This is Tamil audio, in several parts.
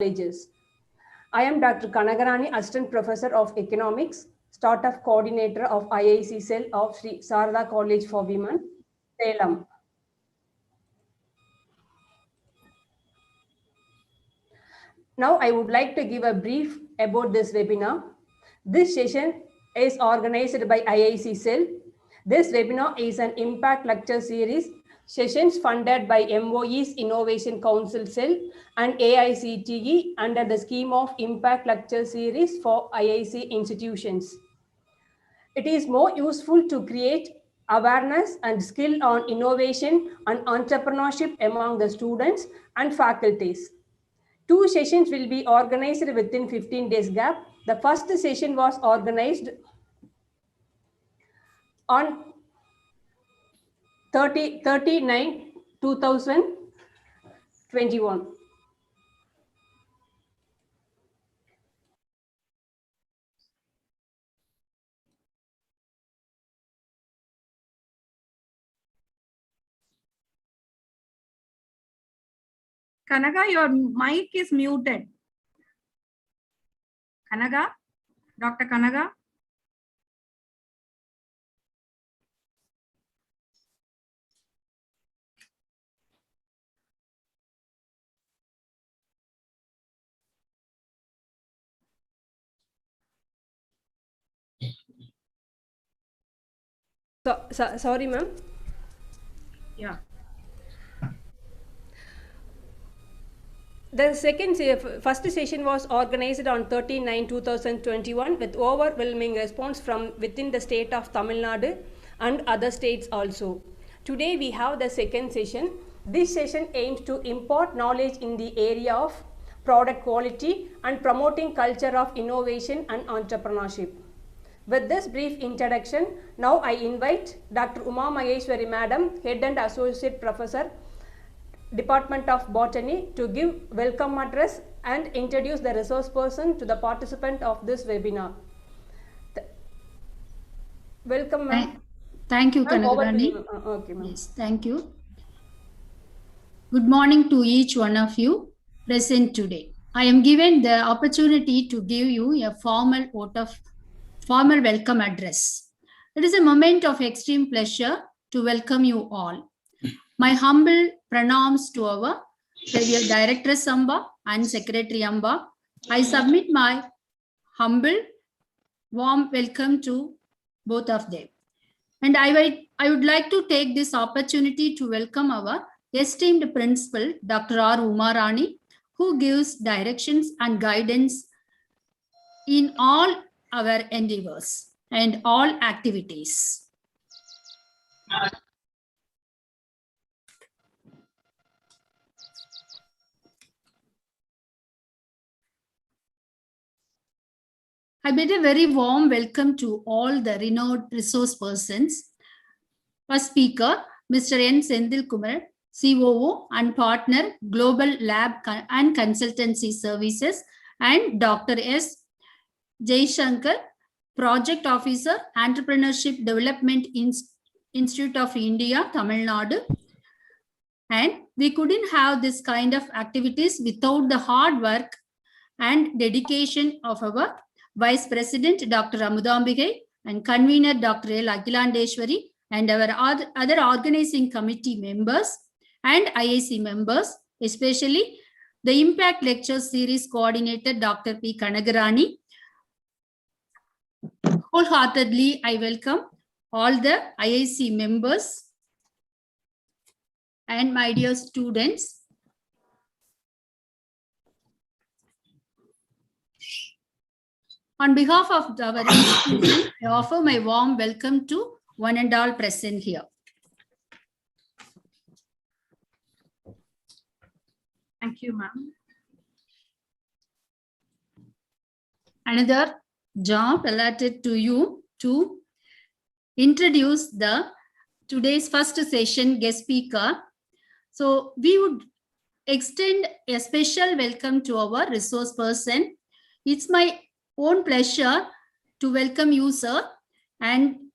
colleges. I am Dr. Kanagarani, Assistant Professor of Economics, Startup Coordinator of IIC Cell of Sri Sarada College for Women, Salem. Now I would like to give a brief about this webinar. This session is organized by IIC Cell. This webinar is an impact lecture series, sessions funded by MOE's Innovation Council Cell and AICTE under the scheme of Impact Lecture Series for IIC institutions. It is more useful to create awareness and skill on innovation and entrepreneurship among the students and faculties. 2 sessions will be organized within 15 days gap. The first session was organized on 30/9/2021. Kanaga, your mic is muted. Kanaga, Dr. Kanaga. Sorry, ma'am. Yeah. The first session was organized on 30/9/2021 with overwhelming response from within the state of Tamil Nadu and other states also. Today we have the second session. This session aims to impart knowledge in the area of product quality and promoting culture of innovation and entrepreneurship. With this brief introduction, now I invite Dr. Uma Maheshwari Madam, Head and Associate Professor, Department of Botany, to give welcome address and introduce the resource person to the participant of this webinar. Welcome, ma'am. Thank you, Kanagarani. Okay, ma'am. Yes, thank you. Good morning to each one of you present today. I am given the opportunity to give you a formal welcome address. It is a moment of extreme pleasure to welcome you all. My humble pranams to our Directress Amba and Secretary Amba. I submit my humble, warm welcome to both of them. And I would like to take this opportunity to welcome our esteemed principal, Dr. R. Umarani, who gives directions and guidance in all our endeavors and all activities. I bid a very warm welcome to all the renowned resource persons. First speaker, Mr. N. Sendil Kumar, COO and Partner, Global Lab and Consultancy Services, and Dr. S. Jaishankar, Project Officer, Entrepreneurship Development Institute of India, Tamil Nadu. And we couldn't have this kind of activities without the hard work and dedication of our Vice President, Dr. Amudambigai, and Convener, Dr. L. Akhilandeshwari, and our other organizing committee members and IIC members, especially the Impact Lecture Series Coordinator, Dr. P. Kanagarani. Wholeheartedly, I welcome all the IIC members and my dear students. On behalf of our institution, I offer my warm welcome to one and all present here. Thank you, ma'am. Another job allotted to you to introduce today's first session guest speaker. So we would extend a special welcome to our resource person. It's my own pleasure to welcome you, sir, and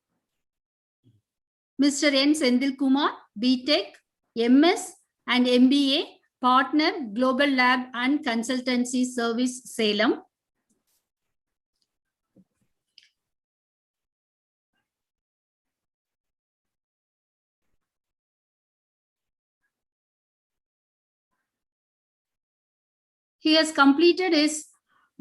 Mr. N. Sendil Kumar, BTech, MS and MBA partner, Global Lab and Consultancy Service, Salem. He has completed his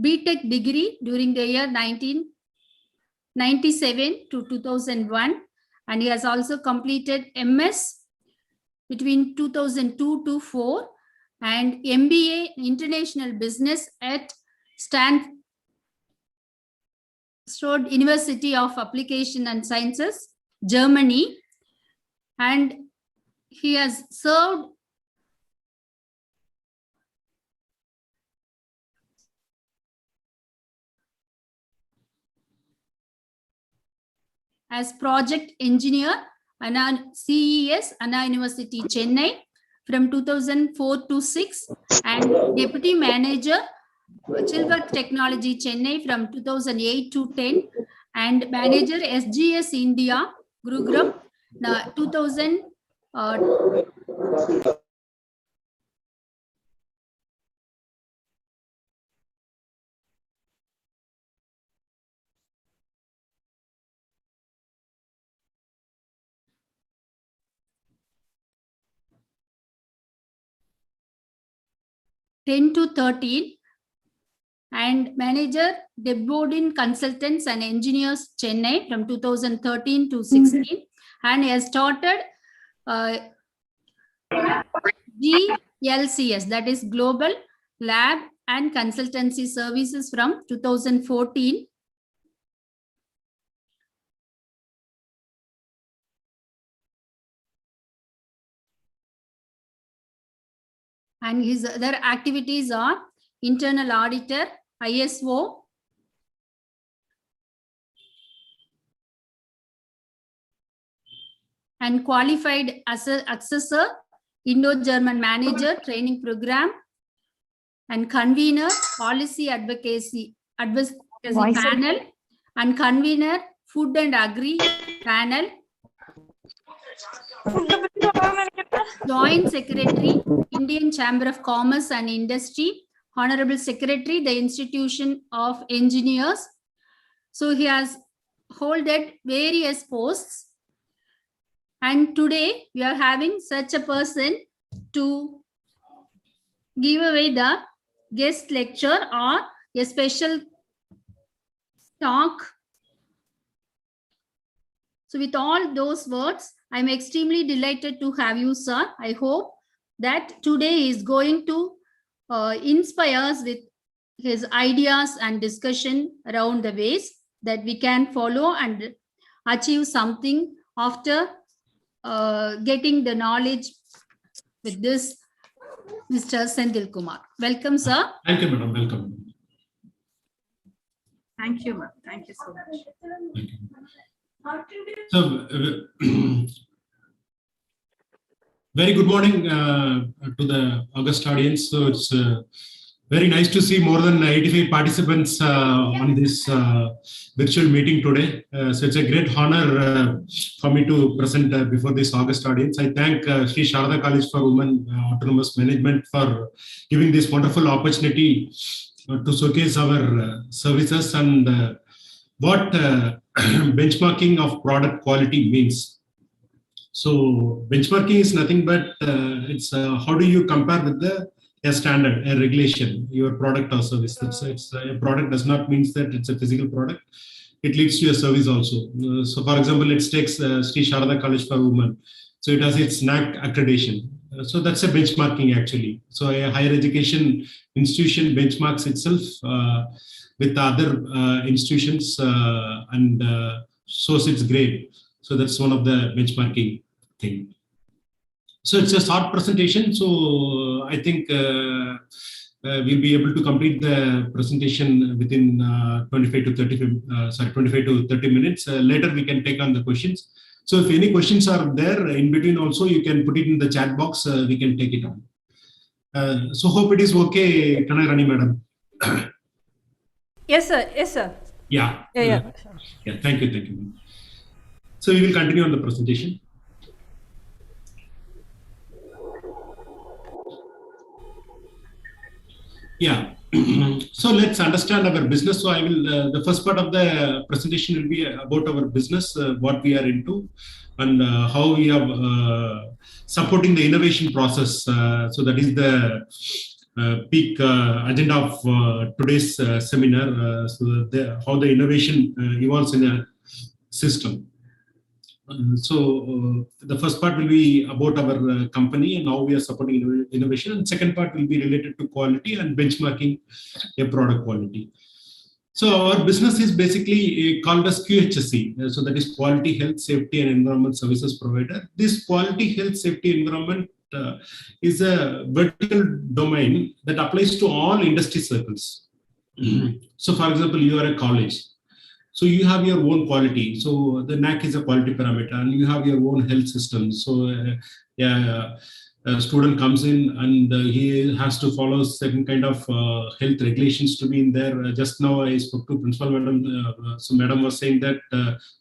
BTech degree during the year 1997 to 2001, and he has also completed MS between 2002 to 4 and MBA International Business at Stanford University of Application and Sciences, Germany, and he has served as project engineer at CES, Anna University, Chennai from 2004 to 6, and deputy manager, Chilworth Technology, Chennai from 2008 to 10, and manager SGS India, Gurugram, 2000. 10 to 13, and manager Debodin Consultants and Engineers, Chennai from 2013 to 16, and he has started GLCS, that is Global Lab and Consultancy Services, from 2014. And his other activities are internal auditor, ISO, and qualified assessor, Indo-German manager training program, and convener, policy advocacy panel, and convener, food and agri panel, Joint Secretary, Indian Chamber of Commerce and Industry, Honorable Secretary, the Institution of Engineers. So he has held various posts. And today we are having such a person to give away the guest lecture or a special talk. So with all those words, I'm extremely delighted to have you, sir. I hope that today is going to inspire us with his ideas and discussion around the ways that we can follow and achieve something after getting the knowledge with this Mr. Senthil Kumar. Welcome, sir. Thank you, madam. Welcome. Thank you, ma'am. Thank you so much. Thank you. So, very good morning to the August audience. So it's very nice to see more than 85 participants on this virtual meeting today. So it's a great honor for me to present before this August audience. I thank Sri Sharada College for Women Autonomous Management for giving this wonderful opportunity to showcase our services and what benchmarking of product quality means. So benchmarking is nothing but it's how do you compare with a standard, a regulation, your product or service. It's a product does not mean that it's a physical product. It leads to a service also. So for example, let's take Sri Sharada College for Women. So it has its NAAC accreditation. So that's a benchmarking actually. So a higher education institution benchmarks itself with other institutions and shows its grade. So that's one of the benchmarking thing. So it's a short presentation. So I think we'll be able to complete the presentation within 25 to 30 minutes. Later we can take on the questions. So if any questions are there in between also, you can put it in the chat box. We can take it on. So hope it is okay, Kanarani madam. Yes, sir. Yes, sir. Yeah. Yeah. Thank you. Thank you. So we will continue on the presentation. Yeah. So let's understand our business. So I will, the first part of the presentation will be about our business, what we are into, and how we are supporting the innovation process. So that is the peak agenda of today's seminar. So how the innovation evolves in a system. The first part will be about our company and how we are supporting innovation, and second part will be related to quality and benchmarking a product quality. So our business is basically called as QHSE. So that is Quality, Health, Safety and Environment Services Provider. This quality, health, safety, environment is a vertical domain that applies to all industry circles. So for example, you are a college. So you have your own quality. So the NAC is a quality parameter, and you have your own health system. So a student comes in and he has to follow certain kind of health regulations to be in there. Just now I spoke to principal madam. So madam was saying that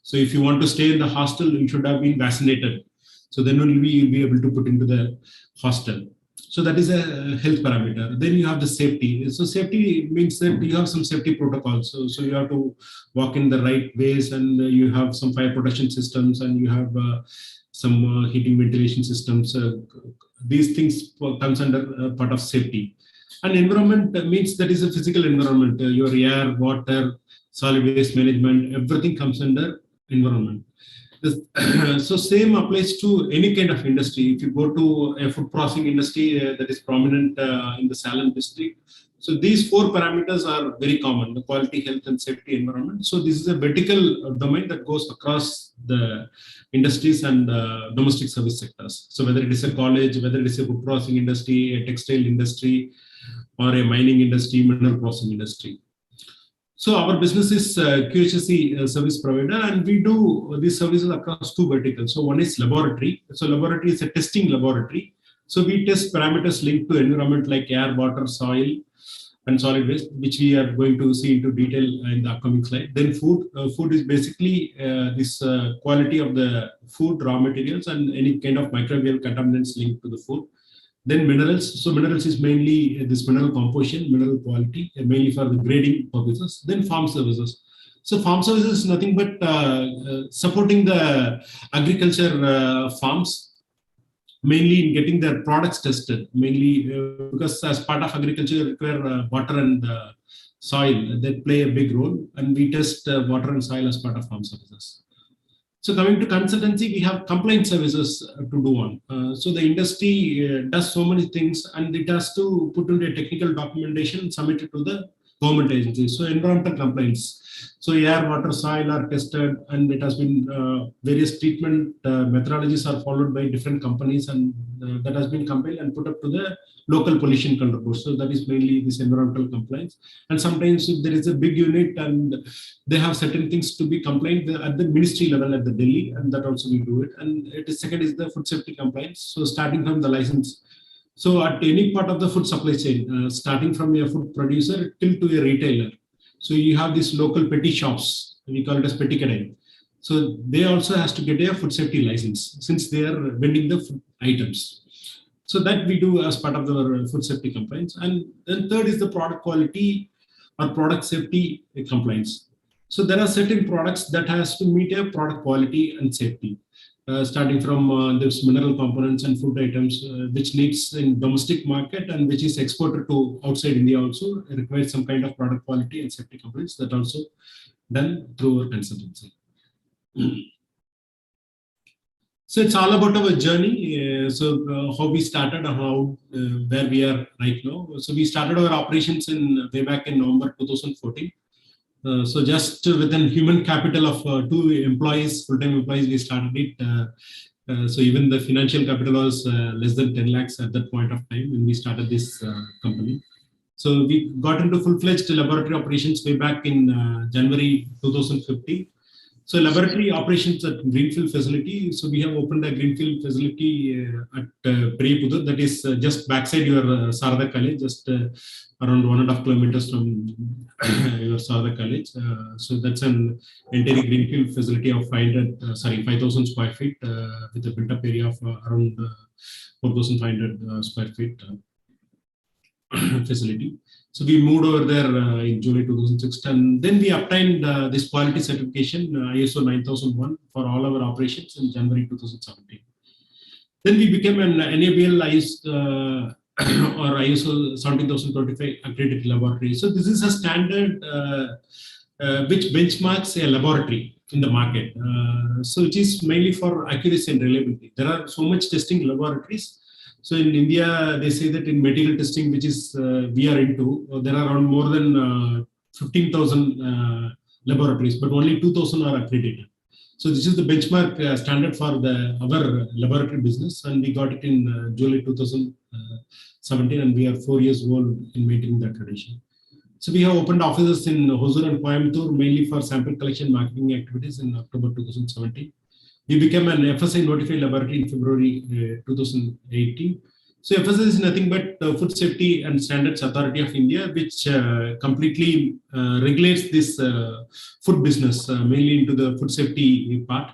so if you want to stay in the hostel, you should have been vaccinated. So then only you'll be able to put into the hostel. So that is a health parameter. Then you have the safety. So safety means that you have some safety protocols. So you have to walk in the right ways, and you have some fire protection systems, and you have some heating ventilation systems. These things comes under part of safety. And environment means that is a physical environment. Your air, water, solid waste management, everything comes under environment. So same applies to any kind of industry. If you go to a food processing industry that is prominent in the Salem district, so these four parameters are very common: the quality, health, and safety, environment. So this is a vertical domain that goes across the industries and domestic service sectors. So whether it is a college, whether it is a food processing industry, a textile industry, or a mining industry, mineral processing industry. So our business is QHSE service provider, and we do these services across two verticals. So one is laboratory. So laboratory is a testing laboratory. So we test parameters linked to environment like air, water, soil, and solid waste, which we are going to see into detail in the upcoming slide. Then food. Food is basically this quality of the food, raw materials, and any kind of microbial contaminants linked to the food. Then minerals. So minerals is mainly this mineral composition, mineral quality, mainly for the grading purposes. Then farm services. So farm services is nothing but supporting the agriculture farms, mainly in getting their products tested, mainly because as part of agriculture, you require water and soil. They play a big role, and we test water and soil as part of farm services. So coming to consultancy, we have compliance services to do on. So the industry does so many things, and it has to put into a technical documentation and submit it to the government agencies. So environmental compliance. So air, water, soil are tested, and it has been various treatment methodologies are followed by different companies, and that has been compiled and put up to the local pollution control board. So that is mainly this environmental compliance. And sometimes if there is a big unit and they have certain things to be compliant at the ministry level at the Delhi, and that also we do it. And it is second is the food safety compliance. So starting from the license. So at any part of the food supply chain, starting from a food producer till to a retailer. So you have these local petty shops, we call it as petty kadai. So they also has to get a food safety license since they are vending the food items. So that we do as part of the food safety compliance. And then third is the product quality or product safety compliance. So there are certain products that has to meet a product quality and safety. Starting from this mineral components and food items, which needs in domestic market and which is exported to outside India also requires some kind of product quality and safety compliance that also done through our consultancy. So it's all about our journey. How we started and how where we are right now. So we started our operations in way back in November 2014. So just within human capital of 2 employees, full-time employees, we started it. So even the financial capital was less than 10 lakhs at that point of time when we started this company. So we got into full-fledged laboratory operations way back in January 2015. So laboratory operations at Greenfield facility. So we have opened a Greenfield facility at Periyaputhur, that is just backside your Sarada College, just around 1.5 kilometers from your Sarada College. So that's an entire Greenfield facility of 5,000 square feet with a built-up area of around 4,500 square feet. facility. So we moved over there in July 2006, and then we obtained this quality certification, ISO 9001, for all our operations in January 2017. Then we became an NABL or ISO 17025 accredited laboratory. So this is a standard which benchmarks a laboratory in the market. So it is mainly for accuracy and reliability. There are so much testing laboratories. So in India, they say that in medical testing, which is we are into, there are around more than 15,000 laboratories, but only 2,000 are accredited. So this is the benchmark standard for our laboratory business, and we got it in July 2017, and we are 4 years old in maintaining that tradition. So we have opened offices in Hosur and Coimbatore, mainly for sample collection marketing activities in October 2017. We became an FSI notified laboratory in February 2018. So FSI is nothing but Food Safety and Standards Authority of India, which completely regulates this food business, mainly into the food safety part.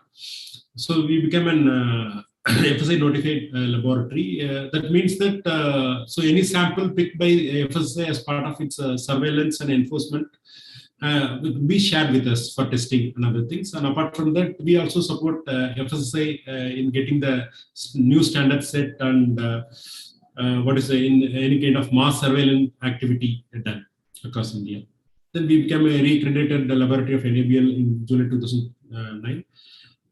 So we became an FSI notified laboratory. That means that so any sample picked by FSI as part of its surveillance and enforcement will be shared with us for testing and other things. And apart from that, we also support FSSI in getting the new standard set and in any kind of mass surveillance activity done across India. Then we became a re-accredited laboratory of NABL in July 2009.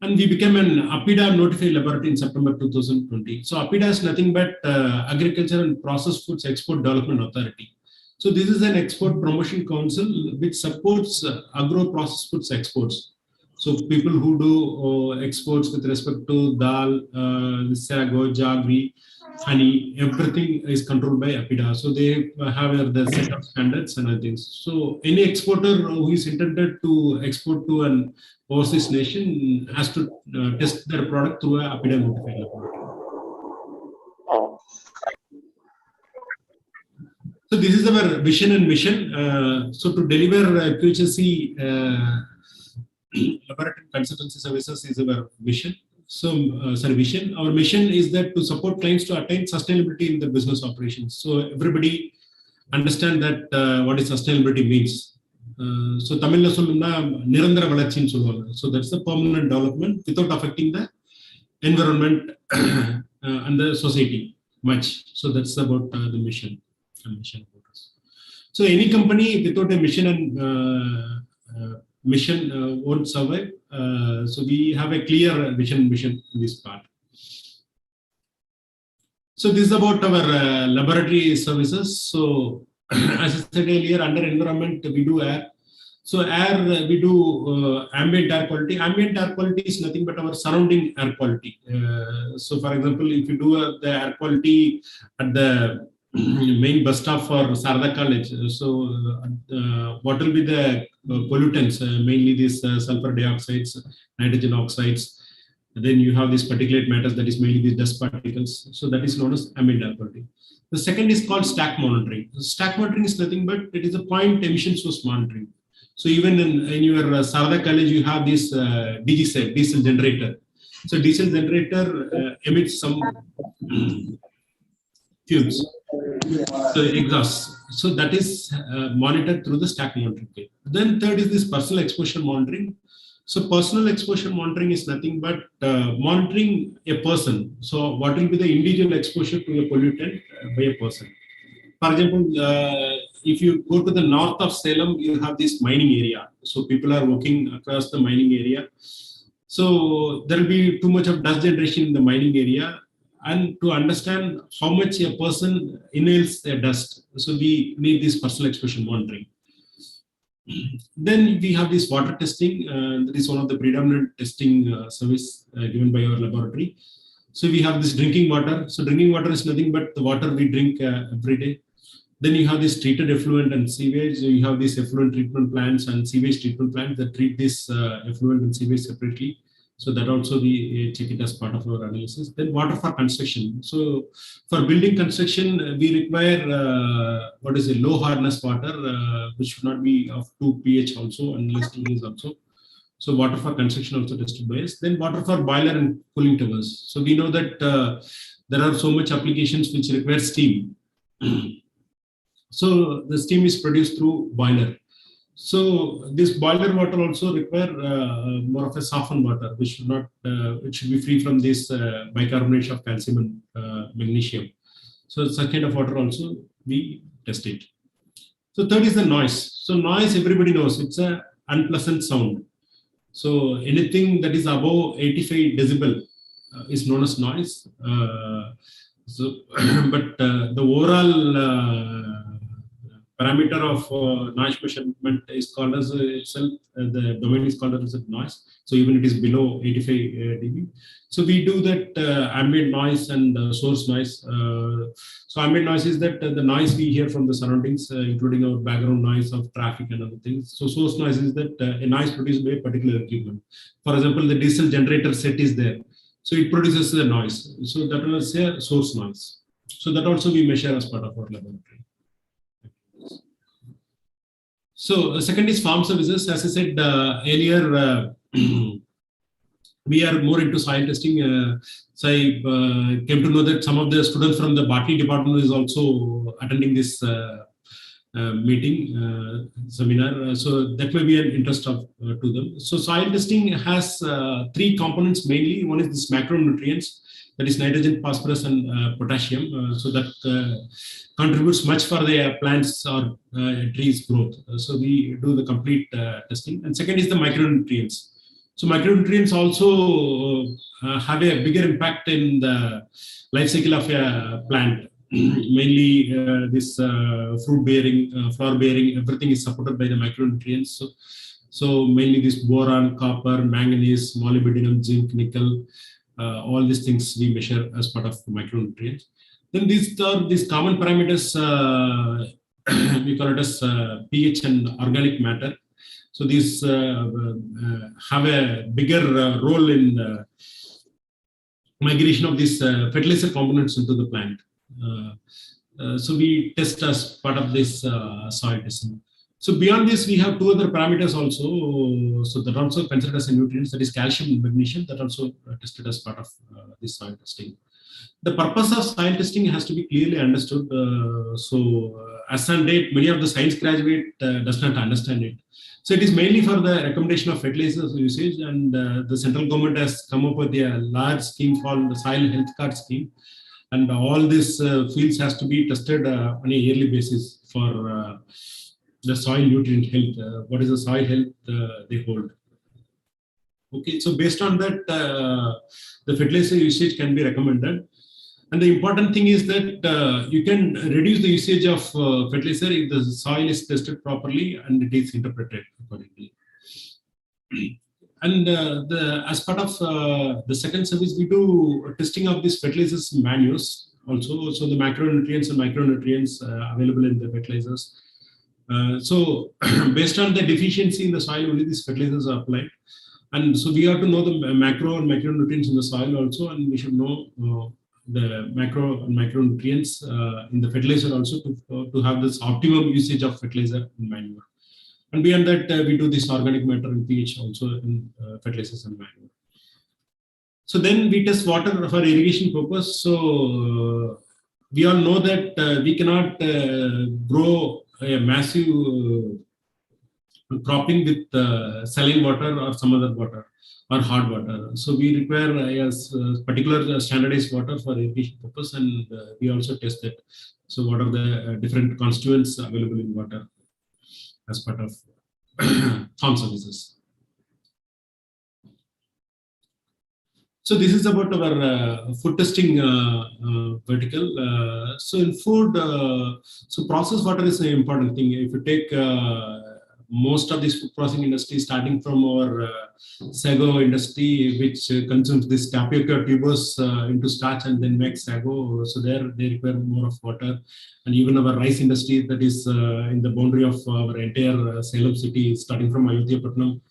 And we became an APIDA notified laboratory in September 2020. So APIDA is nothing but Agriculture and Processed Foods Export Development Authority. So this is an export promotion council which supports agro-processed foods exports. So people who do exports with respect to dal, sago, jaggery, honey, everything is controlled by APIDA. So they have the set of standards and other things. So any exporter who is intended to export to an overseas nation has to test their product through an APIDA notified laboratory. So this is our vision and mission. So to deliver QHSE laboratory consultancy services is our vision. So, vision. Our mission is that to support clients to attain sustainability in the business operations. So everybody understand that what is sustainability means. So Tamil la solluna nirandara valarchi solluvaanga. So that's the permanent development without affecting the environment and the society much. So that's about the mission. So any company without a mission and mission won't survive. So we have a clear vision mission in this part. So this is about our laboratory services. So as I said earlier, under environment we do air. So air we do ambient air quality. Ambient air quality is nothing but our surrounding air quality. So for example, if you do the air quality at the main bus stop for Sarada College. So what will be the pollutants? Mainly these sulfur dioxides, nitrogen oxides. Then you have these particulate matters, that is mainly the dust particles. So that is known as ambient air quality. The second is called stack monitoring. Stack monitoring is nothing but it is a point emission source monitoring. So even in your Sarada College, you have this DGCET, diesel generator. So diesel generator emits some fumes. So exhaust. So that is monitored through the stack monitoring. Then third is this personal exposure monitoring. So personal exposure monitoring is nothing but monitoring a person. So what will be the individual exposure to a pollutant by a person? For example, if you go to the north of Salem, you have this mining area. So people are walking across the mining area. So there will be too much of dust generation in the mining area. And to understand how much a person inhales the dust, so we need this personal exposure monitoring. Then we have this water testing. That is one of the predominant testing service given by our laboratory. So we have this drinking water. So drinking water is nothing but the water we drink every day. Then you have this treated effluent and sewage. So you have these effluent treatment plants and sewage treatment plants that treat this effluent and sewage separately. So that also we check it as part of our analysis. Then water for construction. So for building construction, we require what is a low hardness water, which should not be of 2 pH also, unless it is also. So water for construction also tested by us. Then water for boiler and cooling towers. So we know that there are so much applications which require steam. So the steam is produced through boiler. So this boiler water also require more of a softened water, which should not, it should be free from this bicarbonate of calcium and magnesium. So such kind of water also we test it. So third is the noise. So noise, everybody knows it's a unpleasant sound. So anything that is above 85 decibel is known as noise. But the overall parameter of noise measurement is called as itself, the domain is called as noise. So even it is below 85 dB. So we do that ambient noise and source noise. So ambient noise is that the noise we hear from the surroundings, including our background noise of traffic and other things. So source noise is that a noise produced by a particular equipment. For example, the diesel generator set is there. So it produces the noise. So that was a source noise. So that also we measure as part of our laboratory. So second is farm services. As I said earlier, we are more into soil testing. So I came to know that some of the students from the botany department is also attending this meeting seminar. So that may be an interest of to them. So soil testing has three components mainly. One is this macronutrients, that is nitrogen, phosphorus, and potassium. So that contributes much for the plants or trees growth. So we do the complete testing. And second is the micronutrients. So micronutrients also have a bigger impact in the life cycle of a plant. Mainly this fruit bearing, flower bearing, everything is supported by the micronutrients. So mainly this boron, copper, manganese, molybdenum, zinc, nickel, all these things we measure as part of the micronutrients. Then these are these common parameters, we call it as pH and organic matter. So these have a bigger role in the migration of these fertilizer components into the plant. So we test as part of this soil testing. So beyond this, we have two other parameters also. So that also considered as a nutrients, that is calcium and magnesium, that also tested as part of this soil testing. The purpose of soil testing has to be clearly understood. As on date, many of the science graduate does not understand it. So it is mainly for the recommendation of fertilizers usage, and the central government has come up with a large scheme called the Soil Health Card Scheme. And all these fields has to be tested on a yearly basis for the soil nutrient health. What is the soil health they hold? Okay, so based on that, the fertilizer usage can be recommended. And the important thing is that you can reduce the usage of fertilizer if the soil is tested properly and it is interpreted accordingly. And as part of the second service, we do testing of these fertilizers manuals also. So the macronutrients and micronutrients available in the fertilizers. So based on the deficiency in the soil, only these fertilizers are applied. And so we have to know the macro and micronutrients in the soil also, and we should know the macro and micronutrients in the fertilizer also to have this optimum usage of fertilizer and manure. And beyond that, we do this organic matter and pH also in fertilizers and manure. So then we test water for irrigation purpose. So we all know that we cannot grow a massive cropping with saline water or some other water or hard water. So we require a particular standardized water for irrigation purpose, and we also test that. So what are the different constituents available in water as part of farm services. So this is about our food testing vertical. So in food, so processed water is an important thing. If you take most of this food processing industry, starting from our sago industry, which consumes this tapioca tubers into starch and then makes sago. So there they require more of water. And even our rice industry that is in the boundary of our entire Salem city, starting from Ayodhya Patnam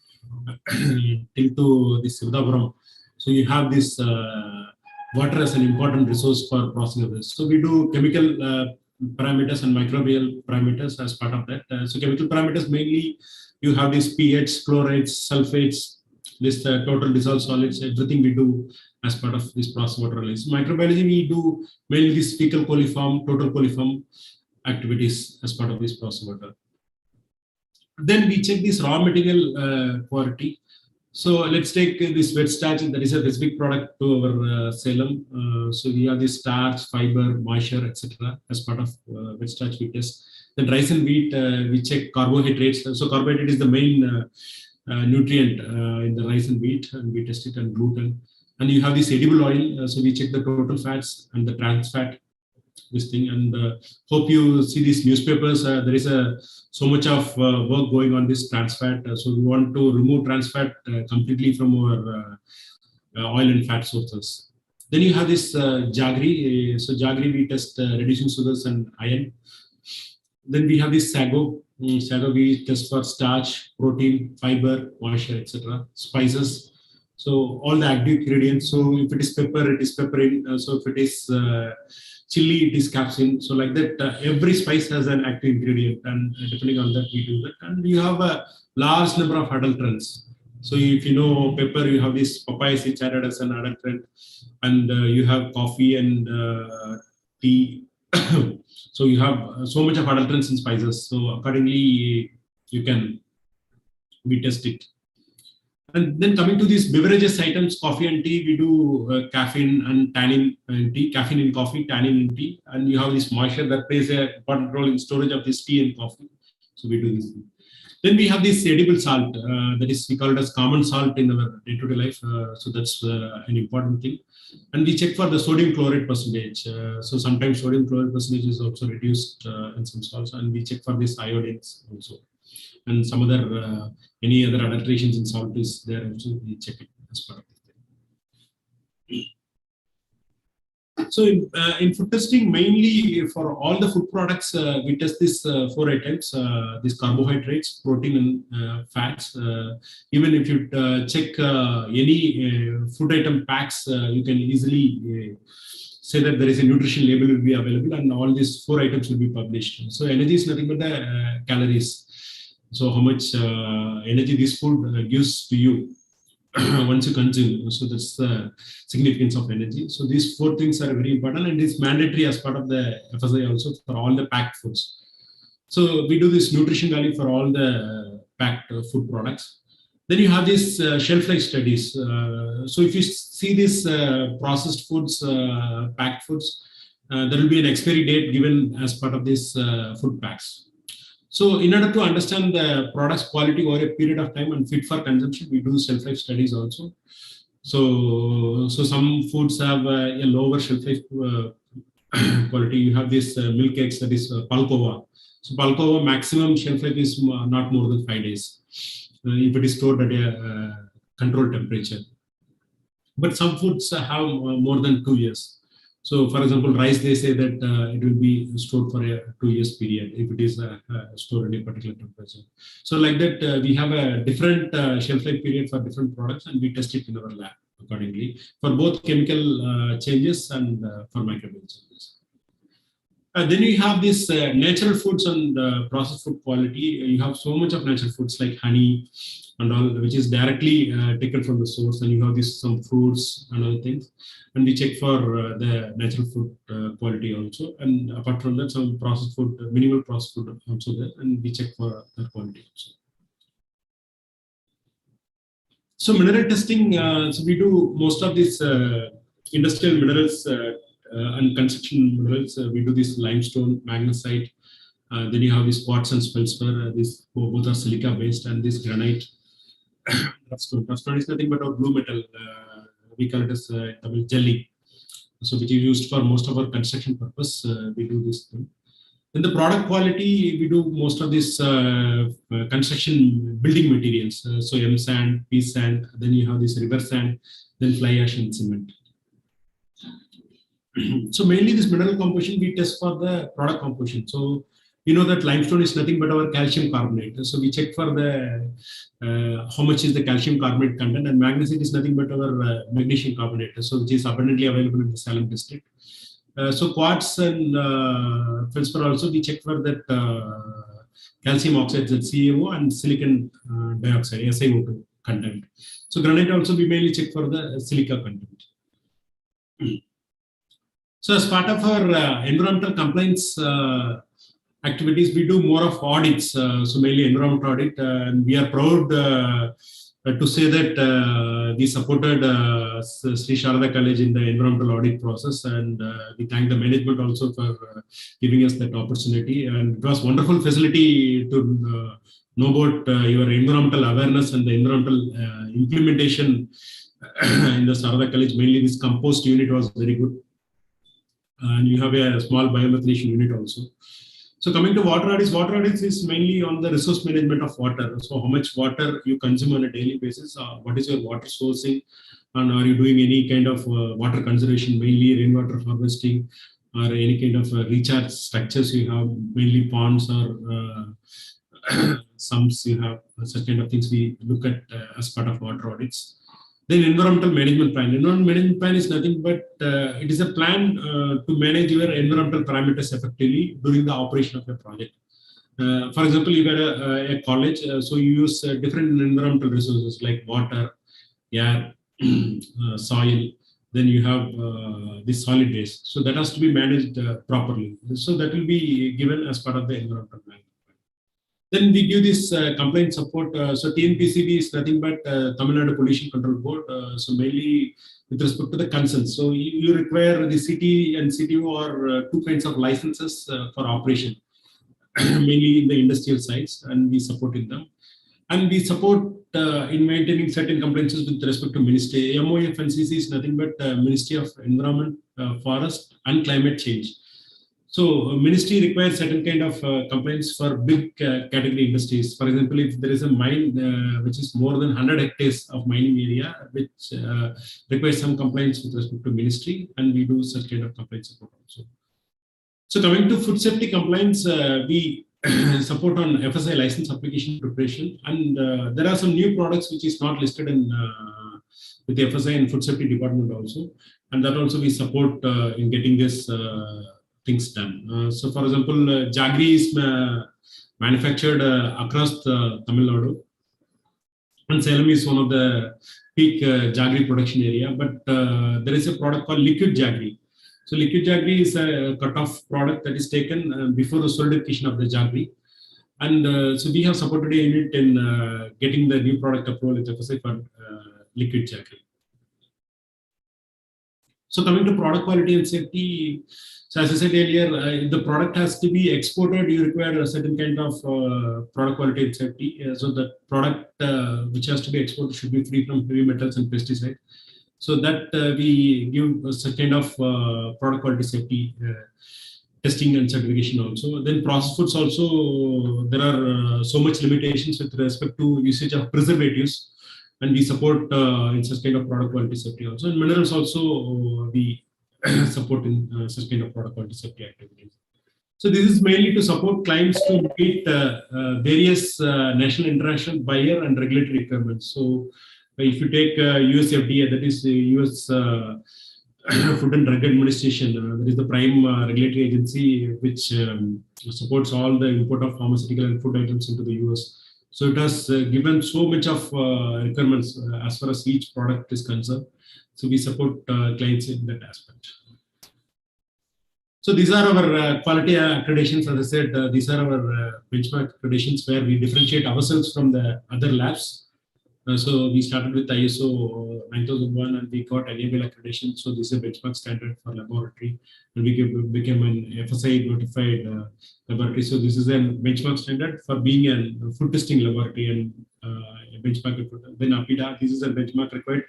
till to this Sivapuram. So you have this water as an important resource for processing of this. So we do chemical parameters and microbial parameters as part of that. So chemical parameters mainly you have these pH, chlorides, sulfates, this total dissolved solids, everything we do as part of this process water analysis. Microbiology we do mainly this fecal coliform, total coliform, activities as part of this process water. Then we check this raw material quality. So let's take this wet starch. That is a specific product to our Salem. So we have this starch, fiber, moisture, etc. as part of wet starch we test. Then rice and wheat, we check carbohydrates. So carbohydrate is the main nutrient in the rice and wheat, and we test it, and gluten. And you have this edible oil. So we check the total fats and the trans fat. This thing, and hope you see these newspapers. There is so much of work going on this trans fat. So we want to remove trans fat completely from our oil and fat sources. Then you have this jaggery. So jaggery we test reducing sugars and iron. Then we have this sago. Sago we test for starch, protein, fiber, moisture, etc. Spices. So all the active ingredients. So if it is pepper, it is pepperine. So if it is chili, it is capsaicin. So like that, every spice has an active ingredient, and depending on that, we do that. And you have a large number of adulterants. So if you know pepper, you have this papaya which added as an adulterant, and you have coffee and tea. So you have so much of adulterants in spices. So accordingly, we test it. And then coming to these beverages items, coffee and tea, we do caffeine and tannin in tea, caffeine in coffee, tannin in tea, and you have this moisture that plays an important role in storage of this tea and coffee. So we do this. Then we have this edible salt, that is, we call it as common salt in our day-to-day life. So that's an important thing. And we check for the sodium chloride percentage. So sometimes sodium chloride percentage is also reduced in some salts, and we check for this iodines also. And some other any other adulterations in salt is there also, we check it as part of the thing. So in food testing, mainly for all the food products, we test these 4 items, these carbohydrates, protein and fats. Even if you check any food item packs, you can easily say that there is a nutrition label will be available, and all these 4 items will be published. So energy is nothing but the calories. So how much energy this food gives to you once you consume. So that's the significance of energy. So these 4 things are very important, and it's mandatory as part of the FSI also for all the packed foods. So we do this nutrition value for all the packed food products. Then you have these shelf life studies. So if you see these processed foods, packed foods, there will be an expiry date given as part of these food packs. So in order to understand the product's quality over a period of time and fit for consumption, we do shelf life studies also. So some foods have a lower shelf life quality. You have this milk cakes, that is Palkova. So Palkova maximum shelf life is not more than 5 days if it is stored at a controlled temperature. But some foods have more than 2 years. So, for example, rice, they say that it will be stored for a 2 years period if it is stored at a particular temperature. So, like that, we have a different shelf life period for different products, and we test it in our lab accordingly for both chemical changes and for microbial changes. Then you have this natural foods and processed food quality. You have so much of natural foods like honey and all, which is directly taken from the source. And you have this some fruits and other things. And we check for the natural food quality also. And apart from that, some processed food, minimal processed food also there. And we check for that quality also. So mineral testing, so we do most of these industrial minerals and construction minerals. We do this limestone, magnesite. Then you have this quartz and feldspar. These both are silica based, and this granite. Rough stone is nothing but a blue metal. We call it as jelly. So which is used for most of our construction purpose. We do this thing. In the product quality, we do most of this construction building materials. So M sand, P sand, then you have this river sand, then fly ash and cement. So mainly this mineral composition we test for the product composition. So you know that limestone is nothing but our calcium carbonate. So we check for the how much is the calcium carbonate content, and magnesite is nothing but our magnesium carbonate. So which is abundantly available in the Salem district. So quartz and feldspar also we check for that calcium oxides, that CaO, and silicon dioxide, SiO2 content. So granite also we mainly check for the silica content. So as part of our environmental compliance activities, we do more of audits, so mainly environment audit, and we are proud to say that we supported Sri Sharada College in the environmental audit process, and we thank the management also for giving us that opportunity. And it was wonderful facility to know about your environmental awareness and the environmental implementation in the Sharada College. Mainly this compost unit was very good, and you have a small biomethanation unit also. So coming to water audits is mainly on the resource management of water. So how much water you consume on a daily basis, what is your water sourcing, and are you doing any kind of water conservation, mainly rainwater harvesting, or any kind of recharge structures you have, mainly ponds or sumps you have, such kind of things we look at as part of water audits. Then environmental management plan. Environmental management plan is nothing but it is a plan to manage your environmental parameters effectively during the operation of your project. For example, you got a college, so you use different environmental resources like water, air, soil. Then you have this solid waste. So that has to be managed properly. So that will be given as part of the environmental plan. Then we give this complaint support. So TNPCB is nothing but Tamil Nadu Pollution Control Board. So mainly with respect to the concerns. So you require the city and CTO or two kinds of licenses for operation, mainly in the industrial sites, and we supported them. And we support in maintaining certain compliances with respect to ministry. MOFNCC is nothing but Ministry of Environment, Forest and Climate Change. So ministry requires certain kind of complaints for big category industries. For example, if there is a mine which is more than 100 hectares of mining area, which requires some complaints with respect to ministry, and we do such kind of complaint support also. So coming to food safety compliance, we support on FSI license application preparation, and there are some new products which is not listed in with the FSI and food safety department also, and that also we support in getting this things done. So for example, Jaggery is manufactured across Tamil Nadu, and Salem is one of the peak Jaggery production area, but there is a product called liquid Jaggery. So liquid Jaggery is a cut-off product that is taken before the solidification of the Jaggery, and so we have supported a unit in getting the new product approval with FSI for liquid Jaggery. So coming to product quality and safety, so as I said earlier, if the product has to be exported, you require a certain kind of product quality and safety. So the product which has to be exported should be free from heavy metals and pesticides. So that we give such kind of product quality safety testing and certification also. Then processed foods also, there are so much limitations with respect to usage of preservatives, and we support in such kind of product quality safety also. And minerals also we support in such kind of product quality safety activities. So this is mainly to support clients to meet various national, international, buyer and regulatory requirements. So if you take US FDA, that is US Food and Drug Administration, that is the prime regulatory agency which supports all the import of pharmaceutical and food items into the US. So it has given so much of requirements as far as each product is concerned. So we support clients in that aspect. So these are our quality accreditations. As I said, these are our benchmark accreditations where we differentiate ourselves from the other labs. So we started with ISO 9001 and we got enable accreditation. So this is a benchmark standard for laboratory, and we became an FSI notified laboratory. So this is a benchmark standard for being a food testing laboratory and a benchmark. Then APIDA, this is a benchmark required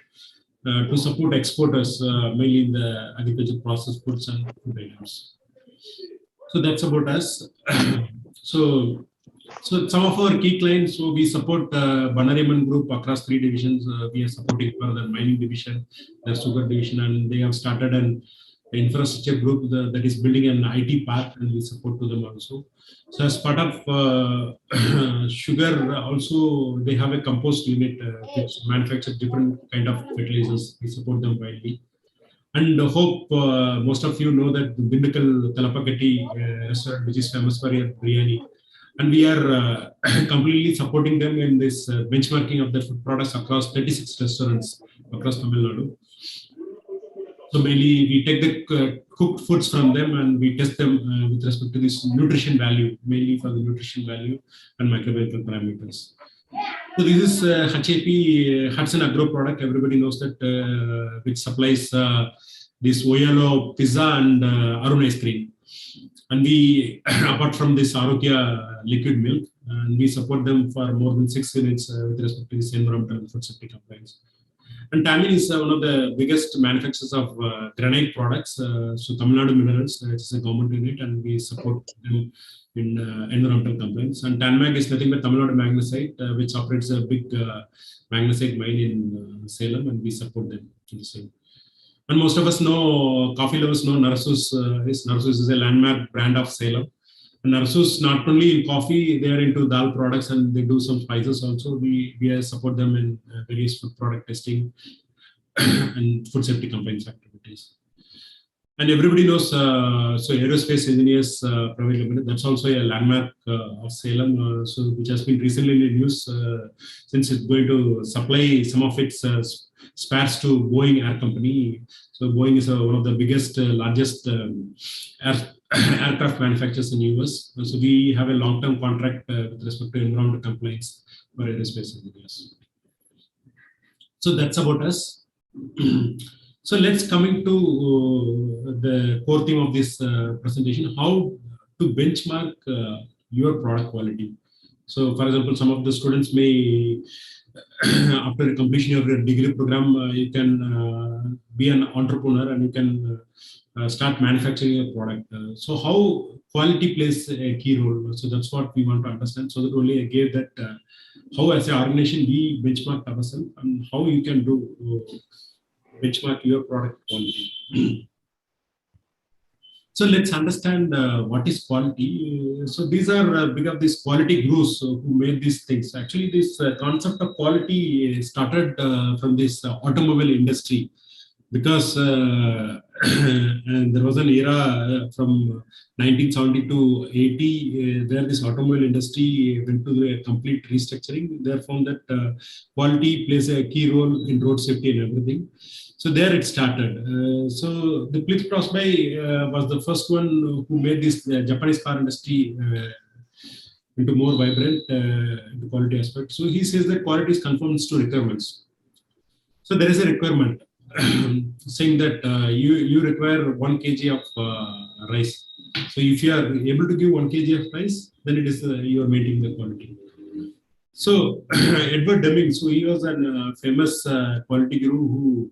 to support exporters, mainly in the agriculture processed foods and food items. So that's about us. So some of our key clients, so we support Banariman Group across 3 divisions. We are supporting for the mining division, the sugar division, and they have started an infrastructure group that is building an IT park, and we support to them also. So as part of sugar, also they have a compost unit which manufactures different kind of fertilizers. We support them widely. And hope most of you know that the Bindakal Talapakati restaurant, which is famous for your biryani. And we are completely supporting them in this benchmarking of their food products across 36 restaurants across Tamil Nadu. So mainly we take the cooked foods from them and we test them with respect to this nutrition value, mainly for the nutrition value and microbial parameters. So this is HAP, Hudson Agro product. Everybody knows that, which supplies this Oyalo pizza and Arun ice cream. And we, apart from this Arogya liquid milk, and we support them for more than 6 units with respect to this environmental and food safety compliance. And Tamin is one of the biggest manufacturers of granite products. So Tamil Nadu Minerals, it's a government unit, and we support them in environmental compliance. And TANMAG is nothing but Tamil Nadu Magnesite, which operates a big magnesite mine in Salem, and we support them in the same. And most of us know, coffee lovers know Narsus. Narsus is a landmark brand of Salem. And Narsus, not only in coffee, they are into dal products and they do some spices also. We support them in various food product testing and food safety compliance activities. And everybody knows, so Aerospace Engineers Private Limited, that's also a landmark of Salem, so which has been recently in the news since it's going to supply some of its spares to Boeing Air Company. So Boeing is one of the biggest, largest aircraft manufacturers in US. So we have a long-term contract with respect to environmental compliance for Aerospace Engineers. So that's about us. So let's coming to the core theme of this presentation, how to benchmark your product quality. So for example, some of the students may, after completion of your degree program, you can be an entrepreneur and you can start manufacturing a product. So how quality plays a key role. So that's what we want to understand. So that only I gave that how as an organization we benchmark ourselves and how you can do benchmark your product quality. So let's understand what is quality. So these are big of these quality gurus who made these things. Actually, this concept of quality started from this automobile industry, because there was an era from 1970 to 80 where this automobile industry went to a complete restructuring. They found that quality plays a key role in road safety and everything. So there it started. So the Blitz Crosby was the first one who made this Japanese car industry into more vibrant into quality aspect. So he says that quality is conforms to requirements. So there is a requirement saying that you require 1 kg of rice. So if you are able to give 1 kg of rice, then it is you are maintaining the quality. So Edward Deming, so he was a famous quality guru who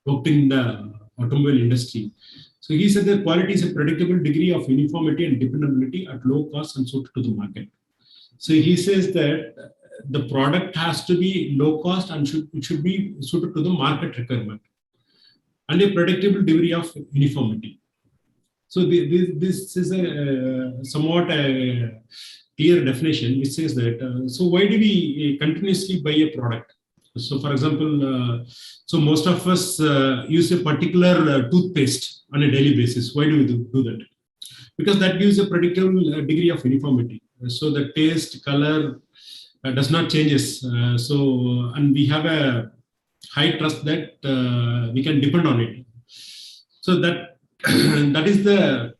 worked in the automobile industry. So he said that quality is a predictable degree of uniformity and dependability at low cost and suited to the market. So he says that the product has to be low cost and it should be suited to the market requirement and a predictable degree of uniformity. So this is a somewhat a clear definition which says that, so why do we continuously buy a product? So for example, so most of us use a particular toothpaste on a daily basis. Why do we do that? Because that gives a predictable degree of uniformity. So the taste, color does not changes. And we have a high trust that we can depend on it. So that that is the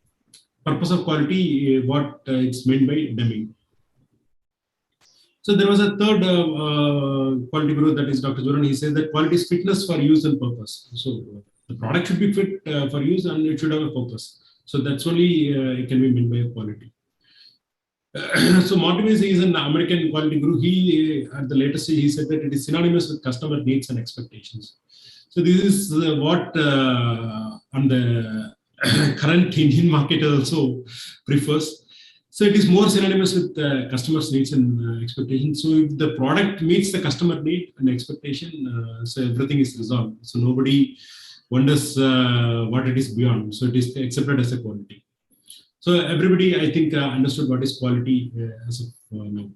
purpose of quality, what it's meant by Deming. So there was a third quality guru, that is Dr. Joran. He says that quality is fitness for use and purpose. So the product should be fit for use and it should have a purpose. So that's only it can be meant by quality. So Montefiore is an American quality guru. He at the latest he said that it is synonymous with customer needs and expectations. So this is what on the current Indian market also prefers. So it is more synonymous with customers' needs and expectations. So if the product meets the customer need and expectation, so everything is resolved. So nobody wonders what it is beyond. So it is accepted as a quality. So everybody, I think, understood what is quality as of now.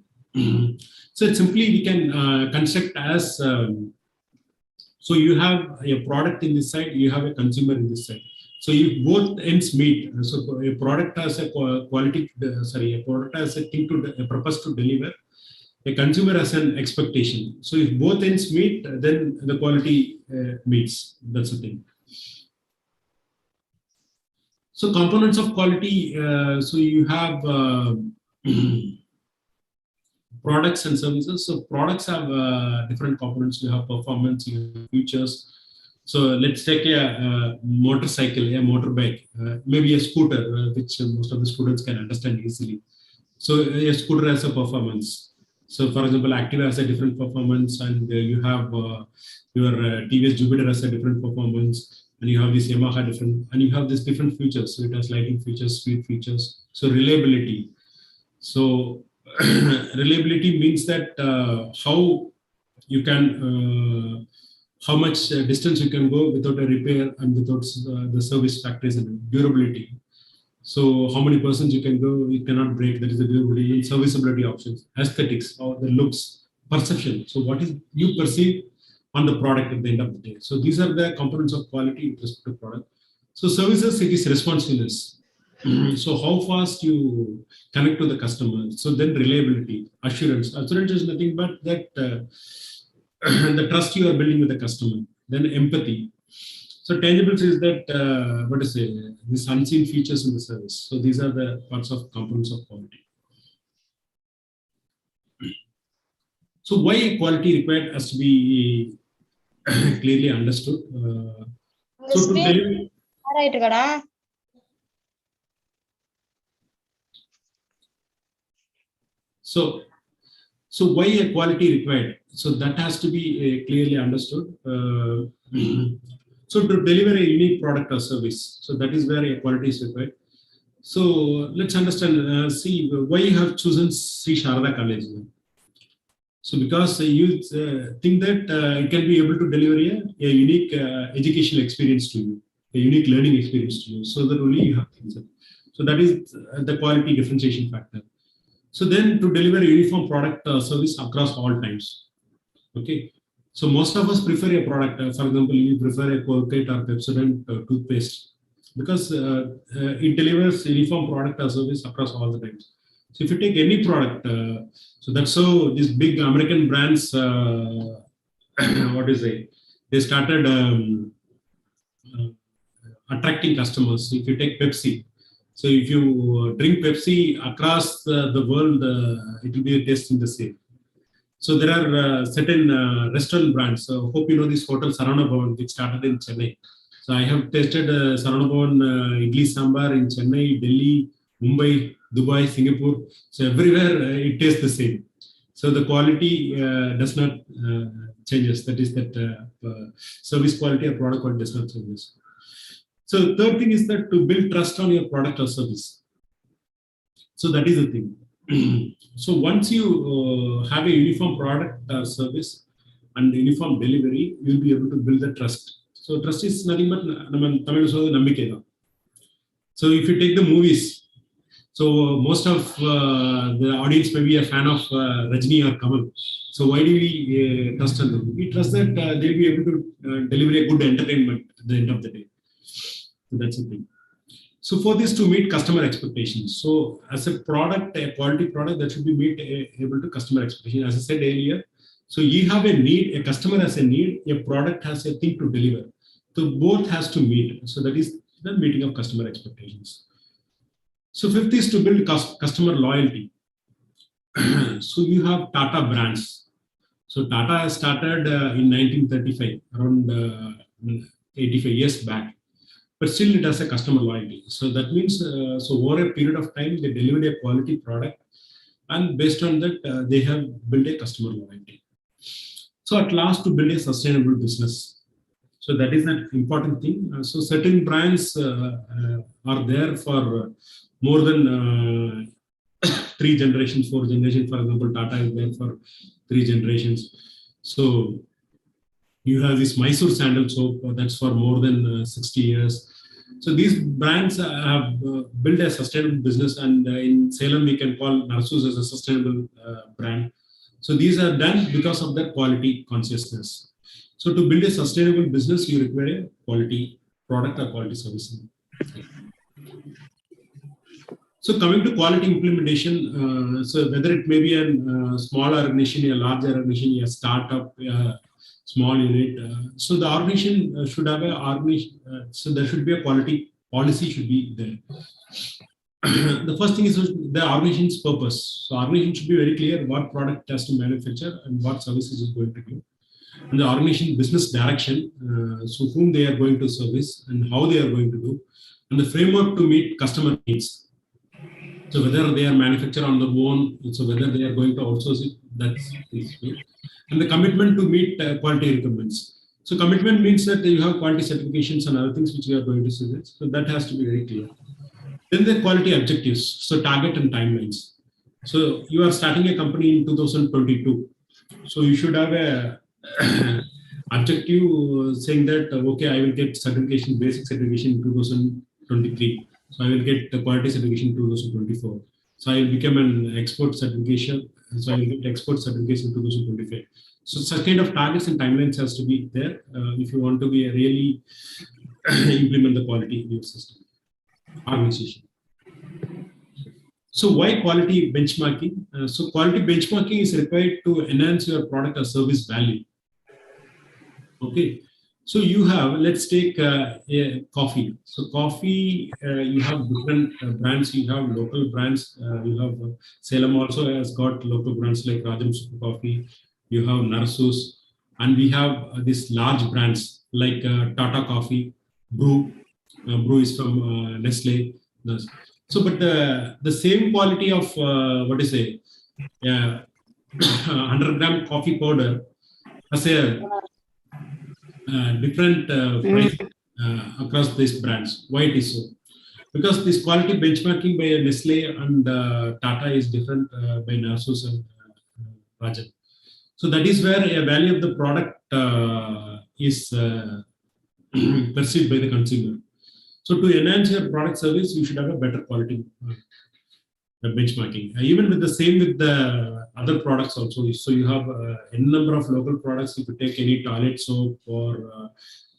So it's simply we can construct as, so you have a product in this side, you have a consumer in this side. So if both ends meet, so a product has a quality, a product has a thing to a purpose to deliver, a consumer has an expectation. So if both ends meet, then the quality meets. That's the thing. So components of quality, so you have products and services. So products have different components. You have performance, you have features. So let's take a motorcycle, a motorbike, maybe a scooter, which most of the students can understand easily. So a scooter has a performance. So for example, Activa has a different performance, and you have your TVS Jupiter has a different performance, and you have this Yamaha different, and you have these different features. So it has lighting features, speed features. So reliability. So reliability means that how you can, how much distance you can go without a repair and without the service factors and durability. So how many percent you can go, you cannot break, that is the durability, serviceability options, aesthetics, or the looks, perception. So what is you perceive on the product at the end of the day. So these are the components of quality with respect to product. So services, it is responsiveness. So how fast you connect to the customer. So then reliability, assurance. Assurance is nothing but that the trust you are building with the customer. Then empathy. So tangibles is that, what to say, these unseen features in the service. So these are the parts of components of quality. So why quality required has to be clearly understood. So to deliver, so why a quality required? So that has to be clearly understood. So to deliver a unique product or service, so that is where a quality is required. So let's understand, see why you have chosen Sri Sharada College. So because you think that it can be able to deliver a unique educational experience to you, a unique learning experience to you. So that only you have things. So that is the quality differentiation factor. So then to deliver a uniform product or service across all times. Okay. So most of us prefer a product. For example, you prefer a Colgate or Pepsodent toothpaste because it delivers a uniform product or service across all the times. So if you take any product, so that's so these big American brands, what is it? They started attracting customers. If you take Pepsi, so if you drink Pepsi across the world, it will be tasting the same. So there are certain restaurant brands. So hope you know this hotel Sarana Bhavan, which started in Chennai. So I have tasted Sarana Bhavan Idli Sambar in Chennai, Delhi, Mumbai, Dubai, Singapore. So everywhere it tastes the same. So the quality does not changes. That is that service quality or product quality does not changes. So third thing is that to build trust on your product or service. So that is the thing. So once you have a uniform product or service and uniform delivery, you'll be able to build the trust. So trust is nothing but Tamil. So if you take the movies, so most of the audience may be a fan of Rajni or Kamal. So why do we trust on them? We trust that they'll be able to deliver a good entertainment at the end of the day. So that's the thing. So for this to meet customer expectations. So as a product, a quality product that should be able to customer expectations. As I said earlier, so you have a need, a customer has a need, a product has a thing to deliver. So both has to meet. So that is the meeting of customer expectations. So fifth is to build customer loyalty. So you have Tata brands. So Tata has started in 1935, around 85 years back. But still it has a customer loyalty. So that means, so over a period of time, they delivered a quality product, and based on that, they have built a customer loyalty. So at last, to build a sustainable business. So that is an important thing. So certain brands are there for more than 3 generations, 4 generations. For example, Tata is there for 3 generations. So you have this Mysore sandal soap that's for more than 60 years. So these brands have built a sustainable business, and in Salem we can call Narsus as a sustainable brand. So these are done because of their quality consciousness. So to build a sustainable business, you require a quality product or quality service. So coming to quality implementation, so whether it may be a small organization, a large organization, a startup, small unit. So the organization should have so there should be a quality policy should be there. The first thing is the organization's purpose. So organization should be very clear what product it has to manufacture and what services is going to give. And the organization business direction, so whom they are going to service and how they are going to do, and the framework to meet customer needs. So whether they are manufactured on their own, so whether they are going to outsource it, that's it. And the commitment to meet quality requirements. So commitment means that you have quality certifications and other things which you are going to service. So that has to be very clear. Then the quality objectives, so target and timelines. So you are starting a company in 2022. So you should have a objective saying that, okay, I will get certification, basic certification in 2023. So I will get the quality certification in 2024. So I will become an export certification. So I will get export certification in 2025. So such kind of targets and timelines has to be there if you want to be really implement the quality in your system organization. So why quality benchmarking? So quality benchmarking is required to enhance your product or service value. Okay. So you have, let's take a coffee. So coffee, you have different brands. You have local brands. You have Salem also has got local brands like Rajam Super Coffee. You have Narsus, and we have these large brands like Tata Coffee, Brew. Brew is from Nestle. So, but the same quality of 100-gram coffee powder has a different price across these brands. Why it is so? Because this quality benchmarking by Nestle and Tata is different by Narsus and Rajan. So that is where a value of the product is perceived by the consumer. So to enhance your product service, you should have a better quality benchmarking. Even with the same with the other products also. So you have n number of local products. If you take any toilet soap or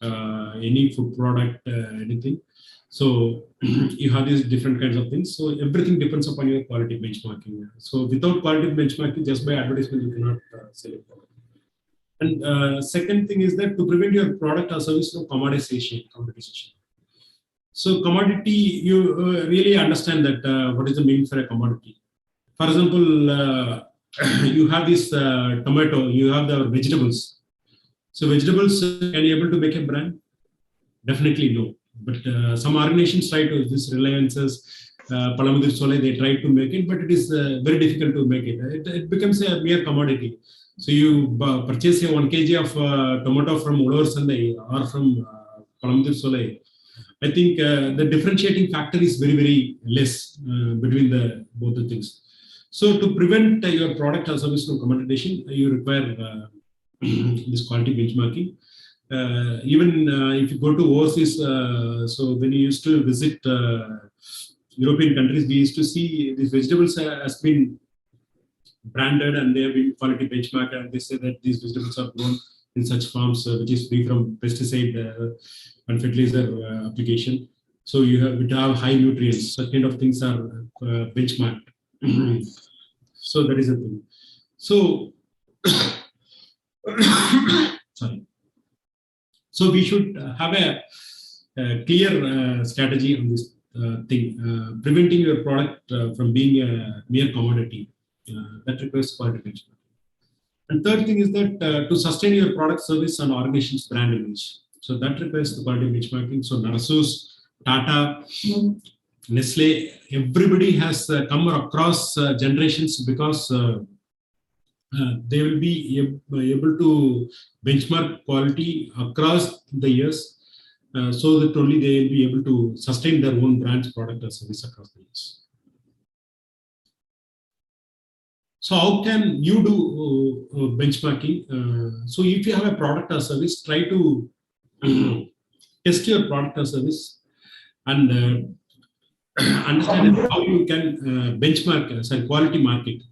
any food product, anything. So you have these different kinds of things. So everything depends upon your quality benchmarking. So without quality benchmarking, just by advertisement, you cannot sell a product. And second thing is that to prevent your product or service from commoditization. So commodity, you really understand that what is the meaning for a commodity. For example, you have this tomato, you have the vegetables. So vegetables, can you able to make a brand? Definitely no. But some organizations try to, this Reliance's, Palamudir Sole, they try to make it, but it is very difficult to make it. It becomes a mere commodity. So you purchase a 1 kg of tomato from Ulovar Sandai or from Palamudir Sole. I think the differentiating factor is very, very less between both the things. So to prevent your product or service from commoditization, you require this quality benchmarking. Even if you go to overseas, so when you used to visit European countries, we used to see these vegetables has been branded and they have been quality benchmarked, and they say that these vegetables are grown in such farms which is free from pesticide and fertilizer application. So you have high nutrients. Such kind of things are benchmarked. So that is a thing. So sorry. So we should have a clear strategy on this thing, preventing your product from being a mere commodity. That requires quality benchmarking. And third thing is that to sustain your product, service, and organization's brand image. So that requires the quality benchmarking. So Narsus, Tata, Nestle, everybody has come across generations because they will be able to benchmark quality across the years so that only they will be able to sustain their own brand's product or service across the years. So how can you do benchmarking? So if you have a product or service, try to test your product or service and understand how you can benchmark quality market.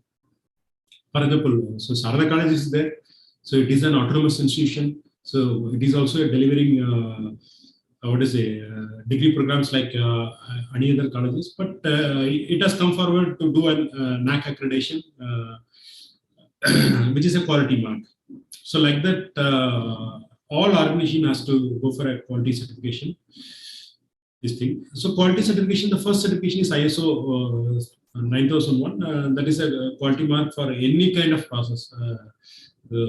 For example, so Sarada College is there. So it is an autonomous institution. So it is also delivering degree programs like any other colleges. But it has come forward to do an NAAC accreditation, which is a quality mark. So like that, all organization has to go for a quality certification. This thing. So quality certification, the first certification is ISO 9001. That is a quality mark for any kind of process.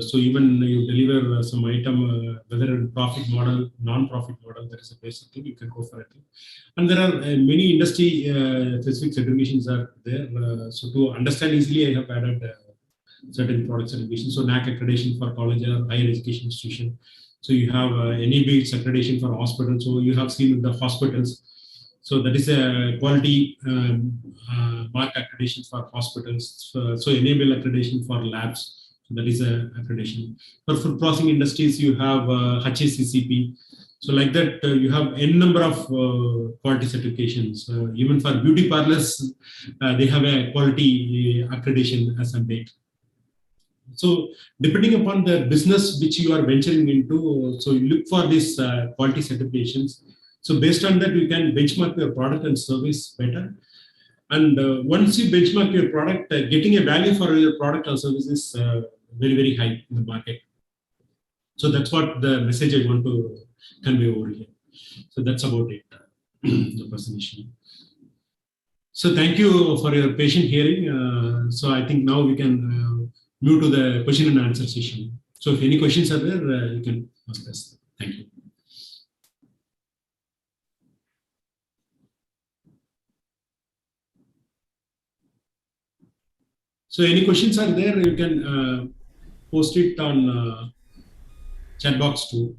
So even you deliver some item, whether in profit model, non-profit model, that is a basic thing, you can go for it. And there are many industry specific certifications are there. So to understand easily, I have added certain product certifications. So NAC accreditation for college or higher education institution. So you have NABH accreditation for hospitals. So you have seen the hospitals. So that is a quality mark accreditation for hospitals. So enable accreditation for labs. So that is a accreditation. For food processing industries, you have HACCP. So like that, you have n number of quality certifications. Even for beauty parlors, they have a quality accreditation as a date. So depending upon the business which you are venturing into, so you look for these quality certifications. So based on that, you can benchmark your product and service better. And once you benchmark your product, getting a value for your product or service is very, very high in the market. So that's what the message I want to convey over here. So that's about it, the presentation. So thank you for your patient hearing. So I think now we can move to the question and answer session. So if any questions are there, you can ask us. Thank you. So any questions are there, you can post it on chat box too.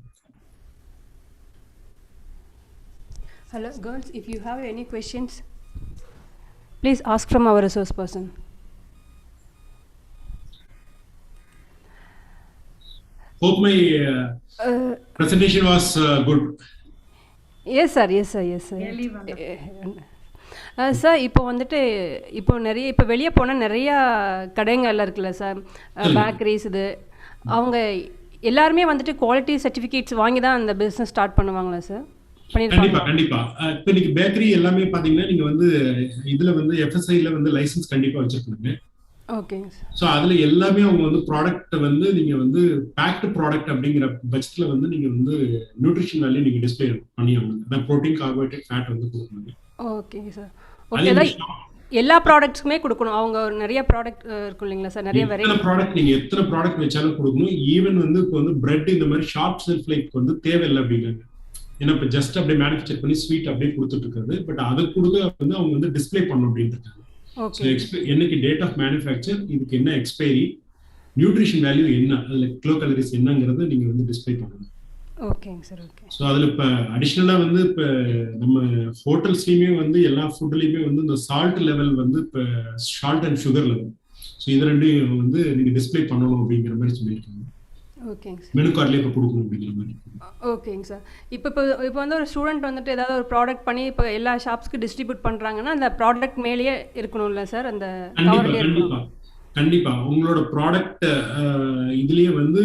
Hello, girls. If you have any questions, please ask from our resource person. Hope my presentation was good. Yes, sir. Yes, sir. Yes, sir. Really wonderful. Sir இப்போ வந்துட்டு இப்போ நிறைய இப்போ வெளியே போனால் நிறையா கடைங்கள்லாம் இருக்குல்ல சார், பேக்கரிஸ் இது, அவங்க எல்லாருமே வந்துட்டு குவாலிட்டி சர்டிஃபிகேட்ஸ் வாங்கி தான் அந்த பிஸ்னஸ் ஸ்டார்ட் பண்ணுவாங்களா சார்? கண்டிப்பா கண்டிப்பா. இப்போ நீங்க பேக்கரி எல்லாமே பாத்தீங்கன்னா நீங்க வந்து இதுல வந்து FSIல வந்து லைசன்ஸ் கண்டிப்பா வச்சிருக்கீங்க. ஓகேங்க சார். ஸோ அதுல எல்லாமே அவங்க வந்து ப்ராடக்ட் வந்து நீங்க வந்து பேக்டு ப்ராடக்ட் அப்படிங்கிற பட்சத்துல வந்து நீங்க வந்து நியூட்ரிஷன் வேல்யூ நீங்க டிஸ்பிளே பண்ணி ஆகணும். அதான் ப்ரோட்டீன், கார்போஹைட்ரேட், ஃபேட் வந்து கொடுக்கணும். ஓகேங்க சார். ஓகே, எல்லா ப்ராடக்ட்ஸ்க்குமே கொடுக்கணும். அவங்க நிறைய ப்ராடக்ட் இருக்கும் இல்லைங்களா சார், நிறைய வெரைட்டி ப்ராடக்ட் நீங்க எத்தனை ப்ராடக்ட் வச்சாலும் கொடுக்கணும். ஈவன் வந்து இப்போ வந்து பிரெட் இந்த மாதிரி ஷார்ட் ஷெல்ஃப் லைஃப் வந்து தேவையில்லை அப்படிங்கிறாங்க. ஏன்னா இப்போ ஜஸ்ட் அப்படியே மேனுஃபேக்சர் பண்ணி ஸ்வீட் அப்படியே கொடுத்துட்டு இருக்காது. பட் அதை கொடுக்க வந்து அவங்க வந்து டிஸ்பிளே பண்ணணும் அப்படின்னு இருக்காங்க. என்னைக்கு டேட் ஆஃப் மேனுஃபேக்சர், இதுக்கு என்ன எக்ஸ்பைரி, நியூட்ரிஷன் வேல்யூ என்ன, அதுல கிலோ கலரிஸ் என்னங்கிறத நீங்க வந்து டிஸ்பிளே பண்ணணும். ஓகேங்க சார். ஓகே. ஸோ அதில் இப்போ அடிஷ்னலாக வந்து இப்போ நம்ம ஹோட்டல்ஸ்லையுமே வந்து எல்லா ஃபுட்லையுமே வந்து இந்த சால்ட் லெவல் வந்து இப்போ salt and sugar level, so இது ரெண்டையும் வந்து நீங்கள் டிஸ்பிளே பண்ணணும் அப்படிங்கிற மாதிரி சொல்லியிருக்காங்க. ஓகேங்க சார். மெனு கார்ட்லேயே இப்போ கொடுக்கணும் அப்படிங்கிற மாதிரி. ஓகேங்க சார். இப்போ வந்து ஒரு ஸ்டூடெண்ட் வந்துட்டு ஏதாவது ஒரு ப்ராடக்ட் பண்ணி இப்போ எல்லா ஷாப்ஸ்க்கு டிஸ்ட்ரிபியூட் பண்ணுறாங்கன்னா அந்த ப்ராடக்ட் மேலேயே இருக்கணும்ல சார், அந்த கவர்லேயே இருக்கணும். கண்டிப்பா உங்களோட ப்ராடக்ட் இதுலயே வந்து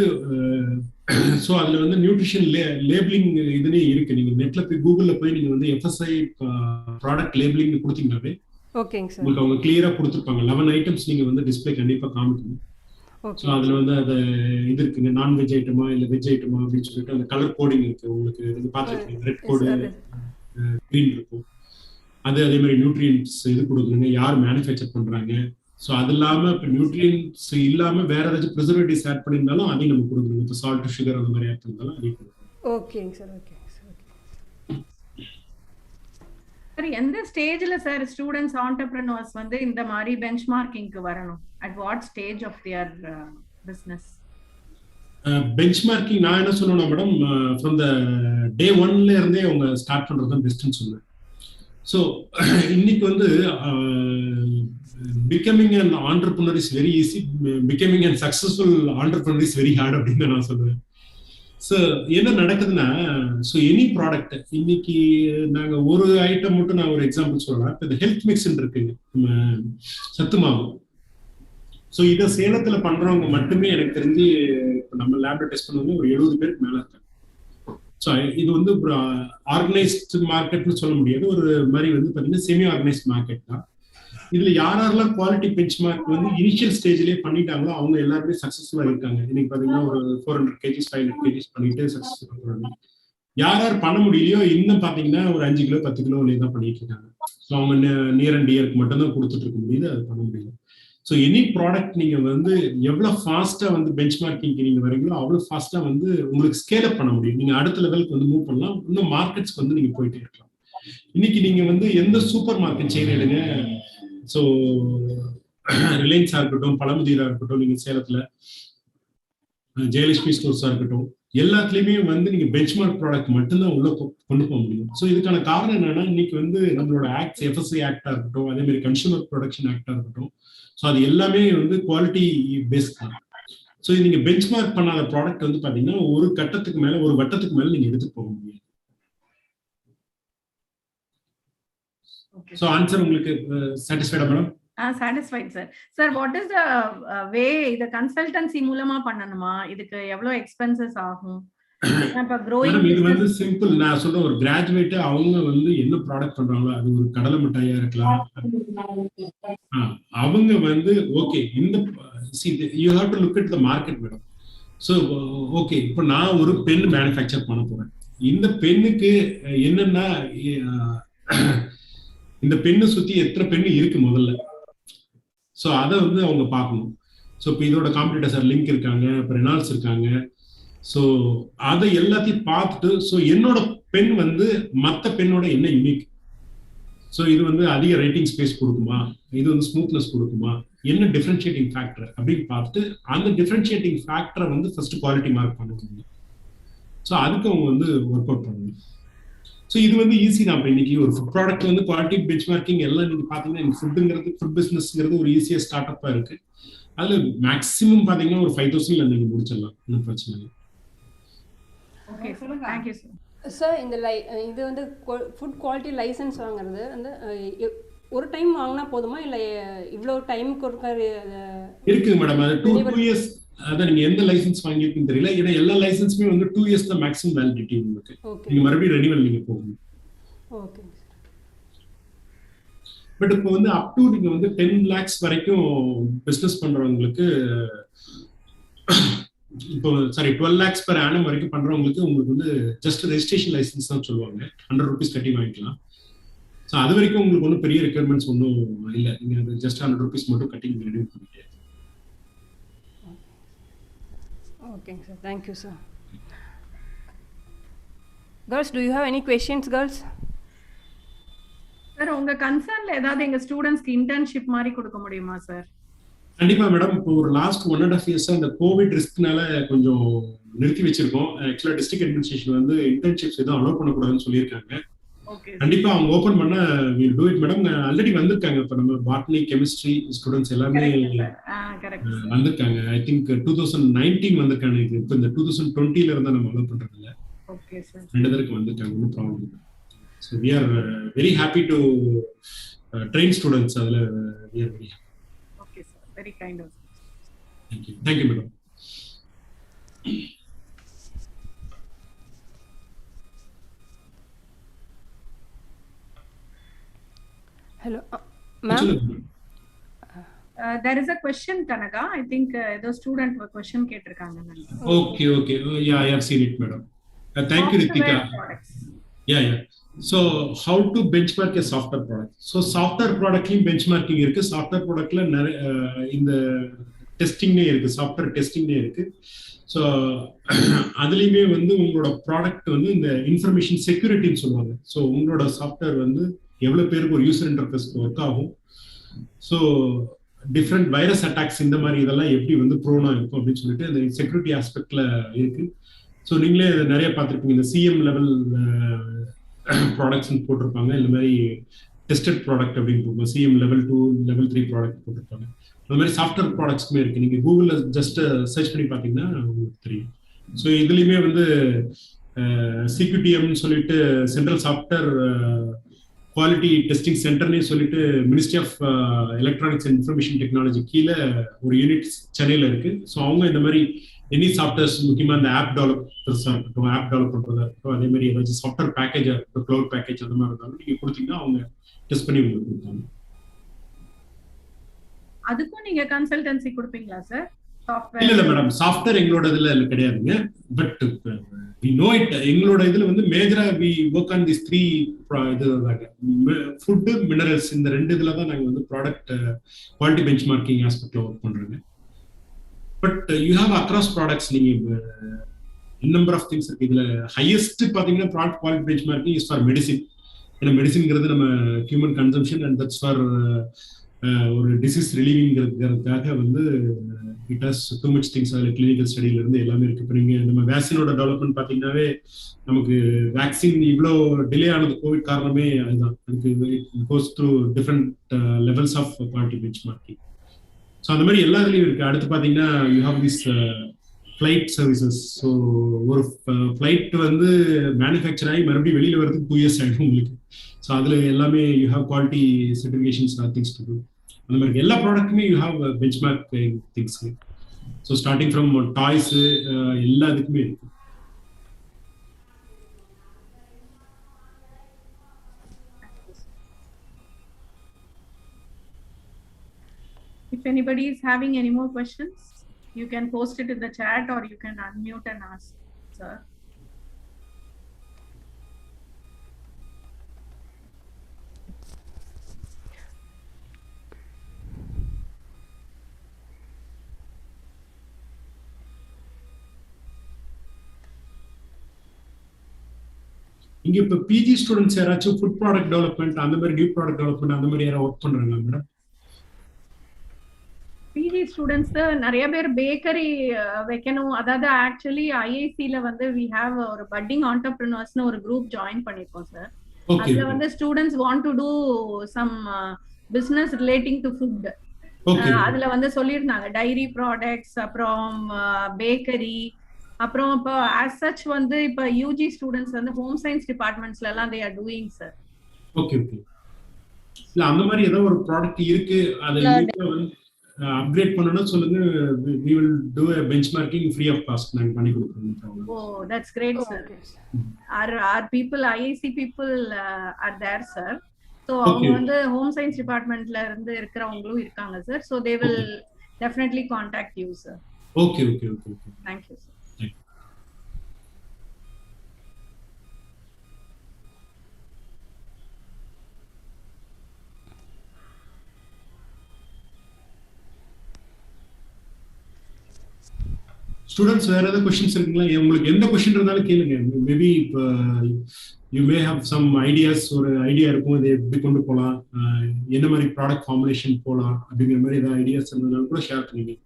ஸோ அதுல வந்து நியூட்ரிஷன் லேபிளிங் இதுலயே இருக்கு. நீங்க நெட்ல போய் கூகுள்ல போய் நீங்க வந்து FSI ப்ராடக்ட் லேபிளிங் கொடுத்தீங்கன்னாவே ஓகேங்க சார் உங்களுக்கு அவங்க கிளியரா கொடுத்துருப்பாங்க. 11 ஐட்டம்ஸ் நீங்க வந்து டிஸ்பிளே கண்டிப்பா காமிக்கணும். ஸோ அதுல வந்து அது இது இருக்குங்க, நான்வெஜ் ஐட்டமா இல்ல வெஜ் ஐட்டமா அப்படின்னு சொல்லிட்டு அந்த கலர் கோடிங் இருக்கு. உங்களுக்கு இது பார்த்துருக்கீங்க, ரெட் கோடு, கிரீன் இருக்கும். அதே மாதிரி நியூட்ரியன்ஸ் இது கொடுக்குறீங்க, யார் மேனுஃபேக்சர் பண்றாங்க. ஸோ அது இல்லாமல் இப்போ நியூட்ரியன்ஸ் இல்லாமல் வேற ஏதாச்சும் ப்ரிசர்வேட்டிவ்ஸ் ஆட் பண்ணியிருந்தாலும் அதையும் நம்ம கொடுக்கணும். இப்போ சால்ட், சுகர் அந்த மாதிரி ஆட் பண்ணிருந்தாலும் அதையும் கொடுக்கணும். ஓகேங்க சார். ஓகேங்க சார். சார் எந்த ஸ்டேஜ்ல சார் ஸ்டூடெண்ட்ஸ் ஆண்டர்பிரனர்ஸ் வந்து இந்த மாதிரி பெஞ்ச் மார்க்கிங்க்கு வரணும்? At what stage of their business? Benchmarking நான் என்ன சொல்லணும்னா மேடம், ஃப்ரம் த டே 1ல இருந்தே அவங்க ஸ்டார்ட் பண்றது தான் பெஸ்ட்னு சொல்லுவேன். ஸோ இன்னைக்கு வந்து becoming an entrepreneur is very easy, becoming a successful entrepreneur is very hard அப்படின்னு நான் சொல்லுவேன். ஸோ என்ன நடக்குதுன்னா, ஸோ எனி ப்ராடக்ட் இன்னைக்கு நாங்க ஒரு ஐட்டம் மட்டும் நான் ஒரு எக்ஸாம்பிள் சொல்லலாம். இப்போ இந்த ஹெல்த் மிக்ஸ் இருக்குங்க, நம்ம சத்து மாவு. ஸோ இதை சேலத்துல பண்றவங்க மட்டுமே எனக்கு தெரிஞ்சு இப்போ நம்ம லேப்ல டெஸ்ட் பண்ணவங்க ஒரு 70 பேருக்கு மேல இருக்காங்க. ஸோ இது வந்து ஆர்கனைஸ்டு மார்க்கெட்னு சொல்ல முடியாது, ஒரு மாதிரி வந்து பார்த்தீங்கன்னா செமி ஆர்கனைஸ்ட் மார்க்கெட் தான். இதுல யாரெல்லாம் குவாலிட்டி பெஞ்ச்மார்க் வந்து இனிஷியல் ஸ்டேஜ்லயே பண்ணிட்டாங்களோ அவங்க எல்லாருமே சக்சஸ்ஃபுல்லா இருக்காங்க. இன்னைக்கு பாத்தீங்கன்னா ஒரு 400 kgs 500 kgs பண்ணிட்டு சக்சஸ்ஃபுல்லா இருக்காங்க. யார் பண்ண முடியலையோ இன்னும் பாத்தீங்கன்னா ஒரு 5 கிலோ 10 கிலோ தான் பண்ணிட்டு இருக்காங்க. ஸோ அவங்க நியர் அண்ட் டியருக்கு மட்டும் தான் கொடுத்துட்டு இருக்க முடியுது, அது பண்ண முடியும். ஸோ எனி ப்ராடக்ட் நீங்க வந்து எவ்வளவு ஃபாஸ்டா வந்து பெஞ்ச் மார்க்கிங்க்கு நீங்க வரீங்களோ அவ்வளவு ஃபாஸ்டா வந்து உங்களுக்கு ஸ்கேல் அப் பண்ண முடியும். நீங்க அடுத்த லெவலுக்கு வந்து மூவ் பண்ணலாம், இன்னும் மார்க்கெட்ஸ்க்கு வந்து நீங்க போயிட்டே இருக்கலாம். இன்னைக்கு நீங்க வந்து எந்த சூப்பர் மார்க்கெட் செயின் எடுங்க, ஸோ ரிலையன்ஸா இருக்கட்டும், பழமுதிரா இருக்கட்டும், நீங்க சேலத்துல ஜெயலட்சுமி ஸ்டோர்ஸா இருக்கட்டும், எல்லாத்துலயுமே வந்து நீங்க பெஞ்ச்மார்க் ப்ராடக்ட் மட்டும்தான் உள்ள கொண்டு போக முடியும். ஸோ இதுக்கான காரணம் என்னன்னா, இன்னைக்கு வந்து நம்மளோட ஆக்ட் எஃப்எஸ்ஐ ஆக்டா இருக்கட்டும், அதே மாதிரி கன்சூமர் ப்ரொடக்ஷன் ஆக்டா இருக்கட்டும், ஸோ அது எல்லாமே வந்து குவாலிட்டி பேஸ்ட் தான். ஸோ நீங்க பெஞ்ச்மார்க் பண்ணாத ப்ராடக்ட் வந்து பாத்தீங்கன்னா ஒரு கட்டத்துக்கு மேல, ஒரு வட்டத்துக்கு மேல நீங்க எடுத்து போக முடியாது. ஸோ ஆன்சர் உங்களுக்கு சாட்டிஸ்ஃபைடா madam? satisfied sir. Sir, what is the way the consultancy மூலமா பண்ணணுமா? இதுக்கு எவ்வளவு எக்ஸ்பென்சஸ் ஆகும்? இப்ப growing இது வந்து சிம்பிள். நான் சொல்ற ஒரு கிராஜுவேட் அவங்க வந்து என்ன ப்ராடக்ட் பண்றாங்களோ, அது ஒரு கடலை மிட்டாயா இருக்கலாம், அவங்க வந்து ஓகே இந்த you have to look at the market madam. So okay, இப்போ நான் ஒரு பென் மேனுஃபேக்சர் பண்ண போறேன். இந்த பெண்ணுக்கு என்னன்னா, இந்த பெண்ணை சுத்தி எத்தனை பெண்ணு இருக்கு முதல்ல, ஸோ அதை வந்து அவங்க பார்க்கணும். ஸோ இப்போ இதோட காம்படிட்டர்ஸ் லிங்க் இருக்காங்க, இப்போ ரெனால்ட்ஸ் இருக்காங்க, ஸோ அதை எல்லாத்தையும் பார்த்துட்டு, ஸோ என்னோட பென் வந்து மற்ற பெண்ணோட என்ன யூனிக், ஸோ இது வந்து அதிக ரைட்டிங் ஸ்பேஸ் கொடுக்குமா, இது வந்து ஸ்மூத்னஸ் கொடுக்குமா, என்ன டிஃபரன்ஷியேட்டிங் ஃபேக்டர் அப்படின்னு பார்த்துட்டு அந்த டிஃபரன்ஷியேட்டிங் ஃபேக்டரை வந்து ஃபர்ஸ்ட் குவாலிட்டி மார்க் பண்ணணும். ஸோ அதுக்கு அவங்க வந்து ஒர்க் அவுட் பண்ணணும். ஸோ இது வந்து ஈஸி தான். இப்போ இன்னைக்கு ஒரு ஃபுட் ப்ராடக்ட் வந்து குவாலிட்டி பெஞ்ச் மார்க்கிங் எல்லாம் நீங்க பாத்தீங்கன்னா, ஃபுட்டுங்கிறது ஃபுட் பிசினஸ்ங்கிறது ஒரு ஈஸியா ஸ்டார்ட் அப்பா இருக்கு. அதுல மேக்ஸிமம் பாத்தீங்கன்னா ஒரு 5,000 நீங்க முடிச்சிடலாம், ஒன்றும் பிரச்சனை இல்லை. ஓகே சொல்லுங்க. Thank you sir. சார், இந்த இது வந்து ஃபுட் குவாலிட்டி லைசன்ஸ் வாங்குறது வந்து ஒரு டைம் வாங்கினா போதுமா, இல்லை இவ்வளோ டைமுக்கு ஒரு இருக்குங்க மேடம்? அது 2 இயர்ஸ். அதான் நீங்க எந்த லைசன்ஸ் வாங்கியிருக்குன்னு தெரியல. ஏன்னா எல்லா லைசன்ஸுமே வந்து 2 இயர்ஸ் தான் மேக்ஸிமம் வேலிடிட்டி உங்களுக்கு. நீங்க மறுபடியும் ரெனிவல் நீங்க போகணும். ஓகே. பட் இப்போ வந்து அப் டு நீங்க வந்து 10 lakhs வரைக்கும் பிசினஸ் பண்றவங்களுக்கு, இப்போ சாரி 12 lakhs per annum வரைக்கும் பண்றவங்களுக்கு உங்களுக்கு வந்து ஜஸ்ட் ரெஜிஸ்ட்ரேஷன் லைசன்ஸ் தான் சொல்லுவாங்க. 100 rupees கட்டி வாங்கிக்கலாம். ஸோ அது வரைக்கும் உங்களுக்கு ஒன்றும் பெரிய ரெக்யர்மெண்ட்ஸ் ஒன்றும் இல்லை. நீங்க ஜஸ்ட் 100 rupees மட்டும் கட்டி நீங்க ரெனிவல் பண்ணிக்கலாம். ஓகேங்க sir, thank you sir. Girls, do you have any questions girls? Sir, உங்க கன்சர்ன்ல ஏதாவது எங்க ஸ்டூடண்ட்ஸ்க்கு இன்டர்ன்ஷிப் மாதிரி கொடுக்க முடியுமா சார்? கண்டிப்பா மேடம். இப்போ ஒரு லாஸ்ட் 1.5 years இந்த கோவிட் ரிஸ்க்னால கொஞ்சம் நிறுத்தி வச்சிருக்கோம். ஆக்சுவலா டிஸ்ட்ரிக்ட் அட்மினிஸ்ட்ரேஷன் வந்து இன்டர்ன்ஷிப்ஸ் எதுவும் அலோவ் பண்ணக்கூடாதுன்னு சொல்லியிருக்காங்க. கண்டிப்பா அவங்க ஓபன் பண்ண will do it madam. Already வந்திருக்காங்க. இப்போ நம்ம பாட்னி கெமிஸ்ட்ரி ஸ்டூடெண்ட்ஸ் எல்லாமே வந்திருக்காங்க. ஐ திங்க் 2019 வந்திருக்காங்க. இப்போ இந்த 2020ல இருந்தா நம்ம அலோவ் பண்றது இல்லை. ஓகே சார், 2 தடவைக்கு வந்திருக்காங்க, ஒன்றும் ப்ராப்ளம் இல்லை. So we are very happy to train students. அதில் we are very happy. Okay sir, very kind of. Thank you madam. Hello, ma'am. There is a question, Kanaga. I think the student question கேட்டிருக்காங்க. Okay. Yeah, I have seen it, madam. Thank you, Ritika. Yeah. So how to benchmark a software product? So software product benchmarking இருக்கு. Software productல இந்த டெஸ்டிங்னே இருக்கு, சாஃப்ட்வேர் டெஸ்டிங்னே இருக்கு. ஸோ அதுலேயுமே வந்து உங்களோட ப்ராடக்ட் வந்து இந்த இன்ஃபர்மேஷன் செக்யூரிட்டின்னு சொல்லுவாங்க. ஸோ உங்களோட சாஃப்ட்வேர் வந்து எவ்வளோ பேருக்கு ஒரு யூசர் இன்டர்ஃபேஸ்க்கு ஒர்க் ஆகும், ஸோ டிஃப்ரெண்ட் வைரஸ் அட்டாக்ஸ் இந்த மாதிரி இதெல்லாம் எப்படி வந்து ப்ரோனா இருக்கும் அப்படின்னு சொல்லிட்டு அந்த செக்யூரிட்டி ஆஸ்பெக்ட்ல இருக்கு. ஸோ நீங்களே நிறைய பார்த்துருப்பீங்க, இந்த சிஎம் லெவல் ப்ராடக்ட்ஸ் போட்டிருப்பாங்க, இந்த மாதிரி டெஸ்டட் ப்ராடக்ட் அப்படின்னு போட்டிருப்பாங்க, சிஎம் லெவல் 2 லெவல் 3 ப்ராடக்ட் போட்டிருப்பாங்க. அந்த மாதிரி சாஃப்ட்வேர் ப்ராடக்ட்ஸ்க்குமே இருக்கு. நீங்க கூகுள்ல ஜஸ்ட் சர்ச் பண்ணி பார்த்தீங்கன்னா உங்களுக்கு தெரியும். ஸோ இதுலயுமே வந்து சிக்யூடிஎம்னு சொல்லிட்டு சென்ட்ரல் சாஃப்ட்வேர் குவாலிட்டி டெஸ்டிங் சென்டர்னே சொல்லிட்டு ministry of electronics and information technology கீழே ஒரு யூனிட் சென்னையில இருக்கு. ஸோ அவங்க இந்த மாதிரி எனி சாஃப்ட்வேர்ஸ், முக்கியமா இந்த ஆப் டெவலப்பர்ஸா இருக்கட்டும், ஆப் டெவலப் பண்றதா இருக்கட்டும், அதே மாதிரி ஏதாச்சும் சாஃப்ட்வேர் பேக்கேஜா இருக்கட்டும், க்ளவுட் பேக்கேஜ் அந்த மாதிரி இருந்தாலும் நீங்க கொடுத்தீங்கன்னா அவங்க டெஸ்ட் பண்ணி உங்களுக்கு கொடுத்தாங்க. அதுக்கும் நீங்க கன்சல்டன்சி கொடுப்பீங்களா சார்? இல்ல மேடம், சாஃப்ட்வேர் எங்களோட இதுல கிடையாதுங்க. But we know it. எங்களோட இதுல வந்து மேஜரா we work on these 3 food minerals, இந்த 2 இதுல தான் நாங்க வந்து ப்ராடக்ட் குவாலிட்டி பெஞ்ச்மார்க்கிங் ஆஸ்பெக்ட்ல ஒர்க் பண்றோங்க. But you have across products, நீங்க நம்பர் ஆஃப் திங்ஸ் இருக்கு. இதுல ஹையஸ்ட் பாத்தீங்கன்னா product quality benchmarking is for medicine. ஏன்னா மெடிசின்ங்கிறது நம்ம human consumption and that's for ஒரு டிசீஸ் ரிலீவிங்கிறதுக்காக வந்து it has too much things. அதில் கிளினிக்கல் ஸ்டடியில இருந்து எல்லாமே இருக்கு. இப்போ நீங்க நம்ம வேக்சினோட டெவலப்மெண்ட் பார்த்தீங்கன்னாவே நமக்கு வேக்சின் இவ்வளோ டிலே ஆனது கோவிட் காரணமே அதுதான். அதுக்கு goes through different levels of quality benchmarking. So அந்த மாதிரி எல்லா இதுலையும் இருக்கு. அடுத்து பார்த்தீங்கன்னா you have this flight services. So ஒரு ஃபிளைட் வந்து மேனுஃபேக்சர் ஆகி மறுபடியும் வெளியில வரதுக்கு 2 years ஆகிடும் உங்களுக்கு. ஸோ அதில் எல்லாமே you have quality certifications things to do. அந்த மாதிரி எல்லா ப்ராடக்ட்டுமே you have benchmark things. So starting from toys எல்லா இதுக்குமே இருக்கு. If anybody is having any more questions, you can post it in the chat or you can unmute and ask, sir. இங்க இப்ப பிஜி ஸ்டூடெண்ட்ஸ் யாராச்சும் ஃபுட் ப்ராடக்ட் டெவலப்மெண்ட் அந்த மாதிரி நியூ ப்ராடக்ட் டெவலப்மெண்ட் அந்த மாதிரி யாராவது ஒர்க் பண்றாங்களா மேடம்? பிஜி ஸ்டூடெண்ட்ஸ் நிறைய பேர் பேக்கரி வைக்கணும். அதாவது ஆக்சுவலி ஐஐசில வந்து we have ஒரு பட்டிங் ஆண்டர்பிரினர்ஸ்னு ஒரு குரூப் ஜாயின் பண்ணிருக்கோம் சார். அதுல வந்து students want to do some business relating to food. அதுல வந்து சொல்லியிருந்தாங்க டைரி ப்ராடக்ட்ஸ், அப்புறம் பேக்கரி, அப்புறம் இப்போ as such வந்து இப்போ யூஜி ஸ்டூடெண்ட்ஸ் வந்து ஹோம் சயின்ஸ் டிபார்ட்மெண்ட்ஸ்ல எல்லாம் they are doing sir. Okay okay. இல்ல அந்த மாதிரி ஏதோ ஒரு ப்ராடக்ட் இருக்கு, அதை அப்கிரேட் பண்ணனும் சொல்லுங்க. we will do a benchmarking free of cost. நாங்க பண்ணி கொடுப்போம். Oh, that's great sir. Our people, IIC people are there sir. So அவங்க வந்து ஹோம் சயின்ஸ் டிபார்ட்மெண்ட்ல இருந்து இருக்கிறவங்களும் இருக்காங்க sir. So they will definitely contact you sir. Okay okay okay. Thank you sir. Students வேற ஏதாவது கொஸ்டின்ஸ் இருக்குங்களா? உங்களுக்கு எந்த கொஸ்டின் இருந்தாலும் கேளுங்க. மேபி இப்போ you may have some ideas, ஒரு ஐடியா இருக்கும் இதை எப்படி கொண்டு போகலாம், என்ன மாதிரி ப்ராடக்ட் ஃபார்முலேஷன் போகலாம் அப்படிங்கிற மாதிரி ஏதாவது ஐடியாஸ் இருந்ததுனால கூட ஷேர் பண்ணுங்க.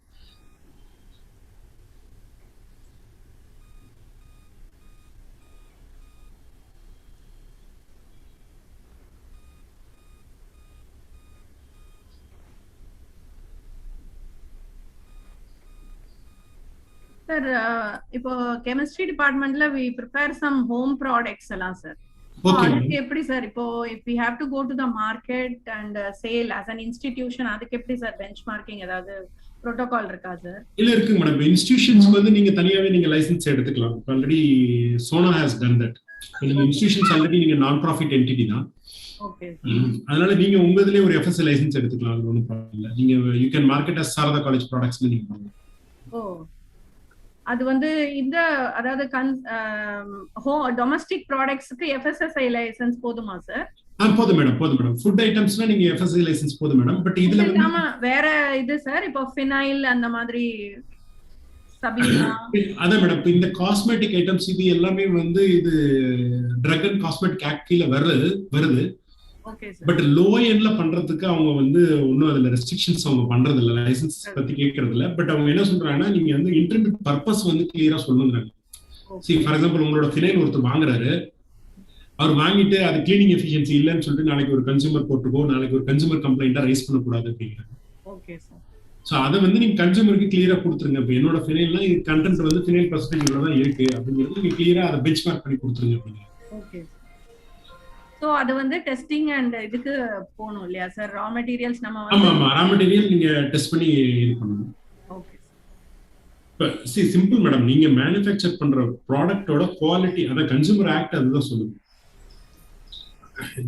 சார் இப்போ கெமிஸ்ட்ரி டிபார்ட்மெண்ட்ல we prepare some home products எல்லாம் சார். அதுக்கு எப்படி சார் இப்போ if we have to go to the market and sell as an institution, அதுக்கு எப்படி சார் பெஞ்ச்மார்க்கிங் ஏதாவது புரோட்டோகால் இருக்கா சார்? இல்ல இருக்கு மேடம். இன்ஸ்டிடியூஷன்ஸ்க்கு வந்து நீங்க தனியாவே நீங்க லைசென்ஸ் எடுத்துக்கலாம். Already Sona has done that. நீங்க இன்ஸ்டிடியூஷன்ஸ் ஆல்ரெடி நீங்க நான் ப்ராஃபிட் என்டிட்டி தான். ஓகே. அதனால நீங்க உங்க இதுலயே ஒரு எஃப்எஸ்சி லைசென்ஸ் எடுத்துக்கலாம். அது ஒன்றும் ப்ராப்ளம் இல்லை. நீங்க you can market as Sarada college products நீங்க பண்ணலாம். ஓ, அது வந்து இந்த அதாவது டொமஸ்டிக் ப்ராடக்ட்ஸ்க்கு எஃப்எஸ்எஸ்ஐ லைசென்ஸ் போதுமா சார்? போதும் மேடம், போதும் மேடம். ஃபுட் ஐட்டம்ஸ்னா நீங்க எஃப்எஸ்ஐ லைசென்ஸ் போதும் மேடம். பட் இதுல வந்து வேற இது சார் இப்போ ஃபினைல் அந்த மாதிரி சபீனா அதான் மேடம். இப்போ இந்த காஸ்மெட்டிக் ஐட்டம்ஸ் இது எல்லாமே வந்து இது ட்ரக் அண்ட் காஸ்மெட்டிக் ஆக்ட் கீழ வருது. Okay sir. பட் லோ எண்ட்ல பண்றதுக்கு அவங்க வந்து இன்னும் அதுல ரெஸ்ட்ரிக்ஷன்ஸ் அவங்க பண்றது இல்ல, லைசென்ஸ் பத்தி கேட்கறது இல்ல. பட் அவங்க என்ன சொல்றாங்கன்னா நீங்க வந்து இன்டர்நெட் பர்பஸ் வந்து கிளியரா சொல்லுங்கிறாங்க. சரி, ஃபார் எக்ஸாம்பிள் உங்களோட ஃபினைல் ஒருத்தர் வாங்குறாரு, அவர் வாங்கிட்டு அது கிளீனிங் எஃபிஷியன்சி இல்லைன்னு சொல்லிட்டு நாளைக்கு ஒரு கன்சூமர் கோர்ட்டுக்கோ நாளைக்கு ஒரு கன்சூமர் கம்ப்ளைண்டா ரைஸ் பண்ணக்கூடாது அப்படிங்கிறாங்க. Okay sir. ஸோ அதை வந்து நீங்க கன்சூமருக்கு கிளியரா கொடுத்துருங்க. இப்போ என்னோட ஃபினைல்னா இது கண்டென்ட் வந்து ஃபினைல் பர்சன்டேஜ் தான் இருக்கு அப்படிங்கிறது நீங்க கிளியரா அதை பெஞ்ச்மார்க் பண்ணி கொடுத்துருங்க அப்படிங்கிறாங்க. ஓகே. சோ அது வந்து டெஸ்டிங் அண்ட் இதுக்கு போணும் இல்லையா சார்? ரா மெட்டீரியல்ஸ் நம்ம ஆமா ஆமா ரா மெட்டீரியல் நீங்க டெஸ்ட் பண்ணி இது பண்ணணும். ஓகே. Simple madam. நீங்க மேனுஃபேக்சர் பண்ற ப்ராடக்ட்டோட குவாலிட்டி, அத கன்சூமர் ஆக்ட் அதுதான் சொல்லுது.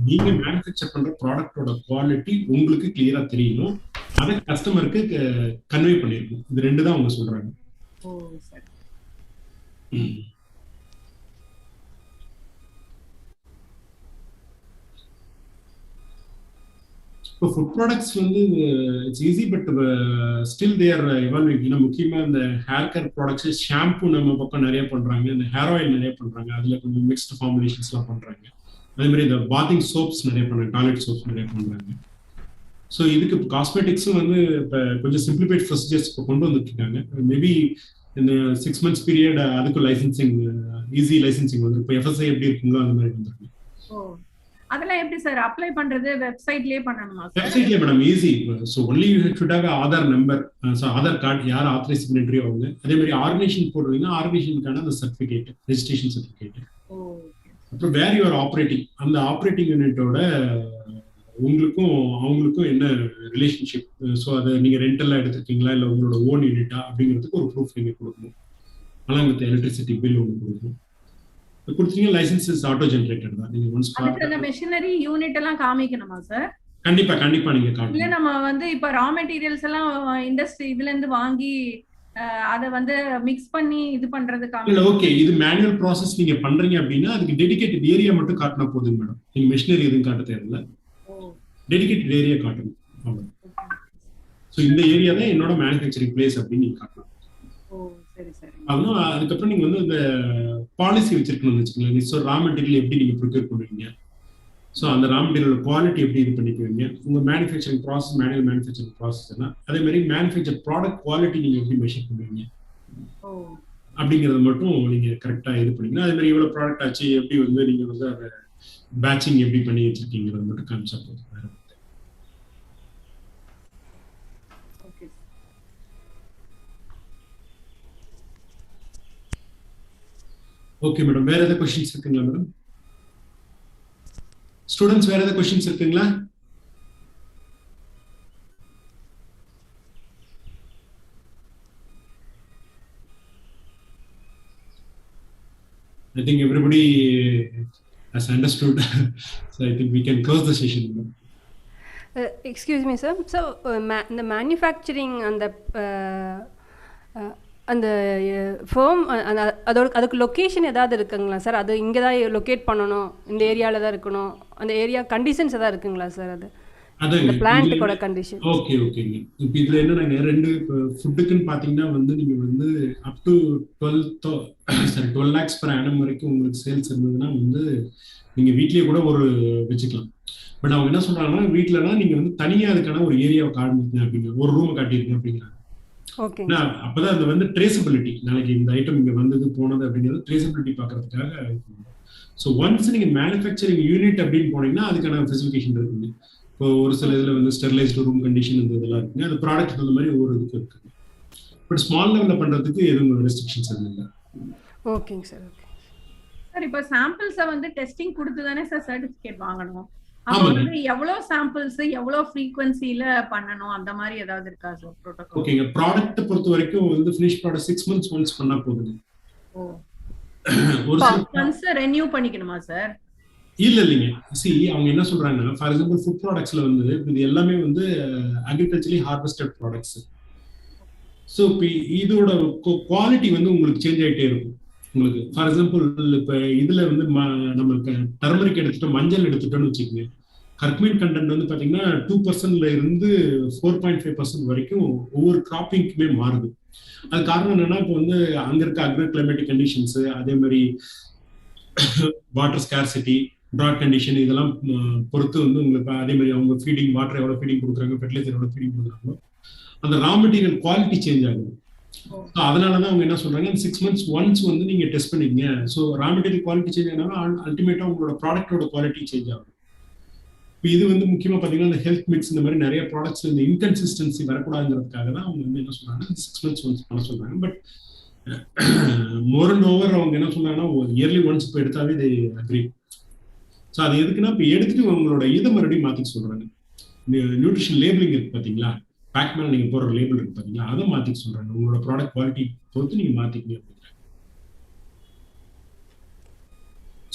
நீங்க மேனுஃபேக்சர் பண்ற ப்ராடக்ட்டோட குவாலிட்டி உங்களுக்கு கிளியரா தெரியணும். அதை கஸ்டமருக்கு கன்வே பண்ணிருக்கோம். இது 2 தான் அவங்க சொல்றாங்க. ஓ சரி. இப்போ ஃபுட் ப்ராடக்ட்ஸ் வந்து it's easy, but still they are evolving. ஏன்னா முக்கியமா இந்த ஹேர் கேர் ப்ராடக்ட்ஸ், ஷாம்பு நம்ம பக்கம் நிறைய பண்றாங்க, இந்த ஹேர் ஆயில் நிறைய பண்றாங்க, அதுல கொஞ்சம் மிக்ஸ்டு ஃபார்முலேஷன்ஸ் எல்லாம் பண்றாங்க. அதே மாதிரி இந்த பாத்திங் சோப்ஸ் நிறைய பண்றாங்க, டாய்லெட் சோப்ஸ் நிறைய பண்றாங்க. ஸோ இதுக்கு காஸ்மெட்டிக்ஸும் வந்து இப்போ கொஞ்சம் சிம்பிளிஃபைட் ப்ரொசீஜர்ஸ் இப்போ கொண்டு வந்துட்டு இருக்காங்க. மேபி இந்த 6 months பீரியட் அதுக்கு லைசன்சிங், ஈஸி லைசன்சிங் வந்து இப்போ FSI எப்படி இருக்குங்களோ அந்த மாதிரி வந்துருக்கு. அதெல்லாம் எப்படி சார் அப்ளை பண்றது? வெப்சைட்லயே பண்ணணுமா சார்? வெப்சைட்லயே madam, easy. So only you should have Aadhaar number. So Aadhaar card, யார் ஆத்தரைஸ் சிக்னேட்டரி அவங்க, அதே மாதிரி ஆர்கனைசேஷன் போடுறீங்கன்னா ஆர்கனைசேஷனுக்கான அந்த சர்டிபிகேட், ரெஜிஸ்ட்ரேஷன் சர்டிபிகேட். அப்புறம் வேர் யூஆர் ஆப்ரேட்டிங், அந்த ஆப்ரேட்டிங் யூனிட்டோட உங்களுக்கும் அவங்களுக்கும் என்ன ரிலேஷன்ஷிப், ஸோ அதை நீங்க ரெண்டெல்லாம் எடுத்திருக்கீங்களா இல்லை உங்களோட ஓன் யூனிட்டா அப்படிங்கிறதுக்கு ஒரு ப்ரூஃப் நீங்க கொடுக்கணும். அலாங் வித் எலக்ட்ரிசிட்டி பில் ஒன்று கொடுக்கணும். கொடுத்தீங்க லைசன்ஸ் இஸ் ஆட்டோ ஜெனரேட்டட் தான். நீங்க ஒன்ஸ் அந்த மெஷினரி யூனிட் எல்லாம் காமிக்கணுமா சார்? கண்டிப்பா கண்டிப்பா நீங்க காட்டணும். இல்ல நம்ம வந்து இப்ப ரா மெட்டீரியல்ஸ் எல்லாம் இண்டஸ்ட்ரி இதுல இருந்து வாங்கி அத வந்து மிக்ஸ் பண்ணி இது பண்றதுக்காக. இல்ல ஓகே, இது மேனுவல் ப்ராசஸ் நீங்க பண்றீங்க அப்படின்னா அதுக்கு டெடிகேட்டட் ஏரியா மட்டும் காட்டினா போதுங்க மேடம். நீங்க மெஷினரி எதுவும் காட்ட தேவையில்ல, டெடிகேட்டட் ஏரியா காட்டணும். ஸோ இந்த ஏரியா தான் என்னோட மேனுஃபேக்சரிங் பிளேஸ் அப்படின்னு நீங்க காட்டலாம். அதுவும் அதுக்கப்புறம் நீங்க வந்து இந்த பாலிசி வச்சிருக்கணும்னு வச்சுக்கோங்களேன். ஸோ ரா மெட்டீரியல் எப்படி நீங்க ப்ரிப்பேர் பண்ணுவீங்க, ஸோ அந்த ரா மெட்டீரியல் குவாலிட்டி எப்படி இது பண்ணிக்குவீங்க, உங்க மேனுஃபேக்சரிங் ப்ராசஸ் மேனுவல் மேனுஃபேக்சரிங் ப்ராசஸ்னா அதே மாதிரி மேனுஃபேக்சர் ப்ராடக்ட் குவாலிட்டி நீங்க எப்படி மெஷர் பண்ணுவீங்க அப்படிங்கறது மட்டும் நீங்க கரெக்டா இது பண்ணீங்கன்னா, அதே மாதிரி எவ்வளவு ப்ராடக்ட் ஆச்சு, எப்படி வந்து நீங்க வந்து அதை பேட்சிங் எப்படி பண்ணி வச்சிருக்கீங்கிறது மட்டும் காமிச்சா போதும். ஓகே மேடம், வேற ஏதாவது क्वेश्चंस இருக்குங்களா மேடம்? ஸ்டூடண்ட்ஸ் வேற ஏதாவது क्वेश्चंस இருக்குங்களா? I think everybody has understood. So I think we can close the session. Excuse me sir, so the manufacturing and the அந்த ஃபேம் அதுக்கு லொக்கேஷன் ஏதாவது இருக்குங்களா சார்? அது இங்கே தான் லொக்கேட் பண்ணணும், இந்த ஏரியாவில் தான் இருக்கணும், அந்த ஏரியா கண்டிஷன்ஸ் ஏதாவது இருக்குங்களா சார்? அது பிளான்ட்டுக்கோட கண்டிஷன். ஓகே ஓகேங்க. இப்போ இதில் என்னன்னா, ரெண்டு ஃபுட்டுக்குன்னு பார்த்தீங்கன்னா வந்து நீங்கள் வந்து up to 12 lakhs per annum வரைக்கும் உங்களுக்கு சேல்ஸ் இருந்ததுன்னா வந்து நீங்கள் வீட்லேயே கூட ஒரு வச்சுக்கலாம். பட் அவங்க என்ன சொல்கிறாங்கன்னா, வீட்டிலனா நீங்கள் வந்து தனியாக அதுக்கான ஒரு ஏரியாவை காட்டுங்க அப்படிங்க, ஒரு ரூமை காட்டியிருக்கேன் அப்படிங்கிறாங்க. அப்பதான் அது வந்து ட்ரேசபிலிட்டி, நாளைக்கு இந்த ஐட்டம் இங்க வந்தது போனது அப்படிங்கிறது ட்ரேசபிலிட்டி பாக்குறதுக்காக. ஸோ ஒன்ஸ் நீங்க மேனுஃபேக்சரிங் யூனிட் அப்படின்னு போனீங்கன்னா அதுக்கான ஸ்பெசிஃபிகேஷன் இருக்குங்க. இப்போ ஒரு சில இதுல வந்து ஸ்டெர்லைஸ்டு ரூம் கண்டிஷன் இந்த இதெல்லாம் இருக்குங்க, அது ப்ராடக்ட் அந்த மாதிரி ஒவ்வொரு இதுக்கு இருக்குங்க. பட் ஸ்மால் லெவல்ல பண்றதுக்கு எதுவும் ரெஸ்ட்ரிக்ஷன்ஸ் இல்லை. ஓகேங்க சார். ஓகே சார், இப்போ சாம்பிள்ஸை வந்து டெஸ்டிங் கொடுத்து தானே சார் சர்டிஃபிகேட் வாங்கணும்? எவ்வளவு சாம்பிள்ஸ் எவ்வளவு ஃப்ரீக்வென்சில பண்ணனும் அந்த மாதிரி ஏதாவது இருக்கா சார் புரோட்டோகால்? ஓகேங்க, ப்ராடக்ட் பொறுத்த வரைக்கும் வந்து ஃபினிஷ் ப்ராடக்ட் 6 months ஒன்ஸ் பண்ணா போதுங்க. ஒரு ஒன்ஸ் ரெனியூ பண்ணிக்கணுமா சார்? இல்லைங்க, சி அவங்க என்ன சொல்றாங்கன்னா, ஃபார் எக்ஸாம்பிள் ஃபுட் ப்ராடக்ட்ஸ்ல வந்து இது எல்லாமே வந்து அக்ரிகல்ச்சரலி ஹார்வெஸ்டட் ப்ராடக்ட்ஸ். ஸோ இப்போ இதோட குவாலிட்டி வந்து உங்களுக்கு சேஞ்ச் ஆகிட்டே இருக்கும். உங்களுக்கு ஃபார் எக்ஸாம்பிள் இப்போ இதுல வந்து நம்மளுக்கு டர்மரிக் எடுத்துட்டோம், மஞ்சள் எடுத்துட்டோம்னு வச்சுக்கோங்க, கர்க்மின் கண்டென்ட் வந்து பாத்தீங்கன்னா 2% இருந்து 4.5% வரைக்கும் ஒவ்வொரு கிராப்பிங்க்குமே மாறுது. அது காரணம் என்னன்னா, இப்போ வந்து அங்க இருக்க அக்ரோ கிளைமேட்டிக் கண்டிஷன்ஸ், அதே மாதிரி வாட்டர் ஸ்கார்சிட்டி, ட்ராட் கண்டிஷன், இதெல்லாம் பொறுத்து வந்து உங்களுக்கு அதே மாதிரி அவங்க ஃபீடிங் வாட்டர் எவ்வளவு ஃபீடிங் கொடுக்குறாங்க, ஃபெர்டிலைசர் எவ்வளவு ஃபீடிங் கொடுக்குறாங்களோ அந்த ரா மெட்டீரியல் குவாலிட்டி சேஞ்ச் ஆகுது. அதனாலதான் அவங்க என்ன சொல்றாங்க, 6 months ஒன்ஸ் வந்து நீங்க டெஸ்ட் பண்ணிக்கங்க. So raw material quality change ஆனாலும் அல்டிமேட்டா உங்களோட ப்ராடக்டோட குவாலிட்டி சேஞ்ச் ஆகும். இப்போ இது வந்து முக்கியமா பாத்தீங்கன்னா இந்த ஹெல்த் மிக்ஸ் இந்த மாதிரி நிறைய ப்ராடக்ட்ஸ் இந்த இன்கன்சிஸ்டன்சி வரக்கூடாதுங்கிறதுக்காக தான் அவங்க வந்து என்ன சொல்றாங்கன்னா 6 months ஒன்ஸ் பண்ண சொல்றாங்க. பட் மோர் அண்ட் ஓவர் அவங்க என்ன சொல்றாங்கன்னா இயர்லி ஒன்ஸ் இப்போ எடுத்தாவே இது அக்ரி. ஸோ அது எதுக்குன்னா இப்போ எடுத்துட்டு உங்களோட இதை மறுபடியும் மாத்திக்க சொல்றாங்க. நியூட்ரிஷன் லேபிளிங் இருக்கு பாத்தீங்களா, பேக் மேல நீங்க போடுற லேபிள் இருக்கு பாத்தீங்களா, அதை மாத்திக்க சொல்றாங்க. உங்களோட ப்ராடக்ட் குவாலிட்டி பொறுத்து நீங்க மாத்திக்கணும் அப்படிங்கிறாங்க.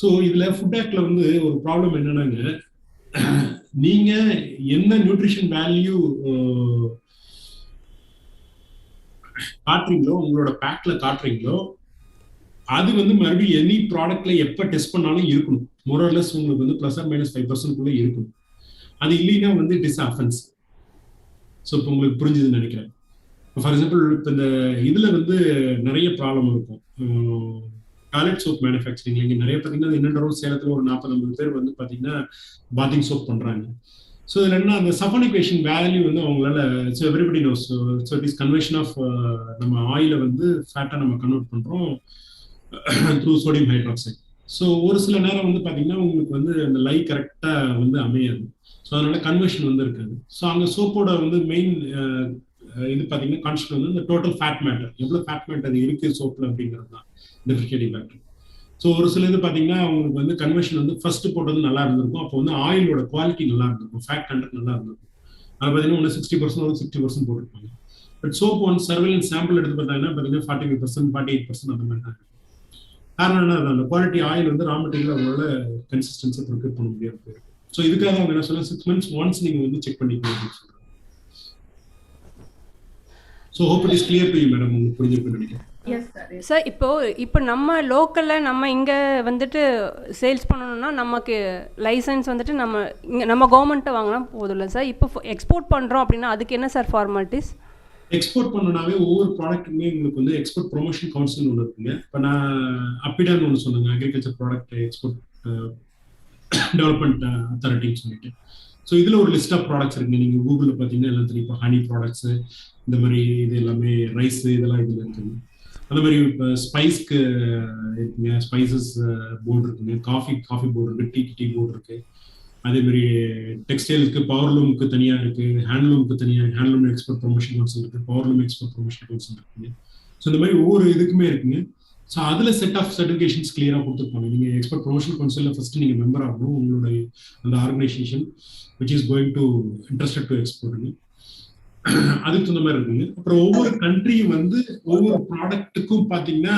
ஸோ இதுல ஃபுட் ஆக்ட்ல வந்து ஒரு ப்ராப்ளம் என்னன்னாங்க, நீங்க என்ன நியூட்ரிஷன் வேல்யூ காட்டுறீங்களோ, உங்களோட பேக்ல காட்டுறீங்களோ, அது வந்து மறுபடியும் எனி ப்ராடக்ட்ல எப்ப டெஸ்ட் பண்ணாலும் இருக்கணும். மோரலஸ் உங்களுக்கு வந்து பிளஸ் ஆர் மைனஸ் 5% இருக்கணும். அது இல்லைன்னா வந்து இட் இஸ் அஃபென்ஸ். ஸோ இப்போ உங்களுக்கு புரிஞ்சுதுன்னு நினைக்கிறேன். ஃபார் எக்ஸாம்பிள் இப்போ இந்த இதுல வந்து நிறைய ப்ராப்ளம் இருக்கும். டாய்லெட் சோப் மேனுஃபேக்சரிங் இங்கே நிறைய பார்த்தீங்கன்னா என்னென்ன சேலத்தில் ஒரு 40-50 பேர் வந்து பார்த்தீங்கன்னா பாத்திங் சோப் பண்றாங்க. ஸோ இதில் என்ன அந்த சஃபனிகேஷன் வேல்யூ வந்து அவங்களால so everybody knows. So it is conversion of நம்ம ஆயிலை வந்து ஃபேட்டாக நம்ம கன்வெர்ட் பண்ணுறோம் த்ரூ சோடியம் ஹைட்ராக்சைடு. ஸோ ஒரு சில நேரம் வந்து பார்த்தீங்கன்னா உங்களுக்கு வந்து அந்த லை கரெக்டாக வந்து அமையாது. ஸோ அதனால கன்வர்ஷன் வந்து இருக்காது. ஸோ அங்கே சோப்போட வந்து மெயின் இது பார்த்தீங்கன்னா கான்செப்ட் வந்து இந்த டோட்டல் ஃபேட் மேட்டர், எவ்வளோ ஃபேட் மேட்டர் இருக்கு சோப்பில் அப்படிங்கிறது தான் டிஃபரன்ஷியேட்டிங் ஃபேக்டர். ஸோ ஒரு சில இது பார்த்தீங்கன்னா உங்களுக்கு வந்து கன்வர்ஷன் வந்து ஃபர்ஸ்ட் போட்டது நல்லா இருந்திருக்கும். அப்போ வந்து ஆயிலோட குவாலிட்டி நல்லா இருந்திருக்கும், ஃபேட் கண்டென்ட் நல்லா இருந்திருக்கும். அது பார்த்தீங்கன்னா ஒன்று 60% ஒரு 60% போட்டிருப்பாங்க. But soap one surveillance sample எடுத்து பார்த்தீங்கன்னா 45%, 48% அந்த மாதிரி தான் இருக்கும். காரணம் என்ன, அந்த குவாலிட்டி ஆயில் வந்து ரா மெட்டீரியல் அவங்களோட கன்சிஸ்டன்ஸை ப்ரொக்யூர் பண்ண முடியாது போயிருக்கு. ஸோ இதுக்காக அவங்க என்ன சொல்ல 6 months ஒன்ஸ் நீங்க வந்து செக் பண்ணிக்கணும் அப்படின்னு சொல்றாங்க. So hope it is clear to you madam, உங்களுக்கு புரிஞ்சிருக்குன்னு நினைக்கிறேன். சார் இப்போ நம்ம லோக்கலில் நம்ம இங்கே வந்துட்டு சேல்ஸ் பண்ணணும்னா நமக்கு லைசன்ஸ் வந்துட்டு நம்ம கவர்மெண்ட்டை வாங்கினா போதும்ல சார். இப்போ எக்ஸ்போர்ட் பண்ணுறோம் அப்படின்னா அதுக்கு என்ன சார் ஃபார்மாலிட்டிஸ்? எக்ஸ்போர்ட் பண்ணனாவே ஒவ்வொரு ப்ராடக்ட்டுமே உங்களுக்கு வந்து எக்ஸ்போர்ட் ப்ரொமோஷன் கவுன்சில் ஒன்று இருக்குங்க. இப்போ நான் அப்பிடான்னு ஒன்று சொன்னாங்க, அக்ரிகல்ச்சர் ப்ராடக்ட் எக்ஸ்போர்ட் டெவலப்மெண்ட் அத்தாரிட்டின்னு சொல்லிட்டு. ஸோ இதில் ஒரு லிஸ்ட் ஆஃப் ப்ராடக்ட்ஸ் இருக்குங்க. நீங்கள் கூகுளில் பார்த்தீங்கன்னா எல்லாம் தெரியும். இப்போ ஹனி ப்ராடக்ட்ஸு, இந்த மாதிரி இது எல்லாமே ரைஸு இதெல்லாம் இதில் இருக்குங்க. அந்த மாதிரி இப்போ ஸ்பைஸ்க்கு இருக்குங்க, ஸ்பைசஸ் போர்டு இருக்குங்க, காஃபி போர்டு இருக்கு, டீ போர்டு இருக்கு. அதே மாதிரி டெக்ஸ்டைலுக்கு பவர்லூமுக்கு தனியாக இருக்கு, ஹேண்ட்லூமுக்கு தனியாக ஹேண்ட்லூம் எக்ஸ்போர்ட் ப்ரொமோஷன் கவுன்சில் இருக்கு, பவர்லூம் எக்ஸ்போர்ட் ப்ரொமோஷன் கவுன்சில் இருக்குங்க. ஸோ இந்த மாதிரி ஒவ்வொரு இதுக்குமே இருக்குங்க. ஸோ அதில் செட் ஆஃப் சர்டிஃபிகேஷன்ஸ் கிளியராக கொடுத்துருப்பாங்க. நீங்கள் எக்ஸ்போர்ட் ப்ரொமோஷன் கவுன்சிலில் ஃபர்ஸ்ட் நீங்கள் மெம்பர் ஆகணும், உங்களுடைய அந்த organisation which is going to interested to எக்ஸ்போர்ட்டுங்க. அதுக்கு தகுந்த மாதிரி இருக்குங்க. அப்புறம் ஒவ்வொரு கண்ட்ரியும் வந்து ஒவ்வொரு ப்ராடக்ட்டுக்கும் பார்த்தீங்கன்னா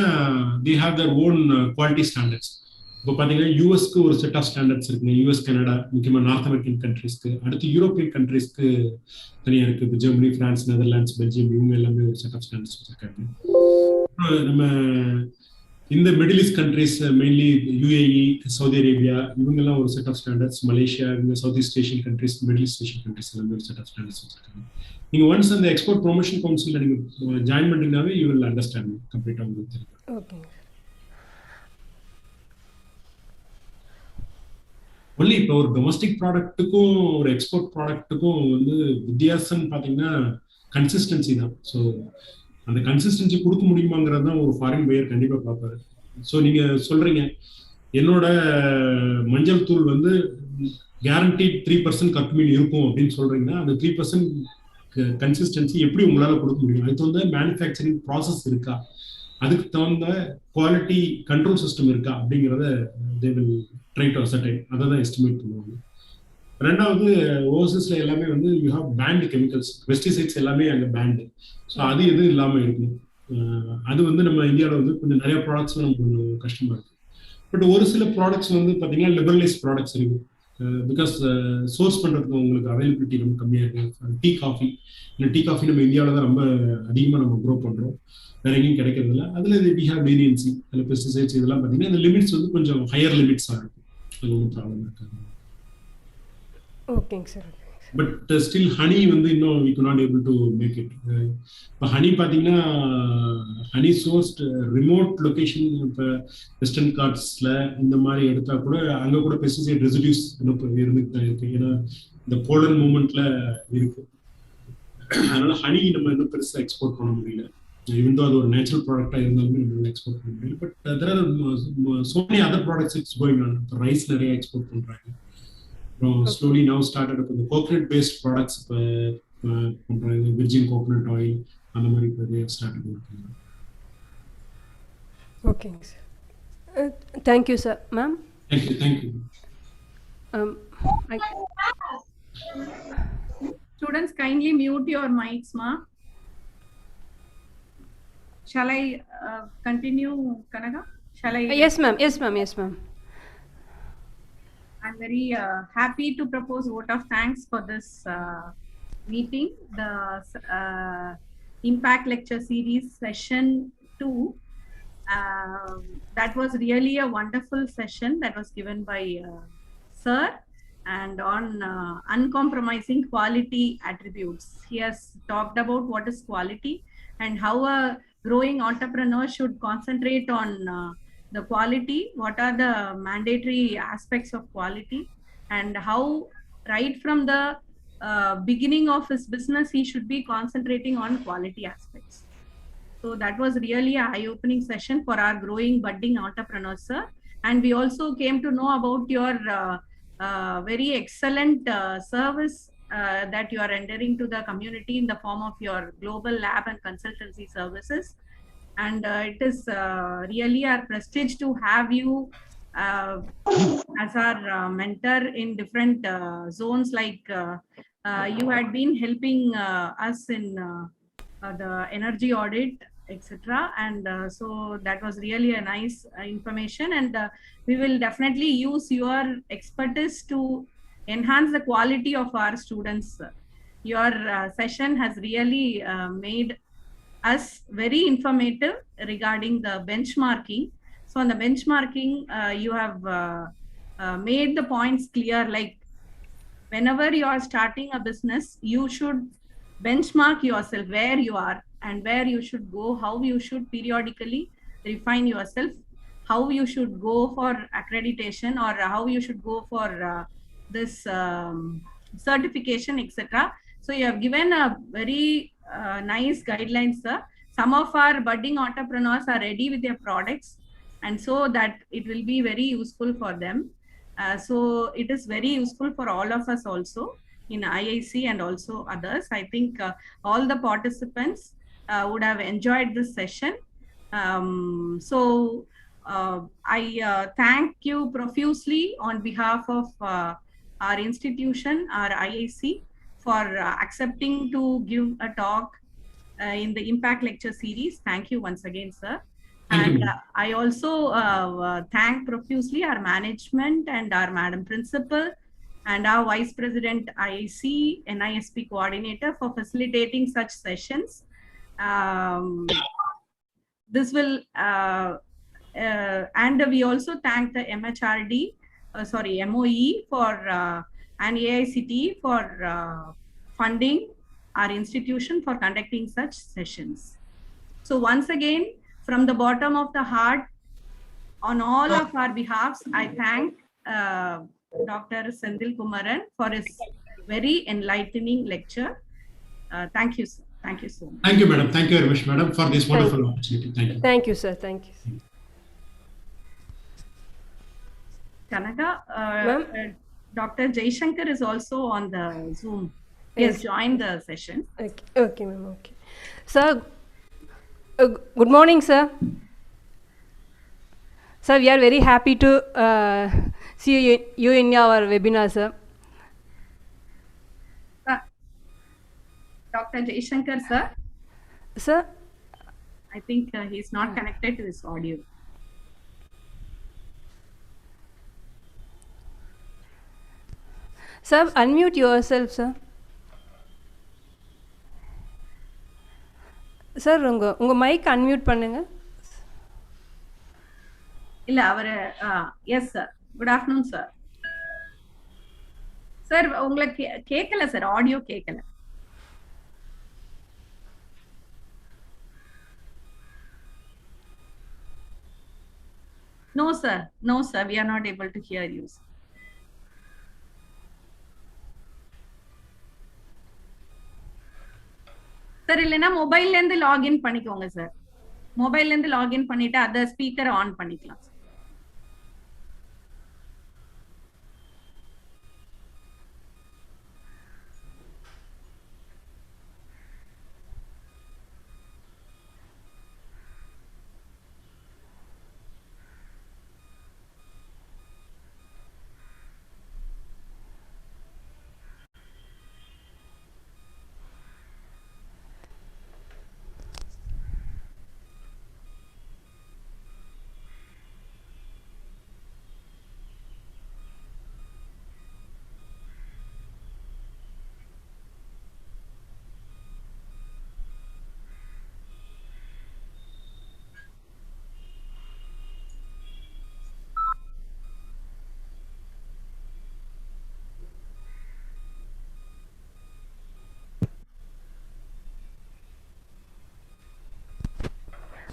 they have their own quality standards. இப்போ பார்த்தீங்கன்னா யூஎஸ்க்கு ஒரு செட் ஆஃப் ஸ்டாண்டர்ட்ஸ் இருக்குங்க. யூஎஸ், கனடா, முக்கியமாக நார்த் அமெரிக்கன் கண்ட்ரீஸ்க்கு. அடுத்து யூரோப்பியன் கண்ட்ரீஸ்க்கு தனியாக இருக்குது. இப்போ ஜெர்மனி, பிரான்ஸ், நெதர்லாண்ட்ஸ், பெல்ஜியம் இவங்க எல்லாமே ஒரு செட் ஆஃப் ஸ்டாண்டர்ட்ஸ் வச்சிருக்காங்க. நம்ம இந்த middle east countries mainly UAE, Saudi Arabia இவங்கெல்லாம் ஒரு செட் ஆஃப் ஸ்டாண்டர்ட்ஸ். மலேசியா, இந்த south east Asian countries, middle east Asian countries எல்லாமே ஒரு செட் ஆஃப் ஸ்டாண்டர்ட்ஸ் வச்சிருக்காங்க. நீங்க ஒன்ஸ் அந்த எக்ஸ்போர்ட் ப்ரொமோஷன் கவுன்சில்ல நீங்க ஜாயின் பண்ணிட்டீங்கனாவே யூ வில் அண்டர்ஸ்டாண்ட் கம்ப்ளீட்டா உங்களுக்கு தெரியும். ஓகே. ஒன்லி இப்போ ஒரு டொமஸ்டிக் ப்ராடக்ட்டுக்கும் ஒரு எக்ஸ்போர்ட் ப்ராடக்ட்டுக்கும் வந்து வித்தியாசம் பார்த்தீங்கன்னா கன்சிஸ்டன்சி தான். ஸோ அந்த கன்சிஸ்டன்சி கொடுக்க முடியுமாங்கிறது தான் ஒரு ஃபாரின் பையர் கண்டிப்பாக பார்ப்பாரு. ஸோ நீங்க சொல்றீங்க என்னோட மஞ்சள் தூள் வந்து கேரண்டி 3% கட்டுமீன் இருக்கும் அப்படின்னு சொல்றீங்கன்னா அந்த 3% கன்சிஸ்டன்சி எப்படி உங்களால கொடுக்க முடியும்? அதுக்கு தகுந்த மேனுஃபேக்சரிங் ப்ராசஸ் இருக்கா, அதுக்கு தகுந்த குவாலிட்டி கண்ட்ரோல் சிஸ்டம் இருக்கா அப்படிங்கிறத they will try to ascertain. அதை தான் எஸ்டிமேட் பண்ணுவாங்க. ரெண்டாவது ஓவர்சீஸ்ல எல்லாமே வந்து you have banned chemicals, pesticides எல்லாமே அங்கே பேண்டு. ஸோ அது எதுவும் இல்லாமல் இருக்கணும். அது வந்து நம்ம இந்தியாவில் வந்து கொஞ்சம் நிறைய ப்ராடக்ட்ஸ் நமக்கு கொஞ்சம் கஷ்டமா இருக்கு. பட் ஒரு சில ப்ராடக்ட்ஸ் வந்து பார்த்தீங்கன்னா லிபரலைஸ் ப்ராடக்ட்ஸ் இருக்கு. பிகாஸ் சோர்ஸ் பண்ணுறதுக்கு உங்களுக்கு அவைலபிலிட்டி ரொம்ப கம்மியாக இருக்கு. டீ காஃபி, இந்த டீ காஃபி நம்ம இந்தியாவில் தான் ரொம்ப அதிகமாக நம்ம க்ரோ பண்ணுறோம், வேற எங்கேயும் கிடைக்கிறதில்ல. அதில் வி ஹேவ் லீனியன்சி, அதில் பெஸ்டிசைட்ஸ் இதெல்லாம் பார்த்தீங்கன்னா இந்த லிமிட்ஸ் வந்து கொஞ்சம் ஹையர் லிமிட்ஸாக இருக்கும். அது ஒன்றும் ப்ராப்ளம் இருக்காது. ஓகேங்க சார். பட் ஸ்டில் ஹனி வந்து இன்னும் we could not able to make it. இப்போ ஹனி பார்த்தீங்கன்னா ஹனி சோர்ஸ்ட் ரிமோட் லொகேஷன், இப்போ வெஸ்டர்ன் காட்ஸ்ல இந்த மாதிரி எடுத்தா கூட அங்கே கூட பெஸ்டிசைட் ரெசிடியூஸ் இன்னும் இருந்துட்டு தான் இருக்கு. ஏன்னா இந்த போலன் மூமெண்ட்ல இருக்கு. அதனால ஹனி நம்ம இன்னும் பெருசாக எக்ஸ்போர்ட் பண்ண முடியல. ஈவன் தோ அது ஒரு நேச்சுரல் ப்ராடக்டா இருந்தாலுமே நம்ம எக்ஸ்போர்ட் பண்ண முடியல. But there are so many other products it's going on. Rice நிறைய எக்ஸ்போர்ட் பண்றாங்க. Slowly now started up the coconut based products, virgin coconut oil and the mari they have started working. Okay sir. Thank you sir. Ma'am, thank you. Students, kindly mute your mics, ma. Shall I continue, Kanaga? Shall I? Yes ma'am. I'm very happy to propose vote of thanks for this meeting, the Impact Lecture Series Session 2. That was really a wonderful session that was given by Sir, and on uncompromising quality attributes. He has talked about what is quality and how a growing entrepreneur should concentrate on the quality, what are the mandatory aspects of quality, and how right from the beginning of his business, he should be concentrating on quality aspects. So that was really an eye-opening session for our growing, budding entrepreneurs, sir. And we also came to know about your very excellent service that you are rendering to the community in the form of your global lab and consultancy services. And it is really our prestige to have you as our mentor in different zones. Like you had been helping us in the energy audit, etc. And so that was really a nice information, and we will definitely use your expertise to enhance the quality of our students. Your session has really made us very informative regarding the benchmarking. So on the benchmarking, you have made the points clear, like whenever you are starting a business, you should benchmark yourself where you are and where you should go, how you should periodically refine yourself, how you should go for accreditation, or how you should go for this certification, etc. So you have given a very nice guidelines, sir. Some of our budding entrepreneurs are ready with their products, and so that it will be very useful for them. So it is very useful for all of us also in IIC and also others. I think all the participants would have enjoyed this session. So I thank you profusely on behalf of our institution, our IIC, for accepting to give a talk in the Impact Lecture Series. Thank you once again, sir. And I also thank profusely our management and our Madam Principal and our Vice President IIC, NISP Coordinator for facilitating such sessions. This will, and we also thank the MHRD, MOE for and AICTE for funding our institution for conducting such sessions. So once again, from the bottom of the heart, on all of our behalfs, I thank Dr. Sendil Kumaran for his very enlightening lecture. Thank you, sir. Thank you so much. Thank you, madam. Thank you very much, madam, for this wonderful opportunity. Thank you. Thank you, sir. Thank you. Kanaka, Dr. Jaishankar is also on the Zoom. He has joined the session. Okay, ma'am. Okay. Sir, good morning, sir. Sir, we are very happy to see you in our webinar, sir. Dr. Jaishankar, sir. Sir? I think he's not connected to his audio. Sir, unmute yourself, sir. Sir, unga mic unmute பண்ணுங்க. இல்ல அவரு yes sir. Good afternoon, sir. Sir, உங்களுக்கு கேட்கல sir, audio கேட்கல. No sir, no sir, we are not able to hear you. Sir இல்லைன்னா மொபைல்ல இருந்து லாகின் பண்ணிக்கோங்க சார். மொபைல்ல இருந்து லாகின் பண்ணிட்டு அத ஸ்பீக்கரை ஆன் பண்ணிக்கலாம்.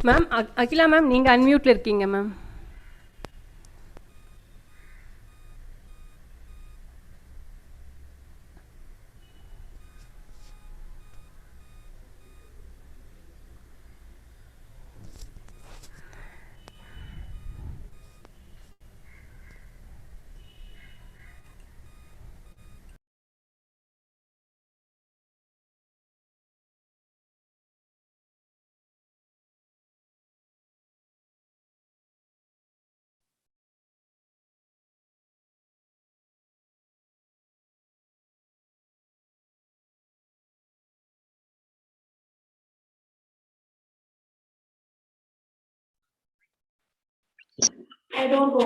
மேம் அகிலா மேம் நீங்கள் அன்மியூட்டில் இருக்கீங்க ma'am. I don't know.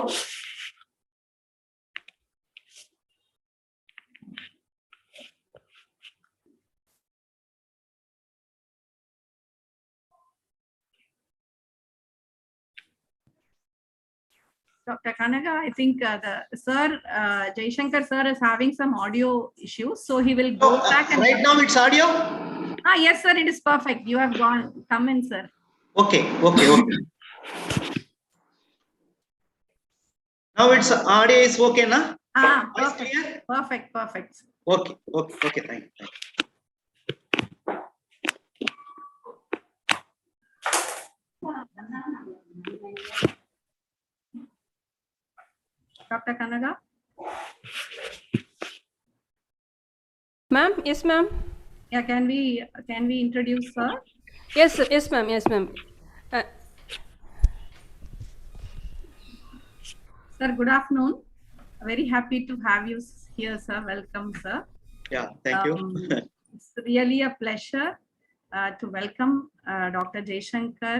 Dr. Kanaga, I think the sir, Jaishankar sir is having some audio issues, so he will go back and right now it's audio. Yes, sir, it is perfect. You have come in, sir. Okay. Now it's audio is okay, na? Perfect. Clear? Perfect. Okay. Thank you. Dr. Kanaga? Ma'am, yes ma'am. Yeah, can we introduce sir? Yes ma'am. Sir, good afternoon. Very happy to have you here, sir. Welcome, sir. Yeah, thank you. It's really a pleasure to welcome Dr. Jaishankar,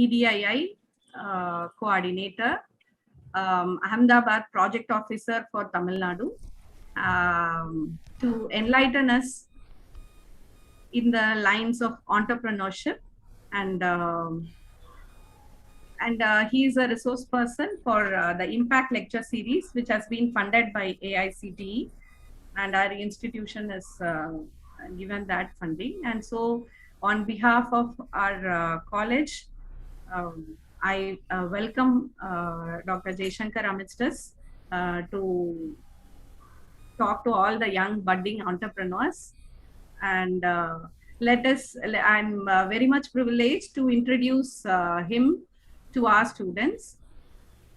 EDII coordinator, Ahmedabad project officer for Tamil Nadu, to enlighten us in the lines of entrepreneurship, and he is a resource person for the Impact Lecture Series, which has been funded by AICTE, and our institution has given that funding. And so on behalf of our college, I welcome Dr. Jaishankar amidst us to talk to all the young budding entrepreneurs. And I'm very much privileged to introduce him to our students.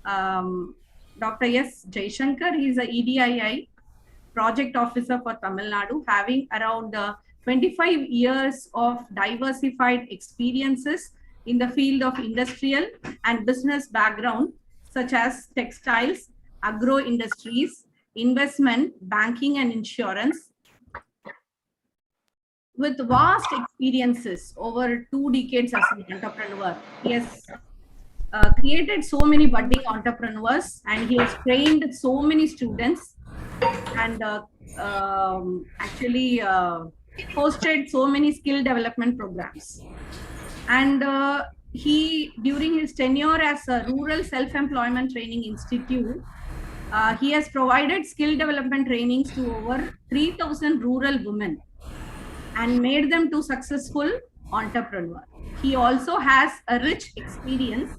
Dr. S. Jaishankar, he is a EDII project officer for Tamil Nadu, having around 25 years of diversified experiences in the field of industrial and business background, such as textiles, agro industries, investment, banking and insurance. With vast experiences over 2 decades as an entrepreneur, he has created so many budding entrepreneurs, and he has trained so many students, and actually hosted so many skill development programs. And he, during his tenure as a Rural Self-Employment Training Institute, he has provided skill development trainings to over 3,000 rural women and made them to successful entrepreneurs. He also has a rich experience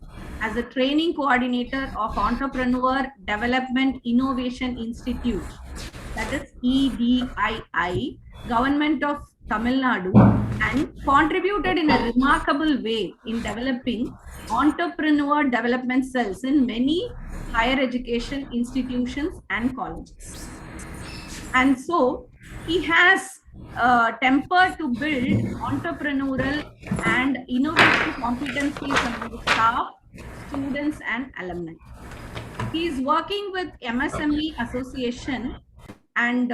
as a training coordinator of Entrepreneur Development Innovation Institute, that is EDII, Government of Tamil Nadu, and contributed in a remarkable way in developing entrepreneur development cells in many higher education institutions and colleges. And so he has temper to build entrepreneurial and innovative competencies among the staff, students and alumni. He is working with MSME Association and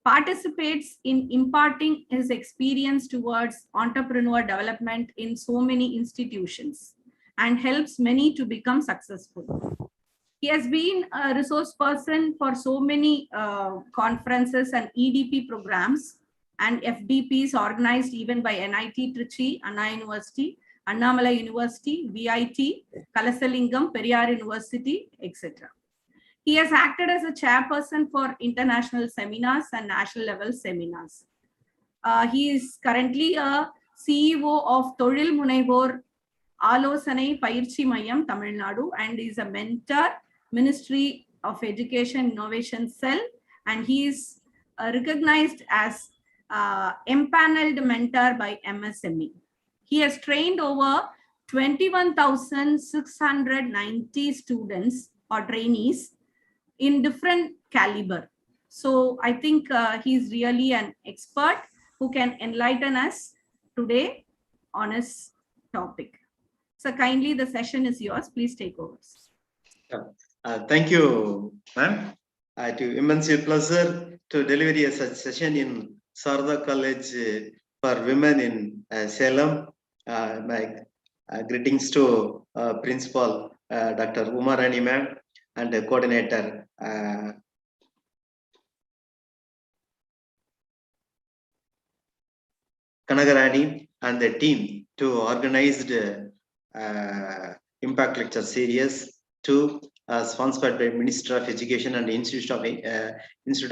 participates in imparting his experience towards entrepreneur development in so many institutions and helps many to become successful. He has been a resource person for so many conferences and EDP programs and FDPs organized even by NIT Trichy, Anna University, Annamalai University, VIT, Kalasalingam, Periyar University, etc. He has acted as a chairperson for international seminars and national level seminars. He is currently a CEO of Tozhil Munaivor Alosanai Payirchi Mayam, Tamil Nadu, and is a mentor, Ministry of Education Innovation Cell, and he is recognized as empaneled mentor by MSME. He has trained over 21,690 students or trainees in different caliber. So I think he's really an expert who can enlighten us today on his topic. So kindly, the session is yours. Please take over. Thank you, ma'am. It is immense pleasure to deliver such session in Sarda College for Women in Salem. My greetings to Principal Dr. Umarani ma'am and Coordinator Kanagarani and the team to organize the Impact Lecture Series 2 sponsored by Ministry of Education and Institute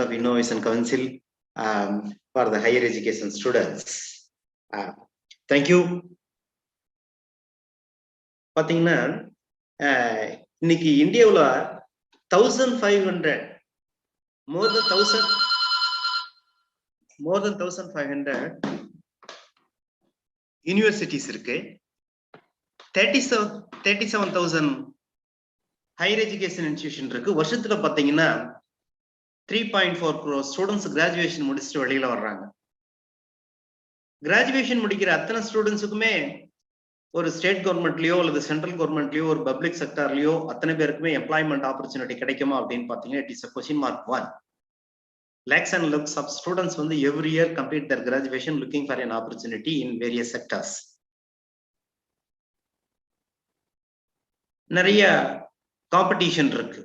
of Innovation Council for the higher education students. Thank you. பாத்தீங்கன்னா இன்னைக்கு இந்தியாவுல 1500 more than 1500 universities இருக்கு. 37,000 higher education institution இருக்கு. வருஷத்துல பாத்தீங்கன்னா 3.4 crore students graduation முடிச்சுட்டு வெளியில வர்றாங்க. கிராஜுவேஷன் முடிக்கிற அத்தனை ஸ்டூடெண்ட்ஸுக்குமே ஒரு ஸ்டேட் கவர்மெண்ட்லயோ அல்லது சென்ட்ரல் கவர்மெண்ட்லயோ ஒரு பப்ளிக் செக்டார்லயோ அத்தனை பேருக்குமே எம்ப்ளாய்மெண்ட் ஆப்பர்ச்சுனிட்டி கிடைக்குமா அப்படின்னு பாத்தீங்கன்னா it is a question mark 1. Lakhs and lakhs of students வந்து every year complete their graduation looking for an opportunity in various sectors. நிறைய காம்படிஷன் இருக்கு.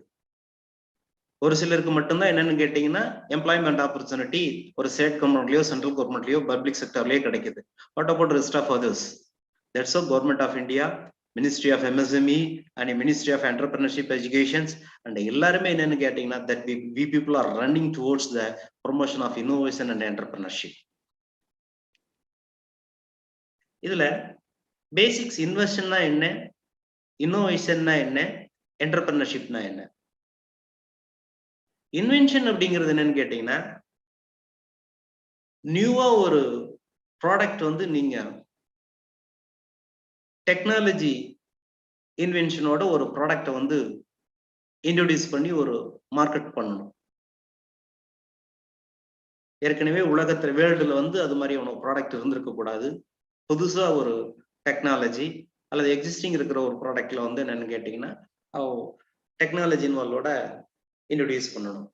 ஒரு சிலருக்கு மட்டும்தான் என்னன்னு கேட்டீங்கன்னா எம்ப்ளாய்மெண்ட் ஆப்பர்ச்சுனிட்டி ஒரு ஸ்டேட் கவர்மெண்ட்லயோ சென்ட்ரல் கவர்மெண்ட்லயோ பப்ளிக் செக்டர்லயோ கிடைக்குது. What about rest of others? That's all Government of India, Ministry of MSME and Ministry of Entrepreneurship Education and எல்லாருமே என்னன்னு கேட்டீங்கன்னா that we people are running towards the promotion of innovation and entrepreneurship. இதுல பேசிக்ஸ் இன்வெஸ்ட்னா என்ன, இன்னோவேஷன்னா என்ன, என்டர்பிரினர்ஷிப்னா என்ன? இன்வென்ஷன் அப்படிங்கிறது என்னன்னு கேட்டீங்கன்னா நியூவா ஒரு ப்ராடக்ட் வந்து நீங்க டெக்னாலஜி இன்வென்ஷனோட ஒரு ப்ராடக்டை வந்து இன்ட்ரோடியூஸ் பண்ணி ஒரு மார்க்கெட் பண்ணணும். ஏற்கனவே உலகத்துல வேர்ல்டுல வந்து அது மாதிரி ஒரு ப்ராடக்ட் இருந்திருக்க கூடாது. புதுசா ஒரு டெக்னாலஜி அல்லது எக்ஸிஸ்டிங் இருக்கிற ஒரு ப்ராடக்ட்ல வந்து என்னன்னு கேட்டீங்கன்னா டெக்னாலஜி இன்வால்வோட இன்ட்ரோடியூஸ் பண்ணணும்.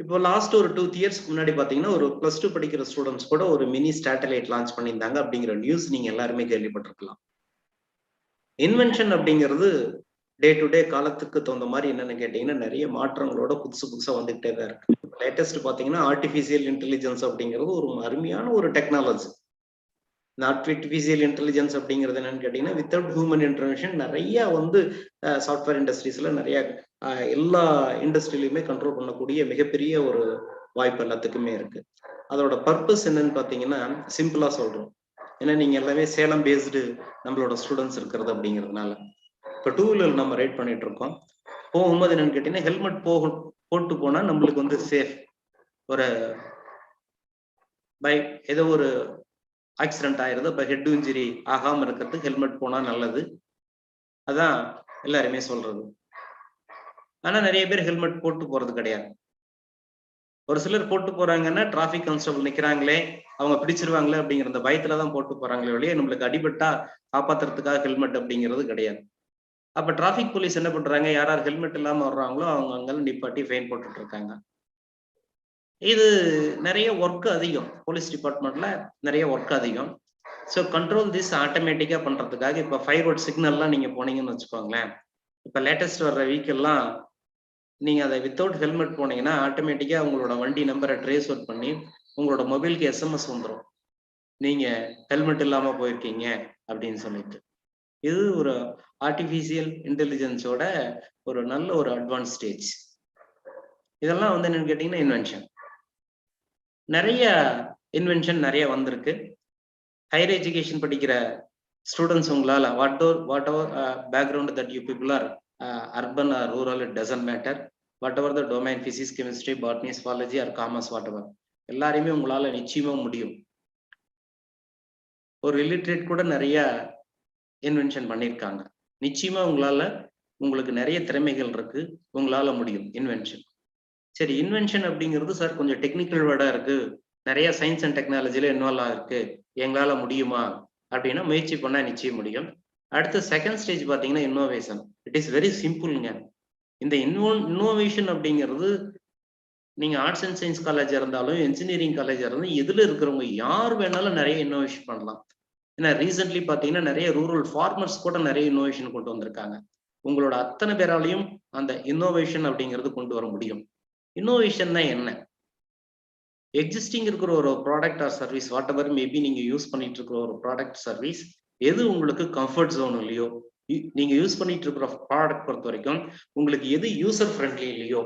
இப்போ லாஸ்ட் ஒரு 2 years முன்னாடி பாத்தீங்கன்னா ஒரு +2 படிக்கிற ஸ்டூடெண்ட்ஸ் கூட ஒரு மினி சேட்டலைட் லான்ச் பண்ணியிருந்தாங்க அப்படிங்கிற நியூஸ் நீங்க எல்லாருமே கேள்விப்பட்டிருக்கலாம். இன்வென்ஷன் அப்படிங்கிறது டே டு டே காலத்துக்கு தகுந்த மாதிரி என்னன்னு கேட்டீங்கன்னா நிறைய மாற்றங்களோட புதுசா வந்துகிட்டே தான் இருக்கு. லேட்டஸ்ட் பாத்தீங்கன்னா ஆர்டிபிஷியல் இன்டெலிஜென்ஸ் அப்படிங்கிறது ஒரு அருமையான ஒரு டெக்னாலஜி. இந்த ஆர்டிபிஷியல் இன்டெலிஜென்ஸ் அப்படிங்கிறது என்னன்னு கேட்டீங்கன்னா வித்தவுட் ஹியூமன் இன்டர்வென்ஷன் நிறைய வந்து சாஃப்ட்வேர் இண்டஸ்ட்ரீஸ்ல நிறைய எல்லா இண்டஸ்ட்ரியிலுமே கண்ட்ரோல் பண்ணக்கூடிய மிகப்பெரிய ஒரு வாய்ப்பு எல்லாத்துக்குமே இருக்கு. அதோட பர்பஸ் என்னன்னு பாத்தீங்கன்னா சிம்பிளா சொல்றோம். ஏன்னா நீங்க எல்லாமே சேலம் பேஸ்டு நம்மளோட ஸ்டூடெண்ட்ஸ் இருக்கிறது அப்படிங்கிறதுனால இப்போ 2 wheeler நம்ம ரைட் பண்ணிட்டு இருக்கோம். போகும்போது என்னன்னு கேட்டீங்கன்னா ஹெல்மெட் போட்டு போனா நம்மளுக்கு வந்து சேஃப். ஒரு ஏதோ ஒரு ஆக்சிடென்ட் ஆயிருது, இப்போ ஹெட் இன்ஜுரி ஆகாம இருக்கிறதுக்கு ஹெல்மெட் போனா நல்லது. அதான் எல்லாருமே சொல்றது. ஆனா நிறைய பேர் ஹெல்மெட் போட்டு போறது கிடையாது. ஒரு சிலர் போட்டு போறாங்கன்னா டிராபிக் கான்ஸ்டபிள் நிக்கிறாங்களே அவங்க பிடிச்சிருவாங்களே அப்படிங்கிற அந்த பயத்துலதான் போட்டு போறாங்களே வெளியே நம்மளுக்கு அடிபட்டா காப்பாத்துறதுக்காக ஹெல்மெட் அப்படிங்கிறது கிடையாது. அப்ப டிராபிக் போலீஸ் என்ன பண்றாங்க, யார் ஹெல்மெட் இல்லாம வர்றாங்களோ அவங்க அங்கெல்லாம் நிப்பாட்டி ஃபைன் போட்டுட்டு இருக்காங்க. இது நிறைய ஒர்க் அதிகம், போலீஸ் டிபார்ட்மெண்ட்ல நிறைய ஒர்க் அதிகம். ஸோ கண்ட்ரோல் திஸ் ஆட்டோமேட்டிக்கா பண்றதுக்காக இப்ப ஃபயர்வுட் சிக்னல்லாம் நீங்க போனீங்கன்னு வச்சுக்கோங்களேன். இப்ப லேட்டஸ்ட் வர்ற வெஹிக்கிள்லாம் நீங்க அதை வித்தவுட் ஹெல்மெட் போனீங்கன்னா ஆட்டோமேட்டிக்கா உங்களோட வண்டி நம்பரை ட்ரேஸ் அவுட் பண்ணி உங்களோட மொபைலுக்கு SMS வந்துடும், நீங்க ஹெல்மெட் இல்லாம போயிருக்கீங்க அப்படின்னு சொல்லிட்டு. இது ஒரு ஆர்டிபிஷியல் இன்டெலிஜென்ஸோட ஒரு நல்ல ஒரு அட்வான்ஸ் ஸ்டேஜ். இதெல்லாம் வந்து என்னன்னு கேட்டீங்கன்னா இன்வென்ஷன். நிறைய இன்வென்ஷன் நிறைய வந்திருக்கு. ஹையர் எஜுகேஷன் படிக்கிற ஸ்டூடெண்ட்ஸ் உங்களால whatever background that you people are, urban or rural, it doesn't matter, whatever the domain, physics, chemistry, botany, zoology or commerce, whatever, எல்லாரையுமே உங்களால நிச்சயமா முடியும். ஒரு இல்லிட்ரேட் கூட நிறைய இன்வென்ஷன் பண்ணியிருக்காங்க. நிச்சயமா உங்களுக்கு நிறைய திறமைகள் இருக்கு, உங்களால முடியும் இன்வென்ஷன். சரி, இன்வென்ஷன் அப்படிங்கிறது சார் கொஞ்சம் டெக்னிக்கல் வேர்டா இருக்கு, நிறைய சயின்ஸ் அண்ட் டெக்னாலஜில இன்வால்வ் ஆகிருக்கு, எங்களால முடியுமா அப்படின்னா முயற்சி பண்ணா நிச்சயம் முடியும். அடுத்து செகண்ட் ஸ்டேஜ் பாத்தீங்கன்னா இன்னோவேஷன். இட் இஸ் வெரி சிம்பிள்ங்க. இந்த இன்னோவேஷன் அப்படிங்கிறது நீங்க ஆர்ட்ஸ் அண்ட் சயின்ஸ் காலேஜ் இருந்தாலும் இன்ஜினியரிங் காலேஜ் இருந்தாலும் எதுல இருக்கிறவங்க யார் வேணாலும் நிறைய இன்னோவேஷன் பண்ணலாம். ஏன்னா ரீசென்ட்லி பாத்தீங்கன்னா நிறைய ரூரல் ஃபார்மர்ஸ் கூட நிறைய இன்னோவேஷன் கொண்டு வந்திருக்காங்க. உங்களோட அத்தனை பேராலையும் அந்த இன்னோவேஷன் அப்படிங்கிறது கொண்டு வர முடியும். இன்னோவேஷன் தான் என்ன? எக்ஸிஸ்டிங் இருக்கிற ஒரு product or service, what ever maybe நீங்க யூஸ் பண்ணிட்டு இருக்கிற ஒரு ப்ராடக்ட் சர்வீஸ், எது உங்களுக்கு கம்ஃபர்ட் ஜோன் இல்லையோ, நீங்க யூஸ் பண்ணிட்டு இருக்கிற ப்ராடக்ட் பொறுத்த வரைக்கும் உங்களுக்கு எது யூசர் ஃப்ரெண்ட்லி இல்லையோ,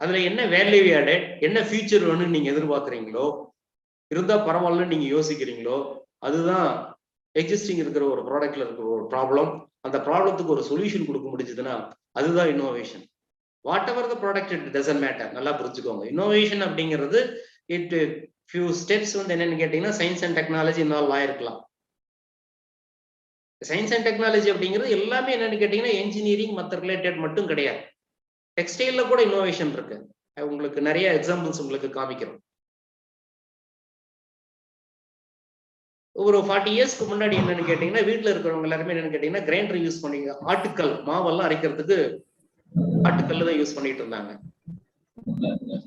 அதுல என்ன வேல்யூ ஆடட், என்ன ஃபியூச்சர் வேணும்னு நீங்க எதிர்பார்க்குறீங்களோ, இருந்தா பரவாயில்லன்னு நீங்க யோசிக்கிறீங்களோ, அதுதான் எக்ஸிஸ்டிங் இருக்கிற ஒரு ப்ராடக்ட்ல இருக்கிற ஒரு ப்ராப்ளம். அந்த ப்ராப்ளத்துக்கு ஒரு சொல்யூஷன் கொடுக்க முடிஞ்சதுன்னா அதுதான் innovation. What ever the product, it doesn't matter. நல்லா புரிஞ்சுக்கோங்க. இன்னோவேஷன் அப்படிங்கிறது இட் ஃபியூ ஸ்டெப்ஸ் வந்து என்னன்னு கேட்டீங்கன்னா சயின்ஸ் அண்ட் டெக்னாலஜி இன்வால்வ் ஆயிருக்கலாம். சயின்ஸ் அண்ட் டெக்னாலஜி அப்படிங்கிறது எல்லாமே என்னன்னு கேட்டீங்கன்னா என்ஜினியரிங் மற்ற ரிலேட்டட் மட்டும் கிடையாது. டெக்ஸ்டைல்ல கூட இன்னோவேஷன் இருக்கு. உங்களுக்கு நிறைய எக்ஸாம்பிள்ஸ் உங்களுக்கு காமிக்கிறோம். ஒரு 40 இயர்ஸ்க்கு முன்னாடி என்னன்னு கேட்டீங்கன்னா வீட்டுல இருக்கிறவங்க எல்லாருமே என்னன்னு கேட்டீங்கன்னா கிரைண்டர் யூஸ் பண்ணீங்க. ஆட்டுக்கல் மாவெல்லாம் அரைக்கிறதுக்கு ஆட்டுக்கல் தான் யூஸ் பண்ணிட்டு இருந்தாங்க.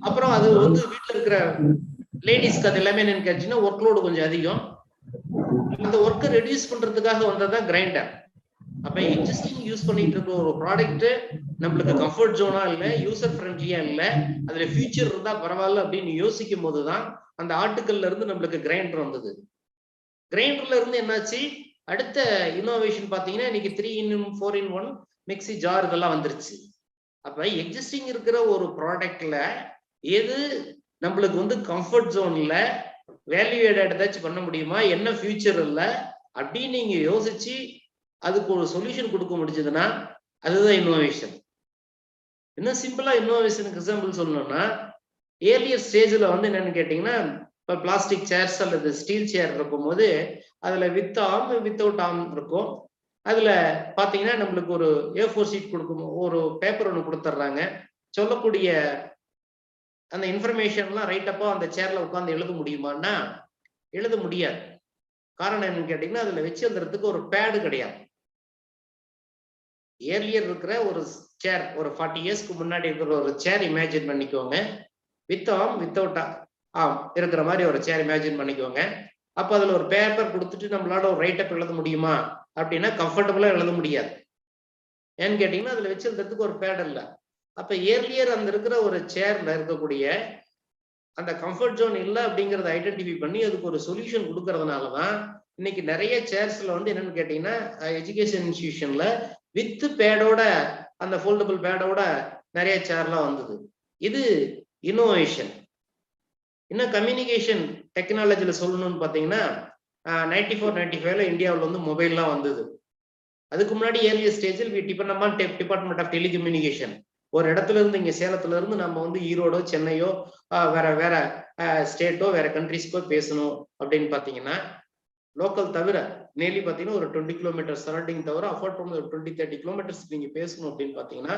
அப்புறம் அது வந்து வீட்டுல இருக்கிற லேடிஸ்க்கு அது எல்லாமே என்னன்னு கேட்டீங்கன்னா ஒர்க் லோடு கொஞ்சம் அதிகம். அந்த ஒர்க்கை ரெடியூஸ் பண்றதுக்காக வந்ததுதான் கிரைண்டர். அப்ப எக்ஸிஸ்டிங் யூஸ் பண்ணிட்டு இருக்க ஒரு ப்ராடக்ட் நம்மளுக்கு கம்ஃபர்ட் ஜோனா இல்ல, யூசர் ஃப்ரெண்ட்லியா இல்ல, அதுல ஃபியூச்சர் இருந்தா பரவாயில்ல அப்படின்னு யோசிக்கும் போதுதான் அந்த ஆட்டுக்கல்ல இருந்து நம்மளுக்கு கிரைண்டர் வந்தது. கிரைண்டர்ல இருந்து என்னாச்சு, அடுத்த இன்னோவேஷன் பாத்தீங்கன்னா இன்னைக்கு 3in 4in1 மிக்ஸி ஜார் இதெல்லாம் வந்துருச்சு. அப்ப எக்ஸிஸ்டிங் இருக்கிற ஒரு ப்ராடக்ட்ல எது நம்மளுக்கு வந்து கம்ஃபர்ட் ஜோன்ல வேல்யூ ஆட் ஏதாச்சும் பண்ண முடியுமா, என்ன ஃபியூச்சர் இல்லை அப்படின்னு நீங்க யோசிச்சு அதுக்கு ஒரு சொல்யூஷன் கொடுக்க முடிஞ்சதுன்னா அதுதான் இன்னோவேஷன். இன்னும் சிம்பிளா இன்னோவேஷனுக்கு எக்ஸாம்பிள் சொல்லணும்னா ஏர்லியர் ஸ்டேஜ்ல வந்து என்னன்னு கேட்டீங்கன்னா இப்போ பிளாஸ்டிக் சேர்ஸ் அல்லது ஸ்டீல் சேர் இருக்கும் போது அதுல வித் ஆர்ம் வித்தவுட் ஆர்ம் இருக்கும். அதுல பாத்தீங்கன்னா நம்மளுக்கு ஒரு A4 ஷீட் கொடுக்கும், ஒரு பேப்பர் ஒன்று கொடுத்துட்றாங்க. சொல்லக்கூடிய அந்த இன்ஃபர்மேஷன்லாம் ரைட்டப்போ அந்த சேர்ல உட்காந்து எழுத முடியுமான்னா எழுத முடியாது. காரணம் என்னன்னு கேட்டீங்கன்னா அதுல வச்சு எழுதுறதுக்கு ஒரு பேடு கிடையாது. ஏர்லியர் இருக்கிற ஒரு சேர், ஒரு 40 இயர்ஸ்க்கு முன்னாடி இருக்கிற ஒரு சேர் இமேஜின் பண்ணிக்கோங்க. வித் ஆர்ம் வித்தவுட் ஆர்ம் இருக்கிற மாதிரி ஒரு சேர் இமேஜின் பண்ணிக்கோங்க. அப்போ அதுல ஒரு பேப்பர் கொடுத்துட்டு நம்மளால ஒரு ரைட்டப் எழுத முடியுமா அப்படின்னா கம்ஃபர்டபுளா எழுத முடியாது. ஏன்னு கேட்டீங்கன்னா அதுல வச்சு எழுதுறதுக்கு ஒரு பேட் இல்லை. அப்ப ஏர்லியர் அந்த இருக்கிற ஒரு சேர்ல இருக்கக்கூடிய அந்த கம்ஃபர்ட் ஜோன் இல்லை அப்படிங்கறத ஐடென்டிஃபை பண்ணி அதுக்கு ஒரு சொல்யூஷன் கொடுக்கறதுனாலதான் இன்னைக்கு நிறைய சேர்ஸ்ல வந்து என்னன்னு கேட்டீங்கன்னா எஜுகேஷன் இன்ஸ்டிடியூஷன்ல வித் பேடோட அந்த ஃபோல்டபிள் பேடோட நிறைய சேர்லாம் வந்தது. இது இன்னோவேஷன். இன்னும் கம்யூனிகேஷன் டெக்னாலஜில சொல்லணும்னு பாத்தீங்கன்னா 94-95ல இந்தியாவில் வந்து மொபைல்லாம் வந்தது. அதுக்கு முன்னாடி ஏர்லியர் ஸ்டேஜில் டிபார்ட்மெண்ட் ஆஃப் டெலிகம்யூனிகேஷன். ஒரு இடத்துல இருந்து இங்க சேலத்துல இருந்து நம்ம வந்து ஈரோடோ சென்னையோ வேற ஸ்டேட்டோ வேற கண்ட்ரிஸ்க்கோ பேசணும் அப்படின்னு பாத்தீங்கன்னா லோக்கல் தவிர நேர்லி பாத்தீங்கன்னா ஒரு 20 கிலோமீட்டர் சரௌண்டிங் தவிர அஃபோர்ட் பண்ண ஒரு 20-30 கிலோமீட்டர்ஸ் நீங்க பேசணும் அப்படின்னு பாத்தீங்கன்னா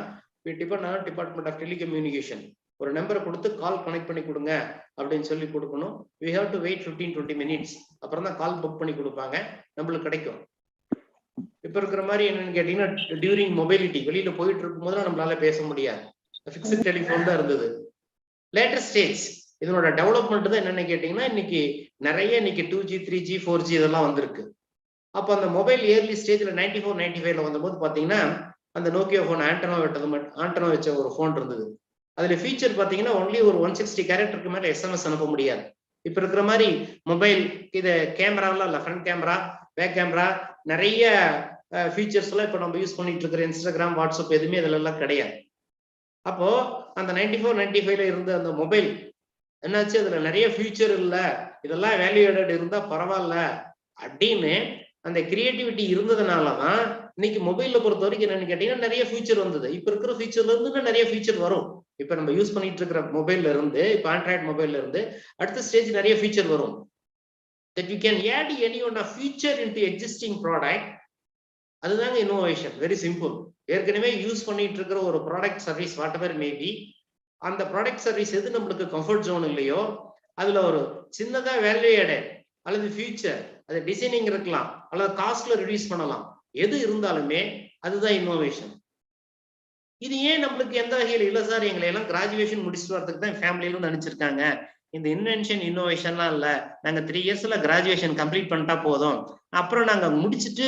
டிபார்ட்மெண்ட் ஆஃப் டெலிகம்யூனிகேஷன் ஒரு நம்பரை கொடுத்து கால் கனெக்ட் பண்ணி கொடுங்க அப்படின்னு சொல்லி கொடுக்கணும். we have to wait 15-20 minutes. அப்புறம் தான் கால் புக் பண்ணி கொடுப்பாங்க, நம்மளுக்கு கிடைக்கும். இப்ப இருக்கிற மாதிரி என்னன்னு கேட்டீங்கன்னா டியூரிங் மொபைலிட்டி வெளியில போயிட்டு இருக்கும் போது நம்மளால பேச முடியாது, ஃபிக்ஸ்ட் டெலிஃபோன் தான் இருந்தது. லேட்டர் ஸ்டேஜ் இதனோட டெவலப்மெண்ட் தான் என்னன்னு கேட்டீங்கன்னா இன்னைக்கு நிறைய 2G 3G 4G இதெல்லாம் வந்திருக்கு. அப்போ அந்த மொபைல் ஏர்லி ஸ்டேஜ்ல 94-95ல வந்தபோது பாத்தீங்கன்னா அந்த நோக்கியோ போன் ஆண்டனோ வச்ச ஒரு போன் இருந்தது. அதுல ஃபீச்சர் பாத்தீங்கன்னா ஒன்லி ஒரு 160 கேரக்டருக்கு மேல SMS அனுப்ப முடியாது. இப்ப இருக்கிற மாதிரி மொபைல் இது கேமராலாம் இல்ல, ஃப்ரண்ட் கேமரா பேக் கேமரா நிறைய ஃபீச்சர்ஸ் எல்லாம் இப்ப நம்ம யூஸ் பண்ணிட்டு இருக்கிற இன்ஸ்டாகிராம் வாட்ஸ்அப் எதுவுமே இதுல எல்லாம் கிடையாது. அப்போ அந்த 94-95ல இருந்த அந்த மொபைல் என்னாச்சு, அதுல நிறைய ஃபியூச்சர் இல்ல, இதெல்லாம் வேல்யூ ஆடட் இருந்தா பரவாயில்ல அப்படின்னு அந்த கிரியேட்டிவிட்டி இருந்ததுனாலதான் இன்னைக்கு மொபைல்ல பொறுத்த வரைக்கும் என்னன்னு கேட்டீங்கன்னா நிறைய ஃபியூச்சர் வந்தது. இப்ப இருக்கிற ஃபியூச்சர்ல இருந்து நிறைய ஃபியூச்சர் வரும். இப்ப நம்ம யூஸ் பண்ணிட்டு இருக்கிற மொபைல்ல இருந்து, இப்ப ஆண்ட்ராய்டு மொபைல்ல இருந்து அடுத்த ஸ்டேஜ் நிறைய ஃபியூச்சர் வரும். that you can add any one of feature into existing product. அதுதாங்க இன்னோவேஷன். Very simple. ஏற்கனவே யூஸ் பண்ணிட்டு இருக்கிற ஒரு product service what ever maybe, அந்த ப்ராடக்ட் சர்வீஸ் எது நம்மளுக்கு கம்ஃபர்ட் ஜோன் இல்லையோ அதுல ஒரு சின்னதா வேல்யூ ஆடட் அல்லது ஃபியூச்சர், அது டிசைனிங் இருக்கலாம் அல்லது காஸ்ட்ல ரிடியூஸ் பண்ணலாம், எது இருந்தாலுமே அதுதான் இன்னோவேஷன். இது ஏன் நம்மளுக்கு எந்த வகையில் இல்லை சார், எங்களை எல்லாம் கிராஜுவேஷன் முடிச்சுட்டு வரதுக்கு தான் ஃபேமிலியிலும் நினைச்சிருக்காங்க, இந்த இன்வென்ஷன் இன்னோவேஷன்லாம் இல்ல, நாங்க 3 இயர்ஸ்ல கிராஜுவேஷன் கம்ப்ளீட் பண்ணிட்டா போதும், அப்புறம் நாங்க முடிச்சுட்டு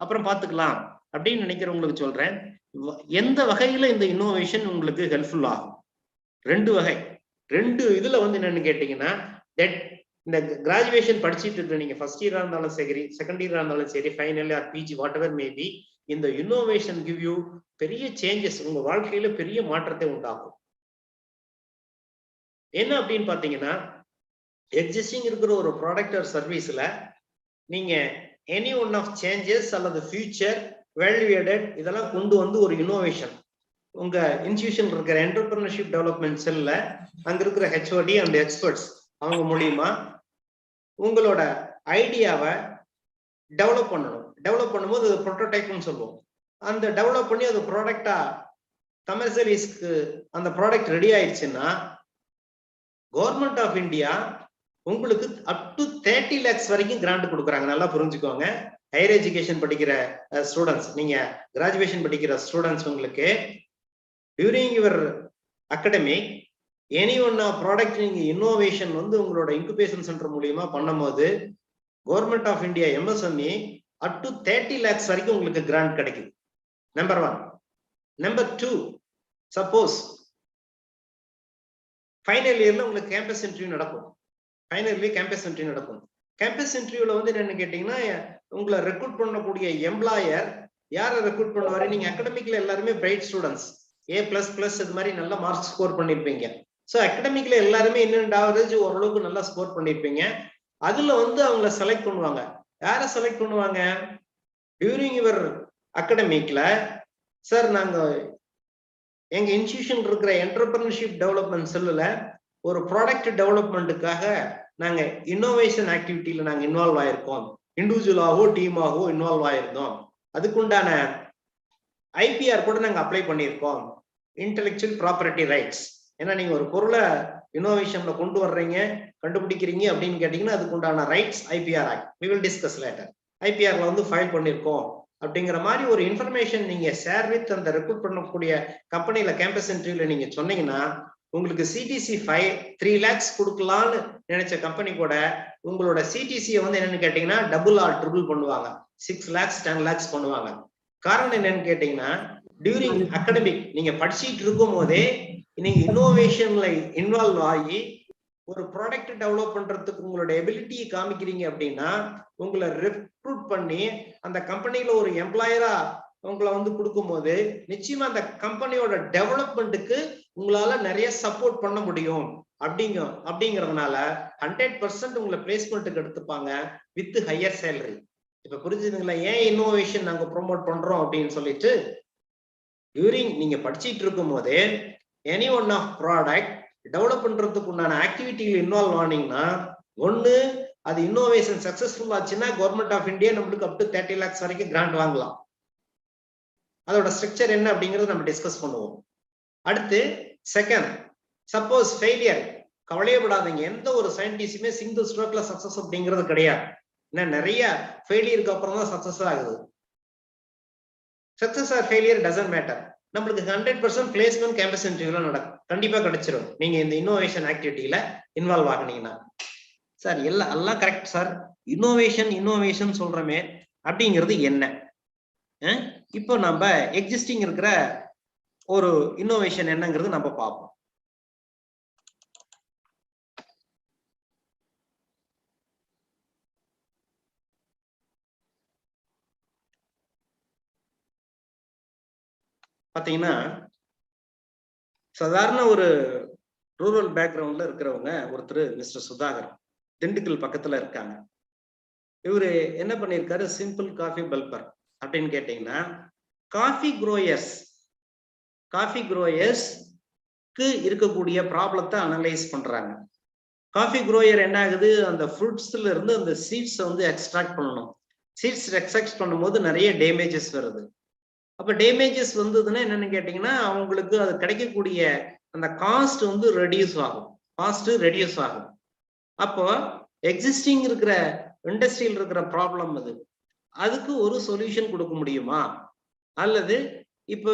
அப்புறம் பாத்துக்கலாம் அப்படின்னு நினைக்கிறவங்களுக்கு சொல்றேன், எந்த வகையில இந்த இன்னோவேஷன் உங்களுக்கு ஹெல்ப்ஃபுல் ஆகும்? 2 வகை. 2 இதுல வந்து என்னன்னு கேட்டீங்கன்னா, இந்த கிராஜுவேஷன் படிச்சுட்டு இருக்க நீங்க ஃபர்ஸ்ட் இயரா இருந்தாலும் சரி, செகண்ட் இயரா இருந்தாலும் சரி, final or PG whatever maybe, இந்த இன்னோவேஷன் கிவ் யூ பெரிய சேஞ்சஸ், உங்க வாழ்க்கையில பெரிய மாற்றத்தை உண்டாகும். என்ன அப்படின்னு பாத்தீங்கன்னா, எக்ஸிஸ்டிங் இருக்கிற ஒரு ப்ராடக்ட் ஆர் சர்வீஸ்ல நீங்க எனி ஒன் ஆஃப் சேஞ்சஸ் அல்லது ஃபியூச்சர், வேல்யூ ஆடட் இதெல்லாம் கொண்டு வந்து ஒரு இன்னோவேஷன் உங்க இன்ஸ்டிடியூஷன் இருக்கிற என்டர்பிரினர்ஷிப் டெவலப்மெண்ட் செல்ல அங்க இருக்கிற ஹெச்ஓடி அண்ட் எக்ஸ்பர்ட்ஸ் அவங்க மூலியமா உங்களோட ஐடியாவை டெவலப் பண்ணணும். டெவலப் பண்ணும்போது அது ப்ரோட்டோடைப்னு சொல்லுவோம். அந்த டெவலப் பண்ணி அது ப்ராடக்டா கமர்ஷியலைஸ்க்கு அந்த ப்ராடக்ட் ரெடி ஆயிடுச்சுன்னா, கவர்மெண்ட் ஆஃப் இந்தியா உங்களுக்கு அப் டு 30 lakhs வரைக்கும் கிராண்ட் கொடுக்குறாங்க. நல்லா புரிஞ்சுக்கோங்க. ஹையர் எஜுகேஷன் படிக்கிற ஸ்டூடெண்ட்ஸ், நீங்க கிராஜுவேஷன் படிக்கிற ஸ்டூடெண்ட்ஸ், உங்களுக்கு during your academic any one product நீங்க இன்னோவேஷன் வந்து உங்களோட இன்குபேஷன் சென்டர் மூலியமா பண்ணும்போது government of India MSME up to 30 lakhs வரைக்கும் உங்களுக்கு கிராண்ட் கிடைக்குது. நம்பர் 1. நம்பர் 2, சப்போஸ் ஃபைனல் இயர்ல உங்களுக்கு கேம்பஸ் இன்டர்வியூ நடக்கும். ஃபைனல் இயர் கேம்பஸ் இன்டர்வியூ நடக்கும். கேம்பஸ் இன்டர்வியூல வந்து என்னன்னு கேட்டீங்கன்னா, உங்களை ரெக்ரூட் பண்ணக்கூடிய எம்ப்ளாயர் யாரை ரெக்ரூட் பண்ணுவாரு? நீங்க அகடமிக்ல எல்லாருமே பிரைட் ஸ்டூடெண்ட்ஸ், A++ இது மாதிரி நல்ல மார்க் ஸ்கோர் பண்ணிருப்பீங்க. ஸோ அகடமிக்ல எல்லாருமே இன்னும் ஆவரேஜ் ஓரளவுக்கு நல்லா ஸ்கோர் பண்ணிருப்பீங்க. அதுல வந்து அவங்கள செலக்ட் பண்ணுவாங்க. யாரை செலக்ட் பண்ணுவாங்க? டியூரிங் யுவர் அகடமிக்ல, சார் நாங்க எங்க இன்ஸ்டிடியூஷன் இருக்கிற என்டர்பிரினர்ஷிப் டெவலப்மெண்ட் செல்லுல ஒரு ப்ராடக்ட் டெவலப்மெண்ட்டுக்காக நாங்க இன்னோவேஷன் ஆக்டிவிட்டியில நாங்க இன்வால்வ் ஆயிருக்கோம், இண்டிவிஜுவலாகவோ டீமாகவோ இன்வால்வ் ஆயிருந்தோம், அதுக்குண்டான ஐபிஆர் கூட நாங்க அப்ளை பண்ணியிருக்கோம், இன்டெலெக்சுவல் ப்ராப்பர்ட்டி ரைட்ஸ். ஏன்னா நீங்க ஒரு பொருளை இன்னோவேஷன்ல கொண்டு வர்றீங்க, கண்டுபிடிக்கிறீங்க அப்படின்னு கேட்டீங்கன்னா அதுக்குண்டான rights IPR act, we will discuss later. ஐபிஆர்ல வந்து ஃபைல் பண்ணியிருக்கோம் அப்படிங்கிற மாதிரி ஒரு இன்ஃபர்மேஷன் நீங்க ஷேர் வித் அந்த ரெக்ரூட் பண்ணக்கூடிய கம்பெனில கேம்பஸ் இன்டர்வியூல நீங்க சொன்னீங்கன்னா, உங்களுக்கு சிடிசி 3 lakhs கொடுக்கலான்னு நினைச்ச கம்பெனி கூட உங்களோட சிடிசியை வந்து என்னன்னு கேட்டீங்கன்னா டபுள் ஆர் ட்ரிபிள் பண்ணுவாங்க, 6 lakhs 10 lakhs பண்ணுவாங்க. காரணம் என்னன்னு கேட்டீங்கன்னா, டியூரிங் அகடமிக் நீங்க படிச்சுட்டு இருக்கும் போதே நீங்க இன்னோவேஷன்ல இன்வால்வ் ஆகி ஒரு ப்ராடக்ட் டெவலப் பண்றதுக்கு உங்களோட எபிலிட்டியை காமிக்கிறீங்க அப்படின்னா, உங்களை ரெக்ரூட் பண்ணி அந்த கம்பெனில ஒரு எம்ப்ளாயரா உங்களை வந்து கொடுக்கும் போது நிச்சயமா அந்த கம்பெனியோட டெவலப்மெண்ட்டுக்கு உங்களால நிறைய சப்போர்ட் பண்ண முடியும். அப்படிங்கிறதுனால 100% உங்களை பிளேஸ்மெண்ட்டுக்கு எடுத்துப்பாங்க வித் ஹையர் சேலரி. இப்ப புரிஞ்சுதுங்களா ஏன் இன்னோவேஷன் நாங்க ப்ரோமோட் பண்றோம் அப்படின்னு சொல்லிட்டு? டியூரிங் நீங்க படிச்சுட்டு இருக்கும் போதே any one of product develop பண்றதுக்கு உண்டான ஆக்டிவிட்டியில் இன்வால்வ் ஆனீங்கன்னா, ஒண்ணு அது இன்னோவேஷன் சக்சஸ்ஃபுல் ஆச்சுன்னா கவர்மெண்ட் ஆஃப் இந்தியா நம்மளுக்கு அப் டு 30 lakhs வரைக்கும் கிராண்ட் வாங்கலாம். அதோட ஸ்ட்ரக்சர் என்ன அப்படிங்கறது நம்ம டிஸ்கஸ் பண்ணுவோம். அடுத்து செகண்ட், சப்போஸ் ஃபெயிலியர், கவலையப்படாதீங்க. எந்த ஒரு சயின்டிஸ்டுமே சிங்கிள் ஸ்ட்ரோக்ல சக்சஸ் அப்படிங்கிறது கிடையாது. நிறைய ஃபெயிலியருக்கு அப்புறம் தான் சக்சஸ் ஆகுது. Success or failure doesn't matter. நம்மளுக்கு 100% பிளேஸ்மெண்ட் கேம்பஸ் இன்டர்வியூல நடக்கும், கண்டிப்பா கிடைச்சிடும் நீங்க இந்த இன்னோவேஷன் ஆக்டிவிட்டியில இன்வால்வ் ஆகினீங்கன்னா. சார் எல்லாம் கரெக்ட் சார், இன்னோவேஷன் சொல்றமே அப்படிங்கிறது என்ன? இப்போ நம்ம எக்ஸிஸ்டிங் இருக்கிற ஒரு இன்னோவேஷன் என்னங்கிறது நம்ம பார்ப்போம். பாத்தீங்கன்னா, சாதாரண ஒரு ரூரல் பேக்ரவுண்ட்ல இருக்கிறவங்க ஒருத்தர் மிஸ்டர் சுதாகர், திண்டுக்கல் பக்கத்துல இருக்காங்க. இவரு என்ன பண்ணியிருக்காரு, சிம்பிள் காஃபி பல்பர் அப்படின்னு கேட்டீங்கன்னா, காஃபி குரோயர்ஸ்க்கு இருக்கக்கூடிய ப்ராப்ளத்தை அனலைஸ் பண்றாங்க. காஃபி குரோயர் என்ன ஆகுது, அந்த ஃப்ரூட்ஸ்ல இருந்து அந்த சீட்ஸை வந்து எக்ஸ்ட்ராக்ட் பண்ணணும். சீட்ஸ் எக்ஸ்ட்ராக்ட் பண்ணும்போது நிறைய டேமேஜஸ் வருது. அப்ப டேமேஜஸ் வந்ததுன்னா என்னன்னு கேட்டீங்கன்னா, அவங்களுக்கு அது கிடைக்கக்கூடிய அந்த காஸ்ட் வந்து ரெடியூஸ் ஆகும். அப்போ எக்ஸிஸ்டிங் இருக்கிற இண்டஸ்ட்ரியில் இருக்கிற ப்ராப்ளம் அதுக்கு ஒரு சொல்யூஷன் கொடுக்க முடியுமா, அல்லது இப்போ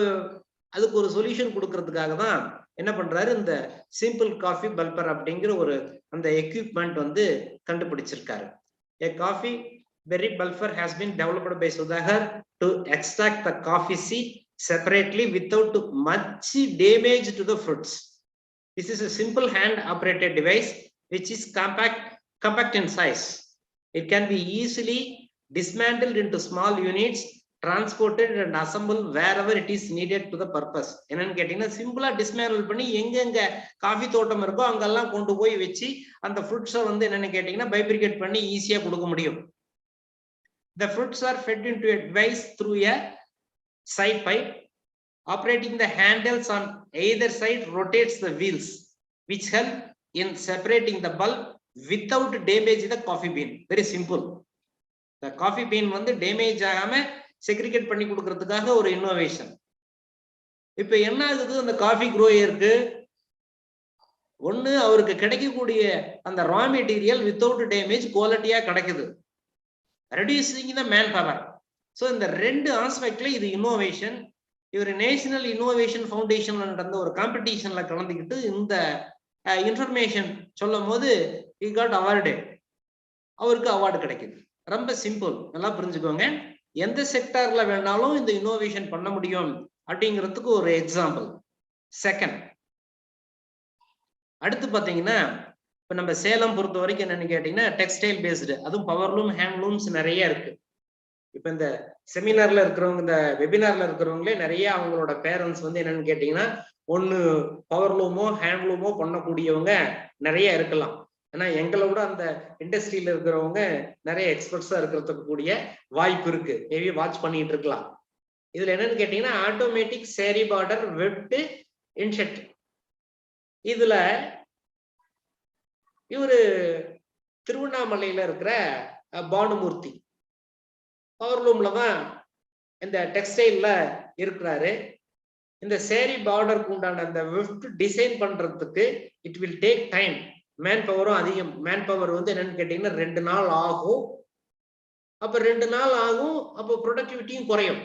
அதுக்கு ஒரு சொல்யூஷன் கொடுக்கறதுக்காக தான் என்ன பண்றாரு, இந்த சிம்பிள் காஃபி பல்பர் அப்படிங்கிற ஒரு அந்த எக்யூப்மெண்ட் வந்து கண்டுபிடிச்சிருக்காரு. A coffee berry bulber has been developed by Sudhakar to extract the coffee seed separately without much damage to the fruits. This is a simple hand operated device which is compact in size. It can be easily dismantled into small units, transported and assembled wherever it is needed to the purpose. என்னன்னு கேட்டீங்கன்னா, சிம்பிளா டிஸ்மேண்டில் பண்ணி எங்கெங்க காஃபி தோட்டம் இருக்கோ அங்கெல்லாம் கொண்டு போய் வச்சு அந்த ஃப்ரூட்ஸை வந்து என்னன்னு கேட்டீங்கன்னா பைப்ரிகேட் பண்ணி ஈஸியா கொடுக்க முடியும். The fruits are fed into a device through a side pipe. Operating the handles on either side rotates the wheels, which help in separating the bulb without damaging the coffee bean. Very simple. The coffee bean வந்து டேமேஜ் ஆகாம செக்ரிகேட் பண்ணி கொடுக்கறதுக்காக ஒரு இன்னோவேஷன். இப்ப என்ன ஆகுது, அந்த காஃபி குரோயருக்கு ஒண்ணு அவருக்கு கிடைக்கக்கூடிய அந்த ரா மெட்டீரியல் வித்தவுட் டேமேஜ் குவாலிட்டியா கிடைக்குது, reducing the man power. So இந்த ரெண்டு ஆஸ்பெக்ட்ல இது இன்னோவேஷன். இவர் நேஷனல் இன்னோவேஷன் ஃபவுண்டேஷன் நடந்த ஒரு காம்படிஷன்ல கலந்துக்கிட்டு இந்த இன்ஃபர்மேஷன் சொல்லும் போது he got awarded. அவருக்கு அவார்டு கிடைக்குது. ரொம்ப சிம்பிள், நல்லா புரிஞ்சுக்கோங்க. எந்த செக்டார்ல வேணாலும் இந்த இன்னோவேஷன் பண்ண முடியும் அப்படிங்கிறதுக்கு ஒரு எக்ஸாம்பிள். செகண்ட், அடுத்து பாத்தீங்கன்னா, இப்ப நம்ம சேலம் பொறுத்த வரைக்கும் என்னன்னு கேட்டீங்கன்னா டெக்ஸ்டைல் பேஸ்டு, அதுவும் பவர்லூம் ஹேண்ட்லூம்ஸ் நிறைய இருக்கு. இப்ப இந்த செமினார்ல இருக்கிறவங்க, இந்த வெபினார்ல இருக்கிறவங்களே நிறைய அவங்களோட பேரண்ட்ஸ் வந்து என்னன்னு கேட்டீங்கன்னா ஒண்ணு பவர்லூமோ ஹேண்ட்லூமோ பண்ணக்கூடியவங்க நிறைய இருக்கலாம். ஏன்னா எங்களை விட அந்த இண்டஸ்ட்ரியில இருக்கிறவங்க நிறைய எக்ஸ்பர்ட்ஸா இருக்கிறதுக்கு கூடிய வாய்ப்பு இருக்கு. மேபி வாட்ச் பண்ணிட்டு இருக்கலாம். இதுல என்னன்னு கேட்டீங்கன்னா ஆட்டோமேட்டிக் சேரி பார்டர் வெப்ட் இன்ஷெட். இதுல இவரு திருவண்ணாமலையில இருக்கிற பானுமூர்த்தி பவர்லூம்ல தான் இந்த டெக்ஸ்டைல்ல இருக்கிறாரு. இந்த சேரி பார்டருக்கு உண்டான அந்த வெப்ட் டிசைன் பண்றதுக்கு it will take time. Man பவரும் அதிகம். மேன் பவர் வந்து என்னன்னு கேட்டீங்கன்னா 2 நாள் ஆகும். அப்ப 2 நாள் ஆகும், அப்போ ப்ரொடக்டிவிட்டியும் குறையும்,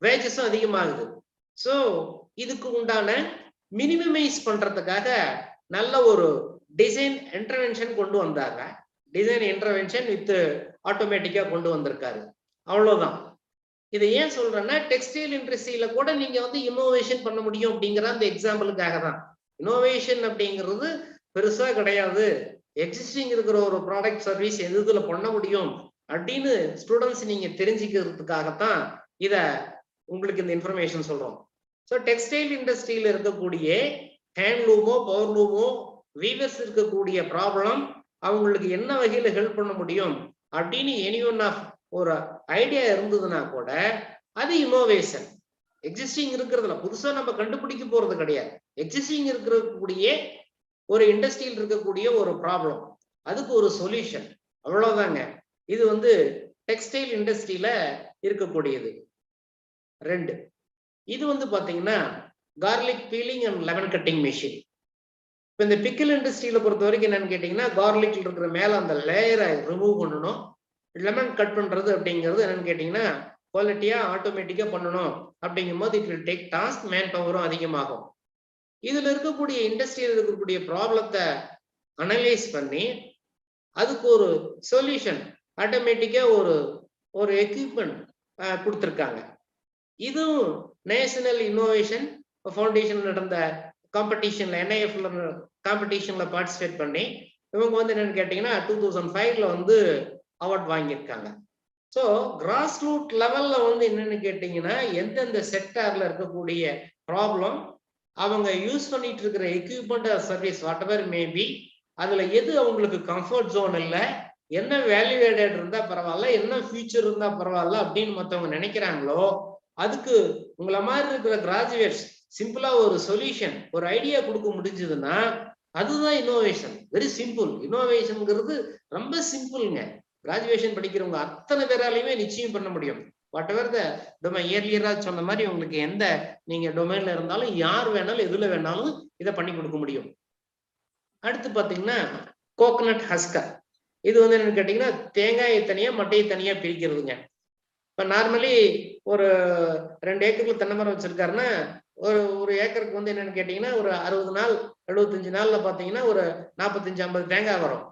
வேஜஸும் அதிகமாகுது. ஸோ இதுக்கு உண்டான மினிமைஸ் பண்றதுக்காக நல்ல ஒரு டிசைன் இன்டர்வென்ஷன் கொண்டு வந்தாங்க. டிசைன் இன்டர்வென்ஷன் வித் ஆட்டோமேட்டிக்கா கொண்டு வந்திருக்காரு. அவ்வளவுதான். இதை ஏன் சொல்றேன்னா, டெக்ஸ்டைல் இண்டஸ்ட்ரியில கூட நீங்க வந்து இன்னோவேஷன் பண்ண முடியும் அப்படிங்கிற அந்த எக்ஸாம்பிளுக்காக தான். இன்னோவேஷன் அப்படிங்கிறது பெருசா கிடையாது, எக்ஸிஸ்டிங் இருக்கிற ஒரு ப்ராடக்ட் சர்வீஸ் எதுல பண்ண முடியும் அப்படின்னு ஸ்டூடெண்ட்ஸ் நீங்க தெரிஞ்சுக்கிறதுக்காகத்தான் இத உங்களுக்கு இந்த இன்ஃபர்மேஷன் சொல்றோம். ஸோ டெக்ஸ்டைல் இண்டஸ்ட்ரியில இருக்கக்கூடிய ஹேண்ட்லூமோ பவர்லூமோ வீவர்ஸ் இருக்கக்கூடிய ப்ராப்ளம் அவங்களுக்கு என்ன வகையில ஹெல்ப் பண்ண முடியும் அப்படின்னு எனி ஒன் ஆஃப் ஒரு ஐடியா இருந்ததுன்னா கூட அது இன்னோவேஷன். எக்ஸிஸ்டிங் இருக்கிறதுல புதுசா நம்ம கண்டுபிடிக்க போறது கிடையாது. எக்ஸிஸ்டிங் இருக்கக்கூடிய ஒரு இண்டஸ்ட்ரியில் இருக்கக்கூடிய ஒரு ப்ராப்ளம், அதுக்கு ஒரு சொல்யூஷன், அவ்வளவுதாங்க. இது வந்து டெக்ஸ்டைல் இண்டஸ்ட்ரியில இருக்கக்கூடியது. 2, இது வந்து பாத்தீங்கன்னா garlic peeling and lemon cutting machine. இப்ப இந்த பிக்கிள் இண்டஸ்ட்ரியில பொறுத்த வரைக்கும் என்னன்னு கேட்டீங்கன்னா, கார்லிக்ல இருக்கிற மேல அந்த லேயரை ரிமூவ் பண்ணணும். லெமன் கட் பண்றது அப்படிங்கிறது என்னன்னு கேட்டீங்கன்னா குவாலிட்டியா ஆட்டோமேட்டிக்கா பண்ணணும். அப்படிங்கும் போது it will take task, man பவரும் அதிகமாகும். இதுல இருக்கக்கூடிய இண்டஸ்ட்ரியில் இருக்கக்கூடிய ப்ராப்ளத்தை அனலைஸ் பண்ணி அதுக்கு ஒரு சொல்யூஷன் ஆட்டோமேட்டிக்கா ஒரு எக்யூப்மெண்ட் கொடுத்துருக்காங்க. இதுவும் நேஷனல் இன்னோவேஷன் ஃபவுண்டேஷன் நடந்த காம்படிஷன்ல NIF காம்படிஷன்ல பார்ட்டிசிபேட் பண்ணி இவங்க வந்து என்னன்னு கேட்டீங்கன்னா 2005ல வந்து அவார்ட் வாங்கியிருக்காங்க. ஸோ கிராஸ் ரூட் லெவல்ல வந்து என்னன்னு கேட்டீங்கன்னா எந்தெந்த செக்டார்ல இருக்கக்கூடிய ப்ராப்ளம் அவங்க யூஸ் பண்ணிட்டு இருக்கிற equipment service what ever maybe அதுல எது அவங்களுக்கு கம்ஃபர்ட் ஜோன் இல்லை, என்ன வேல்யூ ஆடட் இருந்தா பரவாயில்ல, என்ன ஃபியூச்சர் இருந்தா பரவாயில்ல அப்படின்னு மற்றவங்க நினைக்கிறாங்களோ அதுக்கு உங்களை மாதிரி இருக்கிற கிராஜுவேட்ஸ் சிம்பிளா ஒரு சொல்யூஷன், ஒரு ஐடியா கொடுக்க முடிஞ்சதுன்னா அதுதான் இன்னோவேஷன். Very simple. இன்னோவேஷன்ங்கிறது ரொம்ப சிம்பிள்ங்க. கிராஜுவேஷன் படிக்கிறவங்க அத்தனை பேராலையுமே நிச்சயம் பண்ண முடியும். வாட் எவர் த டொமைன், ஏர்லியரா சொன்ன மாதிரி உங்களுக்கு எந்த நீங்க டொமைன்ல இருந்தாலும் யார் வேணாலும் எதுல வேணாலும் இதை பண்ணி கொடுக்க முடியும். அடுத்து பாத்தீங்கன்னா கோகனட் ஹஸ்கர். இது வந்து என்னன்னு கேட்டீங்கன்னா தேங்காயை தனியா மட்டையை தனியா பிரிக்கிறதுங்க. இப்ப நார்மலி ஒரு 2 ஏக்கருக்கு தென்னை மரம் வச்சிருக்காருன்னா ஒரு ஏக்கருக்கு வந்து என்னன்னு கேட்டீங்கன்னா ஒரு 60 நாள் 75 நாள்ல பாத்தீங்கன்னா ஒரு 45-50 தேங்காய் வரும்.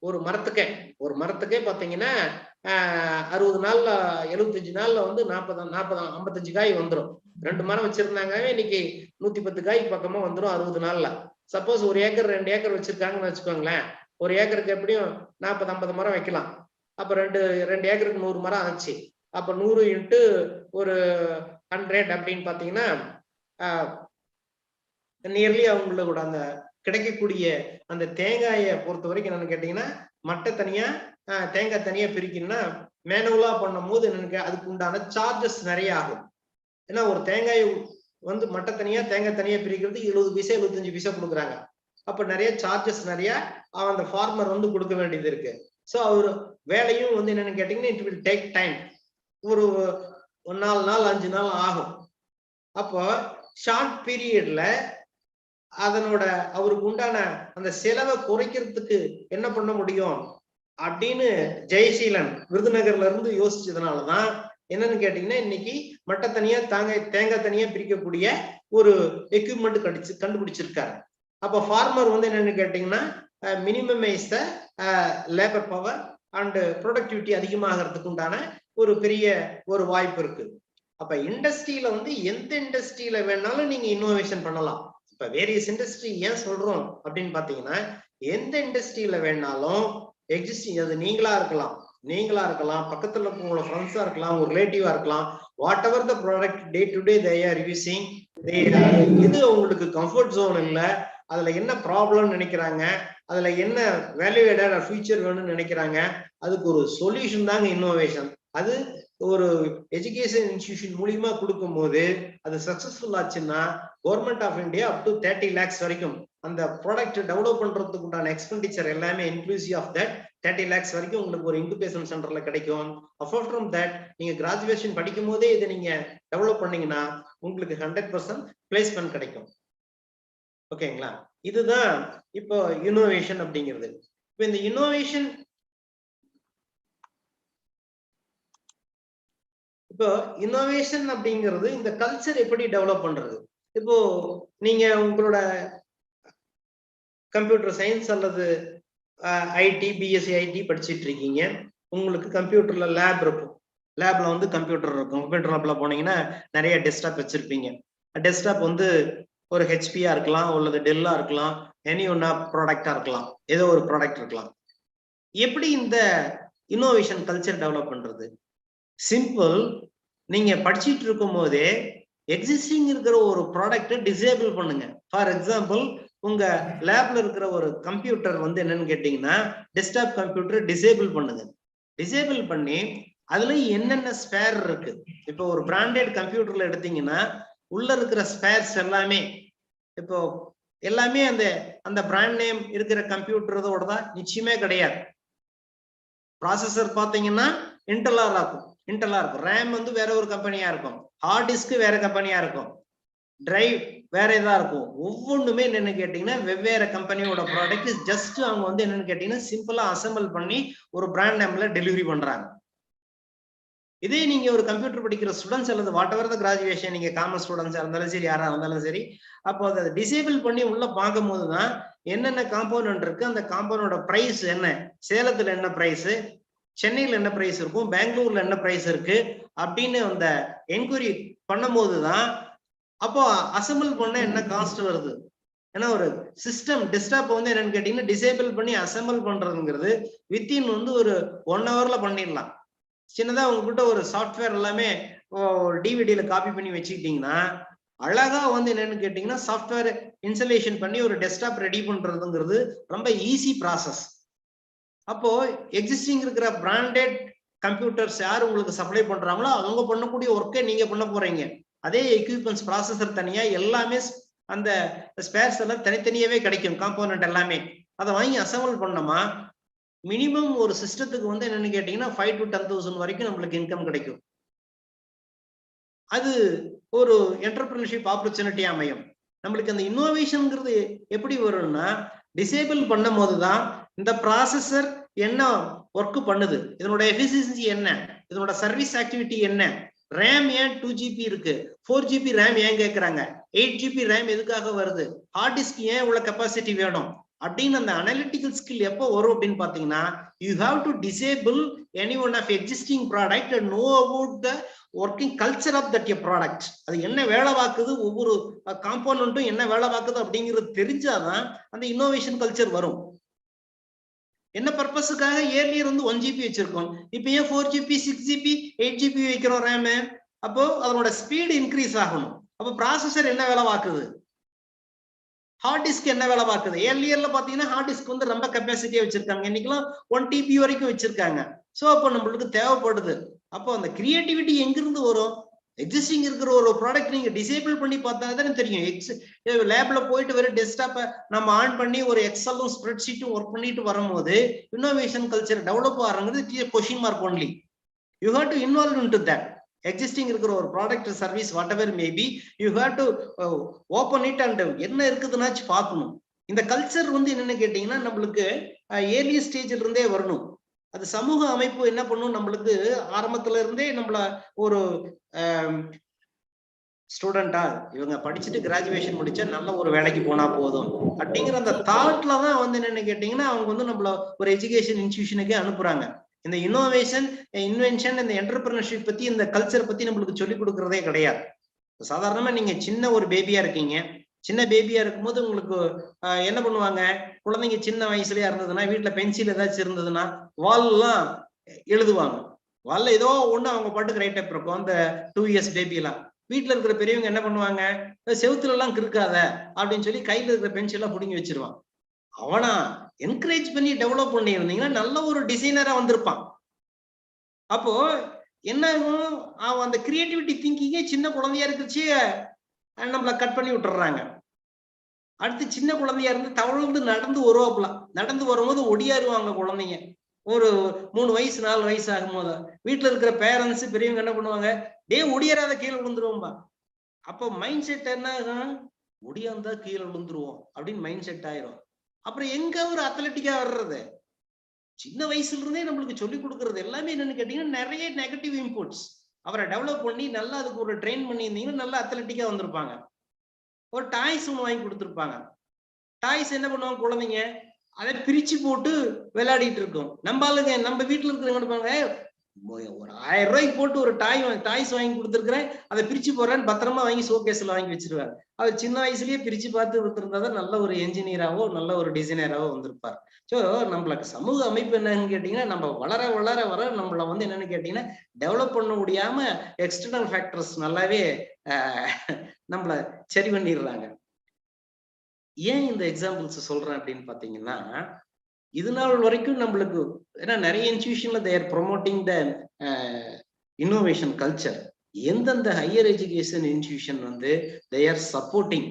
ஒரு மரத்துக்கே பாத்தீங்கன்னா 60 நாள்ல 75 நாள்ல வந்து 55 காய் வந்துடும். 2 மரம் வச்சிருந்தாங்க, இன்னைக்கு 110 காய் பக்கமா வந்துடும் 60 நாள்ல. சப்போஸ் ஒரு ஏக்கர் 2 ஏக்கர் வச்சிருக்காங்கன்னு வச்சுக்கோங்களேன், ஒரு ஏக்கருக்கு எப்படியும் 40-50 மரம் வைக்கலாம். அப்ப 2 ஏக்கருக்கு 100 மரம் ஆச்சு. அப்ப 100 இன்ட்டு ஒரு 100 அப்படின்னு பாத்தீங்கன்னா நியர்லி அவங்களோட அந்த கிடைக்கக்கூடிய அந்த தேங்காயை பொறுத்த வரைக்கும் என்னன்னு கேட்டீங்கன்னா மட்டை தனியா தேங்காய் தனியா பிரிக்கணும்னா மேனுவலா பண்ணும் போது என்னன்னு அதுக்கு உண்டான சார்ஜஸ் நிறைய ஆகும். ஏன்னா ஒரு தேங்காய் வந்து மட்டை தனியா தேங்காய் தனியா பிரிக்கிறது 70 பைசா 75 பைசா கொடுக்குறாங்க. அப்ப நிறைய சார்ஜஸ் நிறைய அந்த ஃபார்மர் வந்து கொடுக்க வேண்டியது இருக்கு. ஸோ அவர் வேலையும் வந்து என்னன்னு கேட்டீங்கன்னா இட் வில் டேக் டைம். ஒரு 4 நாள் 5 நாள் ஆகும். அப்போ ஷார்ட் பீரியட்ல அதனோட அவருக்கு உண்டான அந்த செலவை குறைக்கிறதுக்கு என்ன பண்ண முடியும் அப்படின்னு ஜெயசீலன் விருதுநகர்ல இருந்து யோசிச்சதுனாலதான் என்னன்னு கேட்டீங்கன்னா இன்னைக்கு மட்டை தனியா தேங்காய் தனியா பிரிக்கக்கூடிய ஒரு எக்யூப்மெண்ட் கண்டுபிடிச்சிருக்காரு. அப்ப ஃபார்மர் வந்து என்னன்னு கேட்டீங்கன்னா minimise the labour power and productivity அதிகமாகிறதுக்கு உண்டான ஒரு பெரிய ஒரு வாய்ப்பு இருக்கு. அப்ப இண்டஸ்ட்ரியில வந்து எந்த இண்டஸ்ட்ரியில வேணாலும் நீங்க இன்னோவேஷன் பண்ணலாம். இப்ப வேரியஸ் இண்டஸ்ட்ரி ஏன் சொல்றோம் அப்படின்னு பாத்தீங்கன்னா எந்த இண்டஸ்ட்ரியில வேணாலும் எக்ஸிஸ்டிங், அது நீங்களா இருக்கலாம், பக்கத்துல உங்களோட ஃப்ரெண்ட்ஸா இருக்கலாம், ஒரு ரிலேட்டிவா இருக்கலாம், what ever the product day to day they are using, இது உங்களுக்கு கம்ஃபர்ட் ஜோன் இல்ல, அதுல என்ன ப்ராப்ளம் நினைக்கிறாங்க, அதுல என்ன வேல்யூ ஆடட் ஃபியூச்சர் வேணும்னு நினைக்கிறாங்க, அதுக்கு ஒரு சொல்யூஷன் தாங்க இன்னோவேஷன். அது ஒரு எஜுகேஷன் இன்ஸ்டிடியூஷன் மூலியமா கொடுக்கும் போது அது சக்சஸ்ஃபுல் ஆச்சுன்னா government of India up to 30 lakhs வரைக்கும் அந்த ப்ராடக்ட் டெவலப் பண்றதுக்கு உண்டான எக்ஸ்பெண்டிச்சர் எல்லாமே இன்க்ளூசிவ் ஆஃப் தட் 30 lakhs வரைக்கும் உங்களுக்கு ஒரு இன்குபேஷன் சென்டர்ல கிடைக்கும். அப்பார்ட் ஃப்ரம் தட் நீங்க கிராஜுவேஷன் படிக்கும் போதே இதை நீங்க டெவலப் பண்ணீங்கன்னா உங்களுக்கு 100% பிளேஸ்மெண்ட் கிடைக்கும். ஓகேங்களா? இதுதான் இப்போ இன்னோவேஷன் அப்படிங்கிறது. இப்போ இந்த இன்னோவேஷன் அப்படிங்கிறது இந்த கல்ச்சர் எப்படி டெவலப் பண்றது? இப்போ நீங்க உங்களோட கம்ப்யூட்டர் சயின்ஸ் அல்லது ஐடி பிஎஸ்சி ஐடி படிச்சுட்டு இருக்கீங்க, உங்களுக்கு கம்ப்யூட்டர்ல லேப் இருக்கும், லேப்ல வந்து கம்ப்யூட்டர் இருக்கும். கம்ப்யூட்டர் லேப்ல போனீங்கன்னா நிறைய டெஸ்க்டாப் வச்சிருப்பீங்க. டெஸ்க்டாப் வந்து ஒரு ஹெச்பியா இருக்கலாம், அல்லது டெல்லா இருக்கலாம், எனி ஒன்னா ப்ராடக்டா இருக்கலாம், ஏதோ ஒரு ப்ராடக்ட் இருக்கலாம். எப்படி இந்த இன்னோவேஷன் கல்ச்சர் டெவலப் பண்றது? சிம்பிள். நீங்க படிச்சுட்டு இருக்கும் போதே எக்ஸிஸ்டிங் இருக்கிற ஒரு ப்ராடக்ட் டிசேபிள் பண்ணுங்க. ஃபார் எக்ஸாம்பிள் உங்க லேப்ல இருக்கிற ஒரு கம்ப்யூட்டர் வந்து என்னன்னு கேட்டீங்கன்னா டெஸ்க்டாப் கம்ப்யூட்டர் டிசேபிள் பண்ணுங்க. டிசேபிள் பண்ணி அதுல என்னென்ன ஸ்பேர் இருக்கு, இப்போ ஒரு பிராண்டட் கம்ப்யூட்டர்ல எடுத்தீங்கன்னா உள்ள இருக்கிற ஸ்பேர்ஸ் எல்லாமே இப்போ எல்லாமே அந்த பிராண்ட் நேம் இருக்கிற கம்ப்யூட்டரோட தான் நிச்சயமே கிடையாது. ப்ராசஸர் பாத்தீங்கன்னா இன்டெல்லா இருக்கும், ரேம் வந்து வேற ஒரு கம்பெனியா இருக்கும், ஹார்ட் டிஸ்க் வேற கம்பெனியா இருக்கும், டிரைவ் வேற இதா இருக்கும். ஒவ்வொன்றுமே என்னன்னு கேட்டீங்கன்னா வெவ்வேறு கம்பெனியோட ப்ராடக்ட். ஜஸ்ட் அவங்க வந்து என்னன்னு கேட்டீங்கன்னா சிம்பிளா அசம்பிள் பண்ணி ஒரு பிராண்ட் நேம்ல டெலிவரி பண்றாங்க. இதே நீங்க ஒரு கம்ப்யூட்டர் படிக்கிற ஸ்டூடெண்ட்ஸ் அல்லது வாட் எவர் த கிராஜுவேஷன், நீங்க காமர்ஸ் ஸ்டூடெண்ட்ஸா இருந்தாலும் சரி, யாரா இருந்தாலும் சரி, அப்போ அதை டிசேபிள் பண்ணி உள்ள பார்க்கும் போதுதான் என்னென்ன காம்பவுண்ட் இருக்கு, அந்த காம்பவுண்டோட பிரைஸ் என்ன, சேலத்துல என்ன பிரைஸ், சென்னையில என்ன பிரைஸ் இருக்கும், பெங்களூர்ல என்ன பிரைஸ் இருக்கு அப்படின்னு அந்த என்கொயரி பண்ணும் போதுதான் அப்போ அசம்பிள் பண்ண என்ன காஸ்ட் வருது. ஏன்னா ஒரு சிஸ்டம் டெஸ்க்டாப் வந்து என்னன்னு கேட்டீங்கன்னா டிசேபிள் பண்ணி அசம்பிள் பண்றதுங்கிறது வித்தின் வந்து ஒரு 1 hourல பண்ணிடலாம். சின்னதா உங்ககிட்ட ஒரு சாஃப்ட்வேர் எல்லாமே டிவிடியில காப்பி பண்ணி வச்சுக்கிட்டீங்கன்னா அழகா வந்து என்னன்னு கேட்டீங்கன்னா சாஃப்ட்வேர் இன்ஸ்டலேஷன் பண்ணி ஒரு டெஸ்க்டாப் ரெடி பண்றதுங்கிறது ரொம்ப ஈஸி ப்ராசஸ். அப்போ எக்ஸிஸ்டிங் இருக்கிற பிராண்டட் கம்ப்யூட்டர்ஸ் யார் உங்களுக்கு சப்ளை பண்றாங்களோ அவங்க பண்ணக்கூடிய ஒர்க்கை நீங்க பண்ண போறீங்க. அதே எக்யூப்மெண்ட்ஸ் ப்ராசஸர் தனியா எல்லாமே அந்த ஸ்பேர்ஸ் எல்லாம் தனித்தனியாவே கிடைக்கும். காம்போனன்ட் எல்லாமே அதை வாங்கி அசம்பிள் பண்ணோமா மினிமம் ஒரு சிஸ்டத்துக்கு வந்து என்னன்னு கேட்டீங்கன்னா 5 to 10,000 வரைக்கும் நம்மளுக்கு இன்கம் கிடைக்கும். அது ஒரு என்டர்பிரினர்ஷிப் ஆப்பர்ச்சுனிட்டி அமையும். நம்மளுக்கு அந்த இன்னோவேஷன்ங்கிறது எப்படி வரும்னா டிசேபிள் பண்ணும் போதுதான் இந்த ப்ராசஸர் என்ன ஒர்க் பண்ணுது, இதனோட எஃபிஷியன்சி என்ன, இதனோட சர்வீஸ் ஆக்டிவிட்டி என்ன, ரேம் ஏன் 2GB இருக்கு, 4GB ரேம் ஏன் கேட்கறாங்க, 8GB ரேம் எதுக்காக வருது, ஹார்ட் டிஸ்க் ஏன் உள்ள கெப்பாசிட்டி வேணும் அப்படின்னு அந்த அனலிட்டிக்கல் ஸ்கில் எப்போ வரும் அப்படின்னு பாத்தீங்கன்னா you have to disable any one of existing product and know about the working culture of that product. அது என்ன வேலை பார்க்குது, ஒவ்வொரு காம்போனன்ட்டும் என்ன வேலை பார்க்குது அப்படிங்கிறது தெரிஞ்சாதான் அந்த இன்னோவேஷன் கல்ச்சர் வரும். என்ன பர்பஸுக்காக ஏர்லியர் வந்து 1GB வச்சிருக்கோம், இப்போ ஏன் 4GB 6GB 8GB வைக்கிறோம் ரேமு. அப்போ அதனோட ஸ்பீடு இன்க்ரீஸ் ஆகணும். அப்போ ப்ராசஸர் என்ன வேலை பார்க்குது, ஹார்ட் டிஸ்க் என்ன வேலை பார்க்குது. ஏர்லியர்ல பாத்தீங்கன்னா ஹார்ட் டிஸ்க் வந்து ரொம்ப கெப்பாசிட்டியா வச்சிருக்காங்க, இன்னைக்கெல்லாம் 1TB வரைக்கும் வச்சிருக்காங்க. ஸோ அப்போ நம்மளுக்கு தேவைப்படுது. அப்போ அந்த கிரியேட்டிவிட்டி எங்கிருந்து வரும், எக்ஸிஸ்டிங் இருக்கிற ஒரு ப்ராடக்ட் நீங்க டிசேபிள் பண்ணி பார்த்தா தானே தெரியும். லேப்ல போயிட்டு வர டெஸ்க்டாப்பை நம்ம ஆன் பண்ணி ஒரு எக்ஸலும் ஸ்ப்ரெட் ஷீட்டும் ஒர்க் பண்ணிட்டு வரும்போது இன்னோவேஷன் கல்ச்சர் டெவலப் ஆகுறது question mark only. You have to involve into that. Existing இருக்கிற ஒரு product service what ever maybe you have to open it and என்ன இருக்குதுன்னாச்சு பார்க்கணும். இந்த கல்ச்சர் வந்து என்னன்னு கேட்டீங்கன்னா நம்மளுக்கு ஏர்லி ஸ்டேஜ்ல இருந்தே வரணும். அது சமூக அமைப்பு என்ன பண்ணும், நம்மளுக்கு ஆரம்பத்துல இருந்தே நம்மள ஒரு ஸ்டூடெண்டா இவங்க படிச்சுட்டு கிராஜுவேஷன் முடிச்சா நல்ல ஒரு வேலைக்கு போனா போதும் அப்படிங்கிற அந்த தாட்ல தான் வந்து என்னன்னு கேட்டீங்கன்னா அவங்க வந்து நம்மள ஒரு எஜுகேஷன் இன்ஸ்டிடியூஷனுக்கே அனுப்புறாங்க. இந்த இன்னோவேஷன் இன்வென்ஷன் இந்த என்டர்பிரினர்ஷிப் பத்தி இந்த கல்ச்சர் பத்தி நம்மளுக்கு சொல்லி கொடுக்கறதே கிடையாது. சாதாரணமா நீங்க சின்ன ஒரு பேபியா இருக்கீங்க, சின்ன பேபியா இருக்கும்போது உங்களுக்கு என்ன பண்ணுவாங்க, குழந்தைங்க சின்ன வயசுலயா இருந்ததுன்னா வீட்டுல பென்சில் ஏதாச்சும் இருந்ததுன்னா வால்லாம் எழுதுவாங்க. வால்ல ஏதோ ஒண்ணு அவங்க பாட்டுக்கு ரைட் அப் இருக்கும். அந்த 2 years பேபி எல்லாம் வீட்டுல இருக்கிற பெரியவங்க என்ன பண்ணுவாங்க, செவுத்துல எல்லாம் கிறுக்காத அப்படின்னு சொல்லி கையில இருக்கிற பென்சில் எல்லாம் பிடுங்கி வச்சிருவான். அவனா என்கரேஜ் பண்ணி டெவலப் பண்ணி இருந்தீங்கன்னா நல்ல ஒரு டிசைனரா வந்திருப்பான். அப்போ என்ன ஆகும், அவன் அந்த கிரியேட்டிவிட்டி திங்கிங்கே சின்ன குழந்தையா இருக்குச்சு நம்மள கட் பண்ணி விட்டுறாங்க. அடுத்து சின்ன குழந்தையா இருந்து தவழ்ந்து நடந்து வருவாப்புல, நடந்து வரும்போது ஒடியாருவாங்க குழந்தைங்க. ஒரு 3 வயசு 4 வயசு ஆகும் போது வீட்டுல இருக்கிற பேரண்ட்ஸ் பெரியவங்க என்ன பண்ணுவாங்க, டே ஒடியாராத கீழே விழுந்துருவோம்பா. அப்போ மைண்ட் செட் என்ன ஆகும், ஒடியாந்தா கீழே விழுந்துருவோம் அப்படின்னு மைண்ட் செட் ஆயிரும். அப்புறம் எங்க ஒரு அத்லட்டிக்கா வர்றது, சின்ன வயசுல இருந்தே நம்மளுக்கு சொல்லி கொடுக்கறது எல்லாமே என்னன்னு கேட்டீங்கன்னா நிறைய நெகட்டிவ் இன்புட்ஸ். அவரை டெவலப் பண்ணி நல்லா அதுக்கு ஒரு ட்ரெயின் பண்ணியிருந்தீங்கன்னா நல்லா அத்லட்டிக்கா வந்திருப்பாங்க. ஒரு டாய்ஸ் ஒன்று வாங்கி கொடுத்துருப்பாங்க. டாய்ஸ் என்ன பண்ணுவாங்க குழந்தைங்க, அதை பிரிச்சு போட்டு விளையாடிட்டு இருக்கும். நம்ம ஆளுங்க நம்ம வீட்டுல இருக்கிறவங்க இருப்பாங்க, ஒரு 1000 ரூபாய்க்கு போட்டு ஒரு டாய்ஸ் வாங்கி கொடுத்துருக்கிறேன், அதை பிரிச்சு போறேன்னு பத்திரமா வாங்கி ஷோகேஸ்ல வாங்கி வச்சிருவாரு. அவர் சின்ன வயசுலயே பிரிச்சு பார்த்து விட்டுருந்தாதான் நல்ல ஒரு என்ஜினியராவோ நல்ல ஒரு டிசைனராவோ வந்திருப்பார். ஸோ நம்மளுக்கு சமூக அமைப்பு என்னன்னு கேட்டீங்கன்னா நம்ம வளர வளர வர நம்மள வந்து என்னன்னு கேட்டீங்கன்னா டெவலப் பண்ண முடியாம எக்ஸ்டர்னல் ஃபேக்டர்ஸ் நல்லாவே நம்மள சரி பண்ணிடுறாங்க. ஏன் இந்த எக்ஸாம்பிள்ஸ் சொல்றேன் அப்படின்னு பாத்தீங்கன்னா இது நாள் வரைக்கும் நம்மளுக்கு ஏன்னா நிறைய இன்ஸ்டிடியூஷன்ல they are promoting the innovation culture. எந்தெந்த ஹையர் எஜுகேஷன் இன்ஸ்டிடியூஷன் வந்து தே ஆர் சப்போர்ட்டிங்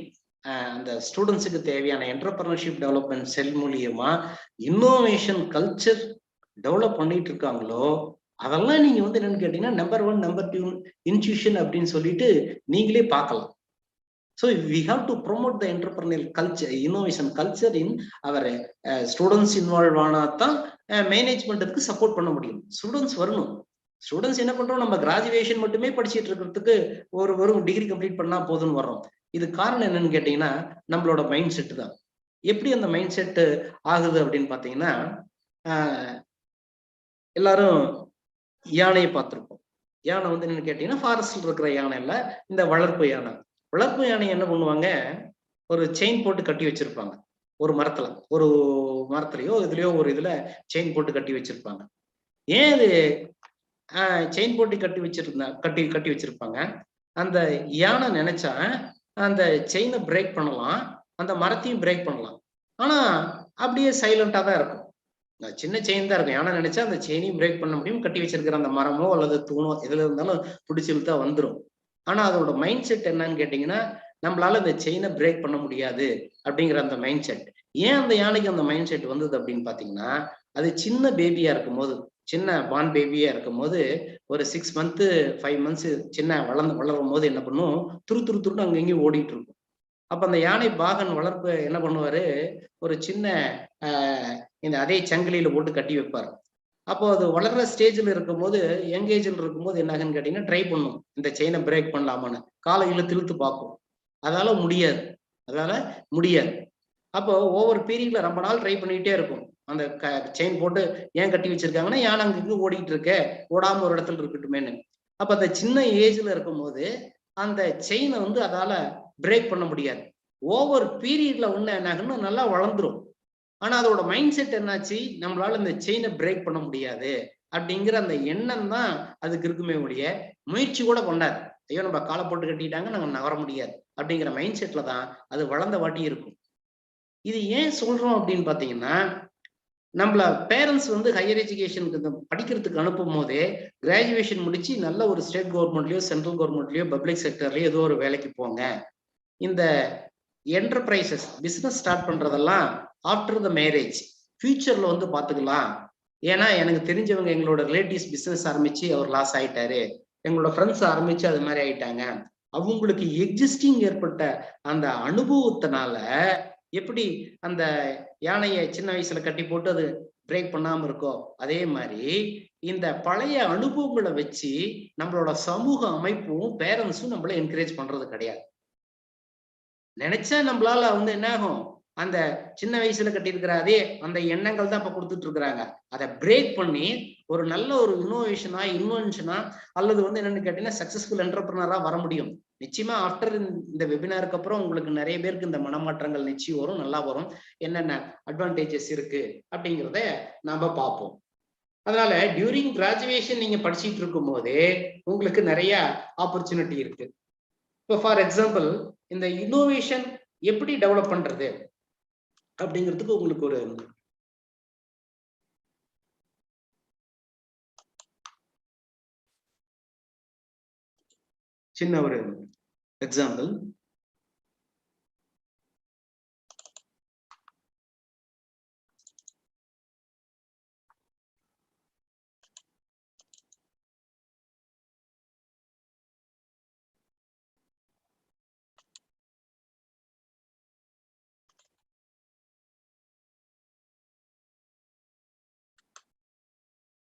அந்த ஸ்டூடெண்ட்ஸுக்கு தேவையான என்டர்பிரினர்ஷிப் டெவலப்மெண்ட் செல் மூலியமா இன்னோவேஷன் கல்ச்சர் டெவலப் பண்ணிட்டு இருக்காங்களோ அதெல்லாம் நீங்க வந்து என்னன்னு கேட்டீங்கன்னா நம்பர் 1 நம்பர் 2 இன்ஸ்டிடியூஷன் அப்படின்னு சொல்லிட்டு நீங்களே பார்க்கலாம். So we have to promote the entrepreneurial culture, innovation culture in our students involved ஆனாதான் மேனேஜ்மெண்ட்டுக்கு சப்போர்ட் பண்ண முடியும். ஸ்டூடெண்ட்ஸ் வரணும். ஸ்டூடெண்ட்ஸ் என்ன பண்றோம், நம்ம கிராஜுவேஷன் மட்டுமே படிச்சுட்டு இருக்கிறதுக்கு ஒரு டிகிரி கம்ப்ளீட் பண்ணா போதும்னு வர்றோம். இது காரணம் என்னன்னு கேட்டீங்கன்னா நம்மளோட மைண்ட் செட் தான். எப்படி அந்த மைண்ட் செட் ஆகுது அப்படின்னு பாத்தீங்கன்னா எல்லாரும் யானையை பார்த்திருப்போம். யானை வந்து என்னன்னு கேட்டீங்கன்னா ஃபாரஸ்ட்ல இருக்கிற யானை இல்ல, இந்த வளர்ப்பு யானை. வளர்ப்பு யானை என்ன பண்ணுவாங்க, ஒரு செயின் போட்டு கட்டி வச்சிருப்பாங்க. ஒரு மரத்துலயோ இதுலயோ ஒரு இதுல செயின் போட்டு கட்டி வச்சிருப்பாங்க. ஏன் இது செயின் போட்டு கட்டி வச்சிருப்பாங்க. அந்த யானை நினைச்சா அந்த செயினை பிரேக் பண்ணலாம், அந்த மரத்தையும் பிரேக் பண்ணலாம். ஆனா அப்படியே சைலண்டா தான் இருக்கும். சின்ன செயின் தான் இருக்கும். யானை நினைச்சா அந்த செயினையும் பிரேக் பண்ண முடியும், கட்டி வச்சிருக்கிற அந்த மரமோ அல்லது தூணோ எதுல இருந்தாலும் பிடிச்சி இழுத்தா வந்துடும். ஆனா அதோட மைண்ட் செட் என்னன்னு கேட்டீங்கன்னா, நம்மளால இந்த செயினை பிரேக் பண்ண முடியாது அப்படிங்கிற அந்த மைண்ட் செட். ஏன் அந்த யானைக்கு அந்த மைண்ட் செட் வந்தது அப்படின்னு பாத்தீங்கன்னா, அது சின்ன பேபியா இருக்கும் போது, சின்ன பார்ன் பேபியா இருக்கும் போது, ஒரு 6 மந்த் 5 மந்த்ஸ் சின்ன வளரும் போது என்ன பண்ணும், துருன்னு அங்கங்கேயும் ஓடிட்டு இருக்கும். அப்ப அந்த யானை பாகன் வளர்ப்பு என்ன பண்ணுவாரு, ஒரு சின்ன இந்த அதே சங்கிலியில போட்டு கட்டி வைப்பாரு. அப்போ அது வளர்ற ஸ்டேஜ்ல இருக்கும்போது, யங் ஏஜ்ல இருக்கும்போது என்ன ஆகுன்னு கேட்டீங்கன்னா, ட்ரை பண்ணும் இந்த செயினை பிரேக் பண்ணலாமான்னு. காலை இழுத்து பார்க்கும். அதால முடியாது. அப்போ ஒவ்வொரு பீரியட்ல ரொம்ப நாள் ட்ரை பண்ணிக்கிட்டே இருக்கும். அந்த செயின் போட்டு ஏன் கட்டி வச்சிருக்காங்கன்னா, யானை அங்கங்க ஓடிட்டு இருக்க, ஓடாம ஒரு இடத்துல இருக்கட்டுமேன்னு. அப்ப அந்த சின்ன ஏஜ்ல இருக்கும்போது அந்த செயினை வந்து அதால பிரேக் பண்ண முடியாது. ஓவர் பீரியட்ல ஒண்ணு என்ன ஆகுன்னா நல்லா வளர்ந்துரும். ஆனா அதோட மைண்ட் செட் என்னாச்சு, நம்மளால இந்த செயினை பிரேக் பண்ண முடியாது அப்படிங்கிற அந்த எண்ணம் தான் அதுக்கு இருக்குமே ஒழிய முயற்சி கூட கொண்டாது. ஐயோ நம்ம காலை போட்டு கட்டிட்டாங்க, நாங்க நகர முடியாது அப்படிங்கிற மைண்ட் செட்ல தான் அது வளர்ந்த வாட்டி இருக்கும். இது ஏன் சொல்றோம் அப்படின்னு பாத்தீங்கன்னா, நம்மள பேரண்ட்ஸ் வந்து ஹையர் எஜுகேஷனுக்கு படிக்கிறதுக்கு அனுப்பும் போதே கிராஜுவேஷன் முடிச்சு நல்ல ஒரு ஸ்டேட் கவர்மெண்ட்லயோ சென்ட்ரல் கவர்மெண்ட்லயோ பப்ளிக் செக்டர்லயோ ஏதோ ஒரு வேலைக்கு போங்க. இந்த என்டர்பிரைசஸ் பிசினஸ் ஸ்டார்ட் பண்றதெல்லாம் ஆஃப்டர் த மேரேஜ் ஃபியூச்சர்ல வந்து பாத்துக்கலாம். ஏன்னா எனக்கு தெரிஞ்சவங்க எங்களோட ரிலேட்டிவ்ஸ் பிசினஸ் ஆரம்பிச்சு அவர் லாஸ் ஆயிட்டாரு, எங்களோட ஃப்ரெண்ட்ஸ் ஆரம்பிச்சு அது மாதிரி ஆயிட்டாங்க. அவங்களுக்கு எக்ஸிஸ்டிங் ஏற்பட்ட அந்த அனுபவத்தினால எப்படி அந்த யானையை சின்ன வயசுல கட்டி போட்டு அது பிரேக் பண்ணாம இருக்கோ, அதே மாதிரி இந்த பழைய அனுபவங்களை வச்சு நம்மளோட சமூக அமைப்பும் பேரண்ட்ஸும் நம்மள என்கரேஜ் பண்றது கிடையாது. நினைச்சா நம்மளால வந்து என்ன ஆகும், அந்த சின்ன வயசுல கட்டியிருக்கிற அதே அந்த எண்ணங்கள் தான் இப்ப கொடுத்துட்டு இருக்கிறாங்க. அதை பிரேக் பண்ணி ஒரு நல்ல ஒரு இன்னோவேஷனா இன்வென்ஷனா அல்லது வந்து என்னன்னு கேட்டீங்கன்னா சக்சஸ்ஃபுல் என்டர்பிரினரா வர முடியும். நிச்சயமா ஆஃப்டர் இந்த வெபினாருக்கு அப்புறம் உங்களுக்கு நிறைய பேருக்கு இந்த மனமாற்றங்கள் நிச்சயம் வரும், நல்லா வரும். என்னென்ன அட்வான்டேஜஸ் இருக்கு அப்படிங்கிறத நாம பார்ப்போம். அதனால டியூரிங் கிராஜுவேஷன் நீங்க படிச்சுட்டு இருக்கும் போதே உங்களுக்கு நிறைய ஆப்பர்ச்சுனிட்டி இருக்கு. இப்போ ஃபார் எக்ஸாம்பிள் இந்த இன்னோவேஷன் எப்படி டெவலப் பண்றது அப்படிங்கிறதுக்கு உங்களுக்கு ஒரு சின்ன ஒரு எக்ஸாம்பிள்.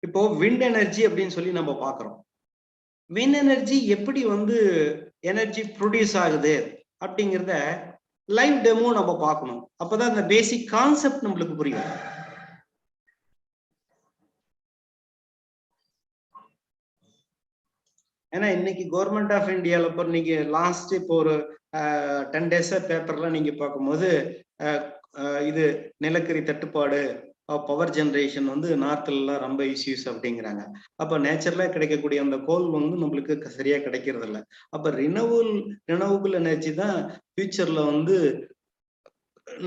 இப்போ விண்ட் எனர்ஜி அப்படின்னு சொல்லி நம்ம பாக்குறோம். விண்ட் எனர்ஜி எப்படி வந்து எனர்ஜி ப்ரொடியூஸ் ஆகுது அப்படிங்கிறத லைவ் டெமோ நம்ம பார்க்கணும். அப்பதான் இந்த பேசிக் கான்செப்ட் நம்மளுக்கு புரியும். ஏன்னா இன்னைக்கு கவர்மெண்ட் ஆஃப் இந்தியால இப்போ நீங்க லாஸ்ட் இப்போ ஒரு 10 days பேப்பர்ல நீங்க பார்க்கும்போது இது நிலக்கரி தட்டுப்பாடு, பவர் ஜெனரேஷன் வந்து நார்த்லாம் ரொம்ப இஷ்யூஸ் அப்படிங்கிறாங்க. அப்ப நேச்சுரலா கிடைக்கக்கூடிய அந்த கோல் வந்து நம்மளுக்கு சரியா கிடைக்கிறது இல்லை. அப்ப ரினவபிள் எனர்ஜி தான் ஃபியூச்சர்ல வந்து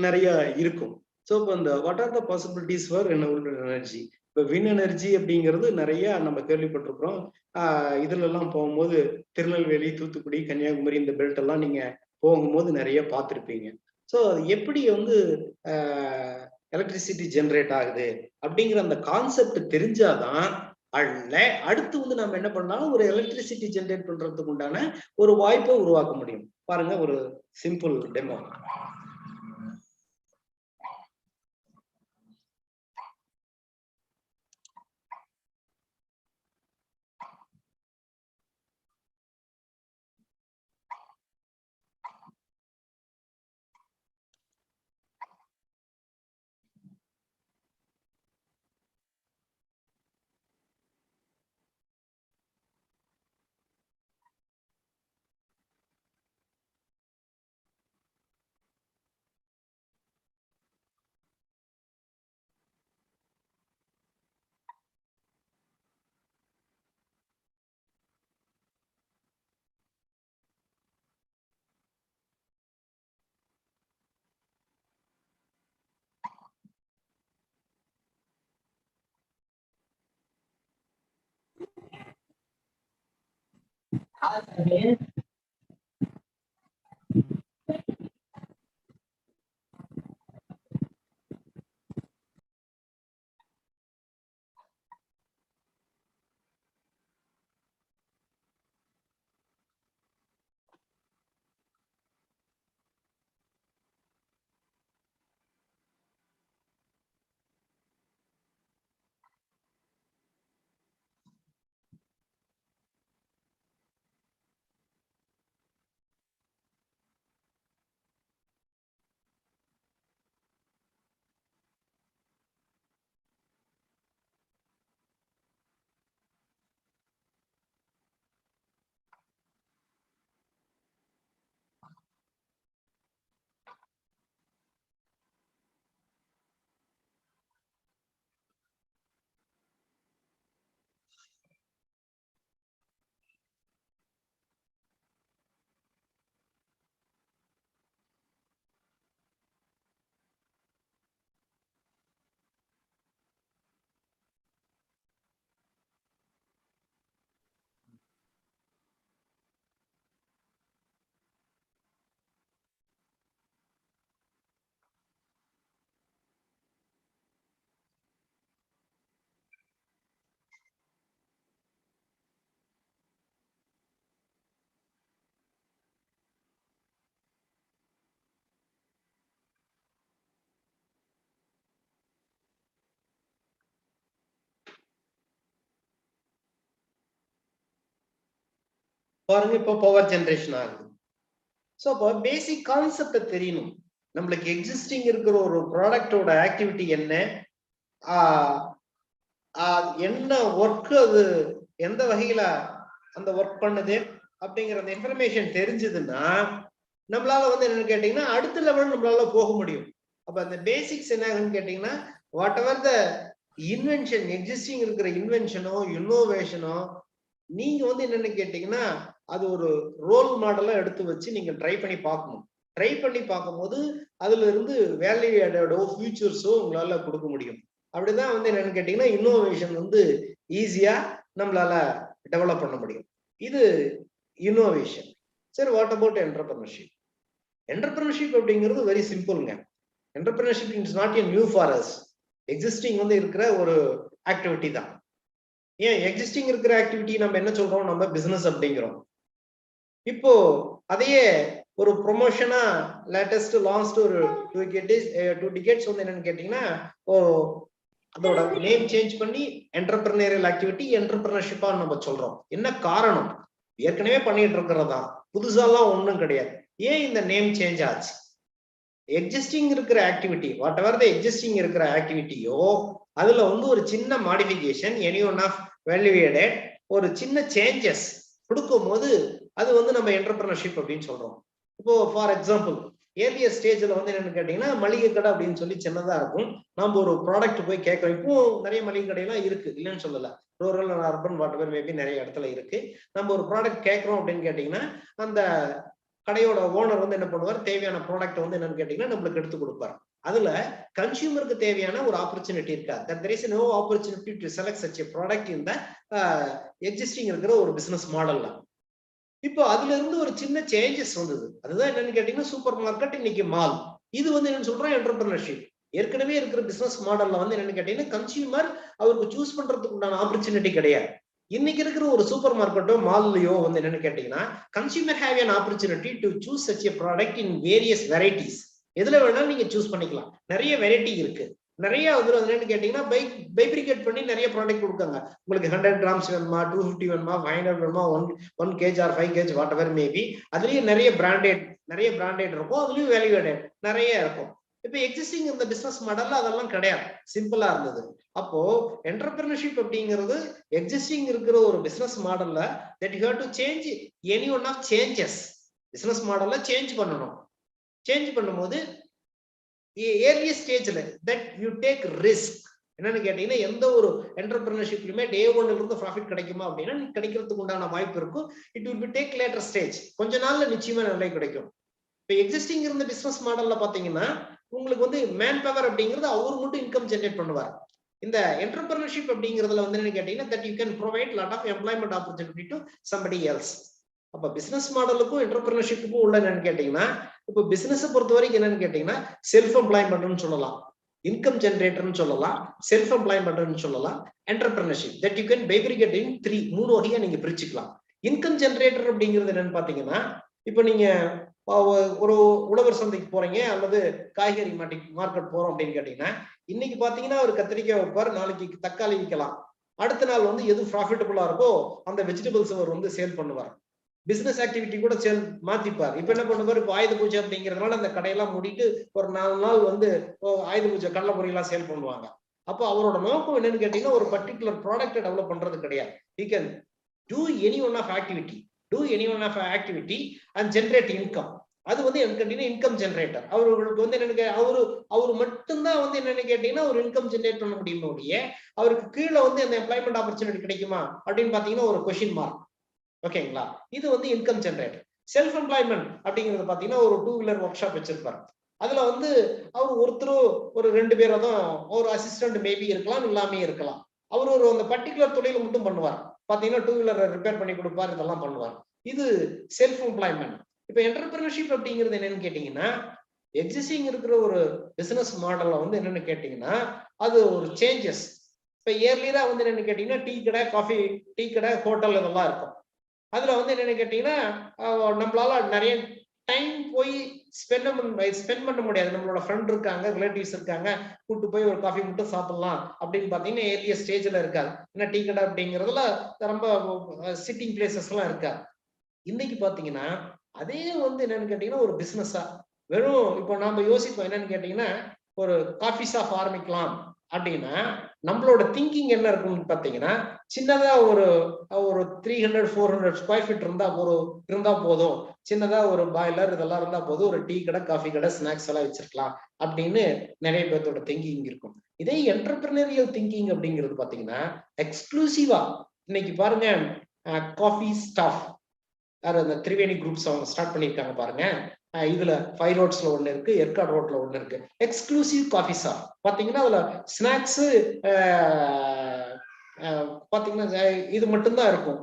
நிறைய இருக்கும். ஸோ இப்போ இந்த what are the possibilities for renewable energy? இப்போ வின் எனர்ஜி அப்படிங்கிறது நிறைய நம்ம கேள்விப்பட்டிருக்கிறோம். இதுல எல்லாம் போகும்போது திருநெல்வேலி, தூத்துக்குடி, கன்னியாகுமரி இந்த பெல்ட் எல்லாம் நீங்க போகும்போது நிறைய பார்த்துருப்பீங்க. ஸோ அது எப்படி வந்து எலக்ட்ரிசிட்டி ஜென்ரேட் ஆகுது அப்படிங்கிற அந்த கான்செப்ட் தெரிஞ்சாதான் அடுத்து வந்து நம்ம என்ன பண்ணாலும் ஒரு எலக்ட்ரிசிட்டி ஜென்ரேட் பண்றதுக்கு உண்டான ஒரு வாய்ப்பை உருவாக்க முடியும். பாருங்க ஒரு சிம்பிள் டெமோ. பாருங்க இப்போ பவர் ஜெனரேஷன் ஆகுது. ஸோ இப்போ பேசிக் கான்செப்ட் தெரியணும். நம்மளுக்கு எக்ஸிஸ்டிங் இருக்கிற ஒரு ப்ராடக்டோட ஆக்டிவிட்டி என்ன, என்ன ஒர்க், அது எந்த வகையில அந்த ஒர்க் பண்ணுது அப்படிங்கிற அந்த இன்ஃபர்மேஷன் தெரிஞ்சதுன்னா நம்மளால வந்து என்னன்னு கேட்டீங்கன்னா அடுத்த லெவல் நம்மளால போக முடியும். அப்ப அந்த பேசிக்ஸ் என்னன்னு கேட்டீங்கன்னா what ever the invention, existing இருக்கிற இன்வென்ஷனோ இன்னோவேஷனோ நீங்க வந்து என்னன்னு கேட்டீங்கன்னா அது ஒரு ரோல் மாடலா எடுத்து வச்சு நீங்க ட்ரை பண்ணி பார்க்கணும். ட்ரை பண்ணி பார்க்கும்போது அதுல இருந்து வேல்யூ ஆடடோ ஃபியூச்சர்ஸோ உங்களால கொடுக்க முடியும். அப்படிதான் வந்து என்னன்னு கேட்டீங்கன்னா இன்னோவேஷன் வந்து ஈஸியா நம்மளால டெவலப் பண்ண முடியும். இது இன்னோவேஷன். சரி, வாட் அபவுட் என்டர்பிரினர்ஷிப்? என்டர்பிரினர்ஷிப் அப்படிங்கிறது வெரி சிம்பிள்ங்க. Entrepreneurship is not a new for us. Existing வந்து இருக்கிற ஒரு ஆக்டிவிட்டி தான். ஏன் எக்ஸிஸ்டிங் இருக்கிற ஆக்டிவிட்டி நம்ம என்ன சொல்றோம்? நம்ம பிசினஸ் அப்படிங்கிறோம். இப்போ அதையே ஒரு ப்ரொமோஷனா லேட்டஸ்ட் லாஸ்ட் ஒரு 2 டிகேட்ஸ் வந்து என்னன்னு கேட்டீங்கன்னா அதோட நேம் சேஞ்ச் பண்ணி என்டர்பிரினியரியல் ஆக்டிவிட்டி என்டர்பிரினர்ஷிப்பா நம்ம சொல்றோம். என்ன காரணம்? ஏற்கனவே பண்ணிட்டு இருக்கிறதா, புதுசாலாம் ஒண்ணும் கிடையாது. ஏன் இந்த நேம் சேஞ்ச் ஆச்சு? எக்ஸிஸ்டிங் இருக்கிற activity, what ever the existing இருக்கிற ஆக்டிவிட்டியோ அதுல வந்து ஒரு சின்ன மாடிஃபிகேஷன், எனி ஒன் ஆஃப் வேல்யூவேடட் ஒரு சின்ன சேஞ்சஸ் கொடுக்கும் போது அது வந்து நம்ம என்டர்பிரினர்ஷிப் அப்படின்னு சொல்றோம். இப்போ ஃபார் எக்ஸாம்பிள் ஏர்லியர் ஸ்டேஜ்ல வந்து என்னன்னு கேட்டீங்கன்னா மளிகை கடை அப்படின்னு சொல்லி சின்னதா இருக்கும். நம்ம ஒரு ப்ராடக்ட் போய் கேட்கறோம். இப்போ நிறைய மளிகை கடையெல்லாம் இருக்கு, இல்லைன்னு சொல்லல. Rural and urban what ever maybe நிறைய இடத்துல இருக்கு. நம்ம ஒரு ப்ராடக்ட் கேட்கறோம் அப்படின்னு கேட்டீங்கன்னா அந்த கடையோட ஓனர் வந்து என்ன பண்ணுவார்? தேவையான ப்ராடக்ட் வந்து என்னன்னு கேட்டீங்கன்னா நம்மளுக்கு எடுத்து கொடுப்பாரு. அதுல கன்சியூமருக்கு தேவையான ஒரு ஆப்பர்ச்சுனிட்டி இருக்காது. there is no opportunity to select such a product in the existing இருக்கிற ஒரு பிசினஸ் மாடல்ல. இப்போ அதுல இருந்து ஒரு சின்ன சேஞ்சஸ் வந்தது. அதுதான் என்னன்னு கேட்டீங்கன்னா சூப்பர் மார்க்கெட், இன்னைக்கு மால். இது வந்து என்னன்னு சொல்றோம்? என்டர்பிரினர்ஷிப். ஏற்கனவே இருக்கிற பிசினஸ் மாடல்ல வந்து என்னன்னு கேட்டீங்கன்னா கன்சியூமர் அவருக்கு சூஸ் பண்றதுக்கு உண்டான ஆப்பர்ச்சுனிட்டி கிடையாது. இன்னைக்கு இருக்கிற ஒரு சூப்பர் மார்க்கெட்டோ மால்லையோ வந்து என்னன்னு கேட்டீங்கன்னா consumer have an opportunity to choose such a product in various varieties. எதுல வேணாலும் நீங்க சூஸ் பண்ணிக்கலாம். நிறைய வெரைட்டி இருக்கு. நிறைய வந்து என்னன்னு கேட்டீங்கன்னா பைப்ரிகேட் பண்ணி நிறைய ப்ராடக்ட் கொடுக்காங்க. உங்களுக்கு 100 grams வேணுமா, 250 வேணுமா, 500 வேணுமா, 1 kg or 5 kg what ever maybe. அதுலயும் நிறைய பிராண்டட் இருக்கும், அதுலயும் வேல்யூவேடட் நிறைய இருக்கும். இப்ப எக்ஸிஸ்டிங் இந்த பிசினஸ் மாடல்ல அதெல்லாம் கிடையாது, சிம்பிளா இருந்தது. அப்போ என்டர்பிரினர்ஷிப் அப்படிங்கிறது எக்ஸிஸ்டிங் இருக்கிற ஒரு பிசினஸ் மாடல்ல that you have to change any one of changes. Business மாடல்ல சேஞ்ச் பண்ணணும். சேஞ்ச் பண்ணும்போது ஏர்லி ஸ்டேஜ்ல தட் யூ டேக் ரிஸ்க். என்னன்னு கேட்டீங்கன்னா எந்த ஒரு என்டர்பிரினர்ஷிப்லயுமே டே 1ல இருந்து ப்ராஃபிட் கிடைக்குமா அப்படின்னா கிடைக்கிறதுக்கு உண்டான வாய்ப்பு இருக்கும். It will be take later stage. கொஞ்ச நாள்ல நிச்சயமா நிலை கிடைக்கும். இப்போ எக்ஸிஸ்டிங் இருந்த பிசினஸ் மாடல்ல பாத்தீங்கன்னா உங்களுக்கு வந்து மேன் பவர் அப்படிங்கிறது அவர் மட்டும் இன்கம் ஜெனரேட் பண்ணுவார். இந்த என்டர்பிரினர்ஷிப் அப்படிங்கிறதுல வந்து என்ன கேட்டீங்கன்னா that you can provide lot of employment opportunity to somebody else. அப்ப பிசினஸ் மாடலுக்கும் என்டர்பிரினர்ஷிப்புக்கும் உள்ள என்னன்னு கேட்டீங்கன்னா, இப்போ பிசினஸ் பொறுத்த வரைக்கும் என்னன்னு கேட்டீங்கன்னா செல்ஃப் எம்ப்ளாய்மெண்ட்னு சொல்லலாம், இன்கம் ஜெனரேட்டர்னு சொல்லலாம், செல்ஃப் எம்ப்ளாய்மெண்ட்னு சொல்லலாம், என்டர்பிரினர்ஷிப். தட் யூ கேன் பைபிரிகேட் இன் 3 வகையா நீங்க பிரிச்சுக்கலாம். இன்கம் ஜெனரேட்டர் அப்படிங்கிறது என்னன்னு பாத்தீங்கன்னா, இப்போ நீங்க ஒரு உழவர் சந்தைக்கு போறீங்க அல்லது காய்கறி மார்க்கெட் போறோம் அப்படின்னு கேட்டீங்கன்னா, இன்னைக்கு பாத்தீங்கன்னா ஒரு கத்திரிக்காய் வைப்பார், நாளைக்கு தக்காளி விற்கலாம், அடுத்த நாள் வந்து எது ப்ராஃபிட்டபுளா இருக்கோ அந்த வெஜிடபிள்ஸ் அவர் வந்து சேல் பண்ணுவார். பிசினஸ் ஆக்டிவிட்டி கூட சேல் மாத்திப்பார். இப்ப என்ன பண்ணுவார், இப்போ ஆயுத பூஜை அப்படிங்கிறதுனால அந்த கடையெல்லாம் மூடிட்டு ஒரு 4 நாள் வந்து ஆயுத பூஜை கடலை பொரியெல்லாம் சேல் பண்ணுவாங்க. அப்போ அவரோட நோக்கம் என்னன்னு கேட்டீங்கன்னா ஒரு பர்டிகுலர் ப்ராடக்ட்டை டெவலப் பண்றது கிடையாது. he can do any one of activity and generate income. அது வந்து எனக்கு இன்கம் ஜெனரேட்டர். அவர்களுக்கு வந்து என்னன்னு அவரு மட்டும்தான் வந்து என்னன்னு கேட்டீங்கன்னா ஒரு இன்கம் ஜெனரேட் பண்ண முடியும். அவருக்கு கீழே வந்து அந்த எம்ப்ளாய்மெண்ட் ஆப்பர்ச்சுனிட்டி கிடைக்குமா அப்படின்னு பாத்தீங்கன்னா ஒரு கொஸ்டின் மார்க். ஓகேங்களா, இது வந்து இன்கம் ஜெனரேட்டர். செல்ஃப் எம்ப்ளாய்மெண்ட் அப்படிங்கிறது பாத்தீங்கன்னா ஒரு 2 வீலர் ஒர்க் ஷாப் வச்சிருப்பாரு. அதுல வந்து அவர் ஒருத்தரும் ஒரு 2 பேரோ தான், ஒரு அசிஸ்டன்ட் மேபி இருக்கலாம், இல்லாமே இருக்கலாம். அவர் ஒரு அந்த பர்டிகுலர் தொழிலை மட்டும் பண்ணுவார். பாத்தீங்கன்னா 2 வீலர் ரிப்பேர் பண்ணி கொடுப்பார், இதெல்லாம் பண்ணுவார். இது செல்ஃப் எம்ப்ளாய்மெண்ட். இப்ப என்டர்பிரினர்ஷிப் அப்படிங்கிறது என்னன்னு கேட்டீங்கன்னா, எக்ஸிஸ்டிங் இருக்கிற ஒரு பிசினஸ் மாடல்ல வந்து என்னன்னு கேட்டீங்கன்னா அது ஒரு சேஞ்சஸ். இப்ப இயர்லியரா வந்து என்னன்னு கேட்டீங்கன்னா டீ கடை, காஃபி டீ கடை, ஹோட்டல் இதெல்லாம் இருக்கும். அதுல வந்து என்னன்னு கேட்டீங்கன்னா நம்மளால நிறைய டைம் போய் ஸ்பெண்ட் பண்ண முடியாது. நம்மளோட ஃப்ரெண்ட் இருக்காங்க, ரிலேட்டிவ்ஸ் இருக்காங்க, கூட்டு போய் ஒரு காஃபி மட்டும் சாப்பிடலாம் அப்படின்னு பாத்தீங்கன்னா ஏரிய ஸ்டேஜ்ல இருக்காது. ஏன்னா டீ கடை அப்படிங்கிறதுல ரொம்ப சிட்டிங் பிளேசஸ் எல்லாம் இருக்காது. இன்னைக்கு பாத்தீங்கன்னா அதே வந்து என்னன்னு கேட்டீங்கன்னா ஒரு பிசினஸா வெறும் இப்போ நாம யோசிப்போம் என்னன்னு கேட்டீங்கன்னா ஒரு காஃபி ஷாப் ஆரம்பிக்கலாம் அப்படின்னா நம்மளோட திங்கிங் என்ன இருக்குன்னு பாத்தீங்கன்னா சின்னதா ஒரு 300-400 ஸ்கொயர் ஃபீட் இருந்தா போதும், சின்னதா ஒரு பாய்லர் இதெல்லாம் இருந்தா போதும், ஒரு டீ கடை, காஃபி கடை, ஸ்நாக்ஸ் எல்லாம் வச்சிருக்கலாம் அப்படின்னு நிறைய பேர்த்தோட திங்கிங் இருக்கும். இதே என்டர்பிரினரியல் திங்கிங் அப்படிங்கிறது பாத்தீங்கன்னா எக்ஸ்க்ளூசிவா இன்னைக்கு பாருங்க, காஃபி ஸ்டாஃப் அந்த திரிவேணி குரூப்ஸ் அவங்க ஸ்டார்ட் பண்ணியிருக்காங்க பாருங்க. இதுல 5 ரோட்ஸ்ல ஒண்ணு இருக்கு, ஏற்காடு ரோட்ல ஒண்ணு இருக்கு, எக்ஸ்க்ளூசிவ் காஃபி ஷாப். பாத்தீங்கன்னா அதுல ஸ்நாக்ஸ் பாத்தீங்கன்னா இது மட்டும்தான் இருக்கும்,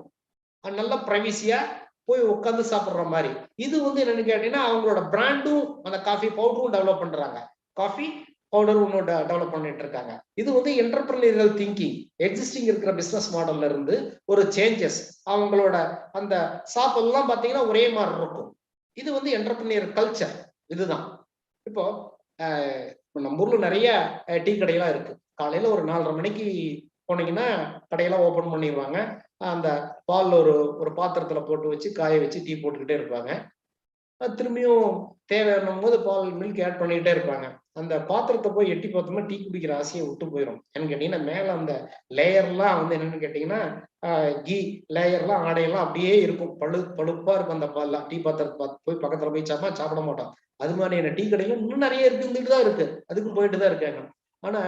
நல்ல பிரைவசியா போய் உட்காந்து சாப்பிடுற மாதிரி. இது வந்து என்னன்னு கேட்டீங்கன்னா அவங்களோட பிராண்டும் அந்த காஃபி பவுடரும் டெவலப் பண்றாங்க, காஃபி பவுடர் ஒன்று டெவலப் பண்ணிட்டு இருக்காங்க. இது வந்து என்டர்பிரினரியல் திங்கிங். எக்ஸிஸ்டிங் இருக்கிற பிசினஸ் மாடல்ல இருந்து ஒரு சேஞ்சஸ். அவங்களோட அந்த ஷாப் எல்லாம் பாத்தீங்கன்னா ஒரே மாதிரி இருக்கும். இது வந்து என்டர்பிரினியர் கல்ச்சர். இதுதான் இப்போ நம்ம ஊர்ல நிறைய டீ கடையெல்லாம் இருக்கு. காலையில ஒரு 4:30 மணிக்கு போனீங்கன்னா கடையெல்லாம் ஓபன் பண்ணிடுவாங்க. அந்த பால் ஒரு பாத்திரத்துல போட்டு வச்சு காய வச்சு டீ போட்டுக்கிட்டே இருப்பாங்க. திரும்பியும் தேவையான போது பால் மில்க் ஆட் பண்ணிக்கிட்டே இருப்பாங்க. அந்த பாத்திரத்தை போய் எட்டி பார்த்தோம்னா டீ குடிக்கிற ஆசையை விட்டு போயிடும். என்னன்னு கேட்டீங்கன்னா மேல அந்த லேயர்லாம் வந்து என்னன்னு கேட்டீங்கன்னா கீ லேயர்லாம் ஆடையெல்லாம் அப்படியே இருக்கும், பழுப்பா இருக்கும் அந்த பால்லாம். டீ பாத்திரத்தை போய் பக்கத்துல போய் சாப்பிட மாட்டோம். அது மாதிரி என்ன டீ கடையில இன்னும் நிறைய இருந்துட்டு தான் இருக்கு, அதுக்கு போயிட்டு தான் இருக்காங்க. ஆனா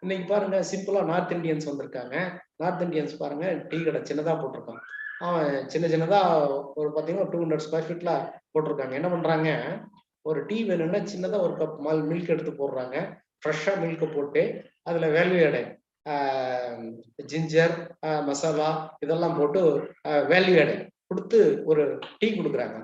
இன்னைக்கு பாருங்க சிம்பிளா நார்த் இந்தியன்ஸ் வந்திருக்காங்க. நார்த் இந்தியன்ஸ் பாருங்க டீ கடை சின்னதா போட்டிருக்கான். அவன் சின்னதா ஒரு பாத்தீங்கன்னா 200 ஸ்கொயர் ஃபீட்ல போட்டிருக்காங்க. என்ன பண்றாங்க, ஒரு டீ வேணும்னா சின்னதா ஒரு கப் மில்க் எடுத்து போடுறாங்க. ஃப்ரெஷ்ஷா மில்க் போட்டு அதுல வேல்யூ ஆட் ஜிஞ்சர், மசாலா இதெல்லாம் போட்டு வேல்யூ ஆட் கொடுத்து ஒரு டீ கொடுக்குறாங்க.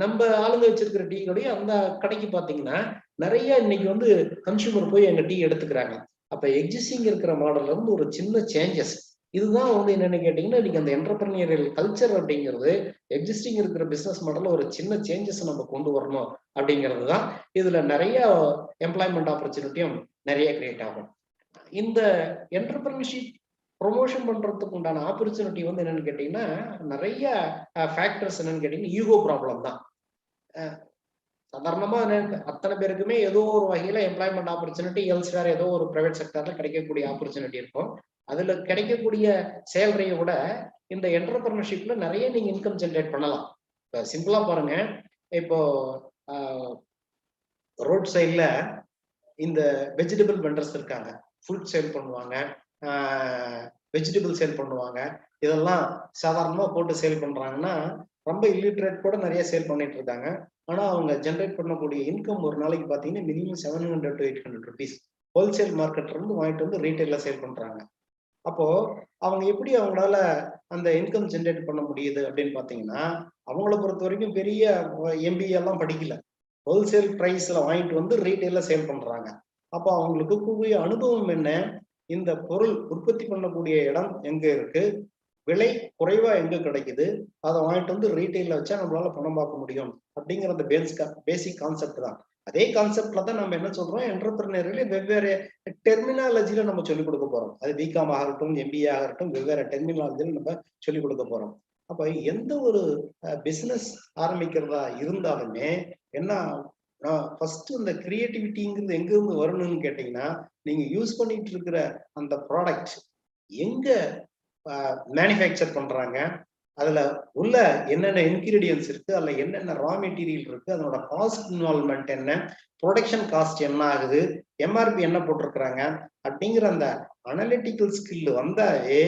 நம்ம ஆளுங்க வச்சிருக்கிற டீ கடை அந்த கடைக்கு பாத்தீங்கன்னா நிறைய இன்னைக்கு வந்து கன்சியூமர் போய் எங்க டீ எடுத்துக்கிறாங்க. அப்ப எக்ஸிஸ்டிங் இருக்கிற மாடல்ல இருந்து ஒரு சின்ன சேஞ்சஸ். இதுதான் வந்து என்னன்னு கேட்டீங்கன்னா இன்னைக்கு அந்த என்டர்பிரினியரியல் கல்ச்சர் அப்படிங்கிறது எக்ஸிஸ்டிங் இருக்கிற பிசினஸ் மாடல்ல ஒரு சின்ன சேஞ்சஸ் நம்ம கொண்டு வரணும் அப்படிங்கிறது தான். இதுல நிறைய எம்ப்ளாய்மெண்ட் ஆப்பர்ச்சுனிட்டியும் நிறைய கிரியேட் ஆகும். இந்த என்டர்பிரினர்ஷிப் ப்ரொமோஷன் பண்றதுக்கு உண்டான ஆப்பர்ச்சுனிட்டி வந்து என்னன்னு கேட்டீங்கன்னா நிறைய ஃபேக்டர்ஸ். என்னன்னு கேட்டீங்கன்னா ஈகோ ப்ராப்ளம் தான். சாதாரணமா அத்தனை பேருக்குமே ஏதோ ஒரு வகையில எம்ப்ளாய்மெண்ட் ஆப்பர்ச்சுனிட்டி எல்ஸ் வேற ஏதோ ஒரு பிரைவேட் செக்டர்ல கிடைக்கக்கூடிய ஆப்பர்ச்சுனிட்டி இருக்கும். அதுல கிடைக்கக்கூடிய சேலரியை விட இந்த என்டர்பிரினர்ஷிப்ல நிறைய நீங்க இன்கம் ஜென்ரேட் பண்ணலாம். இப்போ சிம்பிளா பாருங்க, இப்போ ரோட் சைட்ல இந்த வெஜிடபிள் வெண்டர்ஸ் இருக்காங்க, ஃப்ரூட் சேல் பண்ணுவாங்க, வெஜிடபிள் சேல் பண்ணுவாங்க. இதெல்லாம் சாதாரணமா போட்டு சேல் பண்றாங்கன்னா ரொம்ப இல்லிட்ரேட் கூட நிறைய சேல் பண்ணிட்டு இருக்காங்க. ஆனா அவங்க ஜென்ரேட் பண்ணக்கூடிய இன்கம் ஒரு நாளைக்கு பாத்தீங்கன்னா மினிமம் 700 to 800 rupees ஹோல்சேல் மார்க்கெட்ல இருந்து வாங்கிட்டு வந்து ரீட்டைல்ல சேல் பண்றாங்க. அப்போ அவங்க எப்படி அவங்களால அந்த இன்கம் ஜென்ரேட் பண்ண முடியுது அப்படின்னு பாத்தீங்கன்னா, அவங்கள பொறுத்த வரைக்கும் பெரிய MBA எல்லாம் படிக்கல, ஹோல்சேல் பிரைஸ்ல வாங்கிட்டு வந்து ரீட்டைல்ல சேல் பண்றாங்க. அப்போ அவங்களுக்கு கூடிய அனுபவம் என்ன, இந்த பொருள் உற்பத்தி பண்ணக்கூடிய இடம் எங்க இருக்கு, விலை குறைவா எங்க கிடைக்குது, அதை வாங்கிட்டு வந்து ரீட்டைல்ல வச்சா நம்மளால பணம் பார்க்க முடியும் அப்படிங்கிற அந்த பேசிக் கான்செப்ட் தான். அதே கான்செப்ட்ல தான் நம்ம என்ன சொல்றோம், என்டர்பிரினியர்ல வெவ்வேறு டெர்மினாலஜில நம்ம சொல்லிக் கொடுக்க போறோம். அது பிகாம் ஆகட்டும், MBA ஆகட்டும், வெவ்வேறு டெர்மினாலஜில நம்ம சொல்லிக் கொடுக்க போறோம். அப்ப எந்த ஒரு பிசினஸ் ஆரம்பிக்கிறதா இருந்தாலுமே என்ன, ஃபர்ஸ்ட் இந்த கிரியேட்டிவிட்டிங்கிறது எங்க இருந்து வரணும்னு கேட்டீங்கன்னா, நீங்க யூஸ் பண்ணிட்டு இருக்கிற அந்த ப்ராடக்ட் எங்க மேனுஃபேக்சர் பண்றாங்க, அதுல உள்ள என்னென்ன இன்கிரீடியன்ஸ் இருக்கு, அதுல என்னென்ன ரா மெட்டீரியல் இருக்கு, அதனோட காஸ்ட் இன்வால்வ்மெண்ட் என்ன, ப்ரொடக்ஷன் காஸ்ட் என்ன ஆகுது, MRP என்ன போட்டிருக்கிறாங்க அப்படிங்கிற அந்த அனலிட்டிக்கல் ஸ்கில் வந்தாலே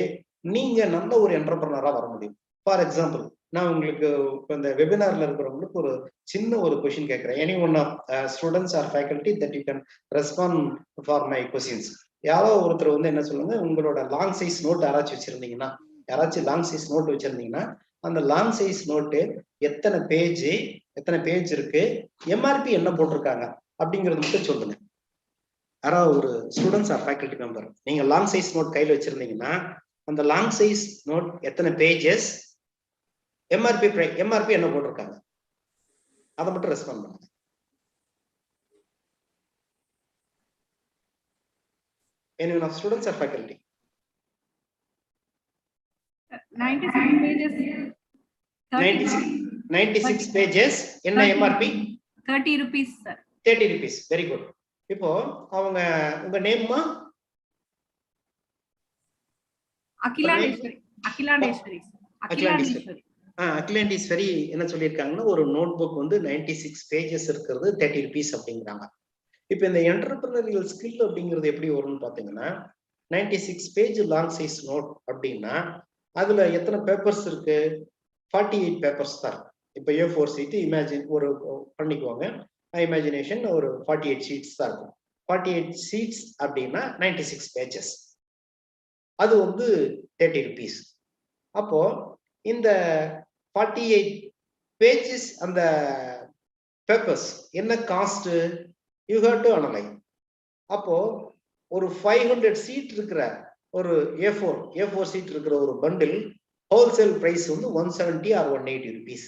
நீங்க நல்ல ஒரு என்டர்பிரனரா வர முடியும். ஃபார் எக்ஸாம்பிள், நான் உங்களுக்கு இப்போ இந்த வெபினார்ல இருக்கிறவங்களுக்கு ஒரு சின்ன ஒரு கொஸ்டின் கேட்கிறேன். Any one of students or faculty that you can respond for my questions. யாரோ ஒருத்தர் வந்து என்ன சொல்லுங்க, உங்களோட லாங் சைஸ் நோட் யாராச்சும் வச்சிருந்தீங்கன்னா, யாராச்சும் லாங் சைஸ் நோட் வச்சிருந்தீங்கன்னா, அந்த லாங் சைஸ் நோட்டு எத்தனை பேஜ் இருக்கு, MRP என்ன போட்டிருக்காங்க அப்படிங்கிறது மட்டும் சொல்லுங்க. யாராவது ஒரு ஸ்டூடெண்ட்ஸ் ஆர் ஃபேக்கல்டி மெம்பர், நீங்க லாங் சைஸ் நோட் கையில் வச்சிருந்தீங்கன்னா, அந்த லாங் சைஸ் நோட் எத்தனை பேஜஸ், MRP என்ன போட்டிருக்காங்க, அதை மட்டும் ரெஸ்பாண்ட் பண்ணுங்க. Anyone of students or faculty? 96 pages. 96 pages. என்ன MRP? 30 rupees sir. 30 rupees. Very good. இப்போ அவங்க உங்க நேம்மா? அகிலாண்டேஸ்வரி. அகிலாண்டேஸ்வரி என்ன சொல்லியிருக்காங்கன்னா, ஒரு நோட் புக் வந்து 96 பேஜஸ் இருக்கிறது 30 rupees அப்படிங்கிறாங்க. இப்போ இந்த என்டர்பிரினரியல் ஸ்கில் அப்படிங்கிறது எப்படி வரும்னு பார்த்தீங்கன்னா, 96 பேஜ் லாங் சைஸ் நோட் அப்படின்னா அதுல எத்தனை பேப்பர்ஸ் இருக்கு, 48 பேப்பர்ஸ் தான் இருக்கு. இப்போ A4 சீட் இமேஜின் ஒரு பண்ணிக்குவாங்க, இமேஜினேஷன் ஒரு 48 ஷீட்ஸ் தான் இருக்கும். 48 ஷீட்ஸ் அப்படின்னா 96 பேஜஸ், அது வந்து 30 rupees. அப்போ இந்த 48 பேஜஸ் அந்த பேப்பர்ஸ் என்ன cost, you have to analyse. அப்போ ஒரு 500 சீட் இருக்கிற ஒரு A4 சீட் இருக்கிற ஒரு பண்டில் ஹோல்சேல் பிரைஸ் வந்து 170 or 180 rupees.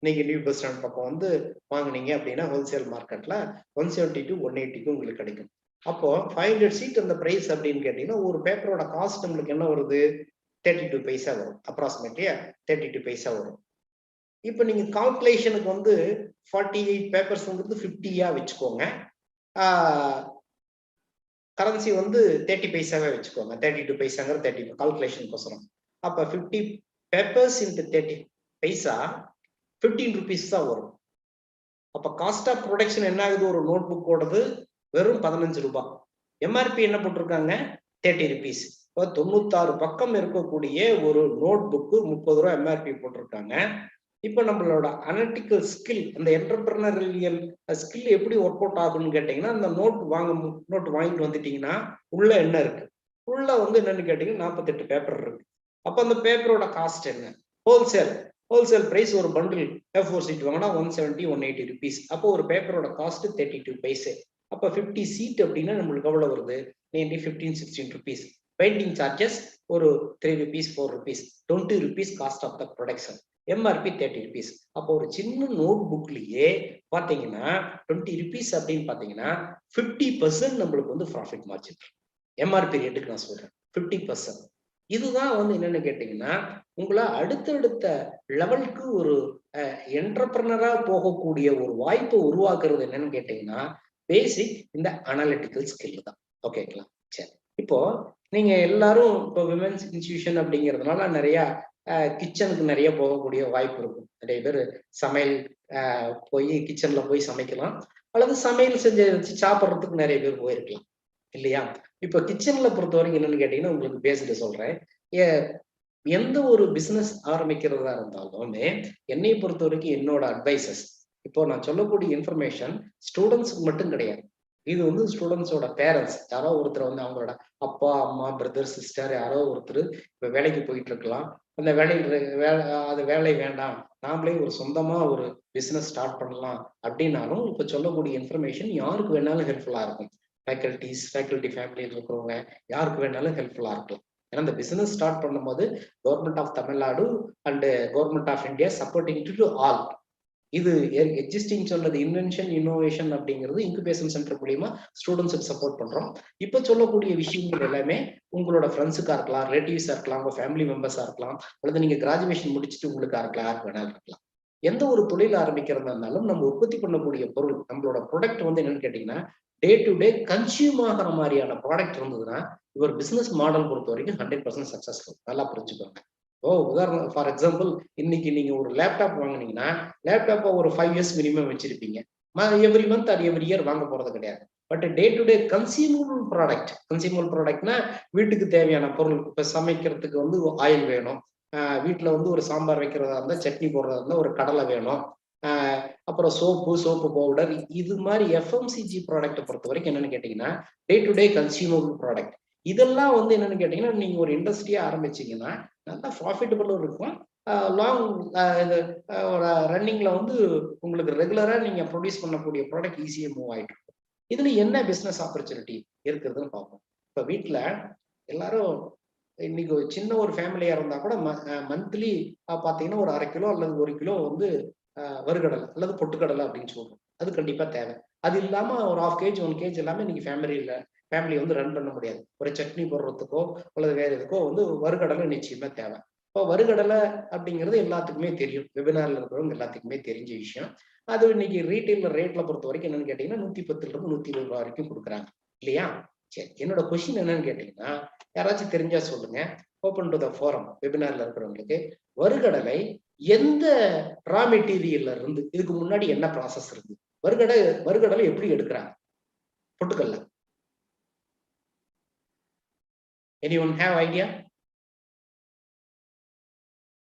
இன்னைக்கு நியூ பஸ் ஸ்டாண்ட் பக்கம் வந்து வாங்கினீங்க அப்படின்னா ஹோல்சேல் மார்க்கெட்ல 170 to 180 உங்களுக்கு கிடைக்கும். அப்போ 500 சீட் அந்த பிரைஸ் அப்படின்னு கேட்டீங்கன்னா, ஒரு பேப்பரோட காஸ்ட் உங்களுக்கு என்ன வருது, 32 பைசா வரும், அப்ராக்சிமேட்லி 32 பைசா வரும். இப்போ நீங்க கால்குலேஷனுக்கு வந்து 48 பேப்பர்ஸ்ங்கிறது 50யா வச்சுக்கோங்க, கரன்சி வந்து 30 பைசாவே வச்சுக்கோங்க, 32 பைசாங்கிற 30 கால்குலேஷனுக்கோசரம். அப்ப 50 பேப்பர்ஸ் இன்ட்டு 30 பைசா 15 rupees தான் வரும். அப்ப காஸ்ட் ஆஃப் ப்ரொடக்ஷன் என்ன ஆகுது, ஒரு நோட் புக்கோடது வெறும் 15 ரூபாய். MRP என்ன போட்டிருக்காங்க, 30 rupees. இப்போ 96 பக்கம் இருக்கக்கூடிய ஒரு நோட் புக்கு 30 ரூபாய் MRP போட்டிருக்காங்க. இப்போ நம்மளோட அனலிட்டிக்கல் ஸ்கில், அந்த என்டர்பிரினரியல் ஸ்கில் எப்படி ஒர்க் அவுட் ஆகும்னு கேட்டீங்கன்னா, அந்த நோட் வாங்கிட்டு வந்துட்டீங்கன்னா உள்ள என்ன இருக்கு, உள்ள வந்து என்னன்னு கேட்டீங்கன்னா 48 பேப்பர் இருக்கு. அப்ப அந்த பேப்பரோட காஸ்ட் என்ன, ஹோல்சேல் பிரைஸ் ஒரு பண்டில் A4 சீட் வாங்கினா 170 180 rupees. அப்போ ஒரு பேப்பரோட காஸ்ட் 32 பைசே. அப்ப 50 சீட் அப்படின்னா நம்மளுக்கு எவ்வளவு வருது, 15-16 rupees. பெயிண்டிங் சார்ஜஸ் ஒரு 3 rupees 4 rupees, 20 rupees cost of the production. MRP 30 rupees. அப்போ ஒரு சின்ன நோட் புக்லயே பாத்தீங்கன்னா 20 rupees அப்படின்னு பாத்தீங்கன்னா 50% நம்மளுக்கு வந்து ப்ராஃபிட் மார்ஜின். MRP ரேட்டுக்கு நான் சொல்றேன் 50%. இதுதான் வந்து என்னன்னு கேட்டீங்கன்னா, உங்களை அடுத்தடுத்த லெவலுக்கு ஒரு என்டர்பிரினரா போகக்கூடிய ஒரு வாய்ப்பை உருவாக்குறது என்னன்னு கேட்டீங்கன்னா, பேசிக் இந்த அனாலிட்டிக்கல் ஸ்கில் தான். ஓகேங்களா? சரி, இப்போ நீங்க எல்லாரும் இப்போ விமென்ஸ் இன்ஸ்டிடியூஷன் அப்படிங்கிறதுனால நிறைய கிச்சனுக்கு நிறைய போகக்கூடிய வாய்ப்பு இருக்கும். நிறைய பேர் சமையல் போய் கிச்சன்ல போய் சமைக்கலாம், அல்லது சமையல் செஞ்சு வச்சு சாப்பிட்றதுக்கு நிறைய பேர் போயிருக்கலாம் இல்லையா? இப்போ கிச்சன்ல பொறுத்த வரைக்கும் என்னன்னு கேட்டீங்கன்னா, உங்களுக்கு பேசிட்டு சொல்றேன், எந்த ஒரு பிசினஸ் ஆரம்பிக்கிறதா இருந்தாலுமே என்னை பொறுத்த வரைக்கும் என்னோட அட்வைசஸ், இப்போ நான் சொல்லக்கூடிய இன்ஃபர்மேஷன் ஸ்டூடெண்ட்ஸுக்கு மட்டும் கிடையாது, இது வந்து ஸ்டூடெண்ட்ஸோட பேரண்ட்ஸ் யாரோ ஒருத்தர் வந்து அவங்களோட அப்பா அம்மா பிரதர் சிஸ்டர் யாரோ ஒருத்தர் இப்ப வேலைக்கு போயிட்டு இருக்கலாம். அந்த அது வேலை வேண்டாம், நாமளே ஒரு சொந்தமா ஒரு பிசினஸ் ஸ்டார்ட் பண்ணலாம் அப்படின்னாலும் இப்ப சொல்லக்கூடிய இன்ஃபர்மேஷன் யாருக்கு வேணாலும் ஹெல்ப்ஃபுல்லா இருக்கும். ஃபேக்கல்டி ஃபேமிலியில் இருக்கிறவங்க யாருக்கு வேணாலும் ஹெல்ப்ஃபுல்லா இருக்கலாம். ஏன்னா இந்த பிசினஸ் ஸ்டார்ட் பண்ணும்போது government of Tamil Nadu and government of India supporting to all. இது எக்ஸிஸ்டிங் சொல்றது இன்வென்ஷன் இன்னோவேஷன் அப்படிங்கிறது இன்குபேஷன் சென்டர் மூலியமா ஸ்டூடெண்ட்ஸுக்கு சப்போர்ட் பண்றோம். இப்ப சொல்லக்கூடிய விஷயங்கள் எல்லாமே உங்களோட ஃப்ரெண்ட்ஸுக்கா இருக்கலாம், ரிலேட்டிவ்ஸா இருக்கலாம், உங்க ஃபேமிலி மெம்பர்ஸா இருக்கலாம், அல்லது நீங்க கிராஜுவேஷன் முடிச்சுட்டு உங்களுக்கா இருக்கலாம், யாருக்கு வேணாலும் இருக்கலாம். எந்த ஒரு தொழில் ஆரம்பிக்கிறதா இருந்தாலும் நம்ம உற்பத்தி பண்ணக்கூடிய பொருள் நம்மளோட ப்ராடக்ட் வந்து என்னன்னு கேட்டீங்கன்னா டே டு டே கன்சியூம் ஆகிற மாதிரியான ப்ராடக்ட் இருந்ததுன்னா இவர் பிசினஸ் மாடல் பொறுத்த வரைக்கும் 100% சக்சஸ்ஃபுல். நல்லா புரிஞ்சுக்கோங்க. உதாரணம் ஃபார் எக்ஸாம்பிள், இன்னைக்கு நீங்க ஒரு லேப்டாப் வாங்கினீங்கன்னா லேப்டாப்பை ஒரு 5 இயர்ஸ் மினிமம் வச்சிருப்பீங்க. எவ்ரி மந்த் அது எவ்ரி இயர் வாங்க போறது கிடையாது. But day to day consumable ப்ராடக்ட்னா வீட்டுக்கு தேவையான பொருள். இப்ப சமைக்கிறதுக்கு வந்து ஆயில் வேணும், வீட்டுல வந்து ஒரு சாம்பார் வைக்கிறதா இருந்தா, சட்னி போடுறதா இருந்தா ஒரு கடலை வேணும், அப்புறம் சோப்பு பவுடர், இது மாதிரி எஃப்எம்சிஜி ப்ராடக்ட் பொறுத்த வரைக்கும் என்னன்னு கேட்டீங்கன்னா டே டு டே கன்சியூமபிள் ப்ராடக்ட். இதெல்லாம் வந்து என்னன்னு கேட்டீங்கன்னா நீங்க ஒரு இண்டஸ்ட்ரியா ஆரம்பிச்சீங்கன்னா நல்லா ப்ராஃபிட்டபிளும் இருக்கும். லாங் ரன்னிங்ல வந்து உங்களுக்கு ரெகுலரா நீங்க ப்ரொடியூஸ் பண்ணக்கூடிய ப்ராடக்ட் ஈஸியா மூவ் ஆயிட்டு இருக்கும். இதுல என்ன பிசினஸ் ஆப்பர்ச்சுனிட்டி இருக்குதுன்னு பார்ப்போம். இப்ப வீட்டுல எல்லாரும் இன்னைக்கு ஒரு சின்ன ஒரு ஃபேமிலியா இருந்தா கூட மந்த்லி பாத்தீங்கன்னா ஒரு 1/2 கிலோ அல்லது 1 கிலோ வந்து வறுகடலை அல்லது பொட்டுக்கடலை அப்படின்னு சொல்றோம். அது கண்டிப்பா தேவை. அது இல்லாம ஒரு 1/2 kg 1 kg எல்லாமே இன்னைக்கு ஃபேமிலி வந்து ரன் பண்ண முடியாது. ஒரு சட்னி போடுறதுக்கோ அல்லது வேற எதுக்கோ வந்து வறுகடலை நிச்சயமா தேவை. இப்போ வறுகடலை அப்படிங்கிறது எல்லாத்துக்குமே தெரியும், வெபினார்ல இருக்கிறவங்க எல்லாத்துக்குமே தெரிஞ்ச விஷயம். அது இன்னைக்கு ரீட்டைல் ரேட்ல பொறுத்த வரைக்கும் என்னன்னு கேட்டீங்கன்னா 110 இருந்து 120 ரூபாய் வரைக்கும் கொடுக்குறாங்க இல்லையா? சரி, என்னோட கொஸ்டின் என்னன்னு கேட்டீங்கன்னா யாராச்சும் தெரிஞ்சா சொல்லுங்க. ஓப்பன் டு த ஃபோரம் வெபினார்ல இருக்கிறவங்களுக்கு, வறுகடலை எந்த ரா மெட்டீரியல்ல இருந்து இதுக்கு முன்னாடி என்ன ப்ராசஸ் இருக்கு, வறுகடலை எப்படி எடுக்கிறாங்க பொட்டுக்கல்ல? Anyone have idea?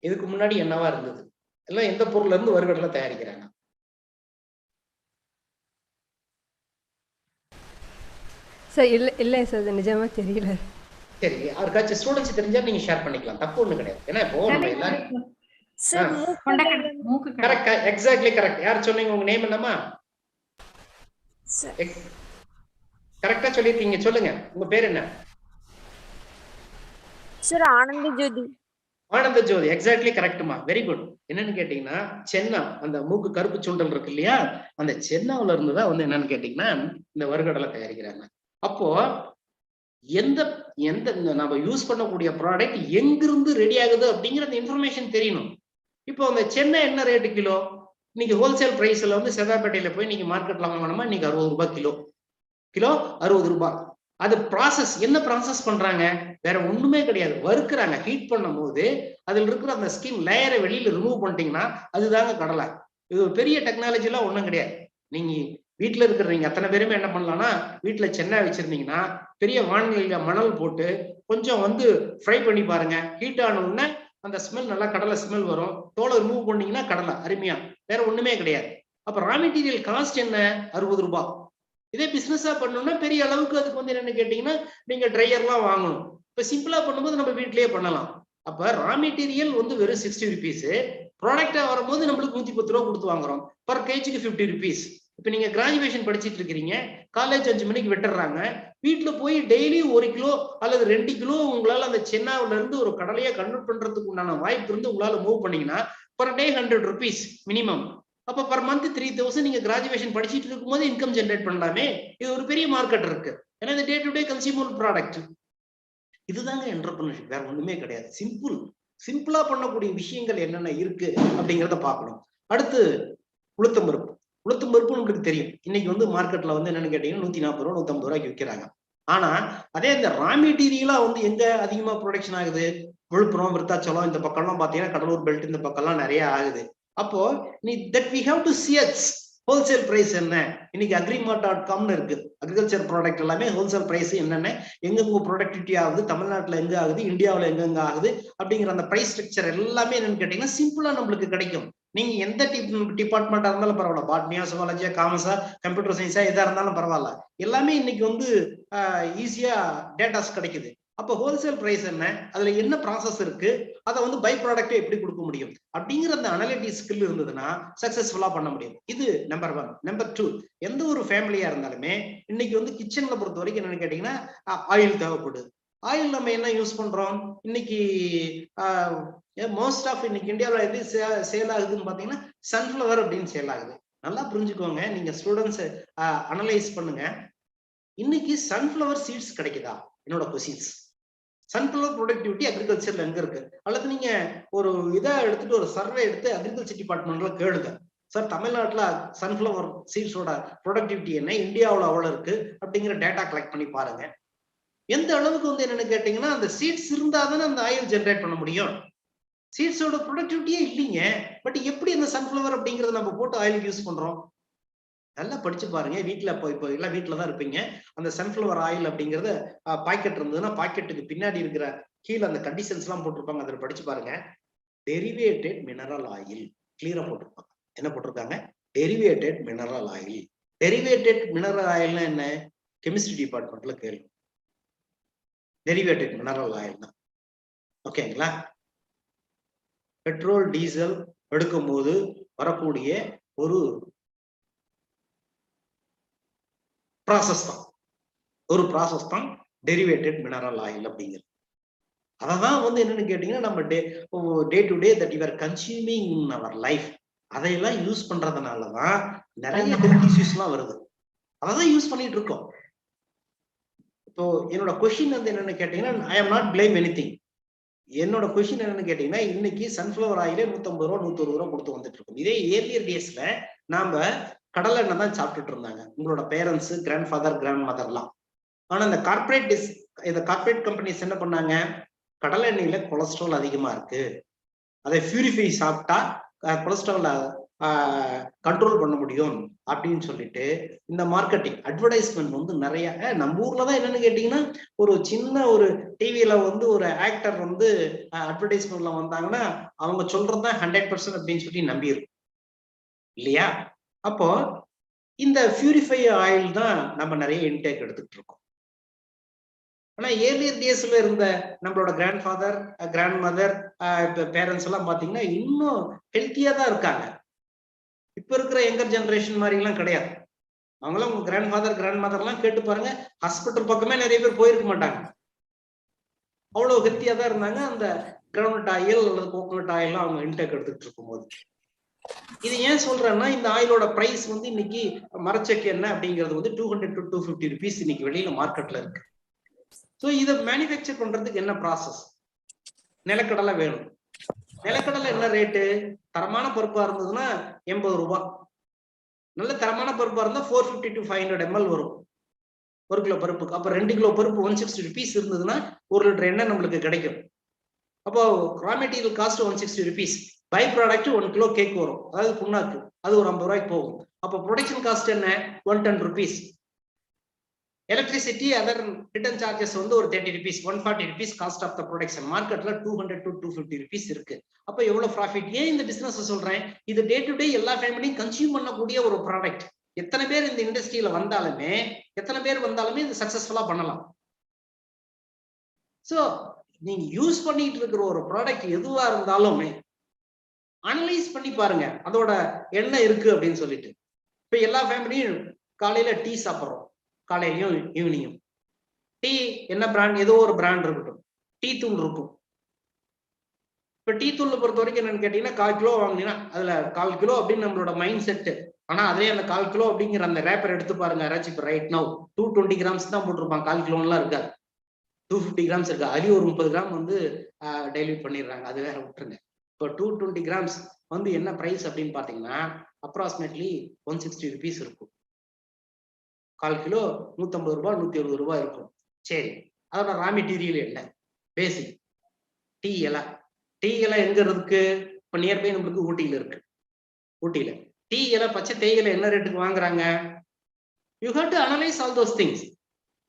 இதுக்கு முன்னாடி என்னவா இருந்தது, எல்லாம் எந்த பொருள்ல இருந்து வறுகடலை தயாரிக்கிறாங்க? சார் இல்ல சார், நிஜமா தெரியல. சரி, யாருக்காச்சும் ஸ்டூடெண்ட்ஸ் தெரிஞ்சா நீங்க ஷேர் பண்ணிக்கலாம், தப்பு ஒண்ணு கிடையாது. ஏன்னா இப்போ நம்ம எல்லாரும் கரெக்ட், எக்ஸாக்ட்லி கரெக்ட். யார் சொன்னீங்க? உங்க நேம் என்னமா? கரெக்டா சொல்லிருக்கீங்க, சொல்லுங்க உங்க பேர் என்ன? சார் ஆனந்த ஜோதி. ஆனந்த ஜோதி, எக்ஸாக்ட்லி கரெக்ட்மா, வெரி குட். என்னன்னு கேட்டீங்கன்னா சென்னா, அந்த மூக்கு கருப்பு சுண்டல் இருக்கு இல்லையா, அந்த சென்னாவில இருந்துதான் வந்து என்னன்னு கேட்டீங்கன்னா இந்த வறுகடலை தயாரிக்கிறாங்க. அப்போ எந்த நம்ம யூஸ் பண்ணக்கூடிய ப்ராடக்ட் எங்கிருந்து ரெடி ஆகுது அப்படிங்கிற அந்த இன்ஃபர்மேஷன் தெரியணும். இப்போ அந்த சென்னை என்ன ரேட்டு கிலோ? இன்னைக்கு ஹோல்சேல் பிரைஸ்ல வந்து செவ்வாய்பேட்டையில போய் நீங்க மார்க்கெட்ல வாங்கணுமா, இன்னைக்கு 60 ரூபாய் கிலோ 60 ரூபாய். அது ப்ராசஸ் என்ன ப்ராசஸ் பண்றாங்க? வேற ஒண்ணுமே கிடையாது, வறுக்கிறாங்க. ஹீட் பண்ணும் போது அதுல இருக்கிற அந்த ஸ்கின் லேயரை வெளியில ரிமூவ் பண்ணிட்டீங்கன்னா அதுதாங்க கடலை. இது ஒரு பெரிய டெக்னாலஜி எல்லாம் ஒண்ணும் கிடையாது. நீங்க வீட்டுல இருக்கிறவங்க அத்தனை பேருமே என்ன பண்ணலாம்னா, வீட்டுல சென்னை வச்சிருந்தீங்கன்னா பெரிய வானிலையில மணல் போட்டு கொஞ்சம் வந்து ஃப்ரை பண்ணி பாருங்க. ஹீட் ஆன உடனே அந்த ஸ்மெல் நல்லா கடலை ஸ்மெல் வரும். தோலை ரிமூவ் பண்ணீங்கன்னா கடலை அருமையா, வேற ஒண்ணுமே கிடையாது. அப்ப ரா மெட்டீரியல் காஸ்ட் என்ன? 60 ரூபாய். இதே பிசினஸா பண்ணணும்னா பெரிய அளவுக்கு அதுக்கு வந்து என்னன்னு கேட்டீங்கன்னா நீங்க ட்ரையர்லாம் வாங்கணும். இப்ப சிம்பிளா பண்ணும்போது நம்ம வீட்லயே பண்ணலாம். அப்ப ரா மெட்டீரியல் வந்து வெறும் 60 ருபீஸ், ப்ராடக்டா வரும்போது நம்மளுக்கு 110 ரூபா கொடுத்து வாங்குறோம். பர் கேஜிக்கு 50 ருபீஸ். இப்ப நீங்க கிராஜுவேஷன் படிச்சுட்டு இருக்கிறீங்க, காலேஜ் 5 மணிக்கு விட்டுறாங்க, வீட்டுல போய் டெய்லி 1 கிலோ அல்லது 2 கிலோ உங்களால அந்த சென்னாவில இருந்து ஒரு கடலையா கன்வெர்ட் பண்றதுக்கு உண்டான வாய்ப்பு இருந்து உங்களால மூவ் பண்ணீங்கன்னா பர் டே 100 ருபீஸ் மினிமம். அப்ப பர் மந்த் 3000 நீங்க கிராஜுவேஷன் படிச்சுட்டு இருக்கும் போது இன்கம் ஜென்ரேட் பண்ணலாமே. இது ஒரு பெரிய மார்க்கெட் இருக்கு. ஏன்னா இது டே டு டே கன்சியூமர் ப்ராடக்ட். இதுதாங்க என்டர்பிரினர்ஷிப், வேற ஒண்ணுமே கிடையாது. சிம்பிளா பண்ணக்கூடிய விஷயங்கள் என்னென்ன இருக்கு அப்படிங்கிறத பார்க்கணும். அடுத்து உளுத்தம் பருப்பு. உங்களுக்கு தெரியும், இன்னைக்கு வந்து மார்க்கெட்ல வந்து என்னன்னு கேட்டீங்கன்னா 140 ரூபா 150 ரூபாய்க்கு விற்கிறாங்க. ஆனா அதே இந்த ரா மெட்டீரியலா வந்து எங்க அதிகமா ப்ரொடக்ஷன் ஆகுது? விழுப்புரம், விருத்தாச்சலம் இந்த பக்கம்லாம் பாத்தீங்கன்னா, கடலூர் பெல்ட் இந்த பக்கம்லாம் நிறைய ஆகுது. அப்போ we have to see wholesale price என்ன. இன்னைக்கு agrimark.comனு இருக்கு, அக்ரிகல்ச்சர் ப்ராடக்ட் எல்லாமே ஹோல்சேல் பிரைஸ் என்னென்ன, எங்க ப்ரொடக்டிவிட்டி ஆகுது, தமிழ்நாட்டுல எங்க ஆகுது, இந்தியாவில எங்க ஆகுது அப்படிங்கிற அந்த பிரைஸ் ஸ்ட்ரக்சர் எல்லாமே என்னன்னு கேட்டீங்கன்னா சிம்பிளா நம்மளுக்கு கிடைக்கும். நீங்க எந்த டிபார்ட்மெண்டா இருந்தாலும் பரவாயில்ல, பாட்னியா, சுவாலஜியா, காமர்ஸா, கம்ப்யூட்டர் சயின்ஸா, எதா இருந்தாலும் பரவாயில்ல, எல்லாமே இன்னைக்கு வந்து ஈஸியா டேட்டாஸ் கிடைக்குது. அப்ப ஹோல்சேல் பிரைஸ் என்ன, அதுல என்ன ப்ராசஸ் இருக்கு, அதை வந்து பை ப்ராடக்டே எப்படி கொடுக்க முடியும் அப்படிங்கிற அந்த அனலிட்டிக் ஸ்கில் இருந்ததுன்னா சக்சஸ்ஃபுல்லா பண்ண முடியும். இது நம்பர் 1. நம்பர் 2, எந்த ஒரு ஃபேமிலியா இருந்தாலுமே இன்னைக்கு வந்து கிச்சன்ல பொறுத்த வரைக்கும் என்னன்னு கேட்டீங்கன்னா ஆயில் தேவைப்படுது. ஆயில் நம்ம என்ன யூஸ் பண்றோம் இன்னைக்கு, மோஸ்ட் ஆஃப் இன்னைக்கு இந்தியாவில் எது சேல் ஆகுதுன்னு பாத்தீங்கன்னா சன்ஃபிளவர் அப்படின்னு சேல் ஆகுது. நல்லா புரிஞ்சுக்கோங்க, நீங்க ஸ்டூடெண்ட்ஸ் அனலைஸ் பண்ணுங்க. இன்னைக்கு சன்ஃபிளவர் சீட்ஸ் கிடைக்குதா? என்னோட கொஸ்டின்ஸ். சன்ஃபிளவர் ப்ரொடக்டிவிட்டி அக்ரிகல்ச்சர்ல எங்க இருக்கு? அல்லது நீங்க ஒரு இதை எடுத்துட்டு ஒரு சர்வே எடுத்து அக்ரிகல்ச்சர் டிபார்ட்மெண்ட்ல கேளுங்க, சார் தமிழ்நாட்டுல சன்ஃபிளவர் சீட்ஸோட ப்ரொடக்டிவிட்டி என்ன, இந்தியாவில் அவ்வளவு இருக்கு அப்படிங்கிற டேட்டா கலெக்ட் பண்ணி பாருங்க. எந்த அளவுக்கு வந்து என்னன்னு கேட்டீங்கன்னா அந்த சீட்ஸ் இருந்தாதானே அந்த ஆயில் ஜென்ரேட் பண்ண முடியும். சீட்ஸோட ப்ரொடக்டிவிட்டியே இல்லைங்க. பட் எப்படி அந்த சன்ஃபிளவர் அப்படிங்கறத நம்ம போட்டு ஆயில் யூஸ் பண்றோம்? நல்லா படிச்சு பாருங்க. வீட்டுல இப்போ எல்லாம் வீட்டுல தான் இருப்பீங்க. அந்த சன்ஃபிளவர் ஆயில் அப்படிங்கறது பாக்கெட் இருந்ததுன்னா பாக்கெட்டுக்கு பின்னாடி இருக்கிற கீழே அந்த கண்டிஷன்ஸ் எல்லாம் போட்டிருப்பாங்க, அதில் படிச்சு பாருங்க. டெரிவேட்டட் மினரல் ஆயில் கிளியரா போட்டிருப்பாங்க. என்ன போட்டிருக்காங்க? டெரிவேட்டட் மினரல் ஆயில். டெரிவேட்டட் மினரல் ஆயில்னா என்ன? கெமிஸ்ட்ரி டிபார்ட்மெண்ட்ல கேள்வி. டெரிவேட்டட் மினரல் ஆயில் தான். ஓகேங்களா? பெட்ரோல் டீசல் எடுக்கும் போது வரக்கூடிய ஒரு ப்ராசஸ் தான், ஒரு ப்ராசஸ் தான் டெரிவேட்டட் மினரல் ஆயில் அப்படிங்கிறது. அததான் வந்து என்னன்னு கேட்டீங்கன்னா நம்ம day to day that you are consuming in our life, அதையெல்லாம் யூஸ் பண்றதுனாலதான் நிறைய ஹெல்த் இஷ்யூஸ் எல்லாம் வருது. அதான் யூஸ் பண்ணிட்டு இருக்கோம். இப்போ என்னோட கொஸ்டின் வந்து என்னன்னு கேட்டீங்கன்னா, I am not blame anything. என்னோட கொஸ்டின் என்னன்னு கேட்டீங்கன்னா, இன்னைக்கு சன்ஃபிளவர் ஆயிலே 150 ரூபா 120 ரூபா கொடுத்து வந்துட்டு இருக்கும். இதே ஏர்லியர் டேஸ்ல நாம கடலை எண்ணெய் தான் சாப்பிட்டுட்டு இருந்தாங்க உங்களோட பேரண்ட்ஸ், கிராண்ட் ஃபாதர், கிராண்ட் மதர்லாம். ஆனா இந்த கார்பரேட் கம்பெனிஸ் என்ன பண்ணாங்க, கடலை எண்ணெயில கொலஸ்ட்ரால் அதிகமா இருக்கு, அதை பியூரிஃபை சாப்பிட்டா கொலஸ்ட்ரால் கண்ட்ரோல் பண்ண முடியும் அப்படின்னு சொல்லிட்டு இந்த மார்க்கெட்டிங் அட்வர்டைஸ்மெண்ட் வந்து நிறைய. நம்ம ஊர்லதான் என்னன்னு கேட்டீங்கன்னா, ஒரு சின்ன ஒரு டிவியில வந்து ஒரு ஆக்டர் வந்து அட்வர்டைஸ்மெண்ட்ல வந்தாங்கன்னா அவங்க சொல்றதுதான் 100% அப்படின்னு சொல்லி நம்பிடும் இல்லையா? அப்போ இந்த பியூரிஃபை ஆயில் தான் நம்ம நிறைய இன்டேக் எடுத்துக்கிட்டு இருக்கோம். ஆனா ஏர்லியர் டேஸ்ல இருந்த நம்மளோட grandfather, grandmother, parents எல்லாம் பாத்தீங்கன்னா இன்னும் ஹெல்த்தியா தான் இருக்காங்க. இப்ப இருக்கிற யங்கர் ஜெனரேஷன் மாதிரி எல்லாம் கிடையாது. அவங்களாம் உங்க கிராண்ட் ஃபாதர், கிராண்ட் மதர் எல்லாம் கேட்டு பாருங்க, ஹாஸ்பிட்டல் பக்கமே நிறைய பேர் போயிருக்க மாட்டாங்க. அவ்வளவு ஹெல்த்தியா தான் இருந்தாங்க. அந்த கிரவுண்ட் ஆயில் அல்லது கோகோனட் ஆயில் அவங்க இன்டேக் எடுத்துட்டு இருக்கும் போது. இது ஏன் சொல்றேன்னா, இந்த ஆயிலோட பிரைஸ் வந்து இன்னைக்கு மரச்செக்கு என்ன அப்படிங்கிறது வந்து 200 to 250 rupees இன்னைக்கு வெளியில மார்க்கெட்ல இருக்கு. ஸோ இதை மேனுஃபேக்சர் பண்றதுக்கு என்ன ப்ராசஸ்? நிலக்கடலை வேணும். நிலக்கடலை என்ன ரேட்டு? தரமான பருப்பா இருந்ததுன்னா 80 ரூபாய். நல்ல தரமான பருப்பா இருந்தா 450 to 500 ml வரும் 1 கிலோ பருப்புக்கு. அப்ப 2 கிலோ பருப்பு 160 rupees இருந்ததுன்னா 1 லிட்டர் எண்ணெய் நம்மளுக்கு கிடைக்கும். அப்போ raw material cost 160 rupees. By product 1 kilo cake வரும், அதாவது புண்ணாக்கு, அது ஒரு 50 ரூபாய்க்கு போகும். அப்போ ப்ரொடக்ஷன் காஸ்ட் என்ன? 110 rupees. Electricity other return charges வந்து ஒரு 30 rupees, 140 rupees cost of the production. மார்க்கெட்ல 200 to 250 rupees இருக்கு. அப்ப எவ்வளவு ப்ராஃபிட்? ஏன் இந்த பிசினஸ் சொல்றேன், இது டே டு டே எல்லா ஃபேமிலியும் கன்சியூம் பண்ணக்கூடிய ஒரு ப்ராடக்ட். எத்தனை பேர் இந்த இண்டஸ்ட்ரியில வந்தாலுமே இது சக்சஸ்ஃபுல்லா பண்ணலாம். சோ நீங்க யூஸ் பண்ணிட்டு இருக்கிற ஒரு ப்ராடக்ட் எதுவா இருந்தாலுமே அனலைஸ் பண்ணி பாருங்க, அதோட என்ன இருக்கு அப்படின்னு சொல்லிட்டு. இப்ப எல்லா ஃபேமிலியும் காலையில டீ சாப்பிட்றோம், காலையிலயும் ஈவினிங்கும். டீ என்ன பிராண்ட்? ஏதோ ஒரு பிராண்ட் இருக்கட்டும், டீ தூள் இருக்கும். இப்ப டீ தூள் பொறுத்த வரைக்கும் என்னன்னு கேட்டீங்கன்னா, 1/4 கிலோ வாங்கினீங்கன்னா அதுல 1/4 கிலோ அப்படின்னு நம்மளோட மைண்ட் செட்டு. ஆனா அதே அந்த 1/4 கிலோ அப்படிங்கிற அந்த ரேப்பர் எடுத்து பாருங்க யாராச்சும். இப்ப ரைட் நவ் 220 grams தான் போட்டிருப்பாங்க, 1/4 கிலோலாம் இருக்காது, 250 grams இருக்கு. அதுலயும் ஒரு 30 கிராம் வந்து டைல்யூட் பண்ணிடுறாங்க, அது வேற விட்டுருங்க. இப்போ 220 grams வந்து என்ன பிரைஸ் அப்படின்னு பாத்தீங்கன்னா அப்ராக்சிமேட்லி 160 rupees இருக்கும். 1/4 கிலோ 150 ரூபாய் 170 ரூபாய் இருக்கும். சரி, அதோட ரா மெட்டீரியல் என்ன? பேசிக் டீ இலை. டீ இலை எங்க இருக்கு? இப்ப நியர்பை நம்மளுக்கு ஊட்டியில இருக்கு. ஊட்டியில டீ இலை, பச்சை தேயிலை என்ன ரேட்டுக்கு வாங்குறாங்க? You have to analyse all those things.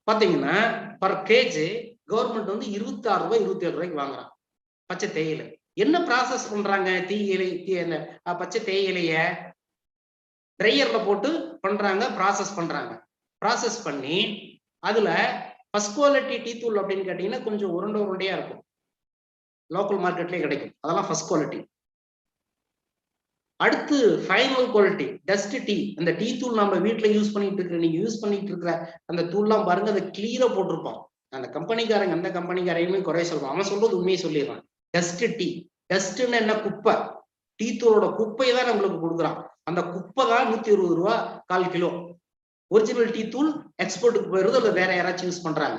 பாத்தீங்கன்னா பர் கேஜி கவர்மெண்ட் வந்து 26 ரூபாய் 27 ரூபாய்க்கு வாங்குறான் பச்சை தேயிலை. என்ன ப்ராசஸ் பண்றாங்க? பச்சை தேயிலைய ட்ரையர்ல போட்டு பண்றாங்க, ப்ராசஸ் பண்றாங்க. ப்ராசஸ் பண்ணி அதுல ஃபர்ஸ்ட் குவாலிட்டி டீ தூள் அப்படின்னு கேட்டீங்கன்னா கொஞ்சம் உருண்டையா இருக்கும், லோக்கல் மார்க்கெட்லயே கிடைக்கும், அதெல்லாம் ஃபர்ஸ்ட் குவாலிட்டி. அடுத்து ஃபைனல் குவாலிட்டி டஸ்ட் டீ. அந்த டீ தூள் நம்ம வீட்டுல யூஸ் பண்ணிட்டு இருக்கிற, நீங்க யூஸ் பண்ணிட்டு இருக்கிற அந்த தூள்லாம் பாருங்க, அதை கிளியரா போட்டிருப்பான். அந்த கம்பெனிக்காரங்க அந்த கம்பெனிக்காரையுமே குறைய சொல்றான், அவன் சொல்றது உண்மையை சொல்லிடுறான். டஸ்ட் டீ, டஸ்ட்னு என்ன? குப்பை. டீ தூளோட குப்பையை தான் நம்மளுக்கு கொடுக்குறான். அந்த குப்பை தான் 120 ரூபா 1/4 கிலோ. ஒரிஜினல் டீ தூள் எக்ஸ்போர்ட்டுக்கு போயிருது, இல்லை வேற யாராச்சும் யூஸ் பண்றாங்க.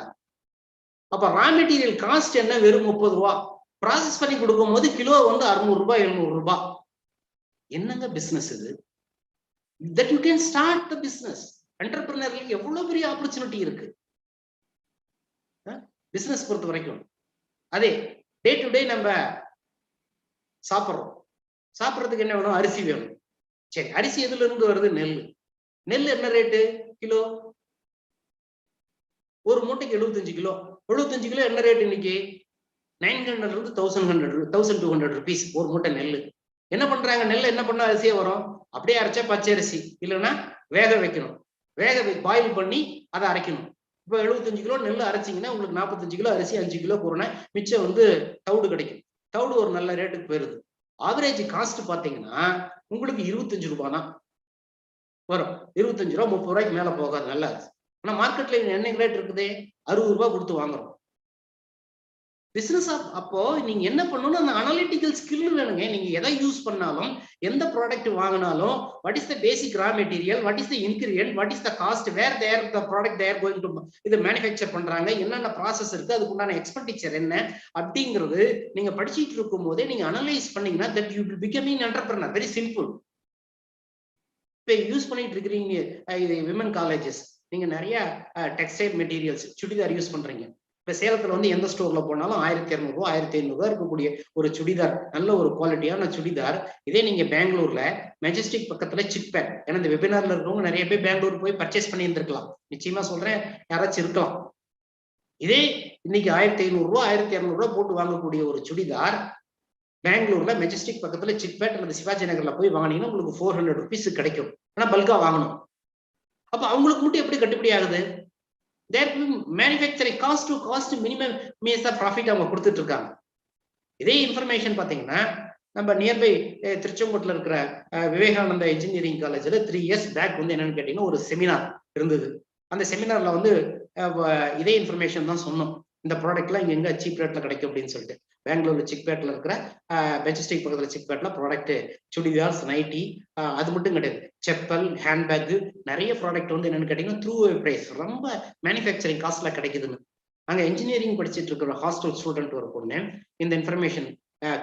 அப்ப ரா மெட்டீரியல் காஸ்ட் என்ன? வெறும் 30 ரூபா. ப்ராசஸ் பண்ணி கொடுக்கும் போது கிலோ வந்து 600 ரூபாய் 700 ரூபாய். என்னங்க பிசினஸ் இது? that you can start the business. என்டர்பிரினர்ல எவ்வளவு பெரிய ஆப்பர்ச்சுனிட்டி இருக்கு பிசினஸ் பொறுத்த வரைக்கும். அதே டே டு டே நம்ம சாப்பிட்றோம், சாப்பிட்றதுக்கு என்ன வேணும்? அரிசி வேணும். சரி, அரிசி எதுல இருந்து வருது? நெல். நெல் என்ன ரேட்டு கிலோ? ஒரு மூட்டைக்கு 75 கிலோ. 75 கிலோ என்ன ரேட் இன்னைக்கு? 900 இருந்து 1200 rupees ஒரு மூட்டை நெல். என்ன பண்றாங்க? நெல் என்ன பண்ண அரிசியே வரும், அப்படியே அரைச்சா பச்சை அரிசி, இல்லைன்னா வேக வைக்கணும், பாயில் பண்ணி அதை அரைக்கணும். இப்போ 75 கிலோ நெல் அரைச்சிங்கன்னா உங்களுக்கு 45 கிலோ அரிசி 5 கிலோ போறோன்னா மிச்சம் வந்து தவிடு கிடைக்கும். தவிடு ஒரு நல்ல ரேட்டுக்கு போயிருது. ஆவரேஜ் காஸ்ட் பாத்தீங்கன்னா உங்களுக்கு 25 ரூபாய் தான் வரும். 25 ரூபா 30 ரூபாய்க்கு மேல போகாது நல்ல அரிசி. ஆனா மார்க்கெட்ல என்னைக்கு ரேட் இருக்குது? 60 ரூபாய் கொடுத்து வாங்குறோம். பிசினஸ் அப்போ நீங்க என்ன பண்ணணும்? அந்த அனலிட்டிக்கல் ஸ்கில் வேணுங்க. நீங்க எதை யூஸ் பண்ணாலும், எந்த ப்ராடக்ட் வாங்கினாலும், what is the basic raw material, what is the ingredient, what is the cost, where there the product there going to இது மேனுஃபேக்சர் பண்றாங்க, என்னென்ன ப்ராசஸ் இருக்கு, அதுக்கு உண்டான எக்ஸ்பெண்டிச்சர் என்ன அப்படிங்கிறது நீங்க படிச்சுட்டு இருக்கும் போதே நீங்க அனலைஸ் பண்ணீங்கன்னா that you will becoming entrepreneur. Very simple. இப்போ யூஸ் பண்ணிட்டு இருக்கிறீங்க இது விமன் காலேஜஸ், நீங்க நிறைய டெக்ஸ்டைல் மெட்டீரியல்ஸ் சுடிதார் யூஸ் பண்றீங்க. இப்ப சேலத்துல வந்து எந்த ஸ்டோர்ல போனாலும் 1200 ரூபாய் 1500 ரூபாய் இருக்கக்கூடிய ஒரு சுடிதார், நல்ல ஒரு குவாலிட்டியான சுடிதார். இதே நீங்க பெங்களூர்ல மெஜஸ்டிக் பக்கத்துல சிக்பேட், ஏன்னா இந்த வெபினார்ல இருக்கவங்க நிறைய பேர் பெங்களூர் போய் பர்ச்சேஸ் பண்ணி இருந்திருக்கலாம், நிச்சயமா சொல்றேன், யாராச்சும் இருக்கலாம். இதே இன்னைக்கு 1500 ரூபாய் 1200 ரூபாய் போட்டு வாங்கக்கூடிய ஒரு சுடிதார் பெங்களூர்ல மெஜஸ்டிக் பக்கத்துல சிக்பேட் அல்லது சிவாஜி நகர்ல போய் வாங்கினீங்கன்னா உங்களுக்கு 400 rupees கிடைக்கும். ஆனா பல்கா வாங்கணும். அப்ப அவங்களுக்கு மட்டும் எப்படி கட்டுப்படி ஆகுது? Manufacturing cost to cost minimum profit அவங்க கொடுத்துட்டு இருக்காங்க. இதே இன்ஃபர்மேஷன் பாத்தீங்கன்னா நம்ம நியர்பை திருச்செங்கோட்டில் இருக்கிற விவேகானந்தா இன்ஜினியரிங் காலேஜ்ல 3 years பேக் வந்து என்னன்னு கேட்டீங்கன்னா ஒரு செமினார் இருந்தது. அந்த செமினார்ல வந்து இதே இன்ஃபர்மேஷன் தான் சொன்னோம். இந்த ப்ராடக்ட்லாம் இங்க எங்க சீப் ரேட்ல கிடைக்கும் அப்படின்னு சொல்லிட்டு. பெங்களூர்ல சிக்பேட்ல இருக்கிற மெஜஸ்டிக் பக்கத்துல சிக்பேட்ல ப்ராடக்ட் சுடிதார்ஸ், நைட்டி, அது மட்டும் கிடையாது, செப்பல், ஹேண்ட்பேக், நிறைய ப்ராடக்ட் வந்து என்னன்னு கேட்டீங்கன்னா த்ரூ பிரைஸ், ரொம்ப மேனுஃபேக்சரிங் காஸ்ட்ல கிடைக்குதுன்னு. அங்க இன்ஜினியரிங் படிச்சுட்டு இருக்கிற ஹாஸ்டல் ஸ்டூடெண்ட் ஒரு பொண்ணு இந்த இன்ஃபர்மேஷன்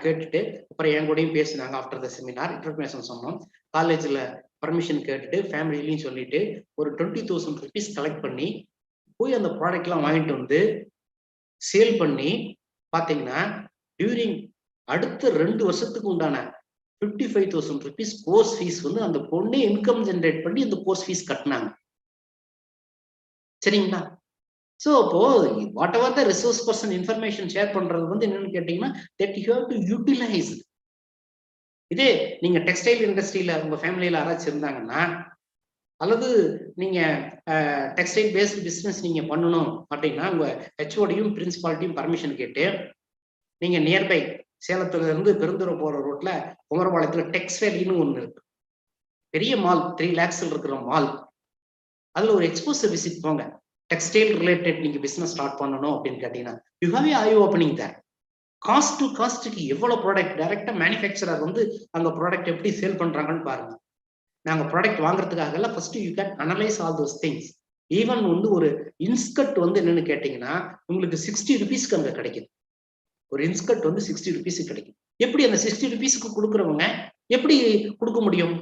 கேட்டுட்டு அப்புறம் என் கூடயும் பேசினாங்க. ஆஃப்டர் த செமினார் இன்ஃபர்மேஷன் சொன்னோம். காலேஜ்ல பர்மிஷன் கேட்டுட்டு ஃபேமிலிலையும் சொல்லிட்டு ஒரு 20,000 rupees கலெக்ட் பண்ணி போய் அந்த ப்ராடக்ட் எல்லாம் வாங்கிட்டு வந்து சேல் பண்ணி பாத்தீங்கன்னா டியூரிங் அடுத்த 2 வருஷத்துக்கு உண்டான 55,000 rupees கோர்ஸ் ஃபீஸ் வந்து அந்த பொண்ணே இன்கம் ஜென்ரேட் பண்ணி அந்த கோர்ஸ் ஃபீஸ் கட்டினாங்க. சரிங்களா? ஸோ அப்போ whatever the resource person information share பண்றது வந்து என்னன்னு கேட்டீங்கன்னா that you have to utilise. இதே நீங்க டெக்ஸ்டைல் இண்டஸ்ட்ரியில உங்க ஃபேமிலியில யாராச்சும் இருந்தாங்கன்னா அல்லது நீங்க டெக்ஸ்டைல் பேஸ்ட் பிசினஸ் நீங்க பண்ணணும் அப்படின்னா உங்க ஹெச்ஓடியும் பிரின்சிபாலிட்டியும் பர்மிஷன் கேட்டு நீங்க நியர்பை சேலத்துல இருந்து பெருந்துறை போற ரோட்ல குமரபாளையத்துல டெக்ஸ்டைல்னு ஒண்ணு இருக்கு, பெரிய மால், 3 lakhs இருக்கிற மால். அதுல ஒரு எக்ஸ்போசர் விசிட் போங்க. டெக்ஸ்டைல் ரிலேட்டட் நீங்க பிசினஸ் ஸ்டார்ட் பண்ணணும் அப்படின்னு கேட்டீங்கன்னா you have a high opening there. Cost to காஸ்ட்டுக்கு எவ்வளவு ப்ராடக்ட் டைரக்டா மேனுஃபேக்சரர் வந்து அந்த ப்ராடக்ட் எப்படி சேல் பண்றாங்கன்னு பாருங்க. நாங்க ப்ராடக்ட் வாங்குறதுக்காக first you can analyse all those things. Even வந்து ஒரு இன்ஸ்கர்ட் வந்து என்னன்னு கேட்டீங்கன்னா உங்களுக்கு 60 rupeesக்கு அங்க கிடைக்குது. ஒரு இன்ஸ்கர்ட் வந்து 60 rupees கிடைக்கும். எப்படி அந்த 60 rupeesக்கு கொடுக்குறவங்க எப்படி கொடுக்க முடியும்?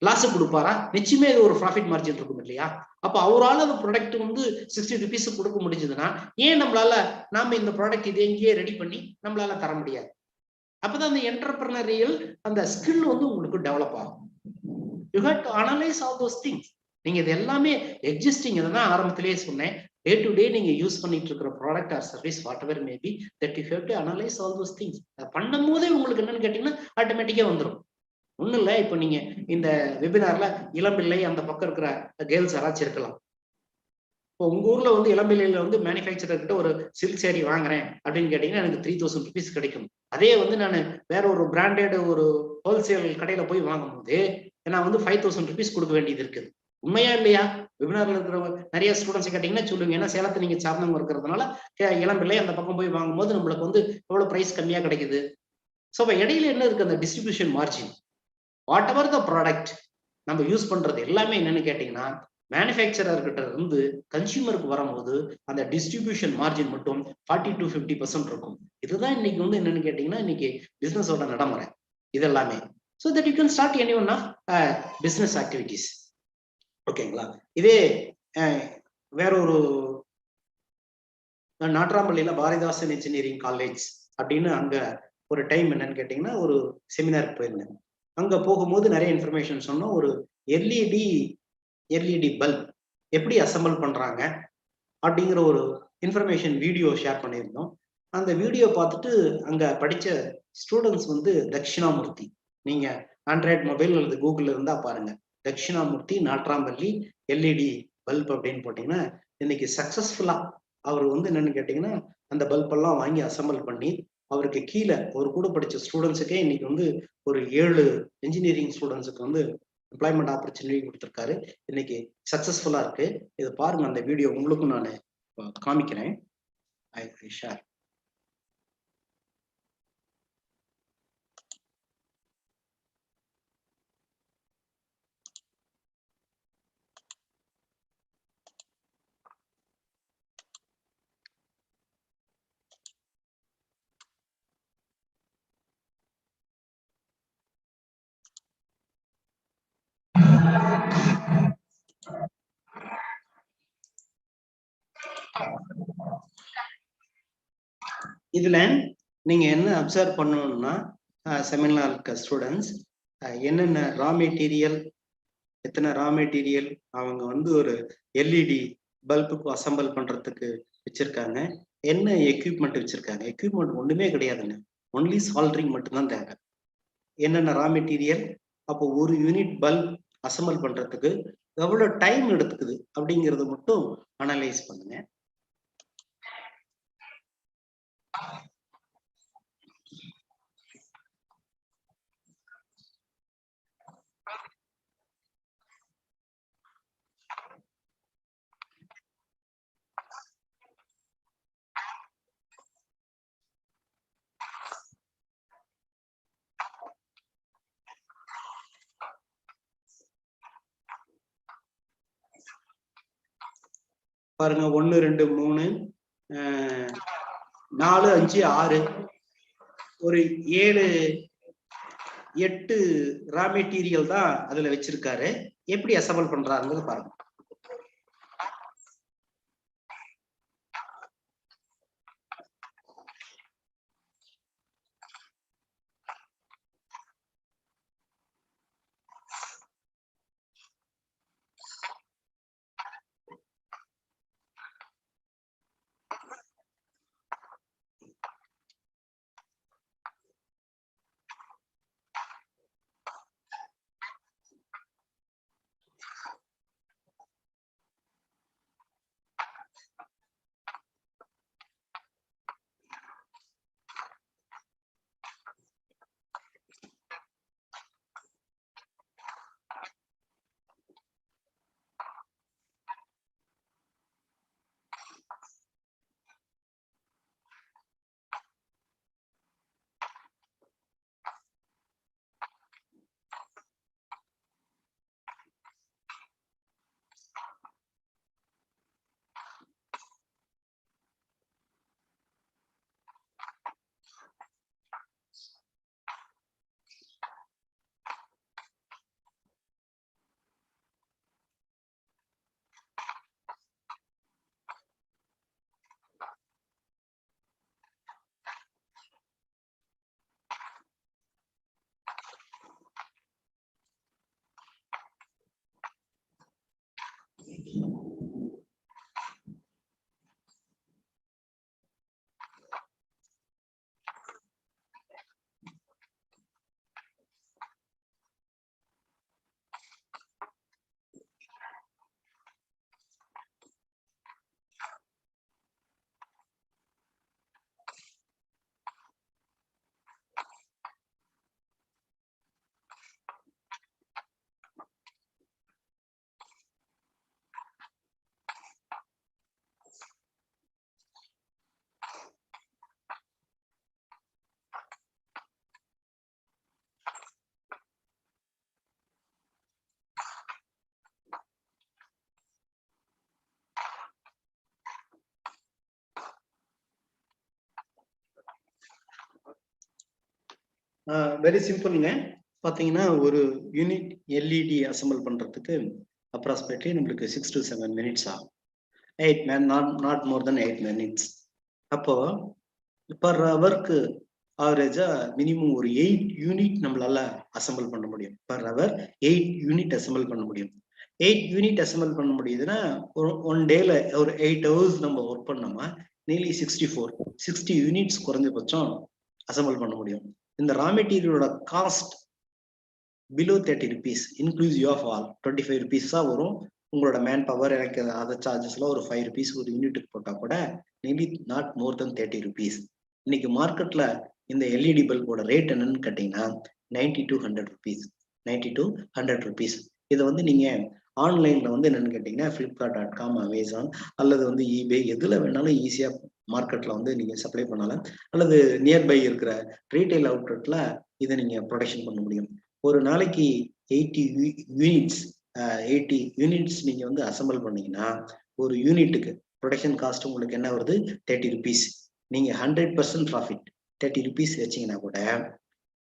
லாஸ் கொடுப்பாரா? நிச்சயமே இது ஒரு ப்ராஃபிட் மார்ஜின் இருக்கும் இல்லையா? அப்ப அவரால் அந்த ப்ராடக்ட் வந்து 60 rupees கொடுக்க முடிஞ்சதுன்னா ஏன் நாம இந்த ப்ராடக்ட் இதை எங்கேயே ரெடி பண்ணி நம்மளால தர முடியாது? அப்பதான் அந்த என்டர்பிரினரியல் அந்த ஸ்கில் வந்து உங்களுக்கு டெவலப் ஆகும். You have to analyze all those things. நீங்க இது எல்லாமே எக்ஸிஸ்டிங், தான் ஆரம்பத்திலேயே சொன்னேன். டே டு டே நீங்க யூஸ் பண்ணிட்டு இருக்கிற product or service what ever maybe that you have to analyse all those things. பண்ணும் போதே உங்களுக்கு என்னன்னு கேட்டீங்கன்னா ஆட்டோமேட்டிக்கா வந்துடும். ஒன்றும் இல்லை, இப்போ நீங்க இந்த வெபினார்ல இளம்பிள்ளை அந்த பக்கம் இருக்கிற கேர்ள்ஸ் யாராச்சும் இருக்கலாம். இப்போ உங்க ஊர்ல வந்து இளம்பிள்ளையில வந்து மேனுஃபேக்சரர் கிட்ட ஒரு சில்க் சேரீ வாங்குறேன் அப்படின்னு கேட்டீங்கன்னா எனக்கு 3000 rupees கிடைக்கும். அதே வந்து நான் வேற ஒரு பிராண்டட் ஒரு ஹோல்சேல் கடையில போய் வாங்கும்போது நான் வந்து 5000 rupees கொடுக்க வேண்டியது இருக்குது. உண்மையா இல்லையா? வெபினார்ல இருக்கிறவங்க நிறைய ஸ்டூடெண்ட்ஸ் கேட்டீங்கன்னா சொல்லுங்க. ஏன்னா சேலத்தை நீங்க சார்ந்தவங்க இருக்கிறதுனால இளம்பிள்ளை அந்த பக்கம் போய் வாங்கும்போது நம்மளுக்கு வந்து எவ்வளவு பிரைஸ் கம்மியா கிடைக்குது. ஸோ இப்போ இடையில என்ன இருக்கு? அந்த distribution margin, what ever the product நம்ம யூஸ் பண்றது எல்லாமே என்னன்னு கேட்டீங்கன்னா மேனுஃபேக்சரர் கிட்ட இருந்து கன்சியூமருக்கு வரும்போது அந்த டிஸ்ட்ரிபியூஷன் மார்ஜின் மட்டும் 40 to 50% இருக்கும். இதுதான் இன்னைக்கு வந்து என்னன்னு கேட்டீங்கன்னா இன்னைக்கு பிசினஸோட நடைமுறை இது எல்லாமே. So that you can start any one of business activities. ஓகேங்களா? இதே வேற ஒரு நாட்ராம்பள்ளியில பாரதிதாசன் இன்ஜினியரிங் காலேஜ் அப்படின்னு அங்க ஒரு டைம் என்னன்னு கேட்டீங்கன்னா ஒரு செமினாருக்கு போயிருந்தேன். அங்க போகும்போது நிறைய இன்ஃபர்மேஷன் சொன்னோம். ஒரு எல்இடி பல்ப் எப்படி அசம்பிள் பண்றாங்க அப்படிங்கிற ஒரு இன்ஃபர்மேஷன் வீடியோ ஷேர் பண்ணியிருந்தோம். அந்த வீடியோ பார்த்துட்டு அங்க படிச்ச ஸ்டூடெண்ட்ஸ் வந்து தட்சிணாமூர்த்தி, நீங்க ஆண்ட்ராய்டு மொபைல் அல்லது கூகுள்ல இருந்தா பாருங்க, தட்சிணாமூர்த்தி நாட்ராம்பள்ளி எல்இடி பல்ப் அப்படின்னு போட்டீங்கன்னா இன்னைக்கு சக்சஸ்ஃபுல்லா அவர் வந்து என்னன்னு கேட்டீங்கன்னா அந்த பல்ப் எல்லாம் வாங்கி அசம்பிள் பண்ணி அவருக்கு கீழே ஒரு கூட படிச்ச ஸ்டூடெண்ட்ஸுக்கே இன்னைக்கு வந்து ஒரு 7 இன்ஜினியரிங் ஸ்டூடெண்ட்ஸுக்கு வந்து எம்ப்ளாய்மெண்ட் ஆப்பர்ச்சுனிட்டி கொடுத்துருக்காரு. இன்னைக்கு சக்சஸ்ஃபுல்லா இருக்கு. இது பாருங்க, அந்த வீடியோ உங்களுக்கும் நான் காமிக்கிறேன். ஐ ஷேர். இதுல நீங்க என்ன அப்சர்வ் பண்ணணும்னா செமினார் இருக்க ஸ்டூடெண்ட்ஸ் என்னென்ன ரா மெட்டீரியல், எத்தனை ரா மெட்டீரியல் அவங்க வந்து ஒரு எல்இடி பல்புக்கு அசம்பிள் பண்றதுக்கு வச்சிருக்காங்க, என்ன எக்யூப்மெண்ட் வச்சிருக்காங்க. எக்யூப்மெண்ட் ஒண்ணுமே கிடையாதுங்க, ஒன்லி சால்டரிங் மட்டும்தான் தேவை. என்னென்ன ரா மெட்டீரியல், அப்போ ஒரு யூனிட் பல்ப் அசம்பிள் பண்றதுக்கு எவ்வளவு டைம் எடுத்துக்குது அப்படிங்கறது மட்டும் அனலைஸ் பண்ணுங்க. பாருங்க, 1 2 3 4 5 6 ஒரு 7 8 ரா மெட்டீரியல் தான் அதுல வச்சிருக்காரு. எப்படி அசம்பிள் பண்றாருங்கிறது பாருங்க. வெரி சிம்பிள்ங்க. பாத்தீங்கன்னா ஒரு யூனிட் எல்இடி அசம்பிள் பண்றதுக்கு அப்ராக்சிமேட்லி நம்மளுக்கு 6 to 7 minutes ஆகும். 8 நாட் மோர் தென் 8 minutes. அப்போ பர் ஹவருக்கு ஆவரேஜா மினிமம் ஒரு 8 யூனிட் நம்மளால அசம்பிள் பண்ண முடியும். பர் ஹவர் 8 யூனிட் அசம்பிள் பண்ண முடியும். 8 யூனிட் அசம்பிள் பண்ண முடியுதுன்னா ஒன் டேல ஒரு 8 hours நம்ம ஒர்க் பண்ணோமா நியர்லி 60 யூனிட்ஸ் குறைஞ்சபட்சம் அசம்பிள் பண்ண முடியும். இந்த ரா மெட்டீரியலோட cost below 30 rupees inclusive of all 25 rupees தான் வரும். உங்களோட மேன் பவர் எனக்கு அதர் சார்ஜஸ்ல ஒரு 5 rupees ஒரு யூனிட்டுக்கு போட்டா கூட nearly not more than 30 rupees. இன்னைக்கு மார்க்கெட்ல இந்த எல்இடி பல்போட ரேட் என்னன்னு கேட்டீங்கன்னா 90 to 100 rupees. 90 to 100 rupees. இதை வந்து நீங்க ஆன்லைன்ல வந்து என்னன்னு கேட்டீங்கன்னா flipkart.com, அமேசான் அல்லது வந்து eBay எதுல வேணாலும் ஈஸியா மார்க்கெட்ல வந்து நீங்க சப்ளை பண்ணலாம். அல்லது நியர்பை இருக்கிற ரீட்டைல் அவுட்லெட்ல இதை நீங்க ப்ரொடக்ஷன் பண்ண முடியும். ஒரு நாளைக்கு 80 யூனிட்ஸ் நீங்க வந்து அசம்பிள் பண்ணீங்கன்னா ஒரு யூனிட்டுக்கு ப்ரொடக்ஷன் காஸ்ட் உங்களுக்கு என்ன வருது 30 rupees. நீங்க 100% ப்ராஃபிட் 30 rupees வச்சீங்கன்னா கூட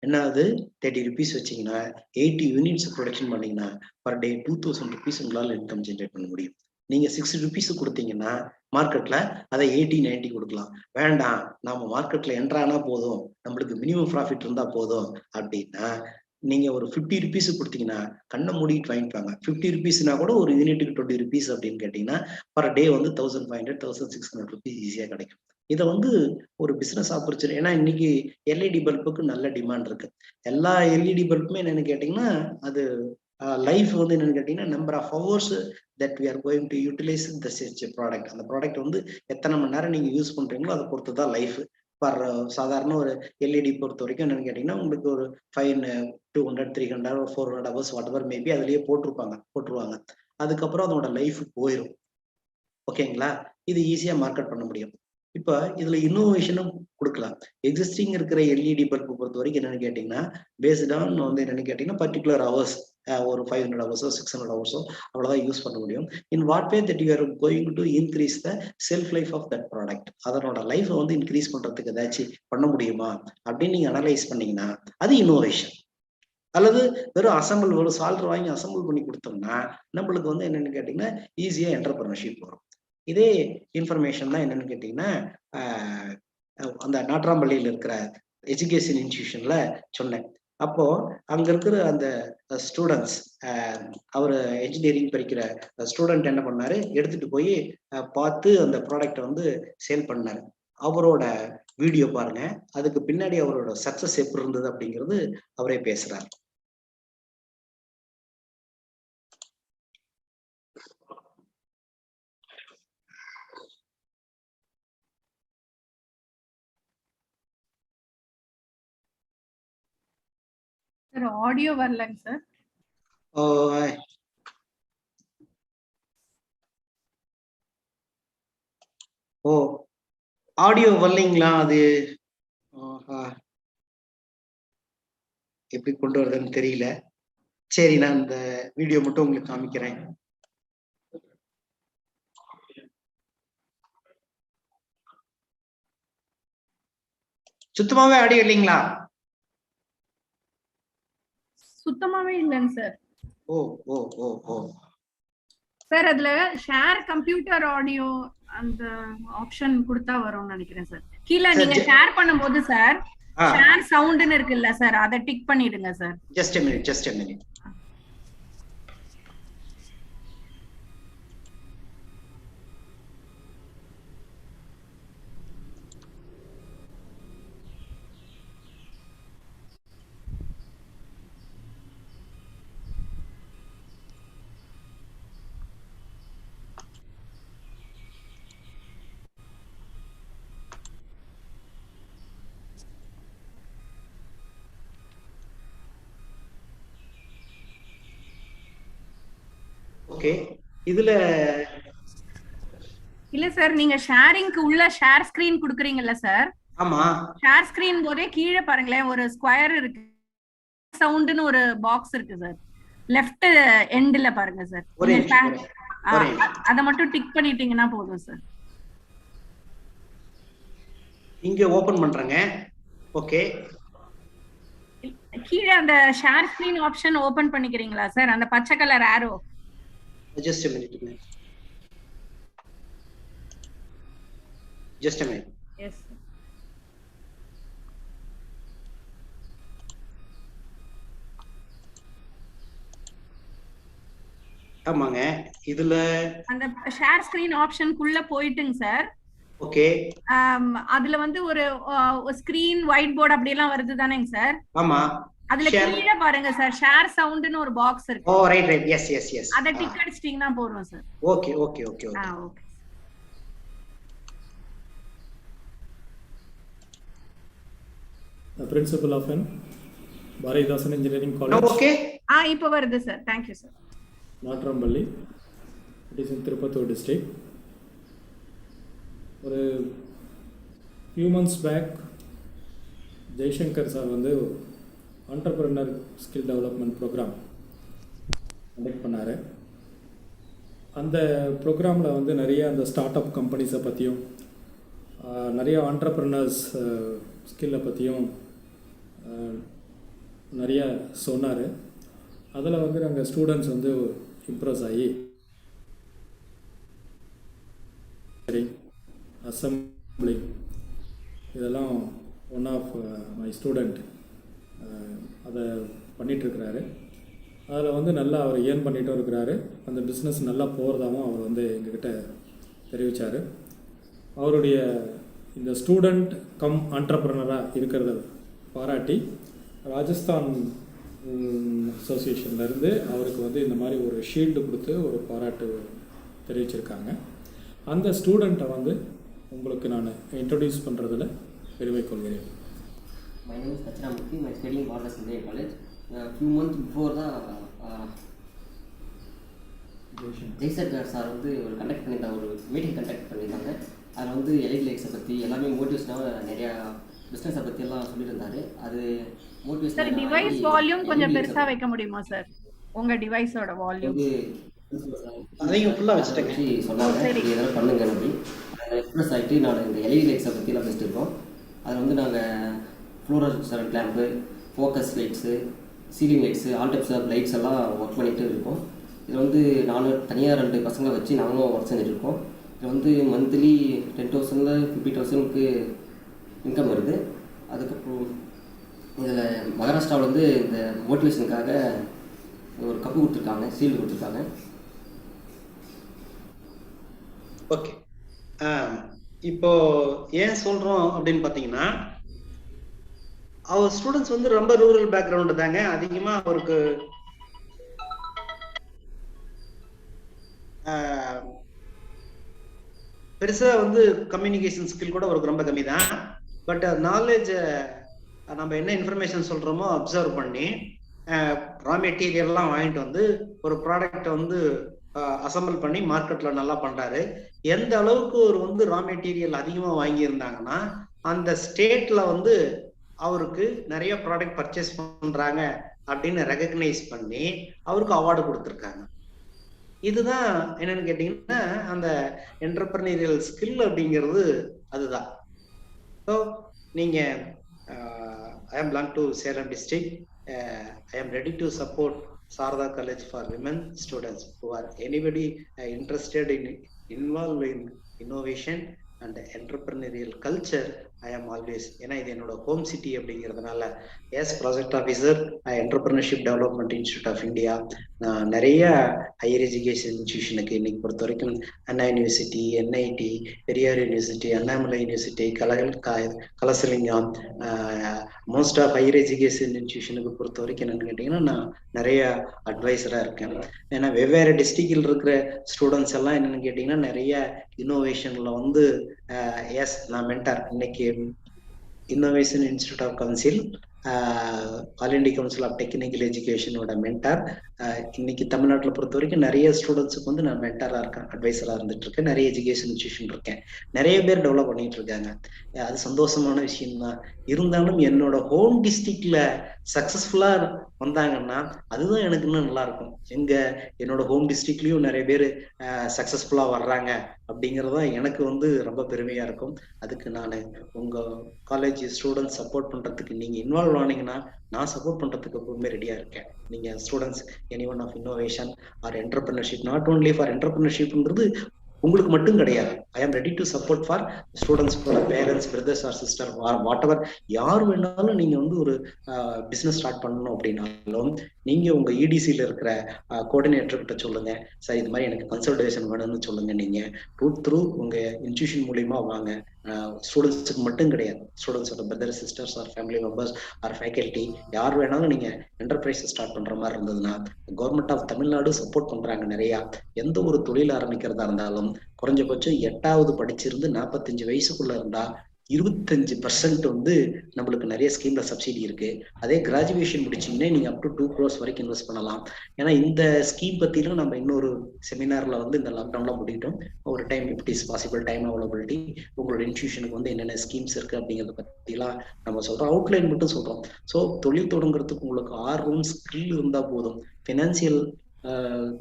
என்ன ஆகுது 30 rupees வச்சீங்கன்னா 80 யூனிட்ஸ் ப்ரொடக்ஷன் பண்ணீங்கன்னா பர் டே 2000 rupees உங்களால் இன்கம் ஜென்ரேட் பண்ண முடியும். நீங்க 60 rupees கொடுத்தீங்கன்னா மார்க்கெட்ல அதை 80-90 கொடுக்கலாம். வேண்டாம் நாம மார்க்கெட்ல என்ட்ரானா போதும், நம்மளுக்கு மினிமம் ப்ராஃபிட் இருந்தா போதும் அப்படின்னா நீங்க ஒரு 50 rupees கொடுத்தீங்கன்னா கண்ணை மூடிட்டு வாங்கிப்பாங்க. 50 rupeesனா கூட ஒரு யூனிட்டுக்கு 20 rupees அப்படின்னு கேட்டீங்கன்னா பர் டே வந்து 1500-1600 rupees ஈஸியா கிடைக்கும். இதை வந்து ஒரு பிசினஸ் ஆப்பர்ச்சுனிட்டி. ஏன்னா இன்னைக்கு எல்இடி பல்புக்கு நல்ல டிமாண்ட் இருக்கு. எல்லா எல்இடி பல்புமே என்னன்னு கேட்டீங்கன்னா அது லைஃப் வந்து என்னன்னு கேட்டீங்கன்னா number of hours that we are going to utilise the product. அந்த ப்ராடக்ட் வந்து எத்தனை மணி நேரம் நீங்க யூஸ் பண்றீங்களோ அதை பொறுத்து தான் லைஃப். பர் சாதாரண ஒரு எல்இடி பொறுத்த வரைக்கும் என்னன்னு கேட்டீங்கன்னா உங்களுக்கு ஒரு 200, 300, 400 hours வாட் எவர் மேபி அதுலயே போட்டுருவாங்க. அதுக்கப்புறம் அதோட லைஃப் போயிடும். ஓகேங்களா? இது ஈஸியா மார்க்கெட் பண்ண முடியும். இப்ப இதுல இன்னோவேஷனும் கொடுக்கலாம். எக்ஸிஸ்டிங் இருக்கிற எல்இடி பல்பு பொறுத்த வரைக்கும் என்னன்னு கேட்டீங்கன்னா பேஸ்ட் ஆன் வந்து என்னன்னு கேட்டீங்கன்னா பர்டிகுலர் ஹவர்ஸ் ஒரு 500 hours 600 hours அவ்வளவுதான் யூஸ் பண்ண முடியும். In what way that you are going to increase the self life of that product. அதனோட லைஃப் வந்து இன்க்ரீஸ் பண்றதுக்கு ஏதாச்சும் பண்ண முடியுமா அப்படின்னு நீங்க அனலைஸ் பண்ணீங்கன்னா அது இன்னோவேஷன். அல்லது வெறும் அசம்பிள் ஒரு சால்டர் வாங்கி அசம்பிள் பண்ணி கொடுத்தோம்னா நம்மளுக்கு வந்து என்னன்னு கேட்டீங்கன்னா ஈஸியா என்டர்பிரினர்ஷிப் வரும். இதே இன்ஃபர்மேஷன் தான் என்னன்னு கேட்டீங்கன்னா அந்த நாட்ராம்பள்ளியில் இருக்கிற எஜுகேஷன் இன்ஸ்டிடியூஷன்ல சொன்னேன். அப்போ அங்க இருக்கிற அந்த ஸ்டூடெண்ட்ஸ் அவர் என்ஜினியரிங் படிக்கிற ஸ்டூடெண்ட் என்ன பண்ணாரு, எடுத்துட்டு போய் பார்த்து அந்த ப்ராடக்டை வந்து சேல் பண்ணாரு. அவரோட வீடியோ பாருங்க, அதுக்கு பின்னாடி அவரோட சக்சஸ் எப்படி இருந்தது அப்படிங்கிறது அவரே பேசுறாரு. சார் ஆடியோ வரலங்க சார். ஓ ஆடியோ வரலைங்களா? அது எப்படி கொண்டு வரதுன்னு தெரியல. சரி, நான் இந்த வீடியோ மட்டும் உங்களுக்கு காமிக்கிறேன். சுத்தமாவே ஆடியோ இல்லைங்களா? சுத்தமாவே இல்லைங்க சார். ஓ ஓ ஓ ஓ சார் அதுல ஷேர் கம்ப்யூட்டர் ஆடியோ அந்த ஆப்ஷன் கொடுத்தா வரும்னு நினைக்கிறேன் சார். கீழே நீங்க ஷேர் பண்ணும்போது சார் ஷேர் சவுண்ட்னு இருக்குல்ல சார், அதை டிக் பண்ணிடுங்க sir. Just a minute. Okay, இதுல இல்ல சார், நீங்க ஷேரிங்க்கு உள்ள ஷேர் ஸ்கிரீன் குடுக்குறீங்கல்ல சார். ஆமா, ஷேர் ஸ்கிரீன் போதே கீழே பாருங்களேன் ஒரு ஸ்கொயர் இருக்கு, சவுண்ட்னு ஒரு பாக்ஸ் இருக்கு சார். லெஃப்ட் எண்ட்ல பாருங்க சார். அத மட்டும் டிக் பண்ணிட்டீங்கன்னா போதும் சார். இங்க ஓபன் பண்றேங்க. ஓகே, கீழே அந்த ஷேர் ஸ்கிரீன் ஆப்ஷன் ஓபன் பண்ணிக்கிறீங்களா சார்? அந்த பச்சை colour arrow. Just a minute, ma'am. Just a minute. Yes. ஆமாங்க, இதுல அந்த ஷேர் ஸ்கிரீன் ஆப்ஷனுக்குள்ள போயிட்டுங்க சார். ஓகே. அதுல வந்து ஒரு ஸ்கிரீன் ஒயிட் போர்டு அப்படி எல்லாம் வருது தானேங்க சார்? ஆமா. அதுல கீழே பாருங்க சார், ஷேர் சவுண்ட்னு ஒரு பாக்ஸ் இருக்கு. Oh right right, yes yes yes. அத டிக் அடிச்சிட்டீங்கன்னா போறோம் sir. Okay okay okay okay. Okay. The principal of Bharathidasan Engineering College. Okay. இப்போ வருது sir. Thank you sir. Natrambally. It is in Tirupattur district. ஒரு few months back Jaishankar sir வந்து entrepreneur skill development program conduct பண்ணாரு. அந்த ப்ரோக்ராமில் வந்து நிறைய அந்த ஸ்டார்ட் அப் கம்பெனிஸை பற்றியும் நிறைய entrepreneurs ஸ்கில்லை பற்றியும் நிறைய சொன்னார். அதில் வந்து நாங்கள் ஸ்டூடெண்ட்ஸ் வந்து இம்ப்ரெஸ் ஆகி அசம்பிளி இதெல்லாம் ஒன் ஆஃப் மை ஸ்டூடெண்ட் அதை பண்ணிகிட்ருக்கிறாரு. அதில் வந்து நல்லா அவர் ஏர்ன் பண்ணிகிட்டும் இருக்கிறாரு. அந்த பிஸ்னஸ் நல்லா போகிறதாகவும் அவர் வந்து எங்ககிட்ட தெரிவித்தார். அவருடைய இந்த ஸ்டூடெண்ட் கம் ஆண்டர்ப்ரனராக இருக்கிறத பாராட்டி ராஜஸ்தான் அசோசியேஷன்லேருந்து அவருக்கு வந்து இந்த மாதிரி ஒரு ஷீல்டு கொடுத்து ஒரு பாராட்டு தெரிவிச்சிருக்காங்க. அந்த ஸ்டூடெண்ட்டை வந்து உங்களுக்கு நான் இன்ட்ரடியூஸ் பண்ணுறதுல பெருமை கொள்கிறேன். My name is Dachinamurthy. I am studying Bharathidasan Engineering College. Few months before தான் ஜெய்சங்கர் சார் வந்து ஒரு கண்டக்ட் பண்ணியிருந்தாங்க, ஒரு மீட்டிங் கண்டக்ட் பண்ணியிருந்தாங்க. அதில் வந்து எலக்ட்ரிக்ஸை பற்றி எல்லாமே மோட்டிவேஷனாக நிறையா பிஸ்னஸை பற்றி எல்லாம் சொல்லியிருந்தாரு. அது மோட்டிவேஷன். சார் டிவைஸ் வால்யூம் கொஞ்சம் பெருசாக வைக்க முடியுமா சார்? உங்கள் டிவைஸோட வால்யூம் அதையும் ஃபுல்லாக வச்சுட்டேன் சொன்னாங்க. இதெல்லாம் பண்ணுங்க அப்படி எக்ஸ்பிரஸ் ஆகிட்டு நான் இந்த எலக்ட்ரிக்ஸை பற்றிலாம் பேசிட்டு இருக்கோம். அதில் வந்து நாங்கள் fluorescent lamp, focus lights, ceiling lights, all types of lights எல்லாம் ஒர்க் பண்ணிகிட்டு இருக்கோம். இதில் வந்து நானும் தனியாக 2 பசங்களை வச்சு நாங்களும் ஒர்க் செஞ்சுட்ருக்கோம். இதில் வந்து மந்த்லி 10,000 50,000க்கு இன்கம் வருது. அதுக்கப்புறம் இதில் மகாராஷ்டிராவில் வந்து இந்த மோட்டிவேஷனுக்காக ஒரு கப்பு கொடுத்துருக்காங்க, சீல்டு கொடுத்துருக்காங்க. ஓகே. இப்போ ஏன் சொல்கிறோம் அப்படின்னு பார்த்தீங்கன்னா, அவர் ஸ்டூடெண்ட்ஸ் வந்து ரொம்ப ரூரல் பேக்ரவுண்டு தாங்க. அதிகமாக அவருக்கு பெருசாக வந்து கம்யூனிகேஷன் ஸ்கில் கூட அவருக்கு ரொம்ப கம்மி தான். பட் நாலேஜை நம்ம என்ன இன்ஃபர்மேஷன் சொல்கிறோமோ அப்சர்வ் பண்ணி ரா மெட்டீரியல்லாம் வாங்கிட்டு வந்து ஒரு ப்ராடக்டை வந்து அசம்பிள் பண்ணி மார்க்கெட்டில் நல்லா பண்ணுறாரு. எந்த அளவுக்கு ஒரு வந்து ரா மெட்டீரியல் அதிகமாக வாங்கியிருந்தாங்கன்னா அந்த ஸ்டேட்டில் வந்து அவருக்கு நிறைய ப்ராடக்ட் பர்ச்சேஸ் பண்ணுறாங்க அப்படின்னு ரெகக்னைஸ் பண்ணி அவருக்கு அவார்டு கொடுத்துருக்காங்க. இதுதான் என்னன்னு கேட்டிங்கன்னா அந்த என்டர்பிரனியரியல் ஸ்கில் அப்படிங்கிறது அதுதான். ஸோ நீங்கள் I am belong to Salem district. I am ready to support Sarada College for women students who are anybody interested in involved in innovation and entrepreneurial culture. I am always ஏன்னா இது என்னோட ஹோம் சிட்டி அப்படிங்கிறதுனால as project officer entrepreneurship development institute of India நிறைய ஹையர் எஜுகேஷன் இன்ஸ்டியூஷனுக்கு இன்னைக்கு பொறுத்த வரைக்கும் Anna university, NIT, Periyar university, Annamalai university, Kalasalingam, most of higher education இன்ஸ்டியூஷனுக்கு பொறுத்த வரைக்கும் என்னன்னு கேட்டிங்கன்னா நான் நிறைய அட்வைசராக இருக்கேன். ஏன்னா வெவ்வேறு டிஸ்ட்ரிக்டில் இருக்கிற ஸ்டூடெண்ட்ஸ் எல்லாம் என்னன்னு கேட்டிங்கன்னா நிறைய இன்னோவேஷனில் வந்து எஸ் நான் மென்டார். இன்னைக்கு innovation institute of council, all India council of technical எஜுகேஷனோட மென்டார். இன்னைக்கு தமிழ்நாட்டில் பொறுத்த வரைக்கும் நிறைய ஸ்டூடெண்ட்ஸுக்கு வந்து நான் மென்டாராக இருக்கேன், அட்வைசராக இருந்துட்டு இருக்கேன். நிறைய எஜுகேஷன் இன்ஸ்டியூஷன் இருக்கேன், நிறைய பேர் டெவலப் பண்ணிட்டு இருக்காங்க. அது சந்தோஷமான விஷயம்தான். இருந்தாலும் என்னோட ஹோம் டிஸ்ட்ரிக்ட்ல சக்சஸ்ஃபுல்லா வந்தாங்கன்னா அதுதான் எனக்கு இன்னும் நல்லா இருக்கும். என்னோட ஹோம் டிஸ்ட்ரிக்ட்லயும் நிறைய பேர் சக்சஸ்ஃபுல்லா வர்றாங்க அப்படிங்கறதுதான் எனக்கு வந்து ரொம்ப பெருமையா இருக்கும். அதுக்கு நான் உங்க காலேஜ் ஸ்டூடெண்ட்ஸ் சப்போர்ட் பண்றதுக்கு நீங்க இன்வால்வ் இன்வால்வ் ஆனீங்கன்னா நான் சப்போர்ட் பண்றதுக்கு எப்பவுமே ரெடியா இருக்கேன். நீங்க students any one of innovation or entrepreneurship, not only for என்டர்பிரினர்ஷிப்ன்றது உங்களுக்கு மட்டும் கிடையாது. I am ready to support for students, parents, brothers or sister, whatever, யார் வேணாலும் நீங்க வந்து ஒரு பிசினஸ் ஸ்டார்ட் பண்ணணும் அப்படின்னாலும் நீங்க உங்க இடிசியில இருக்கிற கோஆர்டினேட்டர் கிட்ட சொல்லுங்க, சார் இது மாதிரி எனக்கு கன்சல்டேஷன் வேணும்னு சொல்லுங்க. நீங்க த்ரூ உங்க இன்ஸ்டியூஷன் மூலியமா வாங்க. ஸ்டூடெண்ட்ஸுக்கு மட்டும் கிடையாது, ஸ்டூடெண்ட்ஸோட brother, sisters or family members or faculty, யார் வேணாலும் நீங்க என்டர்பிரைஸ் ஸ்டார்ட் பண்ற மாதிரி இருந்ததுன்னா கவர்மெண்ட் ஆஃப் தமிழ்நாடு சப்போர்ட் பண்றாங்க நிறைய. எந்த ஒரு தொழில் ஆரம்பிக்கிறதா இருந்தாலும் குறைஞ்சபட்சம் 8வது படிச்சிருந்து 45 வயசுக்குள்ள இருந்தா 25% வந்து நம்மளுக்கு நிறைய ஸ்கீம்ல சப்சிடி இருக்கு. அதே கிராஜுவேஷன் முடிச்சீங்கன்னா நீங்க அப் டு 2 crores வரைக்கும் இன்வெஸ்ட் பண்ணலாம். ஏன்னா இந்த ஸ்கீம் பத்திலாம் நம்ம இன்னொரு செமினார்ல வந்து இந்த லாக்டவுன்ல முடிக்கிட்டோம். ஒரு time it is possible, time availability, உங்களோட இன்ஸ்டியூஷனுக்கு வந்து என்னென்ன ஸ்கீம்ஸ் இருக்கு அப்படிங்கறத பத்திலாம் நம்ம சொல்றோம். அவுட்லைன் மட்டும் சொல்றோம். ஸோ தொழில் தொடங்குறதுக்கு உங்களுக்கு ஆர்வம், ஸ்கில் இருந்தா போதும். ஃபினான்சியல்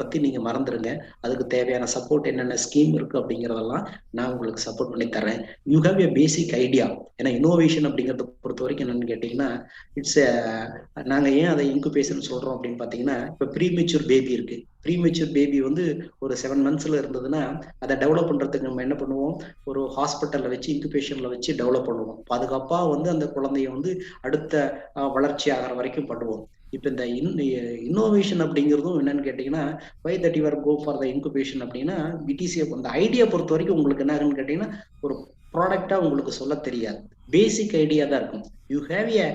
பத்தி நீங்க மறந்துருங்க. அதுக்கு தேவையான சப்போர்ட் என்னென்ன ஸ்கீம் இருக்கு அப்படிங்கறதெல்லாம் நான் உங்களுக்கு சப்போர்ட் பண்ணி தரேன். You have a basic idea. ஏன்னா இன்னோவேஷன் அப்படிங்கறத பொறுத்த வரைக்கும் என்னன்னு கேட்டீங்கன்னா இட்ஸ் நாங்க ஏன் அதை இன்குபேஷன் சொல்றோம் அப்படின்னு பாத்தீங்கன்னா, இப்ப ப்ரீமெச்சூர் பேபி இருக்கு. ப்ரீமெச்சூர் பேபி வந்து ஒரு 7 monthsல இருந்ததுன்னா அதை டெவலப் பண்றதுக்கு நம்ம என்ன பண்ணுவோம், ஒரு ஹாஸ்பிட்டல்ல வச்சு இன்குபேஷன்ல வச்சு டெவலப் பண்ணுவோம். பாதுகாப்பா வந்து அந்த குழந்தைய வந்து அடுத்த வளர்ச்சி ஆகிற வரைக்கும் பண்ணுவோம். இப்ப இந்த இன்னோவேஷன் அப்படிங்கிறதும் என்னன்னு கேட்டீங்கன்னா, why that you are go for the incubation அப்படின்னா, பிடிசி அந்த ஐடியா பொறுத்த வரைக்கும் உங்களுக்கு என்ன ஆகுன்னு கேட்டீங்கன்னா, ஒரு ப்ராடக்டா உங்களுக்கு சொல்ல தெரியாது, பேசிக் ஐடியா தான் இருக்கும். You have a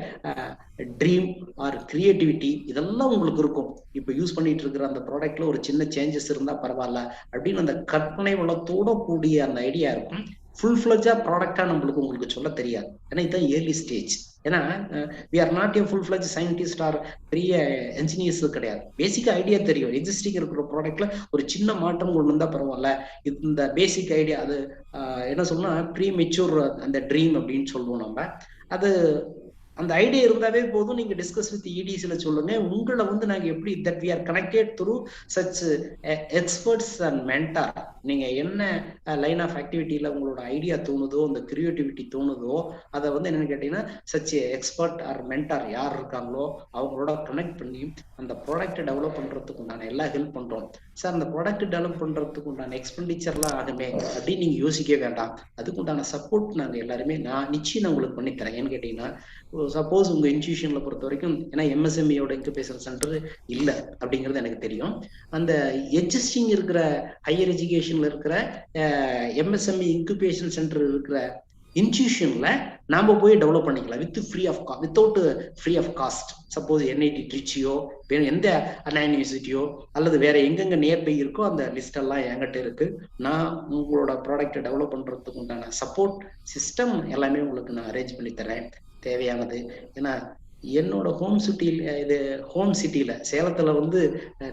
dream or creativity, இதெல்லாம் உங்களுக்கு இருக்கும். இப்ப யூஸ் பண்ணிட்டு இருக்கிற அந்த ப்ராடக்ட்ல ஒரு சின்ன சேஞ்சஸ் இருந்தா பரவாயில்ல அப்படின்னு அந்த கற்பனை வளத்தோட கூடிய அந்த ஐடியா இருக்கும். ஃபுல் ஃபிளஜா ப்ராடக்டா நம்மளுக்கு உங்களுக்கு சொல்ல தெரியாது. ஏன்னா இதுதான் ஏர்லி ஸ்டேஜ். ஏன்னா we are not a full fledged scientist or பெரிய என்ஜினியர்ஸ் கிடையாது. பேசிக் ஐடியா தெரியும். எக்ஸிஸ்டிங் இருக்கிற ப்ராடக்ட்ல ஒரு சின்ன மாற்றம் கொண்டு வந்தா பரவாயில்ல. இந்த பேசிக் ஐடியா அது என்ன சொன்னா ப்ரீ மெச்சூர் அந்த ட்ரீம் அப்படின்னு சொல்லுவோம் நம்ம. அது அந்த ஐடியா இருந்தாவே போதும். நீங்க டிஸ்கஸ் வித் இடிசில சொல்லுங்க. உங்களை வந்து நாங்க எப்படி that we are connected through such experts and mentor. நீங்க என்ன லைன் ஆஃப் ஆக்டிவிட்டியில உங்களோட ஐடியா தோணுதோ, அந்த கிரியேட்டிவிட்டி தோணுதோ, அதை வந்து என்னன்னு கேட்டீங்கன்னா சச் எக்ஸ்பர்ட் ஆர் மென்டார் யார் இருக்காங்களோ அவங்களோட கனெக்ட் பண்ணி அந்த ப்ராடக்ட் டெவலப் பண்றதுக்கு உண்டான எல்லா ஹெல்ப் பண்றோம். சார் அந்த ப்ராடக்ட் டெவலப் பண்றதுக்கு உண்டான எக்ஸ்பெண்டிச்சர்லாம் ஆகுமே அப்படின்னு நீங்க யோசிக்க வேண்டாம். அதுக்கு உண்டான சப்போர்ட் நாங்க எல்லாருமே நான் நிச்சயம் உங்களுக்கு பண்ணி தரேன். ஏன்னு கேட்டீங்கன்னா, சப்போஸ் உங்க இன்ஸ்டியூஷன்ல பொறுத்த வரைக்கும், ஏன்னா எம்எஸ்எம்இயோட இன்குபேஷன் சென்டர் இல்ல அப்படிங்கிறது எனக்கு தெரியும். அந்த எக்ஸிஸ்டிங் இருக்கிற ஹையர் எஜுகேஷன்ல இருக்கிற எம்எஸ்எம்இ இன்குபேஷன் சென்டர் இருக்கிற இன்ஸ்டியூஷன்ல நாம போய் டெவலப் பண்ணிக்கலாம் without free of cost. Suppose NIT ட்ரிச்சியோ எந்த அண்ணா யூனிவர்சிட்டியோ அல்லது வேற எங்கெங்க நியர்பை இருக்கோ அந்த லிஸ்ட் எல்லாம் என்கிட்ட இருக்கு. நான் உங்களோட ப்ராடக்ட்டை டெவலப் பண்றதுக்கு உண்டான சப்போர்ட் சிஸ்டம் எல்லாமே உங்களுக்கு நான் அரேஞ்ச் பண்ணி தரேன் தேவையானது. ஏன்னா என்னோட ஹோம் சிட்டியில சேலத்துல வந்து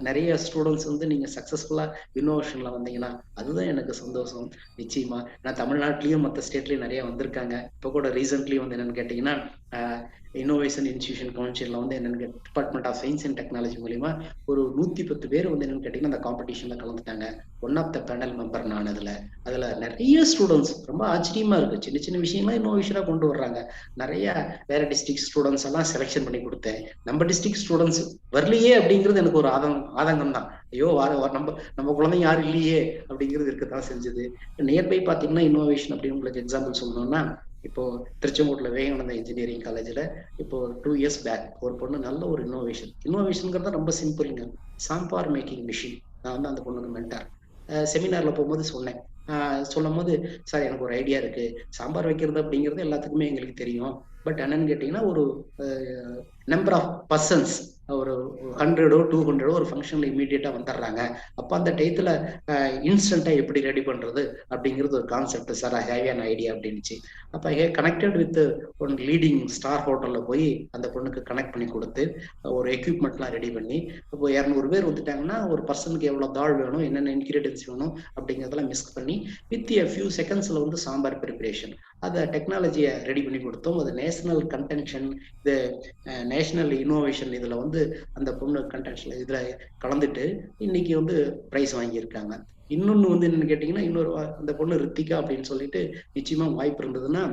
நிறைய ஸ்டூடெண்ட்ஸ் வந்து நீங்க சக்சஸ்ஃபுல்லா இன்னோவேஷன்ல வந்தீங்கன்னா அதுதான் எனக்கு சந்தோஷம். நிச்சயமா நான் தமிழ்நாட்டிலயும் மற்ற ஸ்டேட்லயும் நிறைய வந்திருக்காங்க. இப்போ கூட ரீசென்ட்லி வந்து என்னன்னு கேட்டீங்கன்னா, இன்னோவேஷன் இன்ஸ்டியூஷன் கவுன்சில்ல வந்து என்னன்னு department of science and technology மூலியமா ஒரு 110 பேர் வந்து என்னன்னு கேட்டீங்கன்னா அந்த காம்படிஷன்ல கலந்துட்டாங்க. One of the panel member நான். அதுல நிறைய ஸ்டூடெண்ட்ஸ் ரொம்ப ஆச்சரியமா இருக்கு. சின்ன சின்ன விஷயம்லாம் இன்னோவேஷனா கொண்டு வர்றாங்க. நிறைய வேற டிஸ்ட்ரிக்ட் ஸ்டூடெண்ட்ஸ் எல்லாம் செலக்ஷன் பண்ணி கொடுத்தேன். நம்ம டிஸ்ட்ரிக்ட் ஸ்டூடெண்ட்ஸ் வரலையே அப்படிங்கிறது எனக்கு ஒரு ஆதங்கம் தான். ஐயோ நம்ம குழந்தைங்க யாரும் இல்லையே அப்படிங்கிறது இருக்கத்தான் செஞ்சது. நியர்பை பாத்தீங்கன்னா இன்னோவேஷன் அப்படின்னு உங்களுக்கு எக்ஸாம்பிள் சொல்லணும்னா, இப்போ திருச்செங்கோட்ல விவேகானந்தா இன்ஜினியரிங் காலேஜ்ல இப்போ 2 years பேக் ஒரு பொண்ணு நல்ல ஒரு இன்னோவேஷன்ங்கிறத ரொம்ப சிம்பிள்ங்க. Sambar making machine. நான் வந்து அந்த பொண்ணுக்கு மென்டார். செமினார்ல போகும்போது சொன்னேன். சொல்லும் போது, சார் எனக்கு ஒரு ஐடியா இருக்கு, சாம்பார் வைக்கிறது அப்படிங்கிறது எல்லாத்துக்குமே எங்களுக்கு தெரியும். பட் என்னன்னு கேட்டீங்கன்னா ஒரு நம்பர் ஆஃப் பர்சன்ஸ் ஒரு 100 or 200 ஒரு ஃபங்க்ஷன்ல இமீடியட்டா வந்துடுறாங்க. அப்ப அந்த டயத்துல இன்ஸ்டன்டா எப்படி ரெடி பண்றது அப்படிங்கிறது ஒரு concept. Sir I have an idea அப்படின்னுச்சு. அப்ப connected with one leading star ஹோட்டல்ல போய் அந்த பொண்ணுக்கு கனெக்ட் பண்ணி கொடுத்து ஒரு எக்யூப்மெண்ட்லாம் ரெடி பண்ணி, இப்போ 200 பேர் வந்துட்டாங்கன்னா ஒரு பர்சனுக்கு எவ்வளவு தாள் வேணும், என்னென்ன இன்கிரீடியன்ஸ் வேணும் அப்படிங்கிறதெல்லாம் மிக்ஸ் பண்ணி வித் a few secondsல வந்து சாம்பார் ப்ரிப்பரேஷன் அதை டெக்னாலஜியை ரெடி பண்ணி கொடுத்தோம். அது நேஷனல் கன்டென்ஷன், இது நேஷனல் இன்னோவேஷன் இதுல வந்து அந்த பொண்ணு கண்டென்ட்ல இதுல கலந்துட்டு இன்னைக்கு வந்து பிரைஸ் வாங்கியிருக்காங்க. இன்னொன்னு வந்து என்னன்னு கேட்டீங்கன்னா, இன்னொரு அந்த பொண்ணு ரித்திகா அப்படின்னு சொல்லிட்டு, நிச்சயமா வாய்ப்பு இருந்ததுன்னா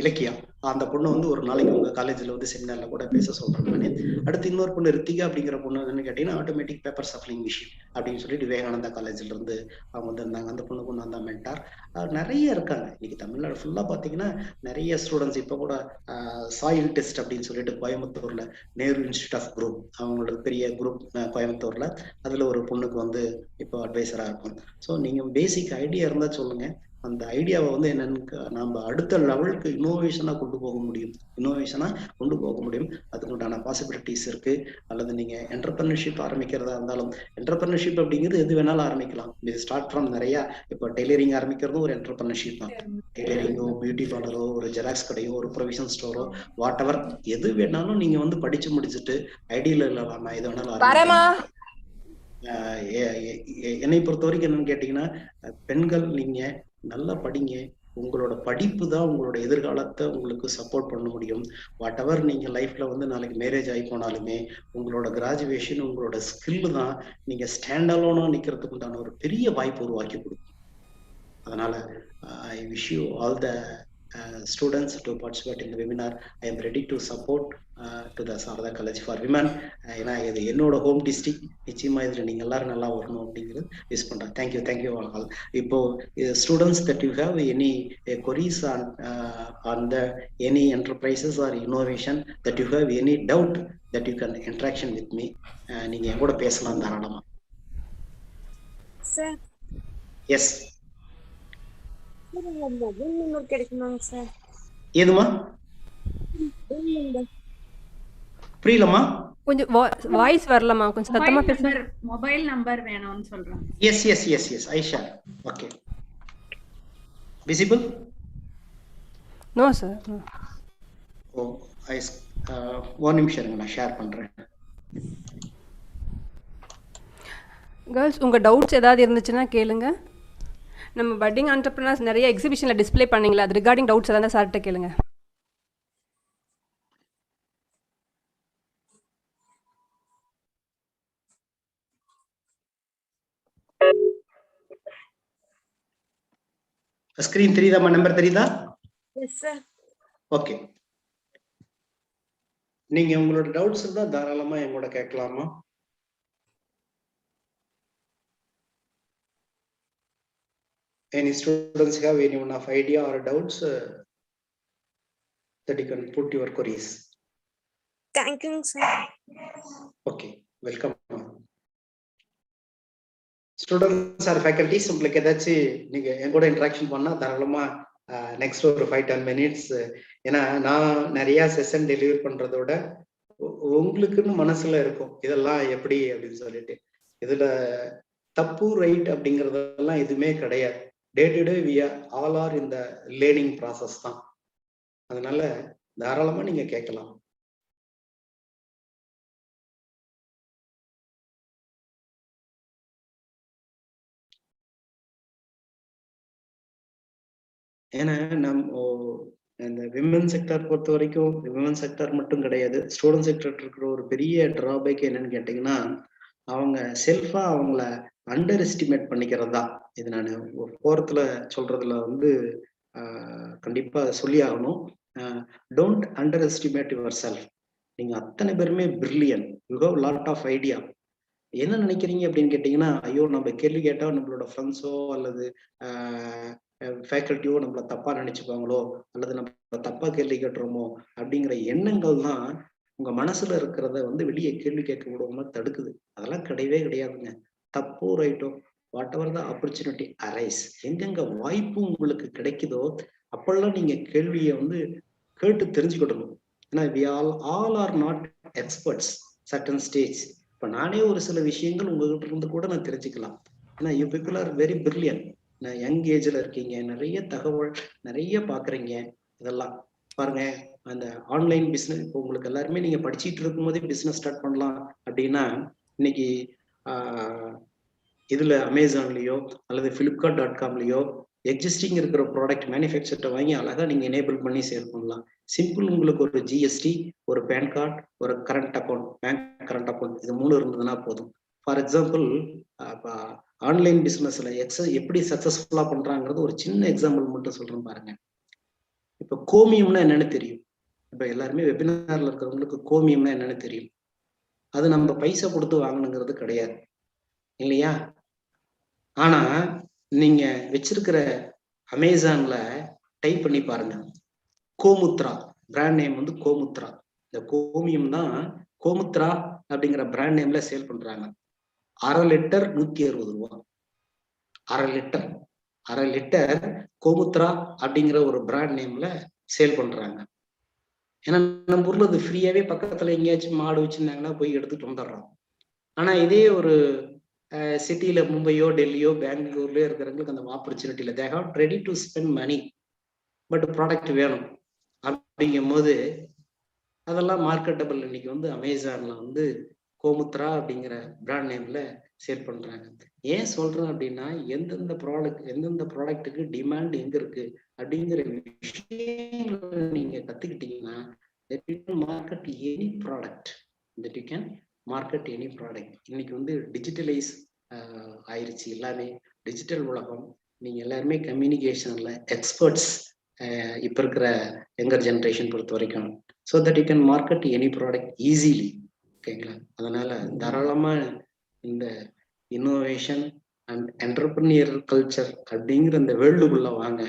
இலக்கியா அந்த பொண்ணு வந்து ஒரு நாளைக்கு உங்க காலேஜ்ல வந்து செமினார்ல கூட பேச சொல்றேன் நானு. அடுத்து இன்னொரு பொண்ணு ரித்திகா அப்படிங்கிற பொண்ணு என்னன்னு கேட்டீங்கன்னா ஆட்டோமேட்டிக் பேப்பர் சப்ளிங் மிஷின் அப்படின்னு சொல்லிட்டு விவேகானந்தா காலேஜ்ல இருந்து அவங்க வந்து இருந்தாங்க. அந்த பொண்ணு கொண்டு வந்தா மென்டார். நிறைய இருக்காங்க இன்னைக்கு தமிழ்நாடு ஃபுல்லா பாத்தீங்கன்னா நிறைய ஸ்டூடெண்ட்ஸ். இப்போ கூட சாயில் டெஸ்ட் அப்படின்னு சொல்லிட்டு கோயம்புத்தூர்ல நேரு இன்ஸ்டியூட் ஆஃப் குரூப் அவங்களோட பெரிய குரூப் கோயம்புத்தூர்ல, அதுல ஒரு பொண்ணுக்கு வந்து இப்போ அட்வைசரா இருக்கும். ஸோ நீங்க பேசிக் ஐடியா இருந்தா சொல்லுங்க. அந்த ஐடியாவை வந்து என்னன்னு நம்ம அடுத்த லெவலுக்கு இன்னோவேஷனா கொண்டு போக முடியும். அதுக்கு உண்டான பாசிபிலிட்டிஸ் இருக்கு. அல்லது நீங்க என்டர்பிரினர்ஷிப் ஆரம்பிக்கிறதா இருந்தாலும், என்டர்பிரினர்ஷிப் அப்படிங்கிறது எது வேணாலும் ஆரம்பிக்கலாம். ஸ்டார்ட் ஃப்ரம் நிறைய. இப்போ டெய்லரிங் ஆரம்பிக்கிறதும் ஒரு என்டர்பிரினர்ஷிப் தான். டெய்லரிங்கோ, பியூட்டி பார்லரோ, ஒரு ஜெராக்ஸ் கடையோ, ஒரு ப்ரொவிஷன் ஸ்டோரோ, வாட் எவர் எது வேணாலும் நீங்க வந்து படிச்சு முடிச்சுட்டு ஐடியில இல்லாம எது வேணாலும் என்னை பொறுத்த வரைக்கும் என்னன்னு கேட்டீங்கன்னா, பெண்கள் நீங்க நல்லா படிங்க. உங்களோட படிப்பு தான் உங்களோட எதிர்காலத்தை உங்களுக்கு சப்போர்ட் பண்ண முடியும். வாட் எவர் நீங்க லைஃப்ல வந்து நாளைக்கு மேரேஜ் ஆகி போனாலுமே உங்களோட கிராஜுவேஷன், உங்களோட ஸ்கில் தான் நீங்க ஸ்டாண்ட் அலோனா நிக்கிறதுக்கு உண்டான ஒரு பெரிய வாய்ப்பு உருவாக்கி கொடுக்கும். அதனால I wish you all the students to participate in the webinar. I am ready to support to the Sarada College for Women. ஏன்னா இது என்னோட ஹோம் டிஸ்ட்ரிக்ட். நிச்சயமா இதுல நீங்க எல்லாரும் நல்லா வரணும் அப்படிங்கிறது யூஸ் பண்றேன். Thank you all. இப்போ students that you have any queries on the any enterprises or innovation, that you have any doubt, that you can interaction with me. நீங்க என் கூட பேசலாம் தாராளமா. சார் எஸ் மொபைல் நம்பர் கிடைக்குமாங்க சார்? ஏதுமா புரியலமா? கொஞ்சம் வாய்ஸ் வரலமா, கொஞ்சம் சத்தமா பேசுங்க. மொபைல் நம்பர் வேணும்னு சொல்றாங்க. Yes Aisha. Okay. Visible? No sir. Oh ஒரு நிமிஷம் இருங்க, நான் ஷேர் பண்றேன். கேர்ள்ஸ், உங்க டவுட்ஸ் ஏதாவது இருந்துச்சுன்னா கேளுங்க. நம்ம பட்டிங் ஆண்டர்பிரினர்ஸ் நிறைய எக்ஸிபிஷன்ல டிஸ்ப்ளே பண்ணீங்களா, அது ரிகார்டிங் டவுட்ஸ் ஏதாவது சார்கிட்ட கேளுங்க. ஸ்கிரீன் தெரியுதாமா? நம்பர் தெரியுதா? Yes sir. ஓகே. நீங்க உங்களோட டவுட்ஸ் இருந்தா தாராளமா எங்கூட கேட்கலாமா? Any students have any one of idea or doubts that you can put your queries? Thank you sir. Okay, welcome. Students or faculties, உங்களுக்கு ஏதாச்சும் நீங்க எங்கூட இன்டராக்ஷன் பண்ணா தாராளமா நெக்ஸ்ட் ஒரு 5-10 minutes. ஏன்னா நான் நிறைய செஷன் டெலிவர் பண்றதோட உங்களுக்குன்னு மனசுல இருக்கும் இதெல்லாம் எப்படி அப்படின்னு சொல்லிட்டு. இதுல தப்பு ரைட் அப்படிங்கறதெல்லாம் எதுவுமே கிடையாது. டே to day we all are in the learning process தான். அதனால தாராளமா நீங்க கேட்கலாம். ஏன்னா இந்த விமன் செக்டர் பொறுத்த வரைக்கும் விமன் செக்டர் மட்டும் கிடையாது, ஸ்டூடெண்ட் செக்டர் இருக்கிற ஒரு பெரிய டிராபேக் என்னன்னு கேட்டீங்கன்னா, அவங்க செல்ஃபா அவங்கள அண்டர் எஸ்டிமேட் பண்ணிக்கிறது தான். இது நான் ஒரு போறத்துல சொல்றதுல வந்து கண்டிப்பா சொல்லி ஆகணும். Don't underestimate your self. நீங்க அத்தனை பேருமே brilliant, you have lot of idea. என்ன நினைக்கிறீங்க அப்படின்னு கேட்டீங்கன்னா, ஐயோ நம்ம கேள்வி கேட்டா நம்மளோட ஃப்ரெண்ட்ஸோ அல்லது ஃபேக்கல்ட்டியோ நம்மள தப்பா நினைச்சுப்பாங்களோ அல்லது நம்ம தப்பா கேள்வி கேட்டுறோமோ அப்படிங்கிற எண்ணங்கள் தான் உங்க மனசுல இருக்கிறத வந்து வெளியே கேள்வி கேட்க விடாம தடுக்குது. அதெல்லாம் கிடையவே கிடையாதுங்க. தப்போ ரைட்டோ, whatever the opportunity arise, எங்கெங்க வாய்ப்பு உங்களுக்கு கிடைக்குதோ அப்பெல்லாம் நீங்க கேள்வியை வந்து கேட்டு தெரிஞ்சுக்கிடணும். ஏன்னா we all are not experts certain stage. இப்ப நானே ஒரு சில விஷயங்கள் உங்ககிட்ட இருந்து கூட நான் தெரிஞ்சுக்கலாம். ஏன்னா you people are very brilliant. Young ஏஜ்ல இருக்கீங்க, நிறைய தகவல் நிறைய பாக்குறீங்க. இதெல்லாம் பாருங்க, அந்த ஆன்லைன் பிசினஸ் இப்போ உங்களுக்கு எல்லாருமே நீங்க படிச்சுட்டு இருக்கும் போதே பிசினஸ் ஸ்டார்ட் பண்ணலாம் அப்படின்னா இன்னைக்கு இதுல அமேசான்லயோ அல்லது Flipkart.comலயோ எக்ஸிஸ்டிங் இருக்கிற ப்ராடக்ட் மேனுஃபேக்சர்ட்ட வாங்கி அழகா நீங்க எனேபிள் பண்ணி சேல் பண்ணலாம். சிம்பிள். உங்களுக்கு ஒரு ஜிஎஸ்டி, ஒரு பேன் கார்டு, ஒரு current account, bank current account, இது 3 இருந்ததுன்னா போதும். ஃபார் எக்ஸாம்பிள், ஆன்லைன் பிசினஸ்ல எப்படி சக்சஸ்ஃபுல்லா பண்றாங்கிறது ஒரு சின்ன எக்ஸாம்பிள் மட்டும் சொல்றேன் பாருங்க. இப்ப கோமியம்னா என்னன்னு தெரியும். இப்ப எல்லாருமே வெபினார்ல இருக்கிறவங்களுக்கு கோமியம்னா என்னன்னு தெரியும். அது நம்ம பைசா கொடுத்து வாங்கணுங்கிறது கிடையாது இல்லையா? ஆனா நீங்க வச்சிருக்கிற அமேசான்ல டைப் பண்ணி பாருங்க, கோமுத்ரா பிராண்ட் நேம் வந்து கோமுத்ரா. இந்த கோமியம் தான் கோமுத்ரா அப்படிங்கிற பிராண்ட் நேம்ல சேல் பண்றாங்க. 1/2 லிட்டர் 160 ரூபா. 1/2 லிட்டர் கோமுத்ரா அப்படிங்கிற ஒரு பிராண்ட் நேம்ல சேல் பண்றாங்க. ஏன்னா நம்ம ஊர்ல அது ஃப்ரீயாவே பக்கத்துல எங்கேயாச்சும் மாடு வச்சிருந்தாங்கன்னா போய் எடுத்துட்டு வந்துடுறோம். ஆனா இதே ஒரு சிட்டியில மும்பையோ டெல்லியோ பெங்களூர்லயோ இருக்கிறவங்களுக்கு அந்த ஆப்பர்ச்சுனிட்டி இல்லை. They have ready to spend money, but product வேணும். அப்படிங்கும் போது அதெல்லாம் மார்க்கெட்டபிள். இன்னைக்கு வந்து அமேசான்ல வந்து கோமுத்ரா அப்படிங்கிற பிராண்ட் நேம்ல சேல் பண்றாங்க. ஏன் சொல்றேன் அப்படின்னா, எந்தெந்த ப்ராடக்ட்டுக்கு டிமாண்ட் எங்க இருக்கு அப்படிங்கிற விஷயங்களை நீங்க கத்துக்கிட்டீங்கன்னா market any product that you can market any product. இன்னைக்கு வந்து டிஜிட்டலைஸ் ஆயிருச்சு, எல்லாமே டிஜிட்டல் உலகம். நீங்க எல்லாருமே கம்யூனிகேஷன்ல எக்ஸ்பர்ட்ஸ் இப்ப இருக்கிற யங்கர் ஜெனரேஷன் பொறுத்த வரைக்கும். So that you can market any product easily. ஓகேங்களா? அதனால தாராளமா இந்த இன்னோவேஷன் அண்ட் என்டர்பிரினியர் கல்ச்சர் அப்படிங்கிற இந்த வேர்ல்டுக்குள்ள வாங்க.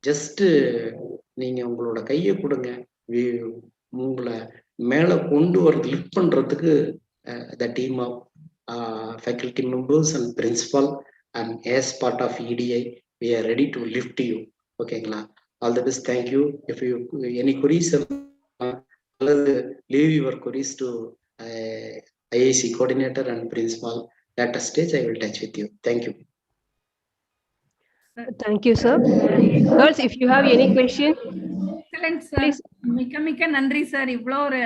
ஜஸ்ட் நீங்க உங்களோட கையை கொடுங்க, உங்களை மேல கொண்டு வரது லிஃப்ட் பண்றதுக்கு the team of faculty members and principal and as part of EDI we are ready to lift you. ஓகேங்களா? All the best. Thank you. If you any queries, leave your queries to IAC coordinator and principal. At a stage I will touch with you. Thank you. Thank you, sir. Girls, if you have any question, excellent sir. Please. மிக்க நன்றி சார். இவ்வளோ ஒரு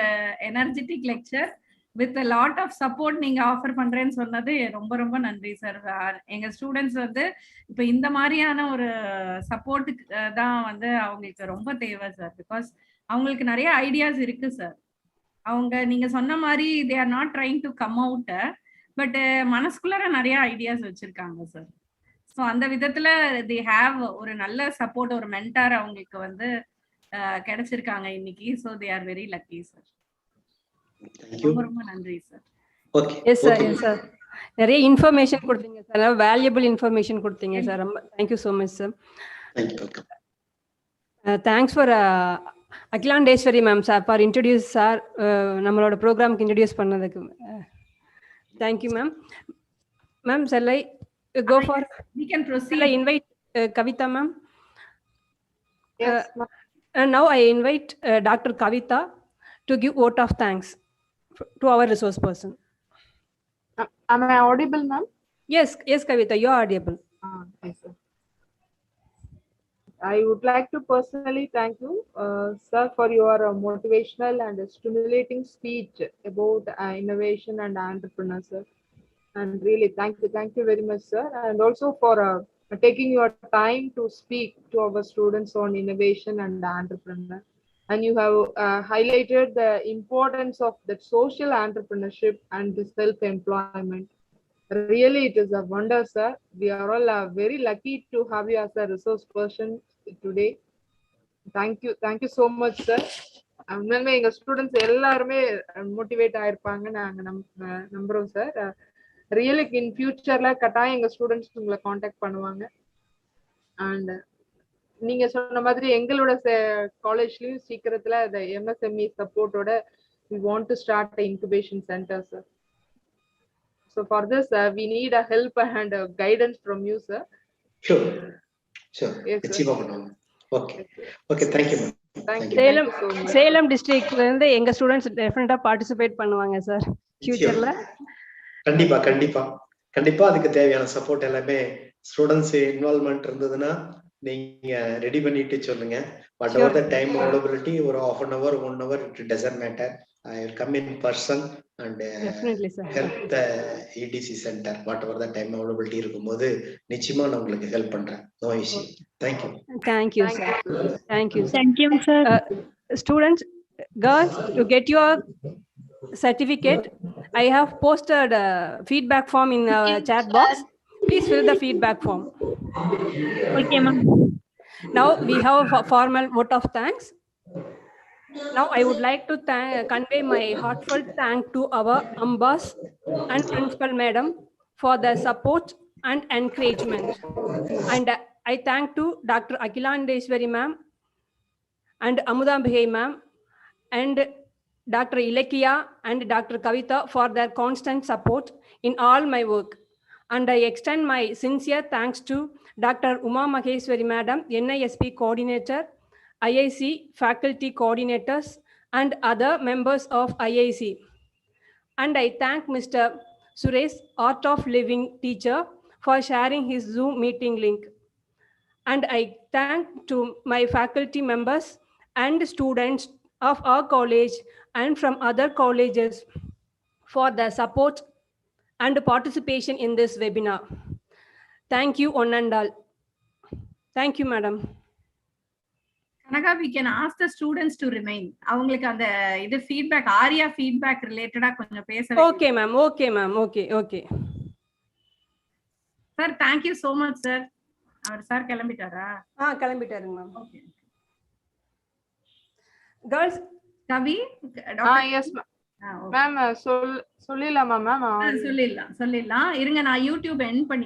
energetic lecture with lot of support நீங்க ஆஃபர் பண்றேன்னு சொன்னது ரொம்ப ரொம்ப நன்றி சார். எங்க ஸ்டூடெண்ட்ஸ் வந்து இப்ப இந்த மாதிரியான ஒரு சப்போர்ட்டுக்கு தான் வந்து அவங்களுக்கு ரொம்ப தேவை சார். பிகாஸ் அவங்களுக்கு நிறைய ஐடியாஸ் இருக்கு சார். அவங்க நீங்க சொன்ன மாதிரி they are not trying to come out, but மனசுக்குள்ளார நிறைய ஐடியாஸ் வச்சிருக்காங்க சார். ஸோ அந்த விதத்துல தே ஹாவ் ஒரு நல்ல சப்போர்ட், ஒரு மென்டார் அவங்களுக்கு வந்து கிடைச்சிருக்காங்க இன்னைக்கு. So they are very lucky sir. ரொம்ப ரொம்ப நன்றி sir. Okay. Yes sir, yes sir. நிறைய இன்ஃபர்மேஷன் கொடுத்தீங்க சார், வேல்யூபிள் இன்ஃபர்மேஷன் கொடுத்தீங்க சார். ரொம்ப thank you so much sir. Thanks for Akilandeswari ma'am sir for introduce sir நம்மளோட ப்ரோக்ராமுக்கு இன்ட்ரடியூஸ் பண்ணதுக்கு. Thank you ma'am. Ma'am shall I go for? We can proceed. Shall I invite Kavita ma'am? Yes, Now I invite Dr. Kavita to give vote of thanks to our resource person. Am I audible, ma'am? Yes, yes, Kavita, you are audible. Yes, sir. I would like to personally thank you, sir, for your motivational and stimulating speech about innovation and entrepreneurs, sir. And really, thank you very much, sir. And also for taking your time to speak to our students on innovation and entrepreneur. And you have highlighted the importance of the social entrepreneurship and the self-employment. Really, it is a wonder, sir. We are all very lucky to have you as a resource person today. Thank you so much, sir. உண்மையிலுமே எங்க ஸ்டூடெண்ட்ஸ் எல்லாருமே மோட்டிவேட் ஆயிருப்பாங்க நாங்க நம்புறோம் சார். ரியலி இன் ஃபியூச்சர்ல கட்டாயம் எங்க ஸ்டூடெண்ட்ஸ் உங்களை காண்டாக்ட் பண்ணுவாங்க. அண்ட் நீங்க சொன்ன மாதிரி எங்களோட காலேஜ்லயும் சீக்கிரத்துல இந்த MSME சப்போர்ட்டோட we want to start the incubation center, sir. So for this we need a help and a guidance from you, sir. Sure. Yes, Achieve பண்ணுவோம். Okay, thank you ma'am. Thank you. Salem டிஸ்ட்ரிக்ட்ல இருந்து எங்க ஸ்டூடண்ட்ஸ் டெஃபினட்டா பார்ட்டிசிபேட் பண்ணுவாங்க சார் ஃபியூச்சர்ல. கண்டிப்பா அதுக்கு தேவையான சப்போர்ட் எல்லாமே ஸ்டூடெண்ட்ஸ் இன்வால்வ்மெண்ட் இருந்ததுன்னா நீங்க ரெடி பண்ணிட்டு சொல்லுங்க. What ever the time availability, ஒரு half an hour 1 hour, it doesn't matter. I will come in person and help the EDC center. Whatever the time availability இருக்கும்போது நிச்சயமா நான் உங்களுக்கு ஹெல்ப் பண்றேன். No issue. Thank you. Thank you, sir. Thank you, sir. Students, girls, to get your certificate, I have posted a feedback form in the chat box. Please fill the feedback form. Okay, ma'am. Now we have a formal vote of thanks. Now I would like to convey my heartfelt thank to our ambas and principal madam for the support and encouragement. And I thank to Dr. Akhilandeshwari ma'am and Amudambike ma'am and Dr. Ilakia and Dr. Kavita for their constant support in all my work. And I extend my sincere thanks to Dr. Uma Maheshwari madam, NISP coordinator, IIC faculty coordinators, and other members of IIC. And I thank Mr. Suresh, Art of Living teacher, for sharing his Zoom meeting link. And I thank to my faculty members and students of our college and from other colleges for their support and participation in this webinar. Thank you, one and all. Thank you, madam. Kanaka, we can ask the students to remain. அவங்களுக்கு அந்த இது feedback, ஆரியா feedback related-ஆ கொஞ்சம் பேச. Okay, ma'am. Okay, ma'am. Okay, okay. Sir, thank you so much, sir. அவர் சார் கிளம்பிட்டாரா? கிளம்பிட்டாருங்க ma'am. Okay. Girls, Kavi, yes ma'am. Ma'am, சொல்லிடலாமா மேம்? சொல்லிடலாம். இருங்க, நான் யூடியூப் எண்ட் பண்ணி